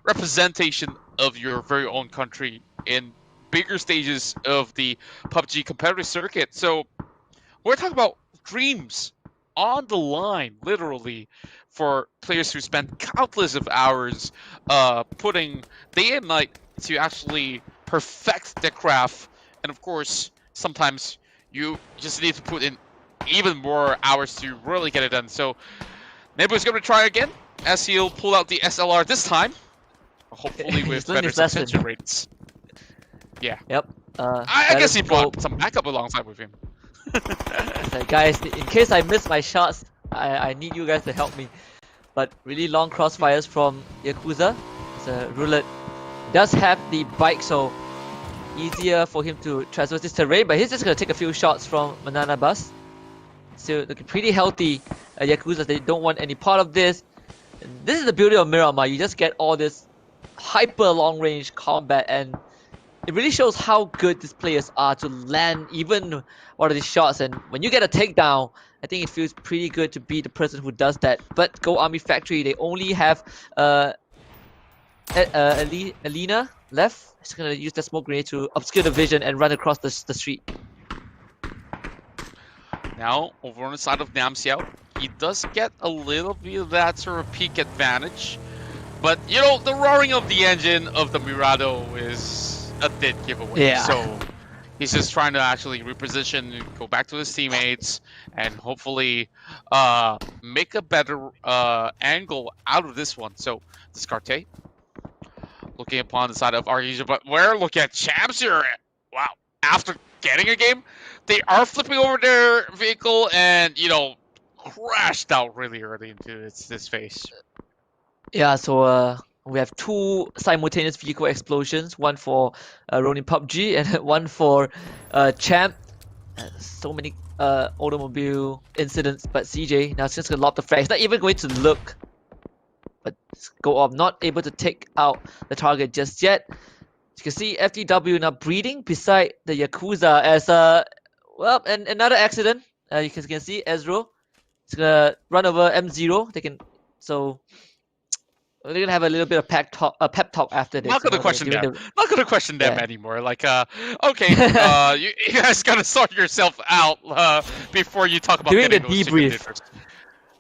S2: representation of your very own country in bigger stages of the PUBG competitive circuit. So we're talking about dreams on the line, literally, for players who spend countless of hours putting day and night to actually perfect their craft. And of course, sometimes you just need to put in even more hours to really get it done. So Nebu is going to try again, as he'll pull out the SLR this time, hopefully with better suspension rates. Yeah.
S3: Yep.
S2: I guess he brought some backup alongside with him.
S3: Like, guys, in case I miss my shots, I need you guys to help me. But really long crossfires from Yakuza. So Roulette does have the bike, so easier for him to traverse this terrain, but he's just going to take a few shots from Banana Bus. So looking pretty healthy. Yakuza, they don't want any part of this. And this is the beauty of Miramar. You just get all this hyper long range combat, and it really shows how good these players are to land even one of these shots. And when you get a takedown, I think it feels pretty good to be the person who does that. But Go Army Factory, they only have Alina left. He's gonna use that smoke grenade to obscure the vision and run across the street.
S2: Now, over on the side of Namxiao, he does get a little bit of that sort of peak advantage. But, the roaring of the engine of the Mirado is a dead giveaway.
S3: Yeah.
S2: So, he's just trying to actually reposition, go back to his teammates, and hopefully make a better angle out of this one. So, Descartes looking upon the side of Archangel, but we're looking at Champs here. Wow. After getting a game, they are flipping over their vehicle and, crashed out really early into this phase.
S3: Yeah, so we have 2 simultaneous vehicle explosions, one for Ronin PUBG and one for Champ. So many automobile incidents, but CJ now just gonna lob the frag. He's not even going to look. But Go Up not able to take out the target just yet. You can see FTW now breathing beside the Yakuza as and another accident. You can see Ezro is gonna run over M0. We're gonna have a little bit of pep talk after this.
S2: Not gonna question them. Not gonna question them
S3: Yeah.
S2: anymore. Like, okay, you guys gotta sort yourself out before you talk about
S3: During the
S2: getting those
S3: debrief.
S2: chicken dinners.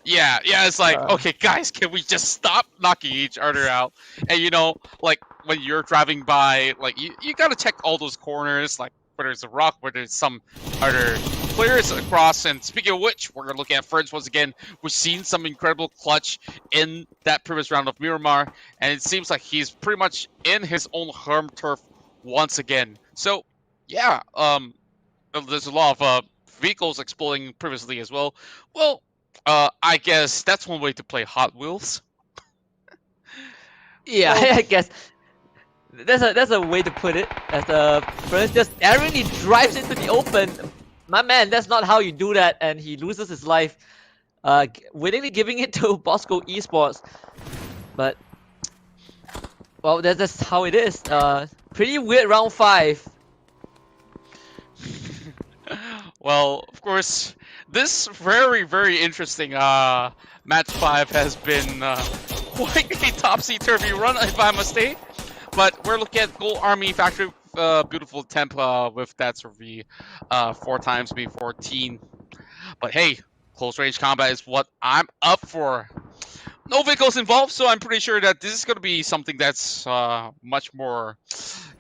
S2: Yeah, it's like, okay, guys, can we just stop knocking each other out? And you know, like when you're driving by, like you gotta check all those corners, like whether it's a rock, whether it's some other players across. And speaking of which, we're gonna look at Ferns once again. We've seen some incredible clutch in that previous round of Miramar, and it seems like he's pretty much in his own home turf once again. So yeah, there's a lot of vehicles exploding previously as well. Well, I guess that's one way to play Hot Wheels.
S3: Yeah,
S2: Well-
S3: I guess that's a way to put it. As Ferns just erringly drives into the open. My man, that's not how you do that, and he loses his life. Willingly giving it to Bosco Esports, but well, that's how it is. Pretty weird round 5.
S2: Well, of course, this very, very interesting match 5 has been quite a topsy-turvy run, if I must say. But we're looking at Gold Army Factory, beautiful temp with that sort of 4 times being 14. But hey, close range combat is what I'm up for. No vehicles involved, so I'm pretty sure that this is going to be something that's much more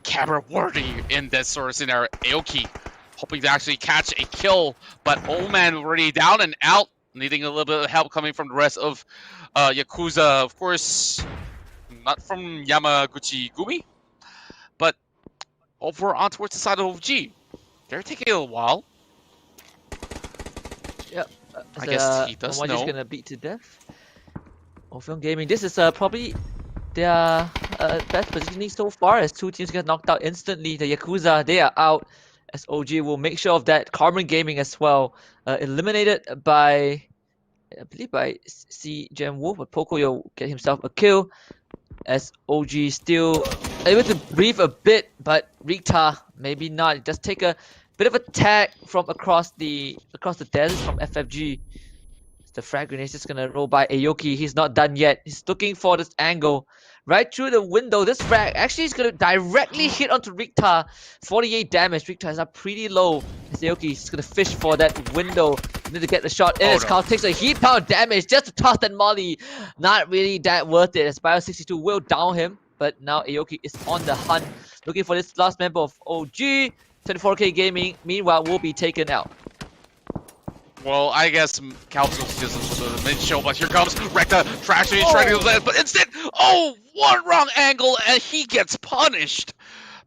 S2: camera-worthy in this sort of scenario. Aoki hoping to actually catch a kill, but old man already down and out, needing a little bit of help coming from the rest of Yakuza. Of course, not from Yamaguchi Gumi, but over on towards the side of OG. They're taking a little while.
S3: Yep.
S2: I guess he does know.
S3: Just gonna beat to death. Orpheum Gaming. This is probably their best positioning so far, as 2 teams get knocked out instantly. The Yakuza, they are out, as OG will make sure of that. Carbon Gaming as well, eliminated by, I believe, by C Gem Wolf, but Pocoyo get himself a kill, as OG still able to breathe a bit, but Rita maybe not. Just take a bit of a tag from across the desert from FFG. The frag grenade is just gonna roll by Aoki. He's not done yet. He's looking for this angle right through the window. This frag actually is gonna directly hit onto Rikta. 48 damage. Rikta is up pretty low. As Aoki is gonna fish for that window. Need to get the shot in. As Carl takes a heat pound damage just to toss that molly. Not really that worth it, as Bio62 will down him. But now Aoki is on the hunt, looking for this last member of OG. 24K Gaming, meanwhile, will be taken out.
S2: Well, I guess Calpson's just a mid-show, but here comes Rekta trashing the left, but instead, one wrong angle, and he gets punished.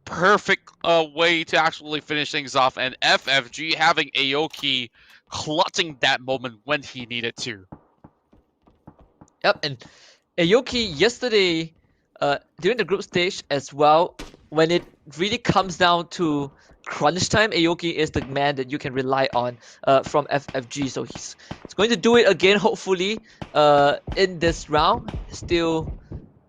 S2: Perfect way to actually finish things off, and FFG having Aoki clutching that moment when he needed to.
S3: Yep, and Aoki yesterday, during the group stage as well, when it really comes down to crunch time, Aoki is the man that you can rely on from FFG. So he's going to do it again, hopefully, in this round. Still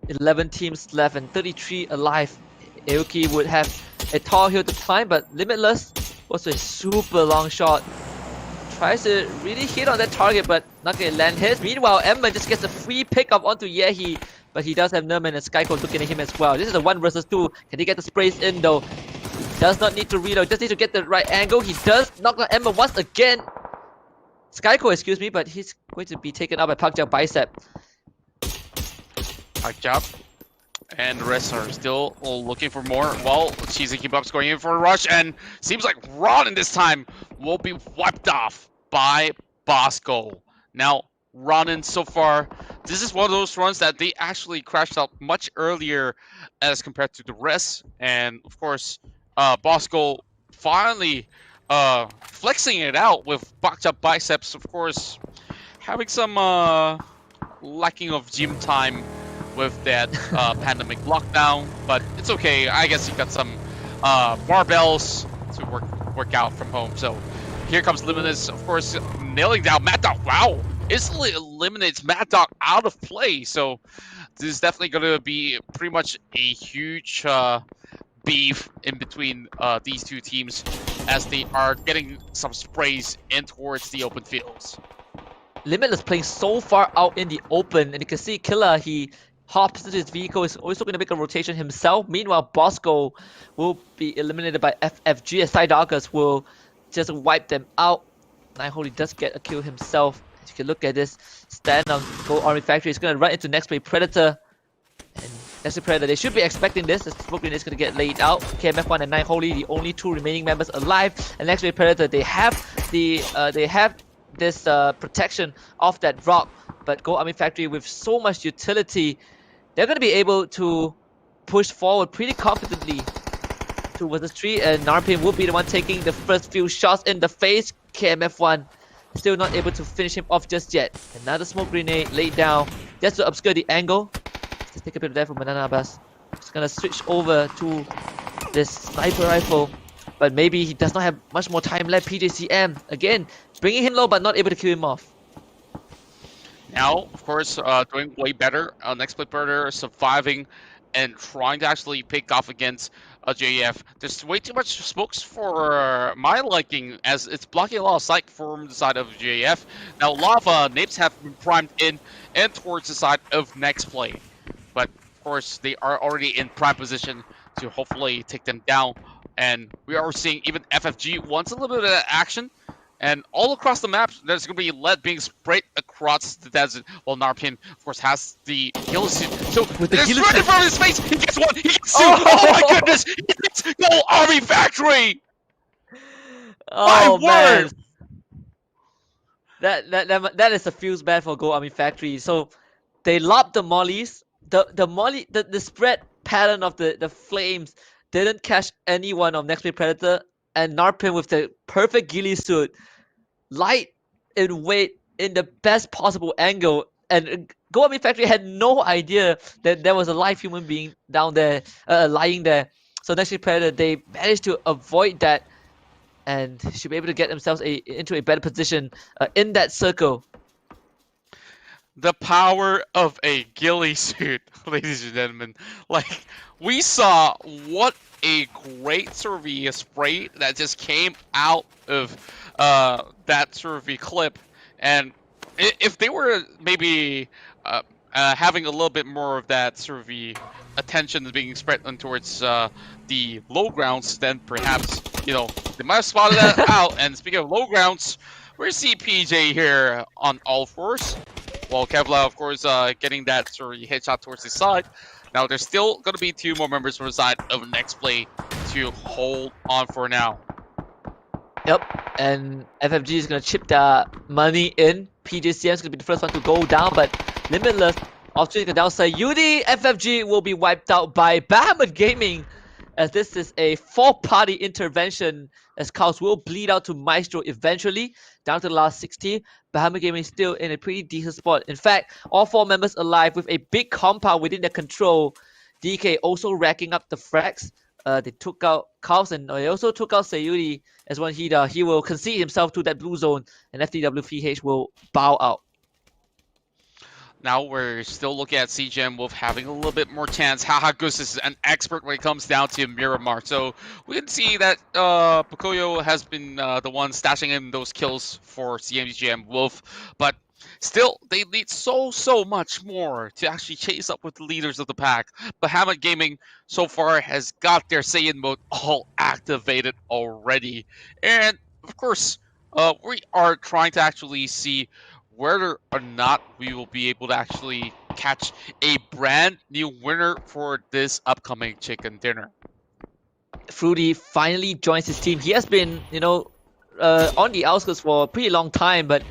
S3: 11 teams left and 33 alive. Aoki would have a tall hill to climb, but Limitless was a super long shot. Tries to really hit on that target, but not going to land his. Meanwhile, Emma just gets a free pickup onto Yehi, but he does have Nerman and Skyco looking at him as well. This is a 1 versus 2. Can he get the sprays in though? Does not need to reload, just need to get the right angle. He does knock out Emma once again. Skyco, excuse me, but he's going to be taken out by Parkjab Bicep.
S2: Parkjab and the rest are still looking for more. Well, Cheesy Kebab's going in for a rush, and seems like Ronin this time will be wiped off by Bosco. Now, Ronin so far, this is one of those runs that they actually crashed out much earlier as compared to the rest, and of course, Bosco finally flexing it out with Parkjab Biceps, of course, having some lacking of gym time with that pandemic lockdown, but it's okay. I guess he got some barbells to work out from home. So here comes Limitless, of course, nailing down Mad Dog. Wow, instantly eliminates Mad Dog out of play. So this is definitely going to be pretty much a huge beef in between these 2 teams, as they are getting some sprays in towards the open fields.
S3: Limitless playing so far out in the open, and you can see Killer, he hops into his vehicle. Is also going to make a rotation himself. Meanwhile, Bosco will be eliminated by FFG as Psydarkus will just wipe them out. Nightholy does get a kill himself. As you can look at this stand on Gold Army Factory. He's going to run into Next Play Predator. And Next Play Predator, they should be expecting this. The smoke grenade is going to get laid out. KMF1 and Nightholy, the only two remaining members alive. And Next Play Predator, they have this protection of that rock. But Gold Army Factory, with so much utility, they're going to be able to push forward pretty confidently towards the tree, and Narpin will be the one taking the first few shots in the face. KMF1 still not able to finish him off just yet. Another smoke grenade laid down just to obscure the angle. Just take a bit of that from Banana Abbas. Just gonna switch over to this sniper rifle, but maybe he does not have much more time left. PJCM again bringing him low but not able to kill him off.
S2: Now, of course, doing way better. Next Play Predator surviving and trying to actually pick off against JF. There's way too much smokes for my liking, as it's blocking a lot of sight from the side of JF. Now, a lot of nades have been primed in and towards the side of Next Play. But, of course, they are already in prime position to hopefully take them down. And we are seeing even FFG wants a little bit of action. And all across the map, there's going to be lead being sprayed across the desert. While Narpin, of course, has the kill suit. So there's right in front of his face. He gets one. He gets two. Oh my goodness! He gets Gold Army Factory.
S3: Oh
S2: my
S3: word! That is a fuse bad for Gold Army Factory. So they lobbed the mollies. The spread pattern of the flames didn't catch anyone of Next Play Predator. And Narpin with the perfect ghillie suit, light in weight, in the best possible angle. And Gold Army Factory had no idea that there was a live human being down there, lying there. So Next Play Predator, they managed to avoid that and should be able to get themselves into a better position in that circle.
S2: The power of a ghillie suit, ladies and gentlemen. Like, we saw what a great sort of spray that just came out of that sort of clip. And if they were maybe having a little bit more of that sort of attention being spread towards the low grounds, then perhaps, you know, they might have spotted that out. And speaking of low grounds, we see PJ here on all fours. While Kevlar, of course, getting that sort of headshot towards the side. Now, there's still going to be two more members from the side of Next Play to hold on for now.
S3: Yep, and FFG is going to chip the money in. PJCM is going to be the first one to go down, but Limitless opportunity to downside. UD FFG will be wiped out by Bahamut Gaming, as this is a four-party intervention, as cows will bleed out to Maestro eventually, down to the last 60. Bahamut Gaming is still in a pretty decent spot. In fact, all four members alive with a big compound within their control. DK also racking up the frags. They took out Cows and they also took out Sayuri as one heater. He will concede himself to that blue zone, and FTWPH will bow out.
S2: Now we're still looking at CGM Wolf having a little bit more chance. Haha Gus is an expert when it comes down to Miramar. So we can see that Pocoyo has been the one stashing in those kills for CGM Wolf. But still, they need so much more to actually chase up with the leaders of the pack. Bahamut Gaming so far has got their Saiyan mode all activated already. And of course, we are trying to actually see whether or not we will be able to actually catch a brand new winner for this upcoming chicken dinner.
S3: Fruity finally joins his team. He has been, you know, on the outskirts for a pretty long time, but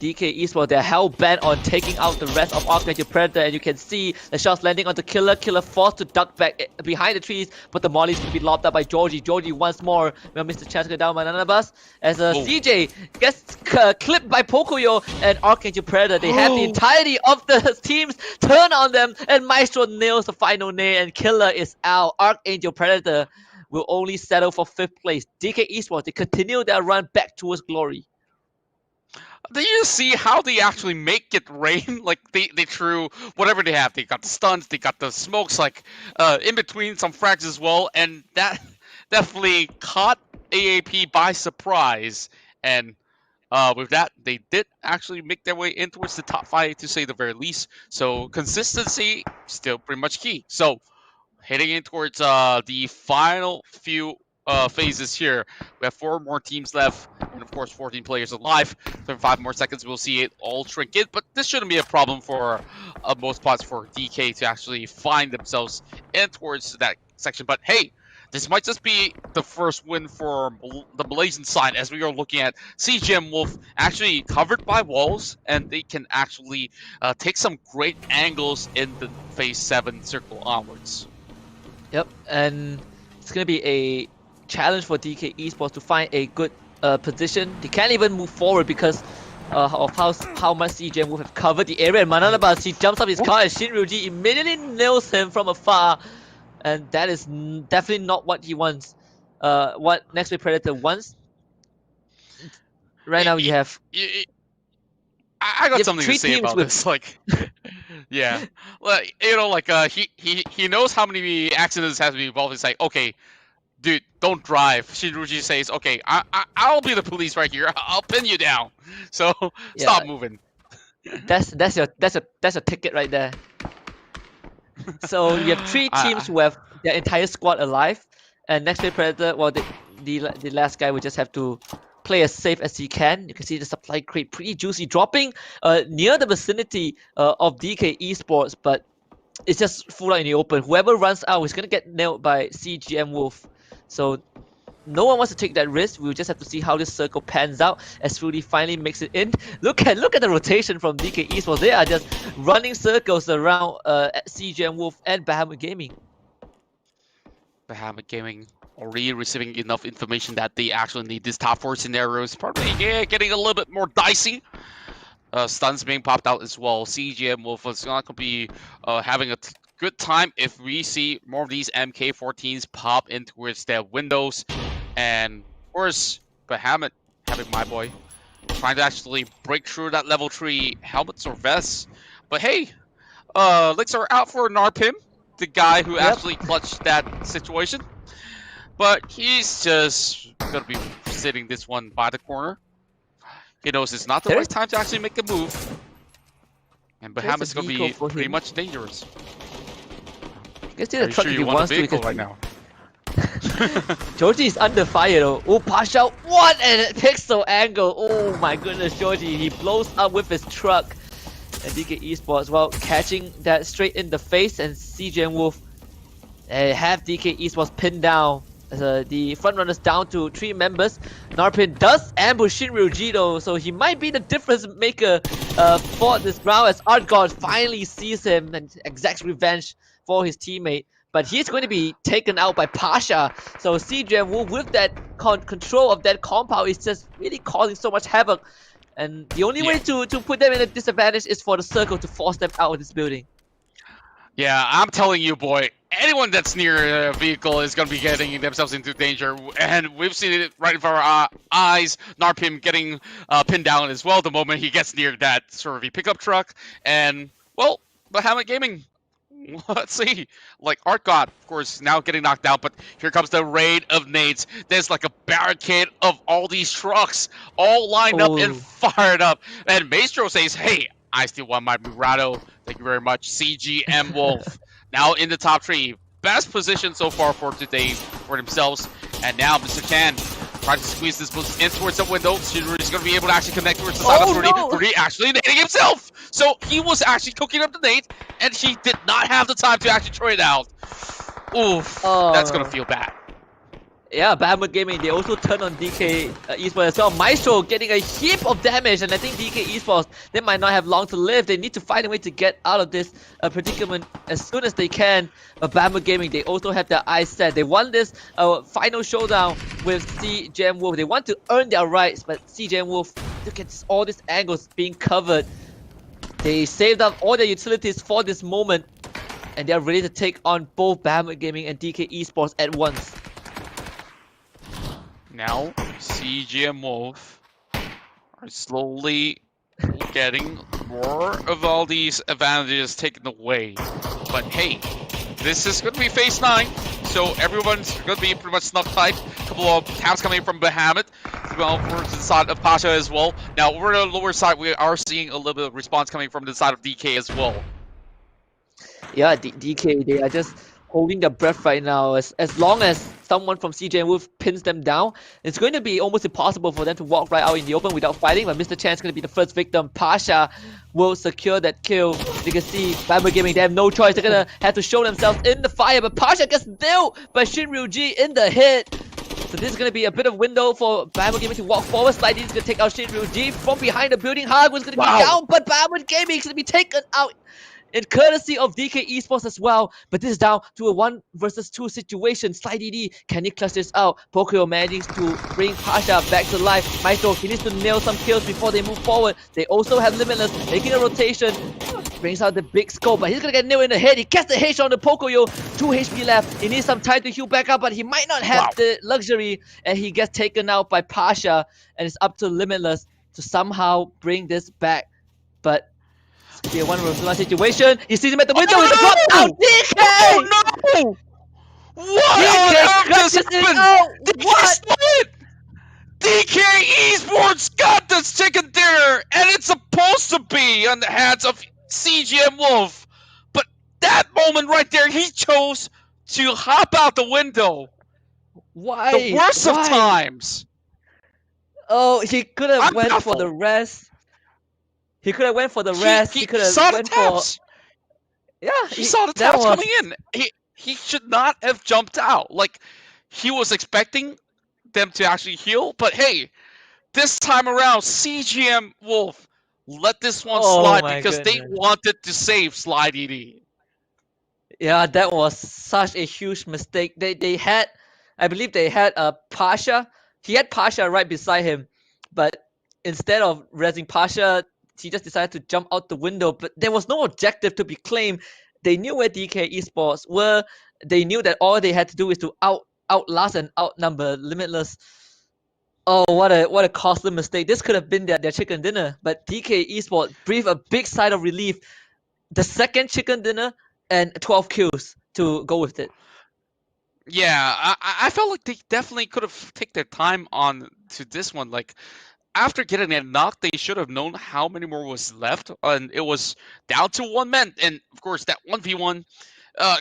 S3: DK Esports, they're hell-bent on taking out the rest of Archangel Predator, and you can see the shots landing onto Killer. Killer forced to duck back behind the trees, but the mollies will be lobbed up by Georgie. Georgie once more will miss the chance to go down by Nanabas, as CJ gets clipped by Pocoyo and Archangel Predator. They have the entirety of the teams turn on them, and Maestro nails the final nail, and Killer is out. Archangel Predator will only settle for 5th place. DK Esports, they continue their run back towards glory.
S2: Did you see how they actually make it rain? Like, they threw whatever they have. They got the stuns, they got the smokes, like, in between some frags as well. And that definitely caught AAP by surprise. And with that, they did actually make their way in towards the top 5, to say the very least. So consistency still pretty much key. So heading in towards the final few phases here, we have 4 more teams left, and of course 14 players alive. So in 5 more seconds, we'll see it all shrink in. But this shouldn't be a problem for most parts for DK to actually find themselves in towards that section. But hey, this might just be the first win for the Malaysian side, as we are looking at CGM Wolf actually covered by walls, and they can actually take some great angles in the phase 7 circle onwards.
S3: Yep, and it's going to be a challenge for DK Esports to find a good position. They can't even move forward because of how much CGM Wolf have covered the area. And Mananabas, he jumps up his car and Shinryuji immediately nails him from afar. And that is definitely not what he wants. What Next Wave Predator wants. Right now you have...
S2: I got something to say about this. Like, yeah, like, you know, like he knows how many accidents has to be involved. It's like, okay, dude, don't drive. Shinruji says, okay, I'll be the police right here. I'll pin you down. So stop moving.
S3: That's your ticket right there. So you have 3 teams who have their entire squad alive, and Next Wave Predator, well, the last guy will just have to play as safe as he can. You can see the supply crate pretty juicy, dropping near the vicinity of DK Esports, but it's just full out in the open. Whoever runs out is gonna get nailed by CGM Wolf. So no one wants to take that risk. We'll just have to see how this circle pans out as Rudy finally makes it in. Look at the rotation from DK Esports. They are just running circles around CGM Wolf and Bahamut Gaming.
S2: Bahamut Gaming already receiving enough information that they actually need this top 4 scenarios. Probably getting a little bit more dicey. Stuns being popped out as well. CGM Wolf is not going to be having a good time if we see more of these MK14s pop in towards their windows. And of course, Bahamut, having my boy, trying to actually break through that level 3 helmets or vests. But hey, licks are out for Narpim, the guy who actually clutched that situation. But he's just going to be sitting this one by the corner. He knows it's not the right time to actually make a move. And Bahamut's going to be pretty much dangerous.
S3: I guess the truck if he wants to because
S2: right now.
S3: Joji is under fire though. Oh, Pasha, what a pixel angle. Oh my goodness, Joji. He blows up with his truck. And DK Esports, well, catching that straight in the face. And CGM Wolf have DK Esports pinned down. The front runners down to 3 members. Narpin does ambush Shinryu though, so he might be the difference maker for this round as Art God finally sees him and exacts revenge for his teammate. But he's going to be taken out by Pasha. So CGM Wolf with that control of that compound is just really causing so much havoc. And the only way to put them in a disadvantage is for the circle to force them out of this building.
S2: Yeah, I'm telling you, boy, anyone that's near a vehicle is going to be getting themselves into danger. And we've seen it right in front of our eyes. Narpim getting pinned down as well the moment he gets near that sort of pickup truck. And, well, Bahamut Gaming, let's see. Like, Art God, of course, now getting knocked down. But here comes the raid of nades. There's like a barricade of all these trucks all lined up and fired up. And Maestro says, hey, I still want my Murado. Thank you very much. CGM Wolf now in the top 3. Best position so far for today for themselves. And now Mr. Chan trying to squeeze this boost in towards the window. Shinru is going to be able to actually connect towards the side of Rudy.
S3: No.
S2: Rudy actually nading himself. So he was actually cooking up the nade, and he did not have the time to actually try it out. Oof, that's going to feel bad.
S3: Yeah, Bahamut Gaming, they also turn on DK Esports as well. Maestro getting a heap of damage, and I think DK Esports, they might not have long to live. They need to find a way to get out of this predicament as soon as they can. Bahamut Gaming, they also have their eyes set. They want this final showdown with CGM Wolf. They want to earn their rights, but CGM Wolf, look at all these angles being covered. They saved up all their utilities for this moment, and they are ready to take on both Bahamut Gaming and DK Esports at once.
S2: Now, CGM Wolf are slowly getting more of all these advantages taken away. But hey, this is going to be phase 9, so everyone's going to be pretty much snuck tight. A couple of taps coming from Bahamut, well, for the side of Pasha as well. Now, over the lower side, we are seeing a little bit of response coming from the side of DK as well.
S3: Yeah, DK, they are just holding their breath right now. As long as someone from CJ and Wolf pins them down, it's going to be almost impossible for them to walk right out in the open without fighting. But Mr. Chan's going to be the first victim. Pasha will secure that kill. You can see Bamboo Gaming, they have no choice. They're going to have to show themselves in the fire. But Pasha gets nailed by Shinryu-ji in the hit. So this is going to be a bit of window for Bamboo Gaming to walk forward. Slightly is going to take out Shinryu-ji from behind the building. Hardwood's going to be down, but Bamboo Gaming is going to be taken out in courtesy of DK Esports as well. But this is down to a 1 versus 2 situation. Sly DD, can he clutch this out? Pokyo manages to bring Pasha back to life. Maito, he needs to nail some kills before they move forward. They also have Limitless, making a rotation. Brings out the big scope, but he's gonna get nailed in the head. He gets the H on the Pocoyo. 2 HP left. He needs some time to heal back up, but he might not have the luxury. And he gets taken out by Pasha. And it's up to Limitless to somehow bring this back. But it's gonna be a 1 versus 1 situation. He sees him at the window. He's dropped out. DK!
S2: Oh no! What?
S3: DK
S2: What? DK Esports got this chicken dinner, and it's supposed to be on the hands of CGM Wolf. But that moment right there, he chose to hop out the window.
S3: Why?
S2: The worst of times.
S3: Oh, he could have went for the rest. He could have went for the rest. He could have
S2: saw
S3: went
S2: the taps.
S3: Yeah,
S2: he saw the
S3: that
S2: taps
S3: was-
S2: coming in. He should not have jumped out. Like, he was expecting them to actually heal, but hey, this time around, CGM Wolf let this one
S3: Oh
S2: slide
S3: my
S2: because they
S3: goodness.
S2: wanted to save Sly DD.
S3: Yeah, that was such a huge mistake. They had, I believe they had Pasha. He had Pasha right beside him, but instead of rezzing Pasha, he just decided to jump out the window. But there was no objective to be claimed. They knew where DK Esports were. They knew that all they had to do is to outlast and outnumber Limitless. Oh, what a costly mistake. This could have been their chicken dinner, but DK Esports breathed a big sigh of relief. The second chicken dinner and 12 kills to go with it.
S2: Yeah, I felt like they definitely could have taken their time on to this one. Like, after getting that knock, they should have known how many more was left, and it was down to 1 man. And of course, that 1v1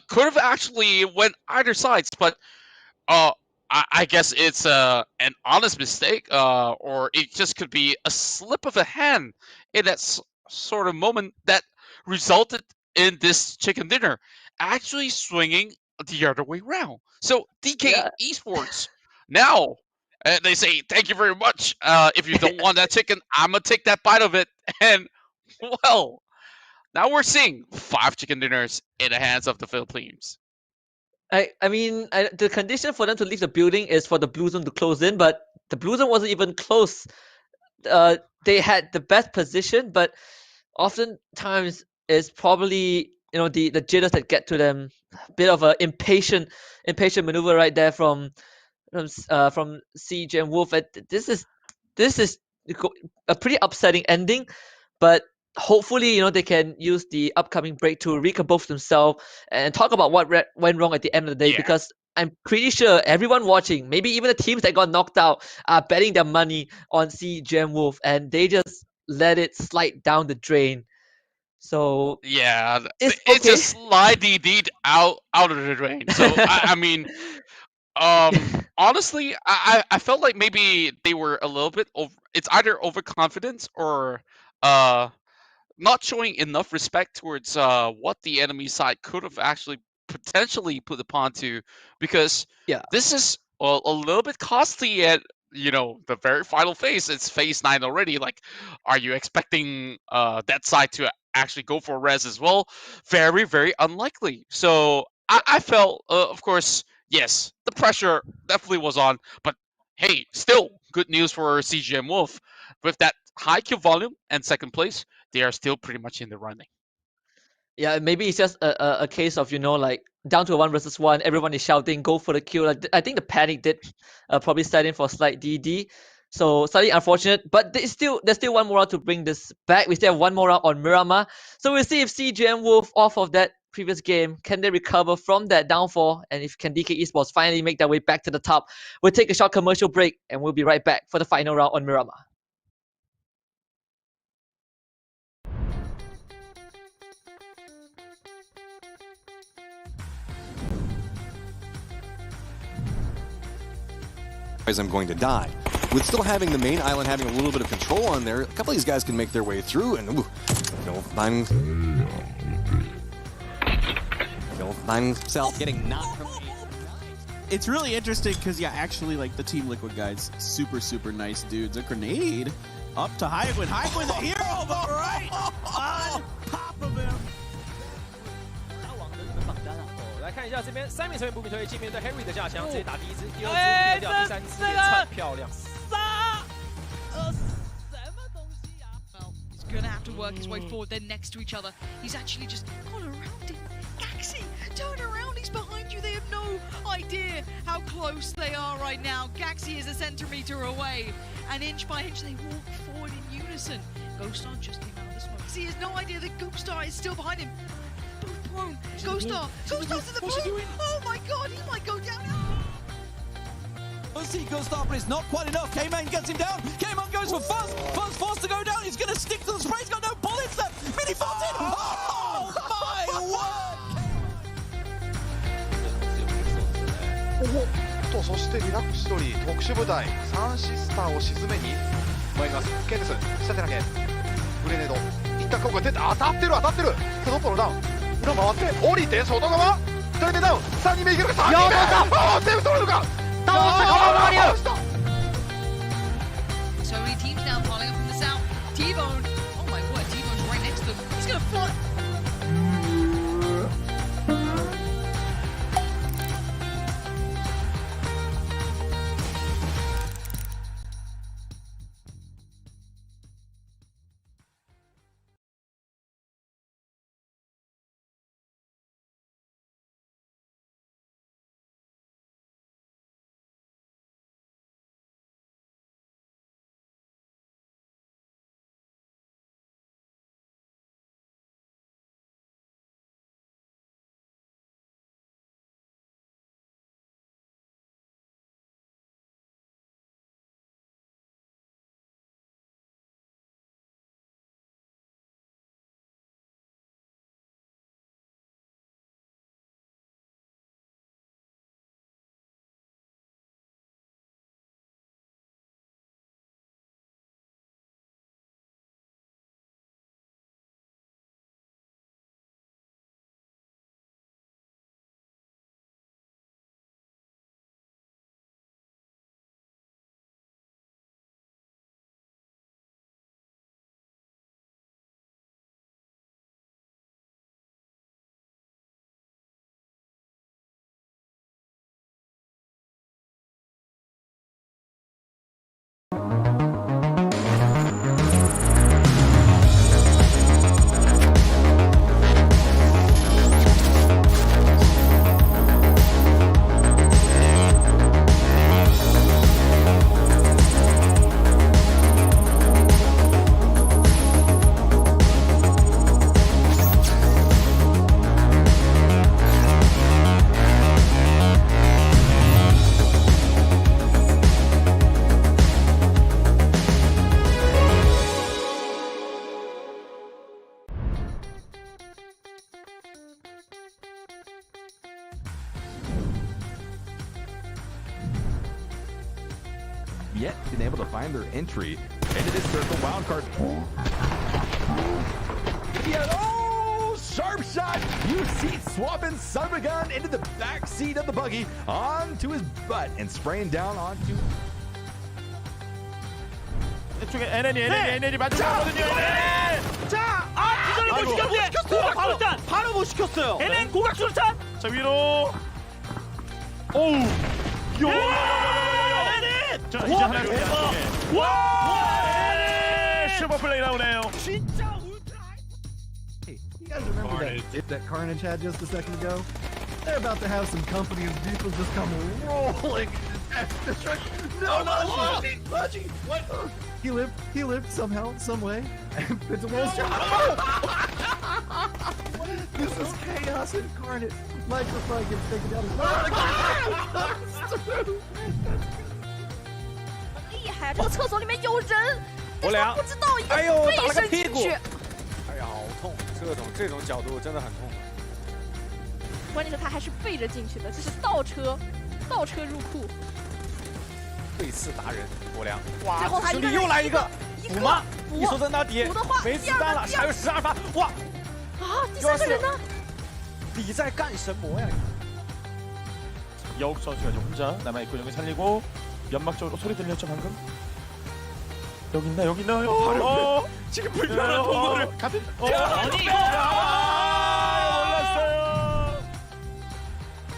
S2: could have actually went either sides, but I guess it's an honest mistake, or it just could be a slip of a hand in that sort of moment that resulted in this chicken dinner actually swinging the other way around. So DK Esports now they say thank you very much. If you don't want that chicken, I'm gonna take that bite of it. And well, now we're seeing 5 chicken dinners in the hands of the Philippines.
S3: I mean, the condition for them to leave the building is for the Blue Zone to close in, but the Blue Zone wasn't even close. They had the best position, but oftentimes it's probably the jitters that get to them. Bit of a impatient maneuver right there from CJ and Wolf. This is a pretty upsetting ending, but hopefully they can use the upcoming break to recompose themselves and talk about what went wrong at the end of the day. Because I'm pretty sure everyone watching, maybe even the teams that got knocked out, are betting their money on CJ and Wolf, and they just let it slide down the drain. So
S2: yeah,
S3: it's
S2: it just slide DD'd out of the drain. So I mean, honestly, I felt like maybe they were a little bit it's either overconfidence or not showing enough respect towards what the enemy side could have actually potentially put upon to, because this is a little bit costly at the very final phase. It's phase 9 already. Like, are you expecting that side to actually go for res as well? Very, very unlikely. So I felt, of course, yes, the pressure definitely was on, but hey, still good news for CGM Wolf. With that high kill volume and second place, they are still pretty much in the running.
S3: Yeah, maybe it's just a case of like down to a 1 versus 1, everyone is shouting, go for the kill. I think the panic did probably set in for slight DD. So slightly unfortunate, but there's still one more round to bring this back. We still have one more round on Miramar. So we'll see if CGM Wolf off of that previous game? Can they recover from that downfall? And if can DK Esports finally make their way back to the top? We'll take a short commercial break and we'll be right back for the final round on Miramar.
S13: I'm going to die. With still having the main island having a little bit of control on there, a couple of these guys can make their way through and find himself getting knocked from.
S4: It's really interesting because, yeah, actually, like, the Team Liquid guys, super nice dudes. A grenade up to Highwind. Highwind, the hero, but right on top of him.
S10: 来看一下这边3名成员不明推进面对 Harry 的架枪，直接打第一支、第二支、第二掉第三支，连串漂亮。
S9: He's gonna have to work his way forward. They're next to each other. He's actually just gone around him. Gaxi, turn around. He's behind you. They have no idea how close they are right now. Gaxi is a centimeter away, and inch by inch they walk forward in unison. Ghoststar just came out of the smoke. He has no idea that Ghoststar is still behind him. Both prone. Ghoststar's in the boat. Oh my god, he might go down.
S14: We'll see Ghoststar, but it's not quite enough. K-Man gets him down. K-Man goes for Fuzz. Fuzz forced to go down. He's going to stick to the spray. He's got no bullets left. Mini Fountain. Oh my word.
S15: とそしてリラクシドリー特殊部隊3シスターを沈めに参ります。ケンです下手投げグレネード一旦ここが出て当たってるセドッポのダウン裏回って降りて外側2人目ダウン3人目いけるか3人目ああセーフ取れるか倒した
S9: So many teams now piling up from the south. T-Bone. Oh my word, T-Bone's right next to them. He's gonna fly.
S6: Yet been able to find their entry into this circle wildcard. Yeah, oh, sharp shot! You see swapping son of a gun into the back seat of the buggy onto his butt and spraying down onto.
S10: 이쪽에 NN이 맞춰거든요. 자, 기절을 못 시켰어요. 바로 못 시켰어요. NN 고각 수류탄. 자 위로. 오우. 자 이제 하나 더. 와! 슈퍼 플레이 나오네요. 진짜 울트라.
S12: Hey, you guys remember that Carnage had just a second ago? They're about to have some company and vehicles just come rolling. No, Budgie! What? He lived somehow, some way. It's a little shot. This is chaos incarnate. Microphone gets taken down.
S7: 厉害，这个厕所里面有人，
S5: 我俩
S7: 不知道一个
S5: 哎呦
S7: 飞
S5: 打了个屁股
S7: 身进去。
S5: 哎呀，好痛！这种角度真的很痛。
S7: 关键是他还是背着进去的，这是倒车入库。
S5: 背刺达人，我俩。
S7: 最后他
S5: 兄弟
S7: 一个人
S5: 又来一个，补吗？
S7: 补
S5: 一手震到底
S7: 补的话，
S5: 没子弹了，还有12发，哇！
S7: 啊，第三个人呢？
S5: 你在干什么呀？
S19: 여욱 선수가 좀 혼자 남아있고 여기 살리고 연막 쪽으로 소리 들렸죠 방금? 여기 있나요? 지금 불편한 통로를 같은
S5: 몰랐어요.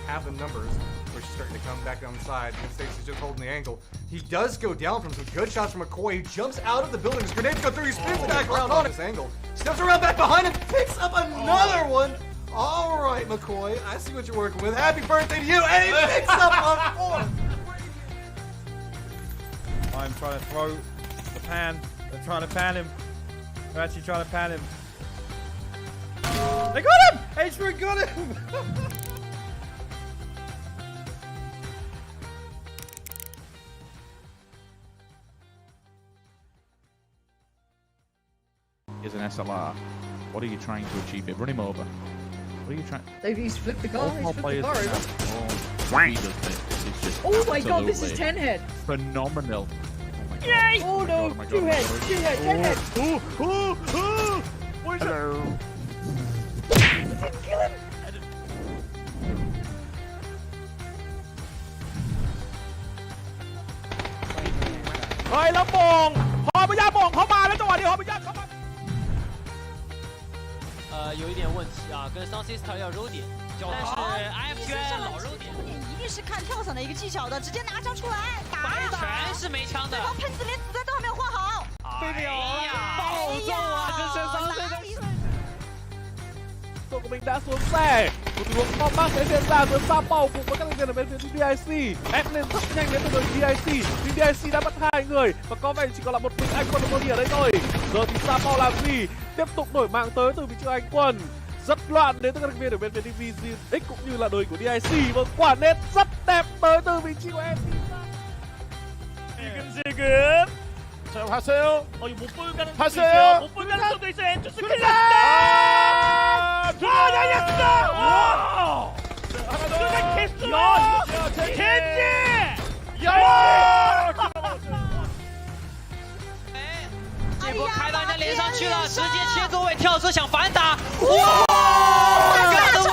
S20: Have the numbers. We're starting to come back on the side. Stacy's just holding the angle. He does go down from some good shots from McCoy. He jumps out of the building. His grenades go through. He spins back around on this angle. Steps around back behind him. Picks up another one. All right, McCoy. I see what you're working with. Happy birthday to you. And he picks up a fourth.
S10: I'm trying to throw the pan. They're trying to pan him. They're actually trying to pan him. They got him! H3 got him!
S19: Is an SLR. What are you trying to achieve here? Run him over. What are you trying?
S11: He's flipped the car.
S19: All
S11: He's
S19: players
S11: flipped the car
S19: now.
S11: over.
S19: He does this. It's just
S11: Oh my god, this is
S19: absolutely
S11: 10 head.
S19: phenomenal.
S11: Yay! Oh no,
S19: Oh my God,
S11: 2 head,
S19: sorry.
S11: 2 head, 10 head.
S5: What is
S19: Hello.
S11: Didn't kill him.
S5: เฮ้ยแล้วมงพอพยาโมงเข้ามาแล้วจังหวะนี้พอพยาเข้ามา。
S23: 有一点问题啊，跟桑 sister 要揉点，但是 IFQI 老揉点，
S11: 一定是看跳伞的一个技巧的，直接拿枪出来打，
S23: 全是没枪的
S11: 对。方喷子连子弹都还没有换好。
S5: 哎呀，暴揍啊！这是桑 sister。Quốc Minh đã xuống xe, một tình huống bom bác sẽ diễn ra giữa Sa Pao cùng với các thành viên ở bên phía DIC. Ép lên rất nhanh đến từ đường DIC, nhưng DIC đã mất 2 người và có vẻ chỉ còn là một mình anh quân Money ở đây thôi. Giờ thì Sa Pao làm gì? Tiếp tục đổi mạng tới từ vị trí anh quân. Rất loạn đến từ các thành viên ở bên phía Division X cũng như là đội của DIC và quả nét rất đẹp tới từ vị trí của em. 지금 자 봤어요? 못 볼 가능성도 있어요. 못 볼 가능성도 있어요. 엔투스 큰일 났다. 날렸어. 와! 하나 더. 캐스트. 캔지. 야!
S23: 这波开到人家脸上去了，直接切座位跳车想反打，哇！干得稳！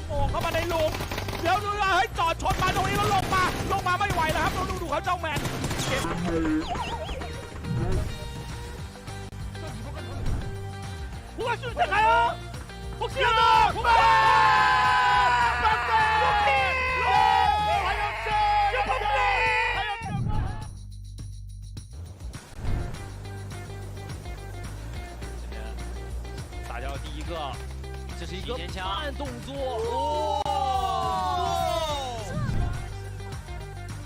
S5: มองเข้ามาในหลุมเดี๋ยวดูนะให้จอดชนมาตรงนี้แล้วลงมาไม่ไหวแล้วครับดูเขาเจ้าแมน누가 수류탄가요? 혹시라도 그만!
S23: 打掉第一个，这是一个慢动作。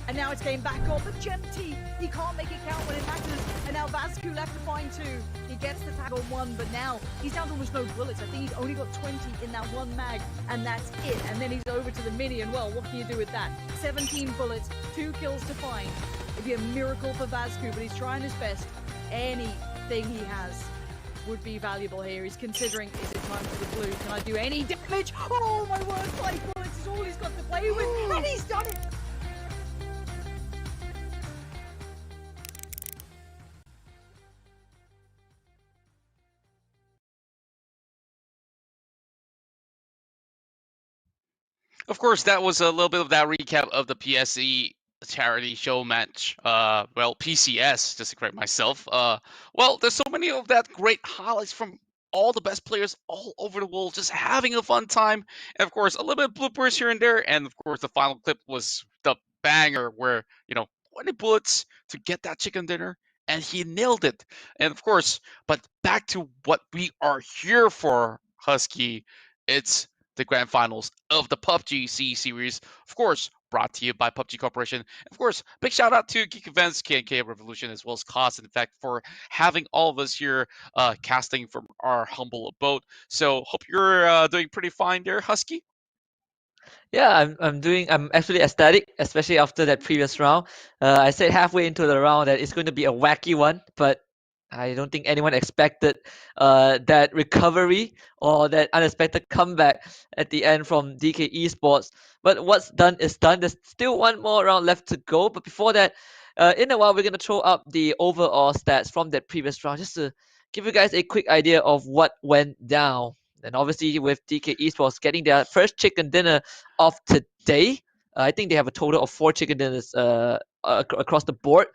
S11: And now it's getting back on, but Gemty, he can't make it count when it matters. And now Vascu left to find 2. He gets the tag on 1, but now he's down to almost no bullets. I think he's only got 20 in that 1 mag, and that's it. And then he's over to the mini, and well, what can you do with that? 17 bullets, 2 kills to find. It'd be a miracle for Vascu, but he's trying his best. Anything he has would be valuable here. He's considering, is it time for the blue? Can I do any damage? Oh my word, 5 bullets is all he's got to play with, and he's done it!
S2: Of course, that was a little bit of that recap of the PSE charity show match. Well, PCS, just to correct myself. Well, there's so many of that great highlights from all the best players all over the world, just having a fun time. And of course, a little bit of bloopers here and there. And of course, the final clip was the banger where, 20 bullets to get that chicken dinner. And he nailed it. And of course, but back to what we are here for, Husky. It's the grand finals of the PUBG C series. Of course, brought to you by PUBG Corporation. Of course, big shout out to Geek Events, K&K Revolution, as well as Cause and Effect for having all of us here casting from our humble abode. So hope you're doing pretty fine there, Husky.
S3: Yeah, I'm actually ecstatic, especially after that previous round. I said halfway into the round that it's going to be a wacky one, but I don't think anyone expected that recovery or that unexpected comeback at the end from DK Esports. But what's done is done. There's still one more round left to go. But before that, in a while, we're going to throw up the overall stats from that previous round just to give you guys a quick idea of what went down. And obviously, with DK Esports getting their first chicken dinner of today, I think they have a total of 4 chicken dinners across the board.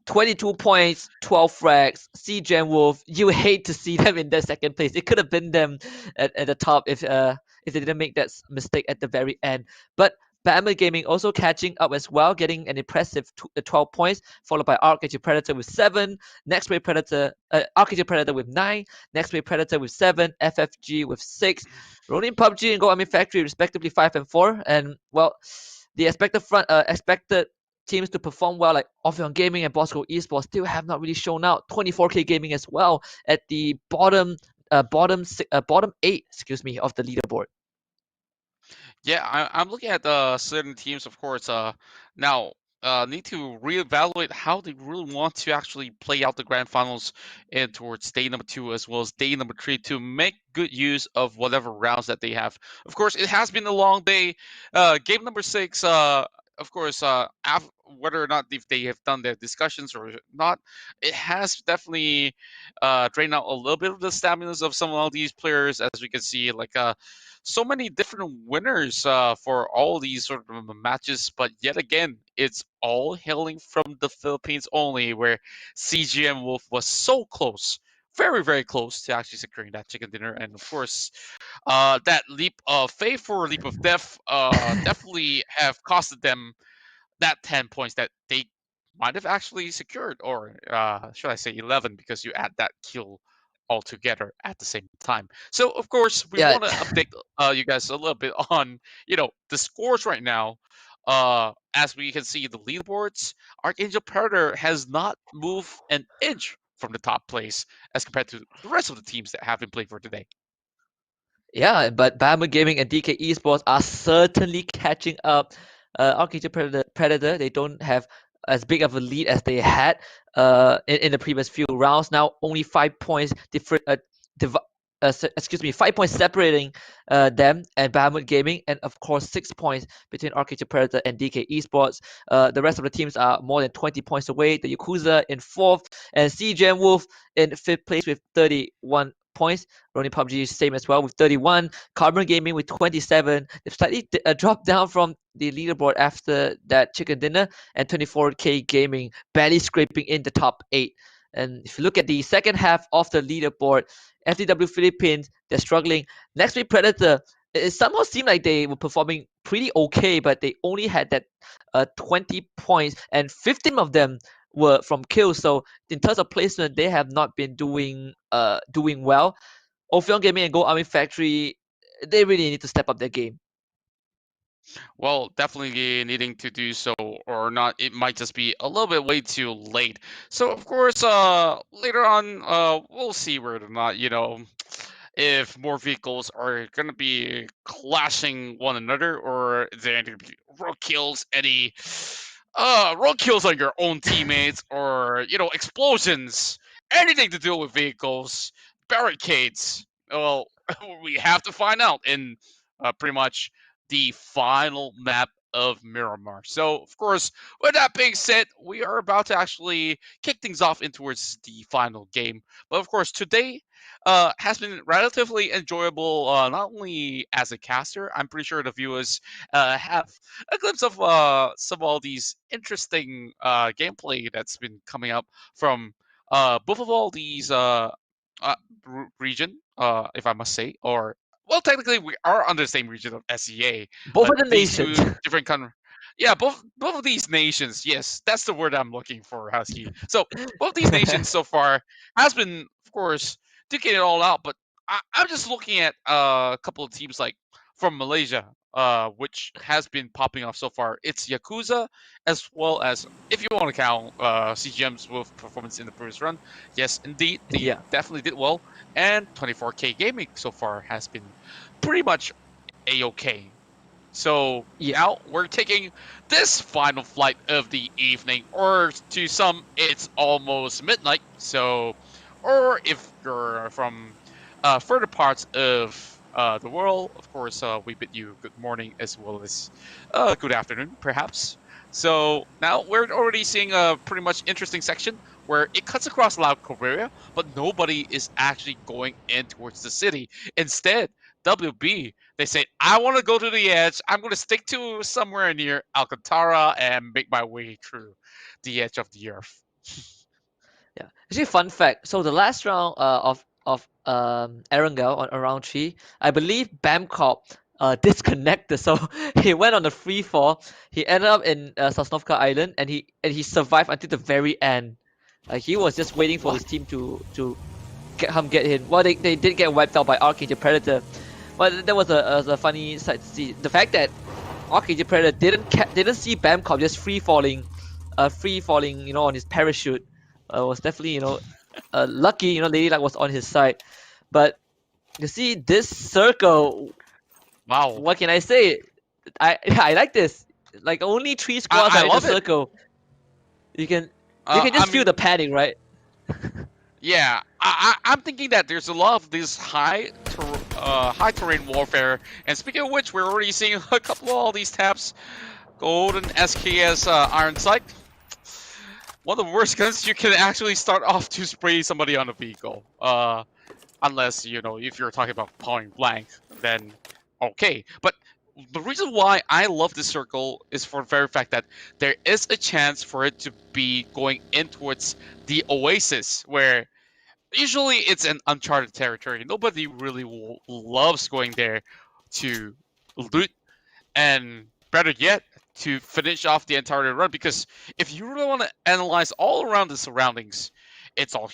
S3: 22 points, 12 frags. CJ Wolf, you hate to see them in that second place. It could have been them at the top if they didn't make that mistake at the very end. But Bama Gaming also catching up as well, getting an impressive 12 points, followed by Architect Predator with 7, Next Wave Predator, Architect Predator with 9, Next Wave Predator with 7, FFG with 6, Ronin PUBG and Go Army Factory respectively 5 and 4. And well, the expected teams to perform well like Orpheon Gaming and Bosco Esports still have not really shown out. 24K Gaming as well at the bottom 8, excuse me, of the leaderboard.
S2: Yeah, I'm looking at certain teams, of course. Now need to reevaluate how they really want to actually play out the grand finals and towards day number 2 as well as day number 3 to make good use of whatever rounds that they have. Of course, it has been a long day. Game number 6. Of course, whether or not if they have done their discussions or not, it has definitely drained out a little bit of the stamina of some of these players, as we can see, like so many different winners for all these sort of matches. But yet again, it's all hailing from the Philippines only, where CGM Wolf was so close, very, very close to actually securing that chicken dinner. And of course, that leap of faith or leap of death definitely have costed them that 10 points that they might have actually secured, or should I say 11, because you add that kill all together at the same time. So of course we
S3: Yeah.
S2: want to update you guys a little bit on the scores right now. As we can see the leaderboards, Archangel Predator has not moved an inch from the top place as compared to the rest of the teams that have been playing for today.
S3: Yeah, but Bama Gaming and DK Esports are certainly catching up. Architect Predator, they don't have as big of a lead as they had in the previous few rounds. Now only 5 points different. 5 points separating them and Bahamut Gaming, and of course 6 points between Architect Predator and DK Esports. The rest of the teams are more than 20 points away. The Yakuza in 4th, and CGM Wolf in 5th place with 31 points. Ronin PUBG is same as well with 31. Carbon Gaming with 27. They've slightly dropped down from the leaderboard after that chicken dinner, and 24K Gaming barely scraping in the top 8. And if you look at the second half of the leaderboard, FTW Philippines, they're struggling. Next Week Predator, it somehow seemed like they were performing pretty okay, but they only had that 20 points, and 15 of them were from kills. So in terms of placement, they have not been doing well. Orpheon Gaming and Go Army Factory, they really need to step up their game.
S2: Well, definitely needing to do so, or not, it might just be a little bit way too late. So of course, later on, we'll see whether or not, if more vehicles are gonna be clashing one another, or is there gonna be road kills, any road kills on your own teammates, or explosions, anything to do with vehicles, barricades. Well, we have to find out in pretty much the final map of Miramar. So, of course, with that being said, we are about to actually kick things off in towards the final game. But of course, today has been relatively enjoyable, not only as a caster. I'm pretty sure the viewers have a glimpse of some of all these interesting gameplay that's been coming up from both of all these region, if I must say, or well, technically we are under the same region of SEA.
S3: Both
S2: but
S3: of the
S2: these two
S3: nations.
S2: different yeah, both of these nations. Yes, that's the word I'm looking for, Husky. So both these nations so far has been, of course, duking it all out. But I'm just looking at a couple of teams like from Malaysia. which has been popping off so far. It's Yakuza, as well as, if you want to count CGM's with performance in the previous run, yes, indeed, they definitely did well. And 24K Gaming so far has been pretty much a-okay. So now we're taking this final flight of the evening, or to some, it's almost midnight. So, or if you're from further parts of the world, of course, we bid you good morning as well as good afternoon, perhaps. So now we're already seeing a pretty much interesting section where it cuts across Loud Korea, but nobody is actually going in towards the city. Instead, WB, they say, I want to go to the edge. I'm going to stick to somewhere near Alcantara and make my way through the edge of the earth.
S3: Yeah, actually, fun fact. So the last round of Erangel on round 3, I believe Bamcorp disconnected, so he went on a free fall. He ended up in Sosnovka Island, and he survived until the very end. He was just waiting for his team to get him. Well, they did get wiped out by Archangel Predator, but that was a funny sight to see. The fact that Archangel Predator didn't see Bamcorp just free falling, on his parachute. Was definitely, lucky, Lady Luck was on his side. But you see this circle,
S2: wow,
S3: what can I say? I like this. Like, only 3 squads are in the circle. You can just feel the panic, right?
S2: Yeah, I'm thinking that there's a lot of this high terrain warfare. And speaking of which, we're already seeing a couple of all these taps. Golden SKS Iron Sight. One of the worst guns you can actually start off to spray somebody on a vehicle. Unless, if you're talking about point blank, then okay. But the reason why I love this circle is for the very fact that there is a chance for it to be going in towards the Oasis, where usually it's an uncharted territory. Nobody really loves going there to loot, and better yet, to finish off the entire run, because if you really want to analyze all around the surroundings, it's all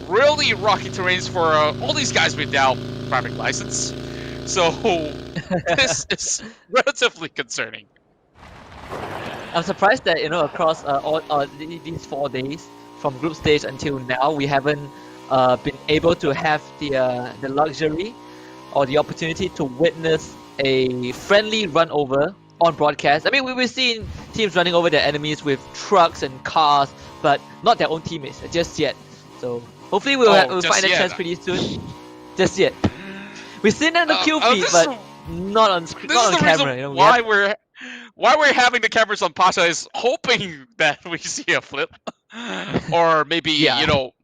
S2: really rocky terrains for all these guys without private license. So this is relatively concerning.
S3: I'm surprised that across all these 4 days from group stage until now, we haven't been able to have the luxury or the opportunity to witness a friendly run over on broadcast. I mean, we've seen teams running over their enemies with trucks and cars, but not their own teammates just yet. So hopefully we'll find that chance pretty soon. Just yet. We've seen that in the kill feed, but not on camera.
S2: Why we're having the cameras on Pasha is hoping that we see a flip, or maybe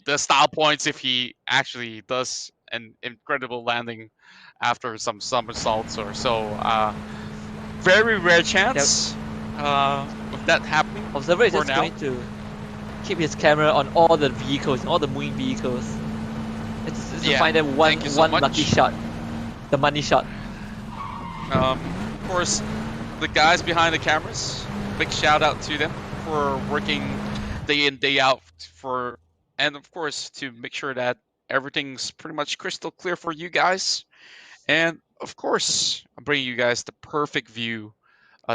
S2: the style points if he actually does an incredible landing after some somersaults or so. Very rare chance with that happening.
S3: Observer is just going to keep his camera on all the vehicles, all the moving vehicles. It's to find that one lucky shot, the money shot.
S2: Of course, the guys behind the cameras, big shout out to them for working day in, day out and of course to make sure that everything's pretty much crystal clear for you guys. And of course, I'm bringing you guys the perfect view.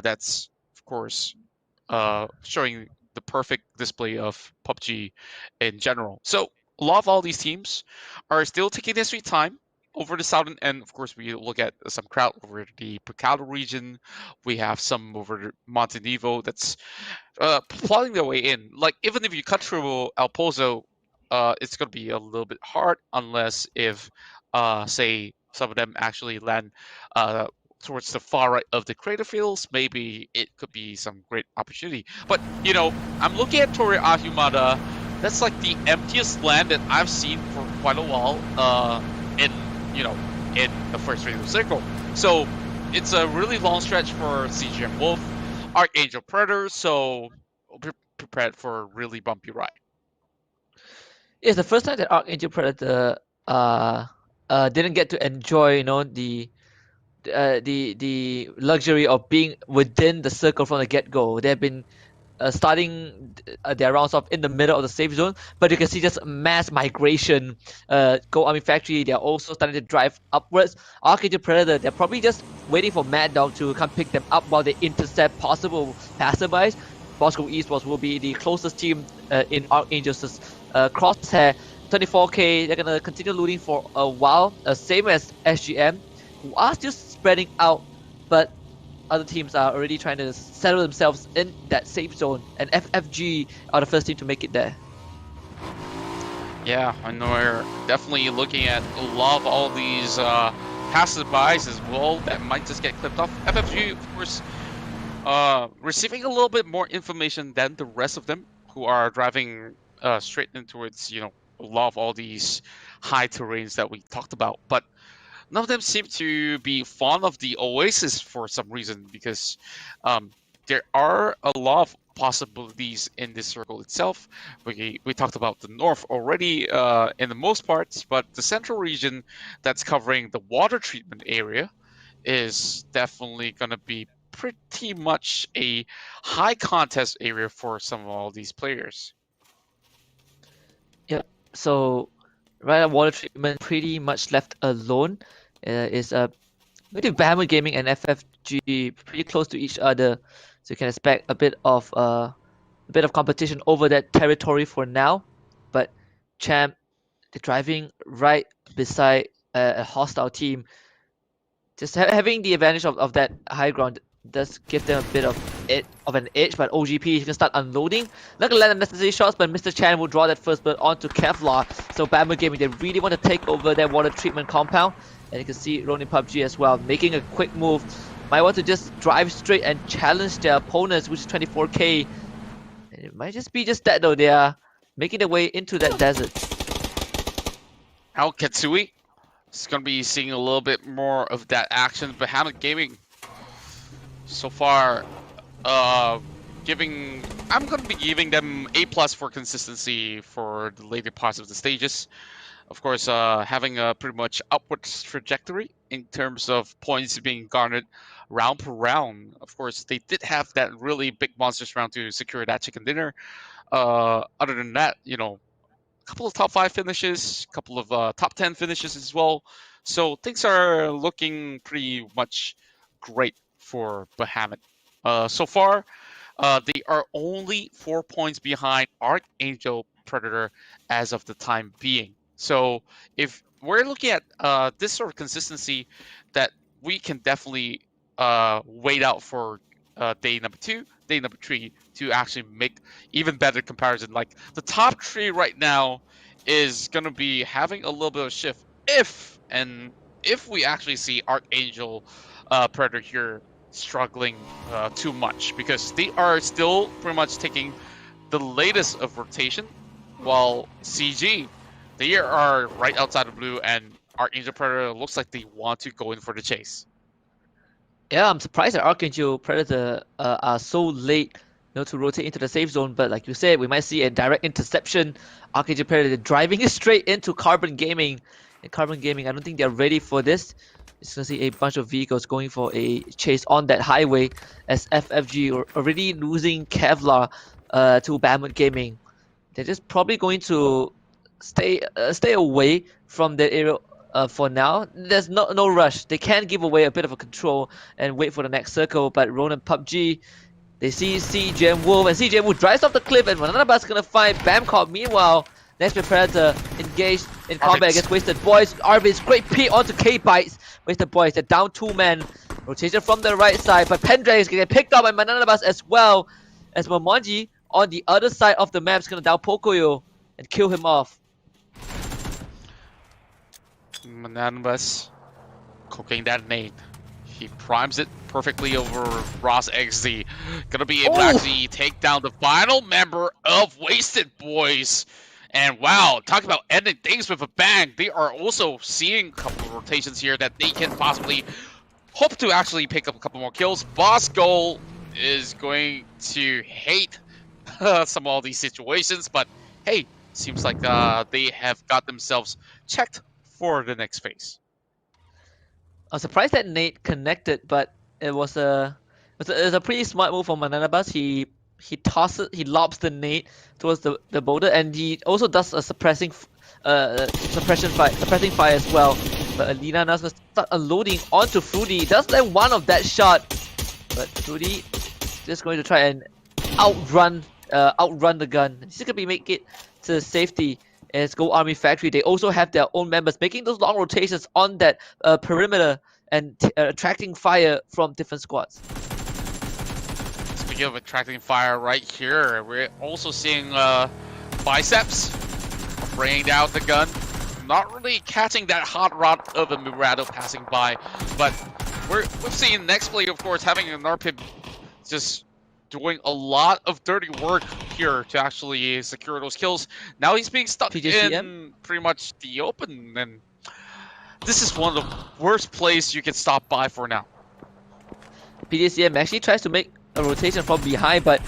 S2: That's of course showing the perfect display of PUBG in general. So a lot of all these teams are still taking their sweet time over the southern end. Of course, we look at some crowd over the Picado region. We have some over Montenevo that's plotting their way in. Like, even if you cut through El Pozo, it's going to be a little bit hard unless if, say, some of them actually land towards the far right of the crater fields. Maybe it could be some great opportunity. But, I'm looking at Torre Ahumada. That's like the emptiest land that I've seen for quite a while in the first phase of Circle. So it's a really long stretch for CGM Wolf, Archangel Predator, so be prepared for a really bumpy ride.
S3: It's the first time that Archangel Predator didn't get to enjoy, the luxury of being within the circle from the get-go. There have been starting their rounds off in the middle of the safe zone, but you can see just mass migration. Go Army Factory, they're also starting to drive upwards. Archangel Predator, they're probably just waiting for Mad Dog to come pick them up while they intercept possible passerbys. Bosco Esports will be the closest team in Archangel's crosshair. 24k, they're gonna continue looting for a while, same as SGM, who are still spreading out, but other teams are already trying to settle themselves in that safe zone, and FFG are the first team to make it there.
S2: Yeah, I know we're definitely looking at a lot of all these passerbys as well that might just get clipped off. FFG, of course, receiving a little bit more information than the rest of them, who are driving straight in towards, you know, a lot of all these high terrains that we talked about. But none of them seem to be fond of the Oasis for some reason, because there are a lot of possibilities in this circle itself. We talked about the north already in the most parts, but the central region that's covering the water treatment area is definitely going to be pretty much a high contest area for some of all these players.
S3: Yep, so right now water treatment pretty much left alone. Is maybe Bahamut Gaming and FFG pretty close to each other, so you can expect a bit of competition over that territory for now. But Champ, they're driving right beside a hostile team. Just having the advantage of that high ground does give them a bit of an edge, but OGP is gonna start unloading. Not gonna land unnecessary shots, but Mr. Chan will draw that first bird onto Kevlar. So Bahamut Gaming, they really want to take over that water treatment compound. And you can see Ronin PUBG as well, making a quick move. Might want to just drive straight and challenge their opponents, which is 24k. And it might just be just that though, they are making their way into that desert.
S2: Now Katsui is going to be seeing a little bit more of that action. Bahamut Gaming, so far, I'm going to be giving them A+ for consistency for the later parts of the stages. Of course, having a pretty much upward trajectory in terms of points being garnered round per round. Of course, they did have that really big monsters round to secure that chicken dinner. Other than that, you know, a couple of top 5 finishes, a couple of top 10 finishes as well. So things are looking pretty much great for Bahamut. So far, they are only 4 points behind Archangel Predator as of the time being. So if we're looking at this sort of consistency, that we can definitely wait out for day number 2, day number 3 to actually make even better comparison. Like the top 3 right now is gonna be having a little bit of shift if we actually see Archangel Predator here struggling too much, because they are still pretty much taking the latest of rotation, while CG, they are right outside of blue, and Archangel Predator looks like they want to go in for the chase.
S3: Yeah, I'm surprised that Archangel Predator are so late, you know, to rotate into the safe zone. But like you said, we might see a direct interception. Archangel Predator driving straight into Carbon Gaming. And Carbon Gaming, I don't think they're ready for this. It's gonna see a bunch of vehicles going for a chase on that highway, as FFG are already losing Kevlar to Bahamut Gaming. They're just probably going to stay away from that area for now. There's no rush. They can give away a bit of a control and wait for the next circle. But Ronin PUBG, they see CJ Wolf, and CJ Wolf drives off the cliff, and another bus gonna find Bamcorp. Meanwhile, Next Predator engaged in combat against Wasted Boys. Arvin's great P onto K-Bites. Wasted Boys, they're down 2 men. Rotation from the right side, but Pendragon is gonna get picked up by Mananabas as well, as Momonji on the other side of the map is gonna down Pocoyo and kill him off.
S2: Mananabas cooking that nade. He primes it perfectly over Ross XZ. Gonna be able to actually take down the final member of Wasted Boys. And wow, talk about ending things with a bang. They are also seeing a couple of rotations here that they can possibly hope to actually pick up a couple more kills. Boss Goal is going to hate some of all these situations, but hey, seems like they have got themselves checked for the next phase.
S3: I'm surprised that Nate connected, but it was a pretty smart move from Mananabas. He he lobs the nade towards the boulder, and he also does a suppressing fire as well. But Alina now gonna start unloading onto Fruity. Does land one of that shot, but Fruity just going to try and outrun the gun. He's gonna make it to safety. As Go Army Factory, they also have their own members making those long rotations on that perimeter and attracting fire from different squads.
S2: Speaking of attracting fire right here, we're also seeing Biceps bringing down the gun. Not really catching that hot rod of a Murado passing by, but we've seen next play, of course, having an RP just doing a lot of dirty work here to actually secure those kills. Now he's being stuck in pretty much the open, and this is one of the worst plays you can stop by for now.
S3: PDCM actually tries to make a rotation from behind, but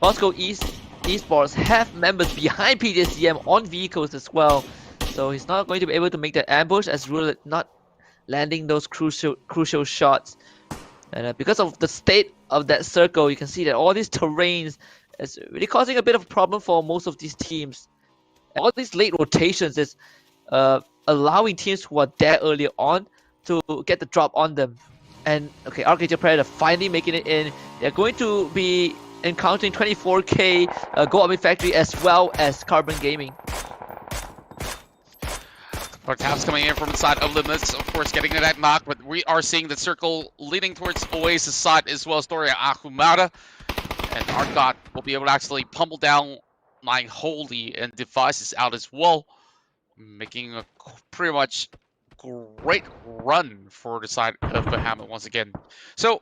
S3: Moscow Esports have members behind PDCM on vehicles as well, so he's not going to be able to make that ambush as Roulette not landing those crucial shots. And because of the state of that circle, you can see that all these terrains is really causing a bit of a problem for most of these teams. And all these late rotations is allowing teams who are there earlier on to get the drop on them. And okay, Archangel Predator finally making it in. They're going to be encountering 24K, Go Army Factory, as well as Carbon Gaming.
S2: But taps coming in from inside of limits, of course, getting that knock, but we are seeing the circle leading towards Oasis side as well as Doria Ahumada. And Arcot will be able to actually pummel down Nine Holy and Devices out as well, making a pretty much great run for the side of Bahamut once again. So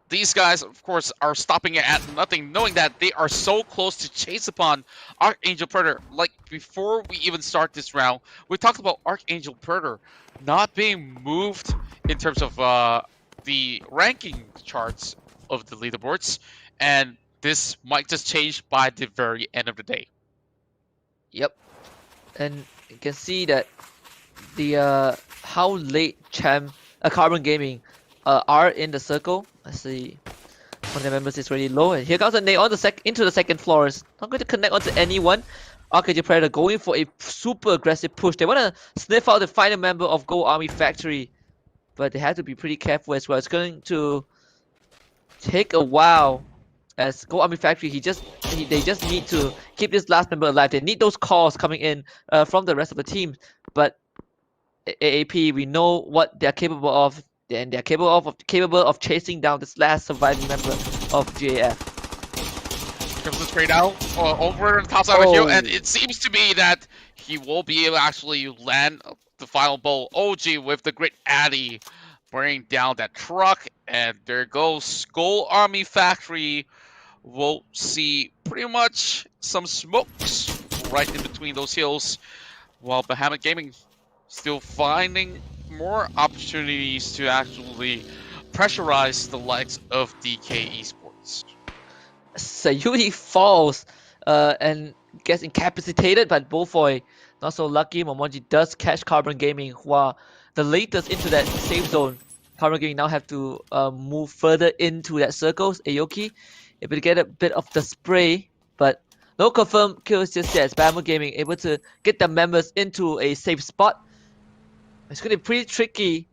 S2: these guys, of course, are stopping it at nothing, knowing that they are so close to chase upon Archangel Predator. Like, before we even start this round, we talked about Archangel Predator not being moved in terms of the ranking charts of the leaderboards, and this might just change by the very end of the day.
S3: Yep, and you can see that the how late Carbon Gaming are in the circle. I see one of the members is really low, and here comes a nade on into the second floor. It's not going to connect onto anyone. Archangel Predator going for a super aggressive push. They want to sniff out the final member of Go Army Factory, but they have to be pretty careful as well. It's going to take a while, as Go Army Factory they just need to keep this last member alive. They need those calls coming in from the rest of the team, but AAP, we know what they're capable of, and they're capable of chasing down this last surviving member of GAF.
S2: Comes the spray down over on the top side of the hill, and it seems to me that he will be able to actually land the final blow. OG with the Great Addy bringing down that truck, and there goes Go Army Factory. We'll see pretty much some smokes right in between those hills, while Bahamut Gaming still finding more opportunities to actually pressurize the likes of DK Esports.
S3: Sayuri falls and gets incapacitated, but Bofoy not so lucky. Momonji does catch Carbon Gaming, who are the latest into that safe zone. Carbon Gaming now have to move further into that circle. Aoki able to get a bit of the spray, but no confirmed kills just yet. Bahamut Gaming able to get the members into a safe spot. It's going to be pretty tricky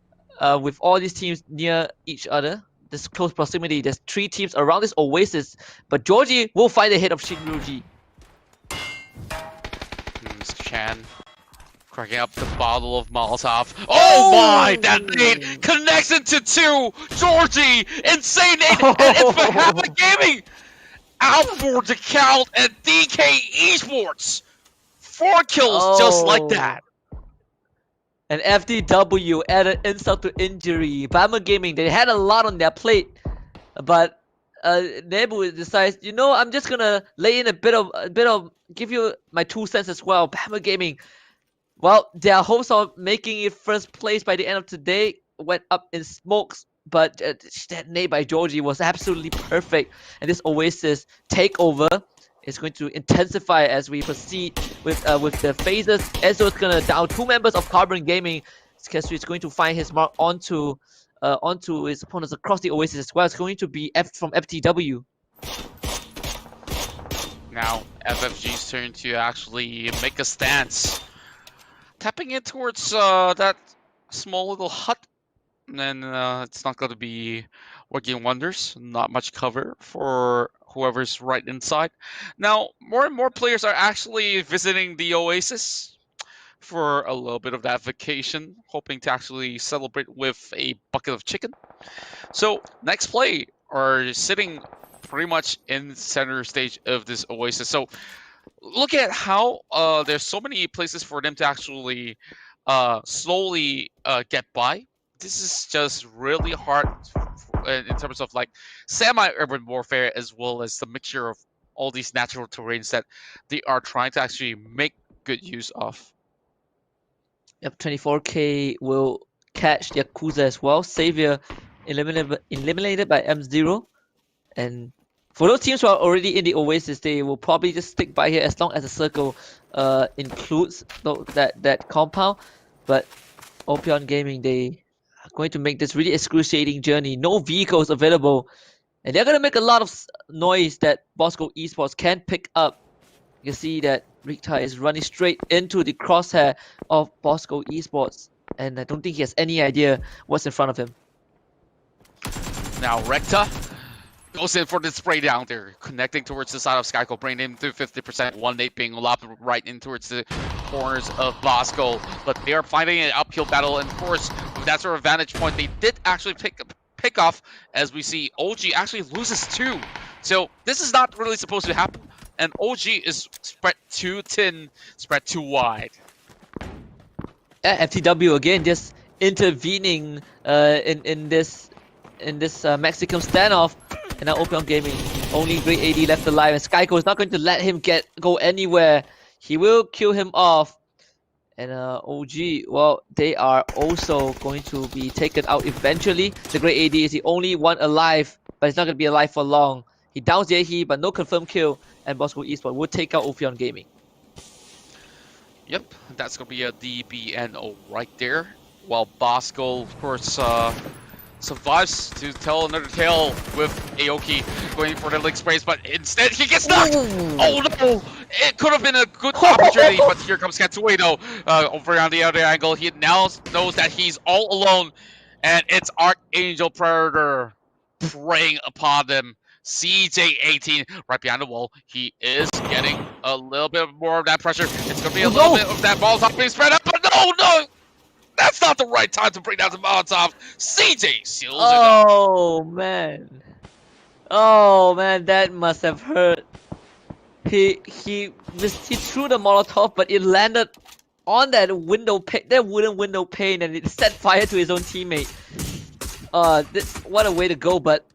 S3: with all these teams near each other. This close proximity. There's 3 teams around this Oasis, but Georgie will find the hit of Shinryuji.
S2: Chan cracking up the bottle of Molotov. Oh my! That nade connects into 2. Georgie, insane nade, and it's Bahamut Gaming out for the count, and DK Esports 4 kills just like that.
S3: And FDW added insult to injury. Bahamut Gaming, they had a lot on their plate, but Nebu decides, you know, I'm just gonna lay in a bit of give you my 2 cents as well. Bahamut Gaming, well, their hopes of making it first place by the end of today went up in smokes, but that nade by Georgie was absolutely perfect, and this Oasis takeover is going to intensify as we proceed with the phases. Enzo is gonna down 2 members of Carbon Gaming. Kessu is going to find his mark onto his opponents across the Oasis as well. It's going to be from FTW.
S2: Now FFG's turn to actually make a stance. Tapping in towards that small little hut. And then it's not going to be working wonders. Not much cover for whoever's right inside. Now, more and more players are actually visiting the Oasis for a little bit of that vacation, hoping to actually celebrate with a bucket of chicken. So, next play are sitting pretty much in center stage of this Oasis. So, look at how there's so many places for them to actually slowly get by. This is just really hard in terms of like semi-urban warfare, as well as the mixture of all these natural terrains that they are trying to actually make good use of.
S3: Yep, 24K will catch Yakuza as well. Savior eliminated by M0. And for those teams who are already in the Oasis, they will probably just stick by here as long as the circle includes that compound. But Opion Gaming, they are going to make this really excruciating journey. No vehicles available. And they're going to make a lot of noise that Bosco Esports can pick up. You can see that Rikta is running straight into the crosshair of Bosco Esports. And I don't think he has any idea what's in front of him.
S2: Now Recta goes in for the spray down there, connecting towards the side of Skyco, bringing him to 50%. 1-8 being lobbed right in towards the corners of Bosco. But they are fighting an uphill battle, and of course, with that sort of vantage point, they did actually pick off, as we see OG actually loses 2. So this is not really supposed to happen, and OG is spread too thin, spread too wide.
S3: FTW again just intervening in this Mexican standoff. And now Opion Gaming, only great AD left alive, and Skyco is not going to let him go anywhere. He will kill him off. And OG, well, they are also going to be taken out eventually. The great AD is the only one alive, but he's not going to be alive for long. He downs Yehi, but no confirmed kill, and Bosco Esports will take out Opion Gaming.
S2: Yep, that's going to be a DBNO right there. While Bosco, of course, survives to tell another tale with Aoki going for the leg sprays, but instead he gets knocked! Oh no! It could have been a good opportunity, but here comes Katsuedo over on the other angle. He now knows that he's all alone, and it's Archangel Predator preying upon them. CJ18 right behind the wall. He is getting a little bit more of that pressure. It's going to be a little bit of that Molotov being spread up, but no! That's not the right time to bring down the Molotov. CJ seals it up.
S3: Oh man. Oh man, that must have hurt. He threw the Molotov, but it landed on that wooden window pane, and it set fire to his own teammate. What a way to go! But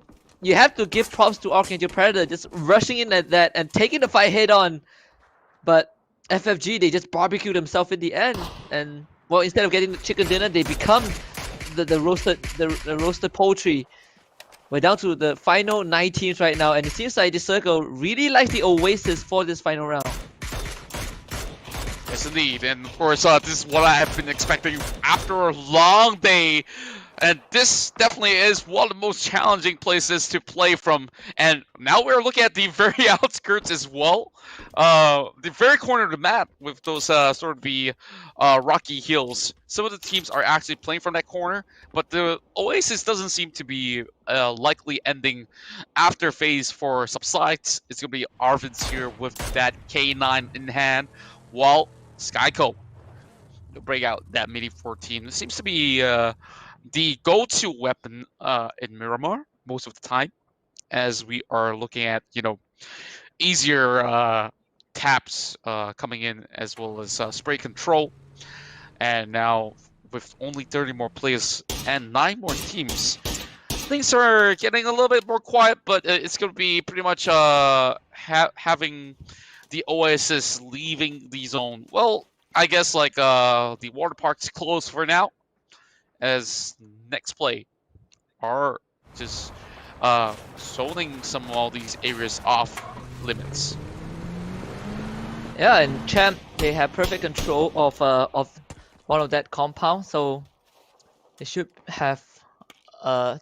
S3: you have to give props to Archangel Predator just rushing in at that and taking the fight head on. But FFG, they just barbecued themselves in the end, and well, instead of getting the chicken dinner, they become the roasted poultry. We're down to the final 9 teams right now, and it seems like the circle really likes the Oasis for this final round.
S2: Yes, indeed, and of course, this is what I have been expecting after a long day. And this definitely is one of the most challenging places to play from. And now we're looking at the very outskirts as well. The very corner of the map with those sort of the rocky hills. Some of the teams are actually playing from that corner, but the Oasis doesn't seem to be likely ending after phase for subsides. It's going to be Arvin's here with that K9 in hand, while Skyco will break out that Midi 14. It seems to be the go-to weapon in Miramar most of the time, as we are looking at, easier taps coming in, as well as spray control. And now with only 30 more players and 9 more teams, things are getting a little bit more quiet, but it's going to be pretty much having the Oasis leaving the zone. Well, I guess like the water park's closed for now, as next play are just zoning some of all these areas off limits.
S3: Yeah, and Champ, they have perfect control of one of that compound, so they should have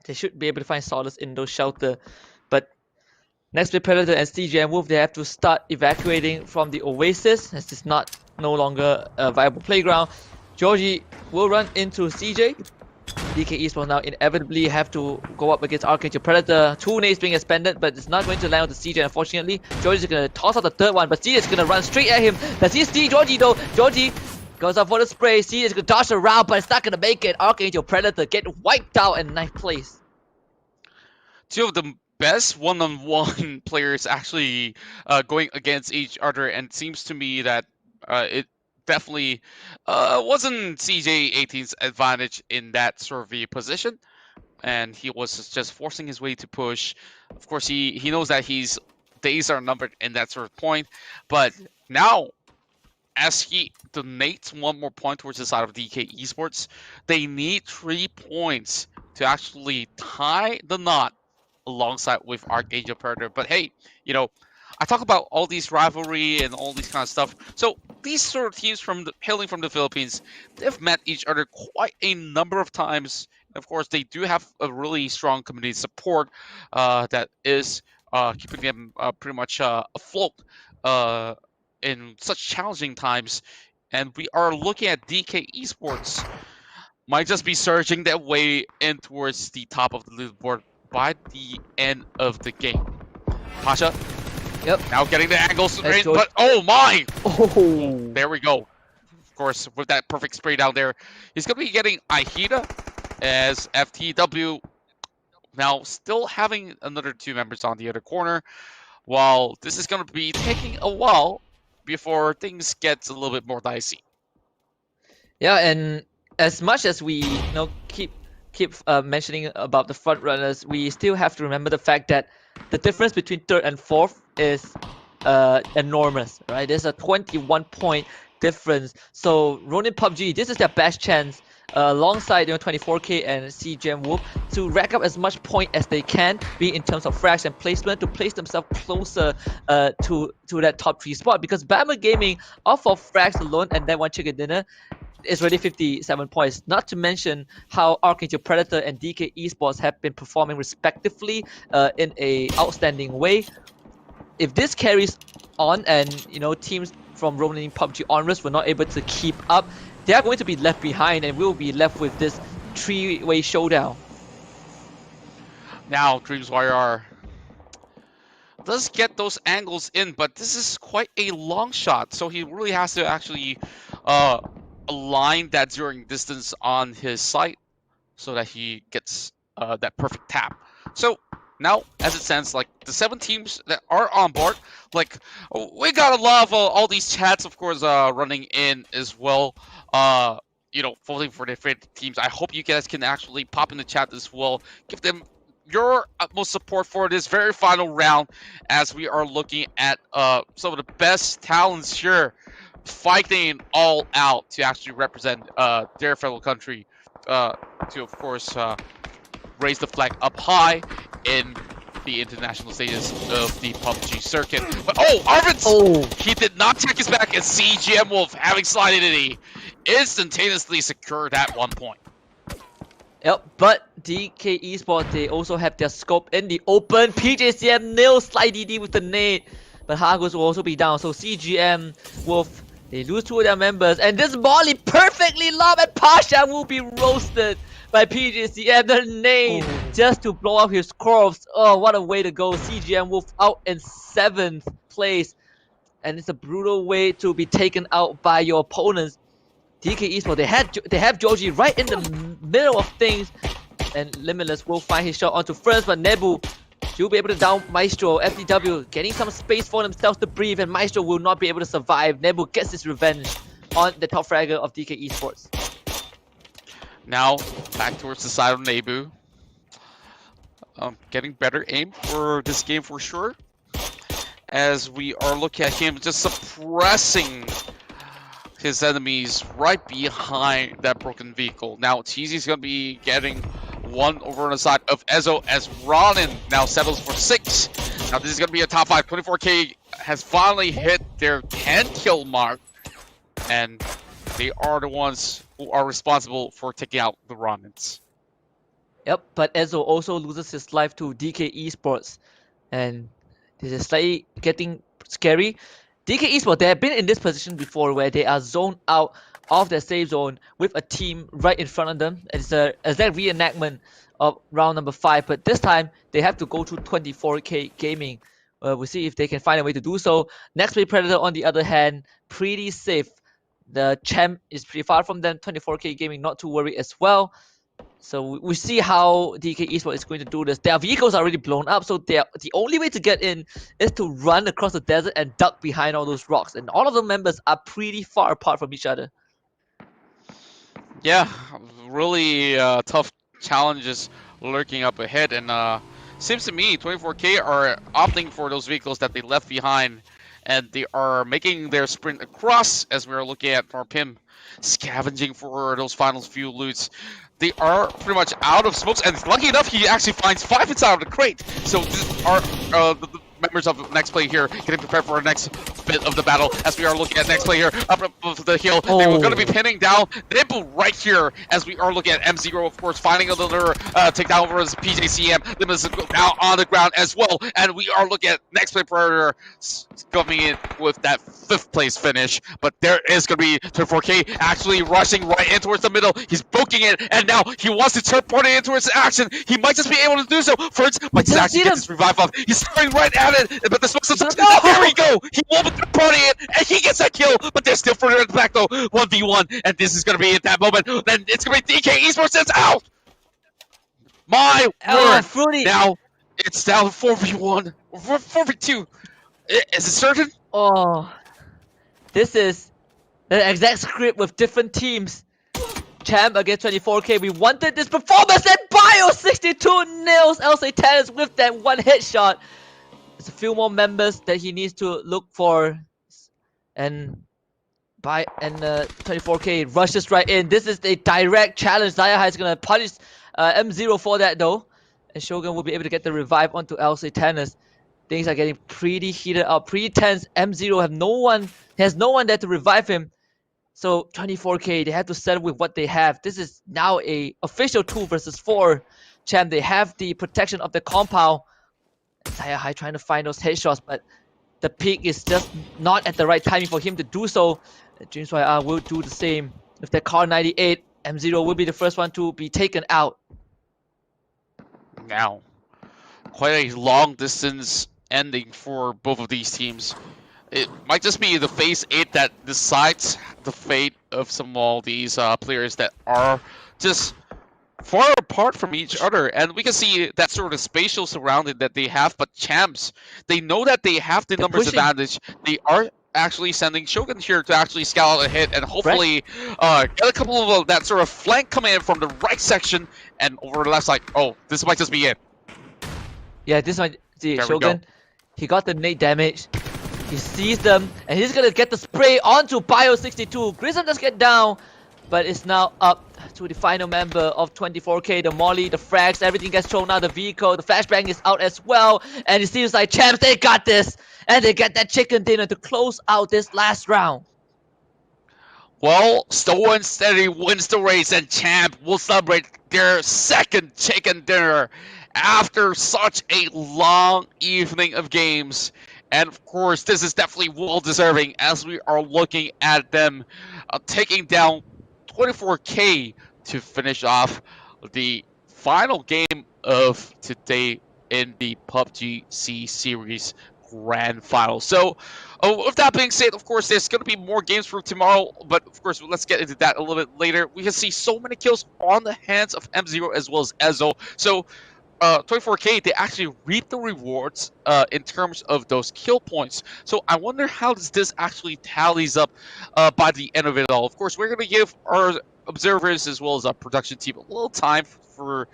S3: they should be able to find solace in those shelter. But Next with Predator and CJ and Wolf, they have to start evacuating from the Oasis as it's no longer a viable playground. Georgie will run into CJ. DK Esports now inevitably have to go up against Archangel Predator. 2 nades being expended, but it's not going to land on the CJ unfortunately. Georgie's going to toss out the third one, but CJ is going to run straight at him. Does he see Georgie though? Georgie goes up for the spray. CJ is going to dodge around, but it's not going to make it. Archangel Predator get wiped out in 9th place.
S2: 2 of the best one-on-one players actually going against each other, and it seems to me that it definitely wasn't CJ18's advantage in that sort of a position, and he was just forcing his way to push. Of course, he knows that his days are numbered in that sort of point, but now as he donates 1 more point towards the side of DK Esports, they need 3 points to actually tie the knot alongside with Archangel Predator. But hey, you know, I talk about all these rivalry and all these kind of stuff. So these sort of teams hailing from the Philippines, they've met each other quite a number of times. Of course, they do have a really strong community support that is keeping them pretty much afloat in such challenging times. And we are looking at DK Esports might just be surging their way in towards the top of the leaderboard by the end of the game. Pasha.
S3: Yep.
S2: Now getting the angle straight, but oh my! Oh, there we go. Of course, with that perfect spray down there, he's going to be getting Aihida as FTW. Now still having another 2 members on the other corner, while this is going to be taking a while before things get a little bit more dicey.
S3: Yeah, and as much as we keep mentioning about the front runners, we still have to remember the fact that the difference between 3rd and 4th is enormous, right? There's a 21-point difference. So Ronin PUBG, this is their best chance alongside 24K and CGM Wolf to rack up as much point as they can, be in terms of frags and placement, to place themselves closer to that top 3 spot. Because Bama Gaming, off of frags alone and that 1 chicken dinner, is already 57 points. Not to mention how Archangel Predator and DK Esports have been performing respectively in a outstanding way. If this carries on and teams from Ronin PUBG onwards were not able to keep up, they are going to be left behind and we'll be left with this 3-way showdown.
S2: Now DreamsYR does get those angles in, but this is quite a long shot, so he really has to actually align that zeroing distance on his sight so that he gets that perfect tap. So now, as it stands, like the 7 teams that are on board, like we got a lot of all these chats, of course, running in as well. Voting for their favorite teams. I hope you guys can actually pop in the chat as well. Give them your utmost support for this very final round, as we are looking at some of the best talents here fighting all out to actually represent their fellow country to, of course, raise the flag up high in the international stages of the PUBG circuit. But Arvids! Oh! He did not check his back, and CGM Wolf, having slided in, he instantaneously secured that 1 point.
S3: Yep, but DK Esports, they also have their scope in the open. PJCM nails Sly DD with the nade, but Hargos will also be down. So CGM Wolf, they lose 2 of their members, and this volley perfectly lobbed, and Pasha will be roasted by PJCM. The nade just to blow up his corpse. Oh, what a way to go. CGM Wolf out in 7th place, and it's a brutal way to be taken out by your opponents. DK Esports, they have Georgie right in the middle of things, and Limitless will find his shot onto first, but Nebu, she'll be able to down Maestro. FTW getting some space for themselves to breathe, and Maestro will not be able to survive. Nebu gets his revenge on the top fragger of DK Esports.
S2: Now back towards the side of Nebu. Getting better aim for this game for sure, as we are looking at him just suppressing his enemies right behind that broken vehicle. Now Teezy's going to be getting 1 over on the side of Ezo, as Ronin now settles for 6. Now this is going to be a top 5. 24K has finally hit their 10 kill mark, and they are the ones who are responsible for taking out the Ronins.
S3: Yep, but Ezo also loses his life to DK Esports, and This is slightly getting scary. DK Esports, they have been in this position before where they are zoned out of their safe zone with a team right in front of them. It's a exact reenactment of round number 5, but this time they have to go to 24K Gaming. We'll see if they can find a way to do so. Next Play Predator, on the other hand, pretty safe. The champ is pretty far from them. 24K Gaming, not to worry as well. So we see how DK Esports is going to do this. Their vehicles are already blown up, so the only way to get in is to run across the desert and duck behind all those rocks. And all of the members are pretty far apart from each other.
S2: Yeah, really tough challenges lurking up ahead, and seems to me 24K are opting for those vehicles that they left behind, and they are making their sprint across as we are looking at Pim scavenging for those final few loots. They are pretty much out of smokes, and lucky enough, he actually finds 5 inside of the crate. So these are the members of Next Play here getting prepared for our next bit of the battle as we are looking at Next Play here up the hill. They were going to be pinning down Nimble right here as we are looking at M0, of course, finding another takedown over his PJCM. Lim is now on the ground as well, and we are looking at Next Play Predator coming in with that 5th place finish. But there is going to be 24K actually rushing right in towards the middle. He's booking it, and now he wants to teleport it in towards action. He might just be able to do so. First, might just actually get this revive off. He's staring right at it, but the smoke's there we go. He will be teleporting it, and he gets that kill. But they're still further back though. 1v1, and this is going to be at that moment. Then it's going to be DK Esports that's out. My word!
S3: Fruity.
S2: Now it's down 4v1, 4v2. Is it certain?
S3: Oh, this is the exact script with different teams. Champ against 24K. We wanted this performance, and Bio62 nails LC Tennis with that one headshot. There's a few more members that he needs to look for, and 24K rushes right in. This is a direct challenge. Zayahai is gonna punish M0 for that though, and Shogun will be able to get the revive onto LC Tennis. Things are getting pretty heated up, pretty tense. M0 has no one there to revive him. So 24K, they have to settle with what they have. This is now a official 2 versus 4 champ. They have the protection of the compound. Zayahai trying to find those headshots, but the peak is just not at the right timing for him to do so. James YR will do the same with their Car 98. M0 will be the first one to be taken out.
S2: Now, quite a long distance ending for both of these teams. It might just be the phase 8 that decides the fate of some of all these players that are just far apart from each other, and we can see that sort of spatial surrounding that they have. But champs, they know that they have the numbers advantage. They are actually sending Shogun here to actually scout out a hit and hopefully get a couple of that sort of flank coming in from the right section and over the left side. Oh, this might just be it.
S3: Yeah, this might see Shogun. He got the nade damage. He sees them, and he's gonna get the spray onto Bio62. Grissom does get down, but it's now up to the final member of 24K. The molly, the frags, everything gets thrown out of the vehicle. The flashbang is out as well, and it seems like champs, they got this, and they get that chicken dinner to close out this last round.
S2: Well, Stow and Steady wins the race, and champ will celebrate their 2nd chicken dinner after such a long evening of games. And of course, this is definitely well deserving as we are looking at them taking down 24K to finish off the final game of today in the PUBG C Series Grand Final. So, with that being said, of course, there's going to be more games for tomorrow, but of course, let's get into that a little bit later. We can see so many kills on the hands of M0 as well as Ezo. So, 24K, they actually reap the rewards in terms of those kill points. So I wonder how does this actually tallies up by the end of it all. Of course, we're going to give our observers as well as our production team a little time for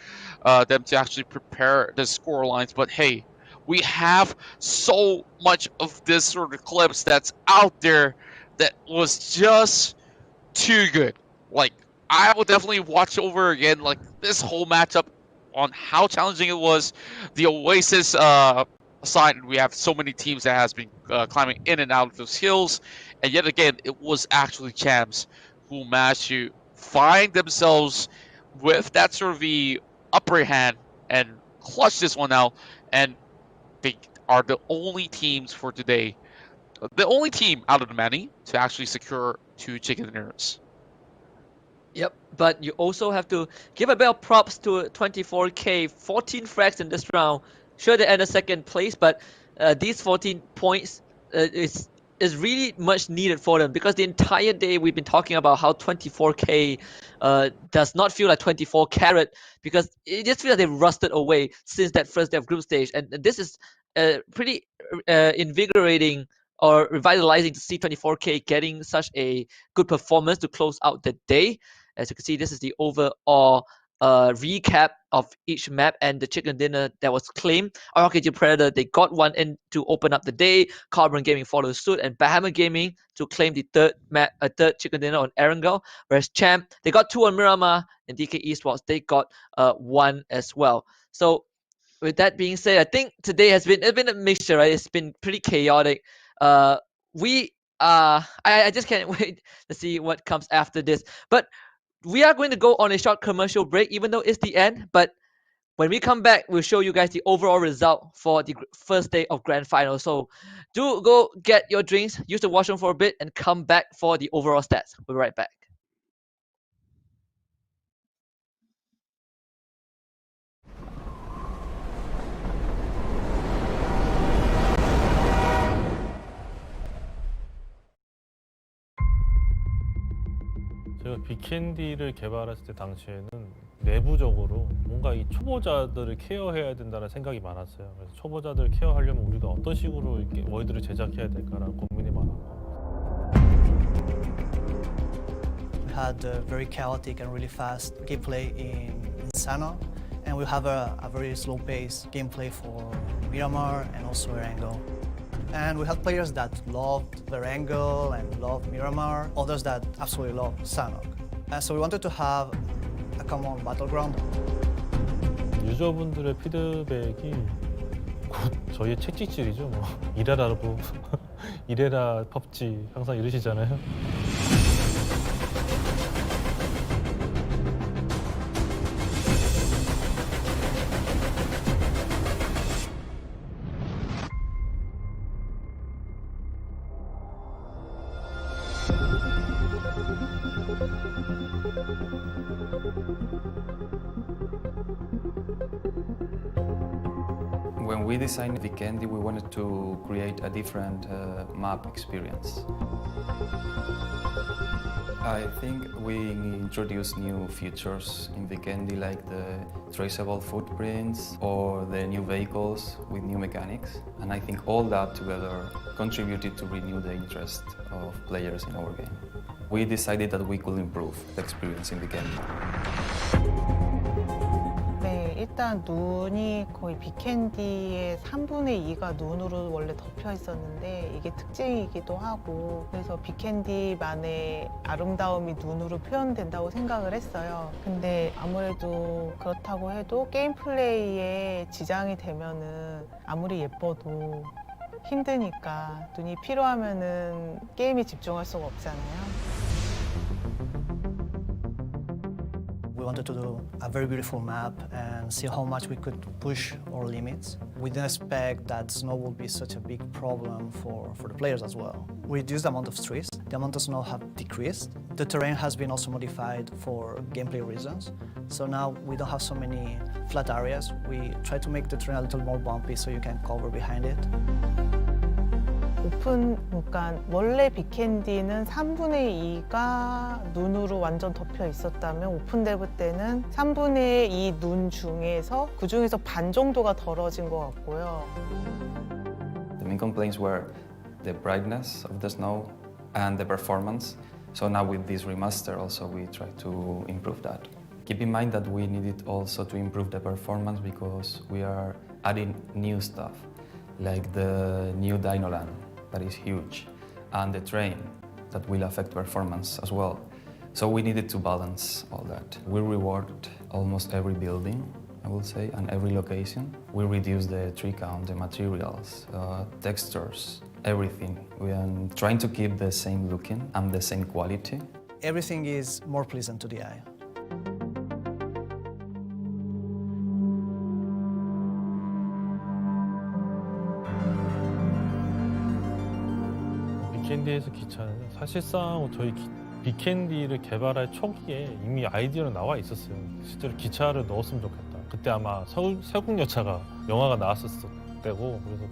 S2: them to actually prepare the score lines. But hey, we have so much of this sort of clips that's out there that was just too good. Like, I will definitely watch over again like this whole matchup on how challenging it was. The Oasis side, we have so many teams that has been climbing in and out of those hills, and yet again, it was actually champs who managed to find themselves with that sort of the upper hand and clutch this one out, and they are the only teams for today, the only team out of the many to actually secure 2 chicken dinners.
S3: Yep, but you also have to give a bit of props to 24K, 14 frags in this round. Sure, they ended second place, but these 14 points is really much needed for them, because the entire day we've been talking about how 24K does not feel like 24 carat, because it just feels like they've rusted away since that first day of group stage, and this is pretty invigorating or revitalizing to see 24K getting such a good performance to close out the day. As you can see, this is the overall recap of each map and the chicken dinner that was claimed. RKG Predator, they got one in to open up the day. Carbon Gaming followed suit, and Bahammer Gaming to claim the third chicken dinner on Erangel. Whereas Champ, they got 2 on Miramar, and DK Esports, they got 1 as well. So with that being said, I think today it's been a mixture, right? It's been pretty chaotic. I just can't wait to see what comes after this. But we are going to go on a short commercial break, even though it's the end. But when we come back, we'll show you guys the overall result for the first day of Grand Final. So do go get your drinks, use the washroom for a bit, and come back for the overall stats. We'll be right back.
S8: 제가 빅캔디를 개발했을 때 당시에는 내부적으로 뭔가 이 초보자들을 케어해야 된다는 생각이 많았어요. 그래서 초보자들 케어하려면 우리가 어떤 식으로 이렇게 월드를 제작해야 될까라는 고민이 많았고.
S21: We had a very chaotic and really fast gameplay in Sanhok, and we have a very slow pace gameplay for Miramar and also Erangel. And we had players that loved Erangel and loved Miramar, others that absolutely loved Sanhok. And so we wanted to have a common battleground.
S8: 유저분들의 피드백이 곧 저희의 채찍질이죠. 뭐 이래라 뭐 이래라 펍지 항상 이러시잖아요.
S22: When we designed Vikendi, we wanted to create a different map experience. I think we introduced new features in Vikendi, like the traceable footprints or the new vehicles with new mechanics. And I think all that together contributed to renew the interest of players in our game. We decided that we could improve the experience in Vikendi.
S24: 네, 일단 눈이 거의 빅캔디의 3분의 2가 눈으로 원래 덮여 있었는데 이게 특징이기도 하고, 그래서 빅캔디만의 아름다움이 눈으로 표현된다고 생각을 했어요. 근데 아무래도 그렇다고 해도 게임 플레이에 지장이 되면은 아무리 예뻐도 힘드니까 눈이 필요하면은 게임에 집중할 수가 없잖아요.
S21: We wanted to do a very beautiful map and see how much we could push our limits. We didn't expect that snow would be such a big problem for the players as well. We reduced the amount of trees, the amount of snow have decreased. The terrain has been also modified for gameplay reasons. So now we don't have so many flat areas. We try to make the terrain a little more bumpy so you can cover behind it.
S24: 오픈, 그러니까 원래 빅캔디는 3분의 2가 눈으로 완전 덮여 있었다면 오픈 데브 때는 3분의 2 눈 중에서 그 중에서 반 정도가 덜어진 것 같고요.
S22: The main complaints were the brightness of the snow and the performance. So now with this remaster also we try to improve that. Keep in mind that we needed also to improve the performance because we are adding new stuff, like the new Dinoland that is huge, and the train that will affect performance as well. So we needed to balance all that. We reward almost every building, I will say, and every location. We reduce the tree count, the materials, textures, everything. We are trying to keep the same looking and the same quality.
S21: Everything is more pleasant to the eye.
S8: 비켄디에서 기차는요. 사실상 저희 비켄디를 개발할 초기에 이미 아이디어는 나와 있었어요. 실제로 기차를 넣었으면 좋겠다. 그때 아마 세국열차가 영화가 나왔었을 때고 그래서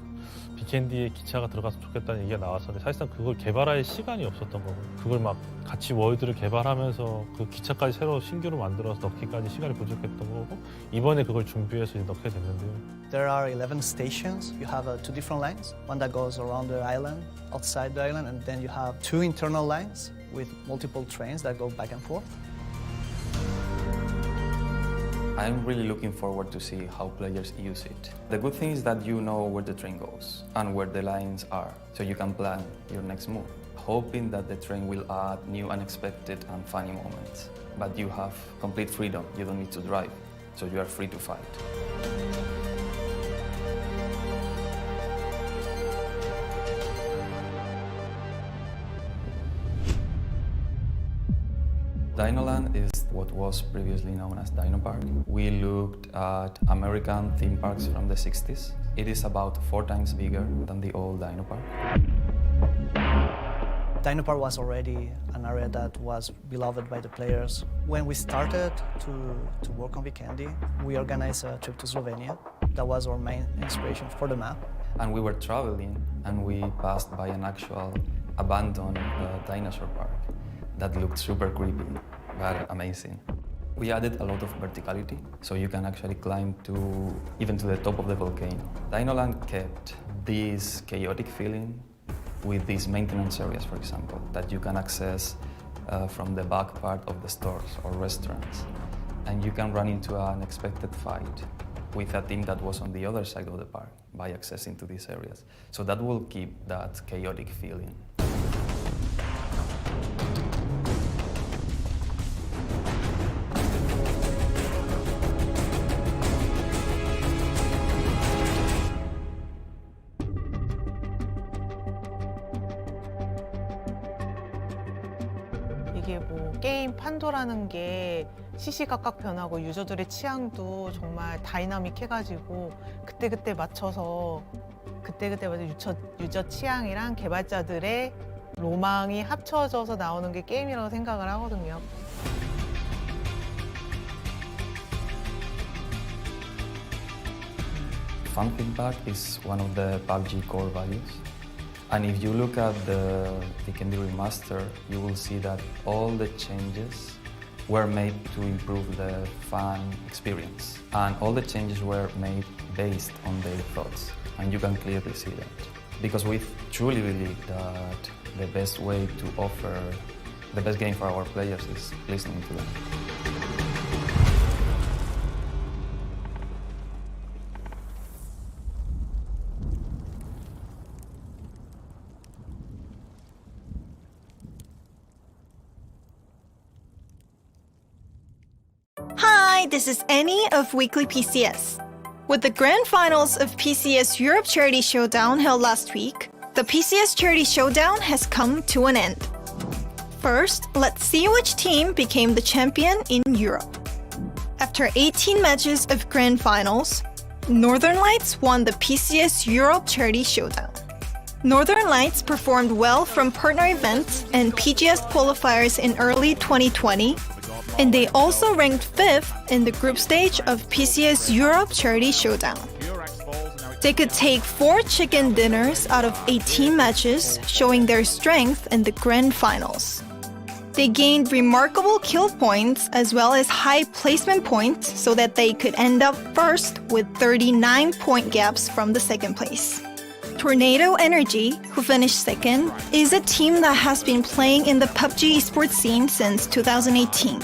S8: 비켄디에 기차가 들어갔으면 좋겠다는 얘기가 나왔었는데 사실상 그걸 개발할 시간이 없었던 거고 그걸 막 같이 월드를 개발하면서 그 기차까지 새로 신규로 만들어서 넣기까지 시간이 부족했던 거고 이번에 그걸 준비해서 이제 넣게 됐는데요.
S21: There are 11 stations. You have two different lines, one that goes around the island, outside the island, and then you have two internal lines with multiple trains that go back and forth.
S22: I'm really looking forward to see how players use it. The good thing is that you know where the train goes and where the lines are, so you can plan your next move, hoping that the train will add new unexpected and funny moments. But you have complete freedom, you don't need to drive, so you are free to fight. Dinoland is what was previously known as Dino Park. We looked at American theme parks from the 60s. It is about 4 times bigger than the old Dino Park.
S21: Dino Park was already an area that was beloved by the players. When we started to work on Vikendi, we organized a trip to Slovenia. That was our main inspiration for the map.
S22: And we were traveling and we passed by an actual abandoned dinosaur park that looked super creepy, but amazing. We added a lot of verticality, so you can actually climb even to the top of the volcano. Dinoland kept this chaotic feeling with these maintenance areas, for example, that you can access from the back part of the stores or restaurants. And you can run into an unexpected fight with a team that was on the other side of the park by accessing to these areas. So that will keep that chaotic feeling.
S24: 이게 뭐 게임 판도라는 게 시시각각 변하고 유저들의 취향도 정말 다이나믹해가지고 그때그때 맞춰서 유저 취향이랑 개발자들의 로망이 합쳐져서 나오는 게 게임이라고 생각을 하거든요.
S22: Fun feedback is one of the PUBG core values. And if you look at the Vikendi remaster, you will see that all the changes were made to improve the fan experience. And all the changes were made based on their thoughts. And you can clearly see that. Because we truly believe that the best way to offer the best game for our players is listening to them.
S1: Hi, this is Annie of Weekly PCS. With the grand finals of PCS Europe Charity Showdown held last week, the PCS Charity Showdown has come to an end. First, let's see which team became the champion in Europe. After 18 matches of grand finals, Northern Lights won the PCS Europe Charity Showdown. Northern Lights performed well from partner events and PGS qualifiers in early 2020, and they also ranked 5th in the group stage of PCS Europe Charity Showdown. They could take 4 chicken dinners out of 18 matches, showing their strength in the grand finals. They gained remarkable kill points as well as high placement points so that they could end up first with 39 point gaps from the second place. Tornado Energy, who finished second, is a team that has been playing in the PUBG esports scene since 2018.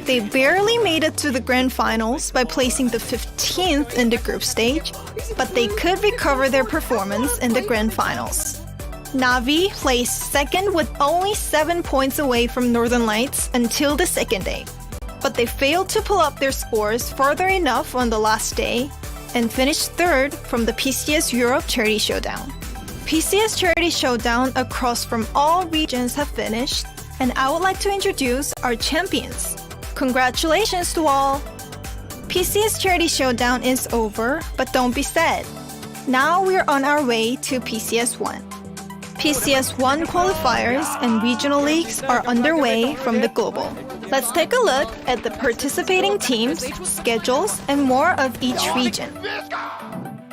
S1: They barely made it to the grand finals by placing the 15th in the group stage, but they could recover their performance in the grand finals. Navi placed second with only 7 points away from Northern Lights until the second day, but they failed to pull up their scores further enough on the last day and finished third from the PCS Europe Charity Showdown. PCS Charity Showdown across from all regions have finished, and I would like to introduce our champions. Congratulations to all! PCS Charity Showdown is over, but don't be sad. Now we're on our way to PCS 1. PCS1 qualifiers and regional leagues are underway from the global. Let's take a look at the participating teams, schedules, and more of each region.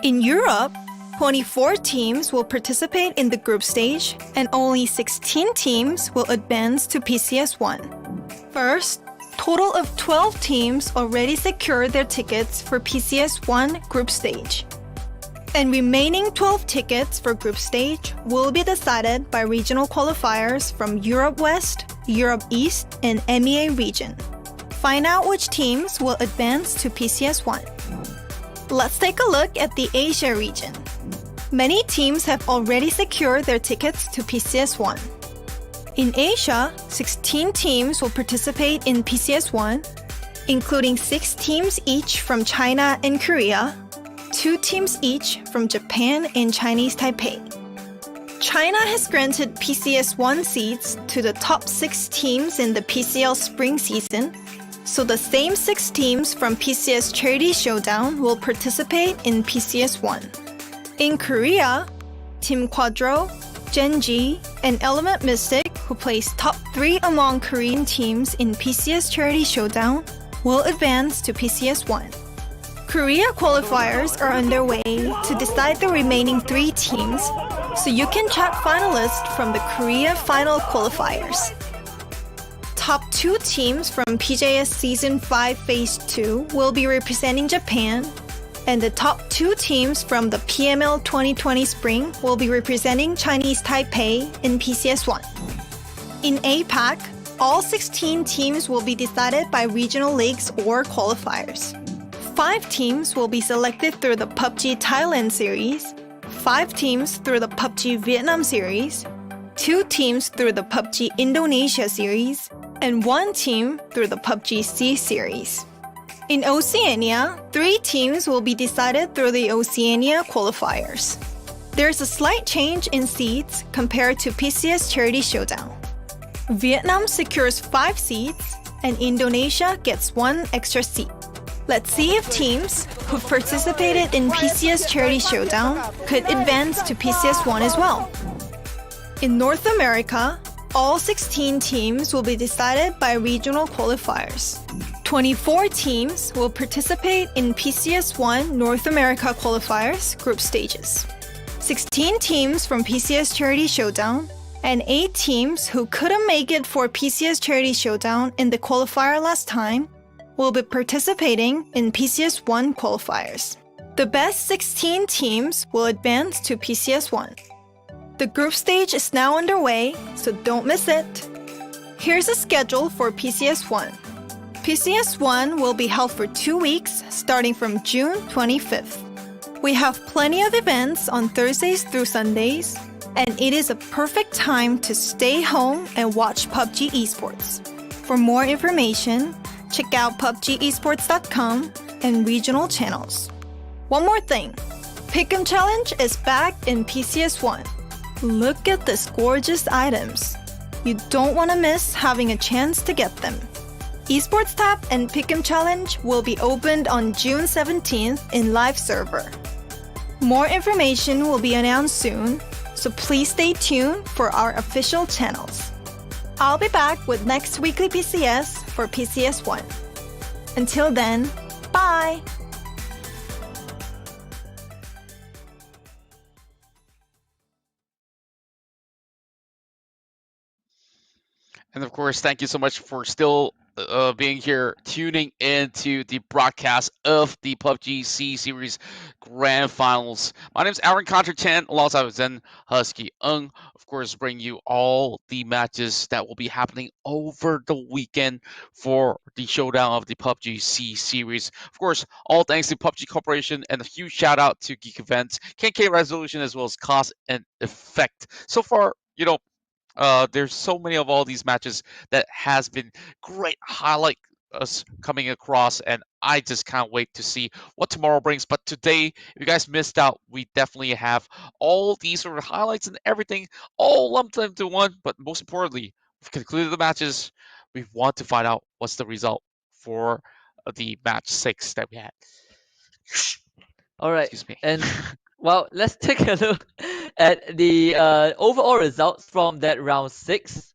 S1: In Europe, 24 teams will participate in the group stage, and only 16 teams will advance to PCS1. First, total of 12 teams already secured their tickets for PCS1 group stage. And remaining 12 tickets for group stage will be decided by regional qualifiers from Europe West, Europe East, and MEA region. Find out which teams will advance to PCS1. Let's take a look at the Asia region. Many teams have already secured their tickets to PCS1. In Asia, 16 teams will participate in PCS1, including 6 teams each from China and Korea, 2 teams each from Japan and Chinese Taipei. China has granted PCS1 seats to the top 6 teams in the PCL spring season, so the same 6 teams from PCS Charity Showdown will participate in PCS1. In Korea, Team Quadro, Genji, and Element Mystic, who placed top 3 among Korean teams in PCS Charity Showdown, will advance to PCS1. Korea qualifiers are underway to decide the remaining 3 teams, so you can check finalists from the Korea final qualifiers. Top 2 teams from PJS Season 5 Phase 2 will be representing Japan, and the top 2 teams from the PML 2020 Spring will be representing Chinese Taipei in PCS1. In APAC, all 16 teams will be decided by regional leagues or qualifiers. 5 teams will be selected through the PUBG Thailand series, 5 teams through the PUBG Vietnam series, 2 teams through the PUBG Indonesia series, and 1 team through the PUBG C series. In Oceania, 3 teams will be decided through the Oceania qualifiers. There's a slight change in seats compared to PCS Charity Showdown. Vietnam secures 5 seats, and Indonesia gets 1 extra seat. Let's see if teams who've participated in PCS Charity Showdown could advance to PCS1 as well. In North America, all 16 teams will be decided by regional qualifiers. 24 teams will participate in PCS1 North America qualifiers group stages. 16 teams from PCS Charity Showdown and 8 teams who couldn't make it for PCS Charity Showdown in the qualifier last time will be participating in PCS1 qualifiers. The best 16 teams will advance to PCS1. The group stage is now underway, so don't miss it. Here's a schedule for PCS1. PCS1 will be held for 2 weeks, starting from June 25th. We have plenty of events on Thursdays through Sundays, and it is a perfect time to stay home and watch PUBG Esports. For more information, check out PUBGesports.com and regional channels. One more thing, Pick'em Challenge is back in PCS1. Look at these gorgeous items. You don't want to miss having a chance to get them. Esports Tab and Pick'em Challenge will be opened on June 17th in live server. More information will be announced soon, so please stay tuned for our official channels. I'll be back with next weekly PCS for PCS1. Until then, bye!
S2: And of course, thank you so much for still being here, tuning into the broadcast of the PUBG C Series Grand Finals. My name is Aaron Contra-Chan, alongside with Zen Husky Ung. Of course, bring you all the matches that will be happening over the weekend for the showdown of the PUBG C Series. Of course, all thanks to PUBG Corporation, and a huge shout out to Geek Events, KK Resolution, as well as Cause and Effect. So far, there's so many of all these matches that has been great highlight us coming across, and I just can't wait to see what tomorrow brings. But today, if you guys missed out, we definitely have all these sort of highlights and everything all lumped into one. But most importantly, we've concluded the matches. We want to find out what's the result for the match 6 that we had.
S3: All right.
S2: Excuse me.
S3: And well, let's take a look at the overall results from that round 6.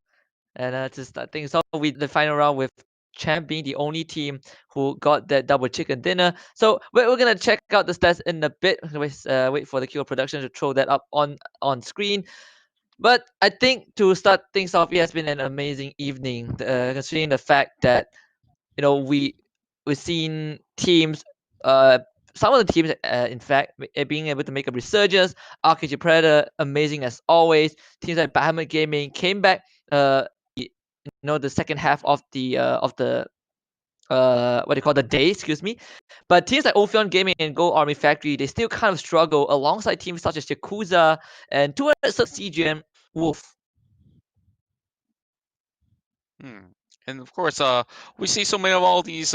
S3: And to start things off with the final round with Champ being the only team who got that double chicken dinner. So we're gonna check out the stats in a bit. Wait for the Q production to throw that up on screen. But I think to start things off, it has been an amazing evening, considering the fact that we've seen teams, some of the teams, in fact, being able to make a resurgence. Arcade Predator, amazing as always. Teams like Bahamut Gaming came back. The second half of the what do you call the day, excuse me. But teams like Ophion Gaming and Go Army Factory, they still kind of struggle alongside teams such as Yakuza and 200 CGM Wolf.
S2: And of course, we see so many of all these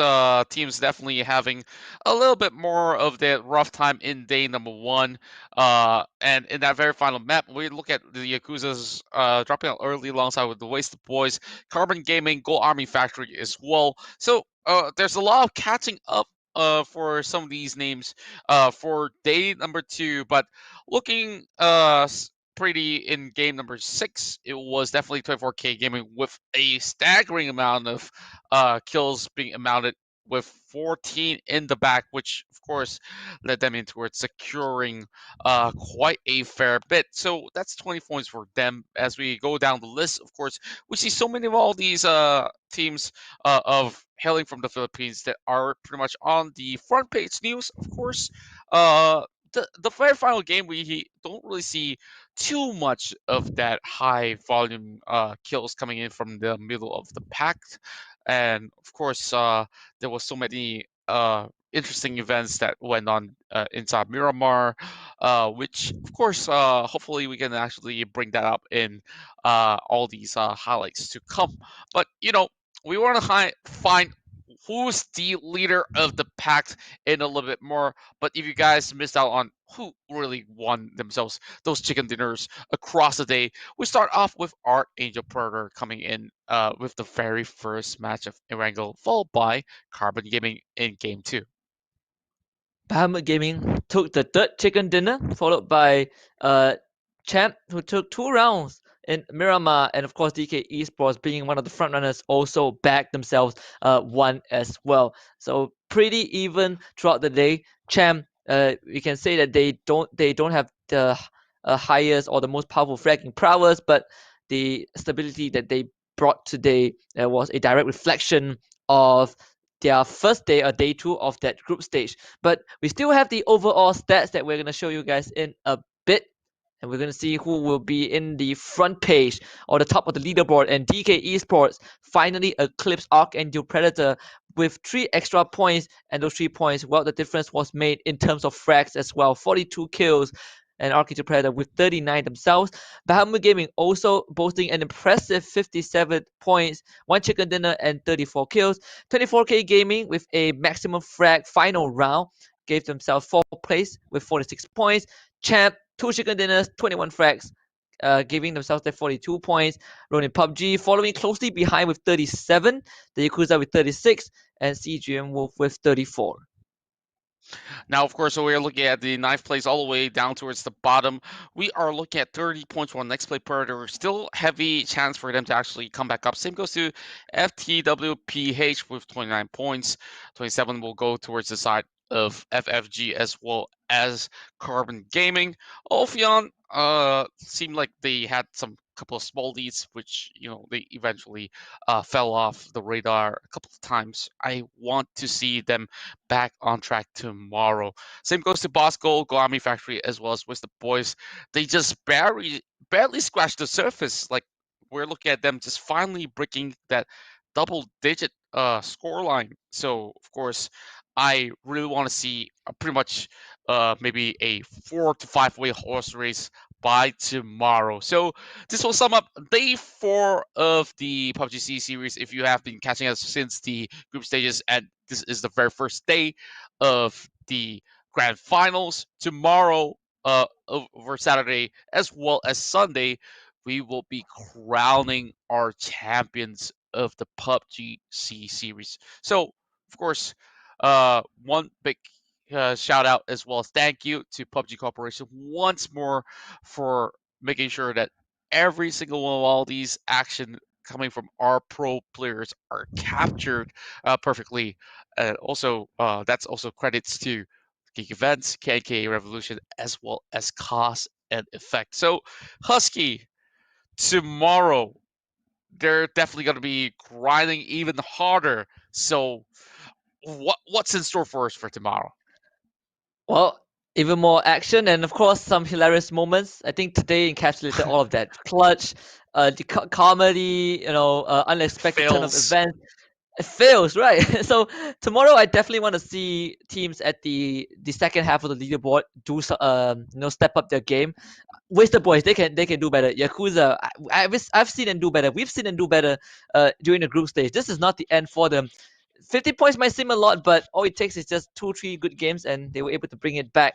S2: teams definitely having a little bit more of that rough time in day number 1. And in that very final map, we look at the Yakuza's dropping out early alongside with the Wasted Boys, Carbon Gaming, Go Army Factory as well. So there's a lot of catching up for some of these names for day number 2. But looking pretty in game number 6, it was definitely 24K Gaming with a staggering amount of kills being amounted with 14 in the back, which of course led them in towards securing quite a fair bit. So that's 20 points for them. As we go down the list, of course, we see so many of all these teams of hailing from the Philippines that are pretty much on the front page news, of course. The very final game, we don't really see too much of that high volume kills coming in from the middle of the pack. And of course, there was so many interesting events that went on inside Miramar, which of course, hopefully we can actually bring that up in all these highlights to come. But we want to find who's the leader of the pack in a little bit more. But if you guys missed out on who really won themselves those chicken dinners across the day, we start off with Archangel Predator coming in with the very first match of Erangel, followed by Carbon Gaming in game 2.
S3: Bahamut Gaming took the third chicken dinner, followed by Champ, who took 2 rounds in Miramar, and of course DK Esports, being one of the front runners, also backed themselves one as well. So pretty even throughout the day. Champ, we can say that they don't have the highest or the most powerful fragging prowess, but the stability that they brought today was a direct reflection of their first day or day 2 of that group stage. But we still have the overall stats that we're going to show you guys in a bit. And we're going to see who will be in the front page or the top of the leaderboard. And DK Esports finally eclipsed Archangel Predator with 3 extra points. And those 3 points, well, the difference was made in terms of frags as well. 42 kills. And Archangel Predator with 39 themselves. Bahamut Gaming also boasting an impressive 57 points, 1 chicken dinner, and 34 kills. 24K Gaming with a maximum frag final round gave themselves 4th place with 46 points. Champ, 2 chicken dinners, 21 frags, giving themselves their 42 points. Ronin PUBG following closely behind with 37. The Yakuza with 36. And CGM Wolf with 34.
S2: Now, of course, we're looking at the 9th place all the way down towards the bottom. We are looking at 30 points for next play Predator. Still heavy chance for them to actually come back up. Same goes to FTWPH with 29 points. 27 will go towards the side of FFG as well as Carbon Gaming. Ophion seemed like they had some couple of small leads, which they eventually fell off the radar a couple of times. I want to see them back on track tomorrow. Same goes to Bosco, Army Factory, as well as with the boys. They just barely scratched the surface. Like, we're looking at them just finally breaking that double-digit scoreline. So, of course, I really want to see pretty much maybe a 4 to 5 way horse race by tomorrow. So this will sum up day 4 of the PUBG C series. If you have been catching us since the group stages, and this is the very first day of the grand finals, tomorrow over Saturday as well as Sunday, we will be crowning our champions of the PUBG C series. So of course, one big shout out as well as thank you to PUBG Corporation once more for making sure that every single one of all these action coming from our pro players are captured perfectly. And also, that's also credits to Geek Events, KK Revolution, as well as Cause and Effect. So, Husky, tomorrow they're definitely going to be grinding even harder. So, what's in store for us for tomorrow?
S3: Well, even more action and of course some hilarious moments. I think today encapsulated all of that. Clutch, the comedy, unexpected turn of
S2: Fails.
S3: events. It fails, right? So tomorrow I definitely want to see teams at the second half of the leaderboard do step up their game. Wasted boys, they can do better. Yakuza, I've seen them do better. We've seen them do better during the group stage. This is not the end for them. 50 points might seem a lot, but all it takes is just 2-3 good games and they were able to bring it back.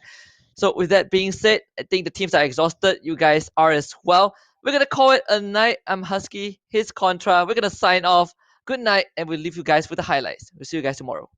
S3: So with that being said, I think the teams are exhausted. You guys are as well. We're going to call it a night. I'm Husky. Here's Contra. We're going to sign off. Good night, and we'll leave you guys with the highlights. We'll see you guys tomorrow.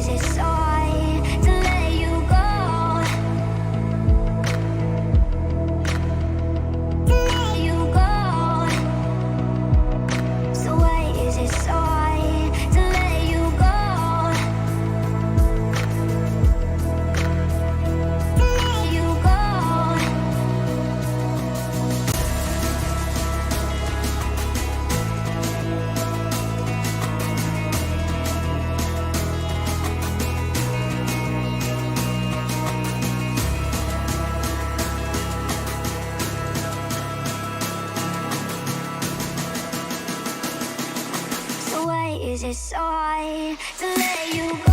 S13: is it so hard to let you go? To let you go. So why is it so hard to let you go? To let you go. So why is it so hard to let you go?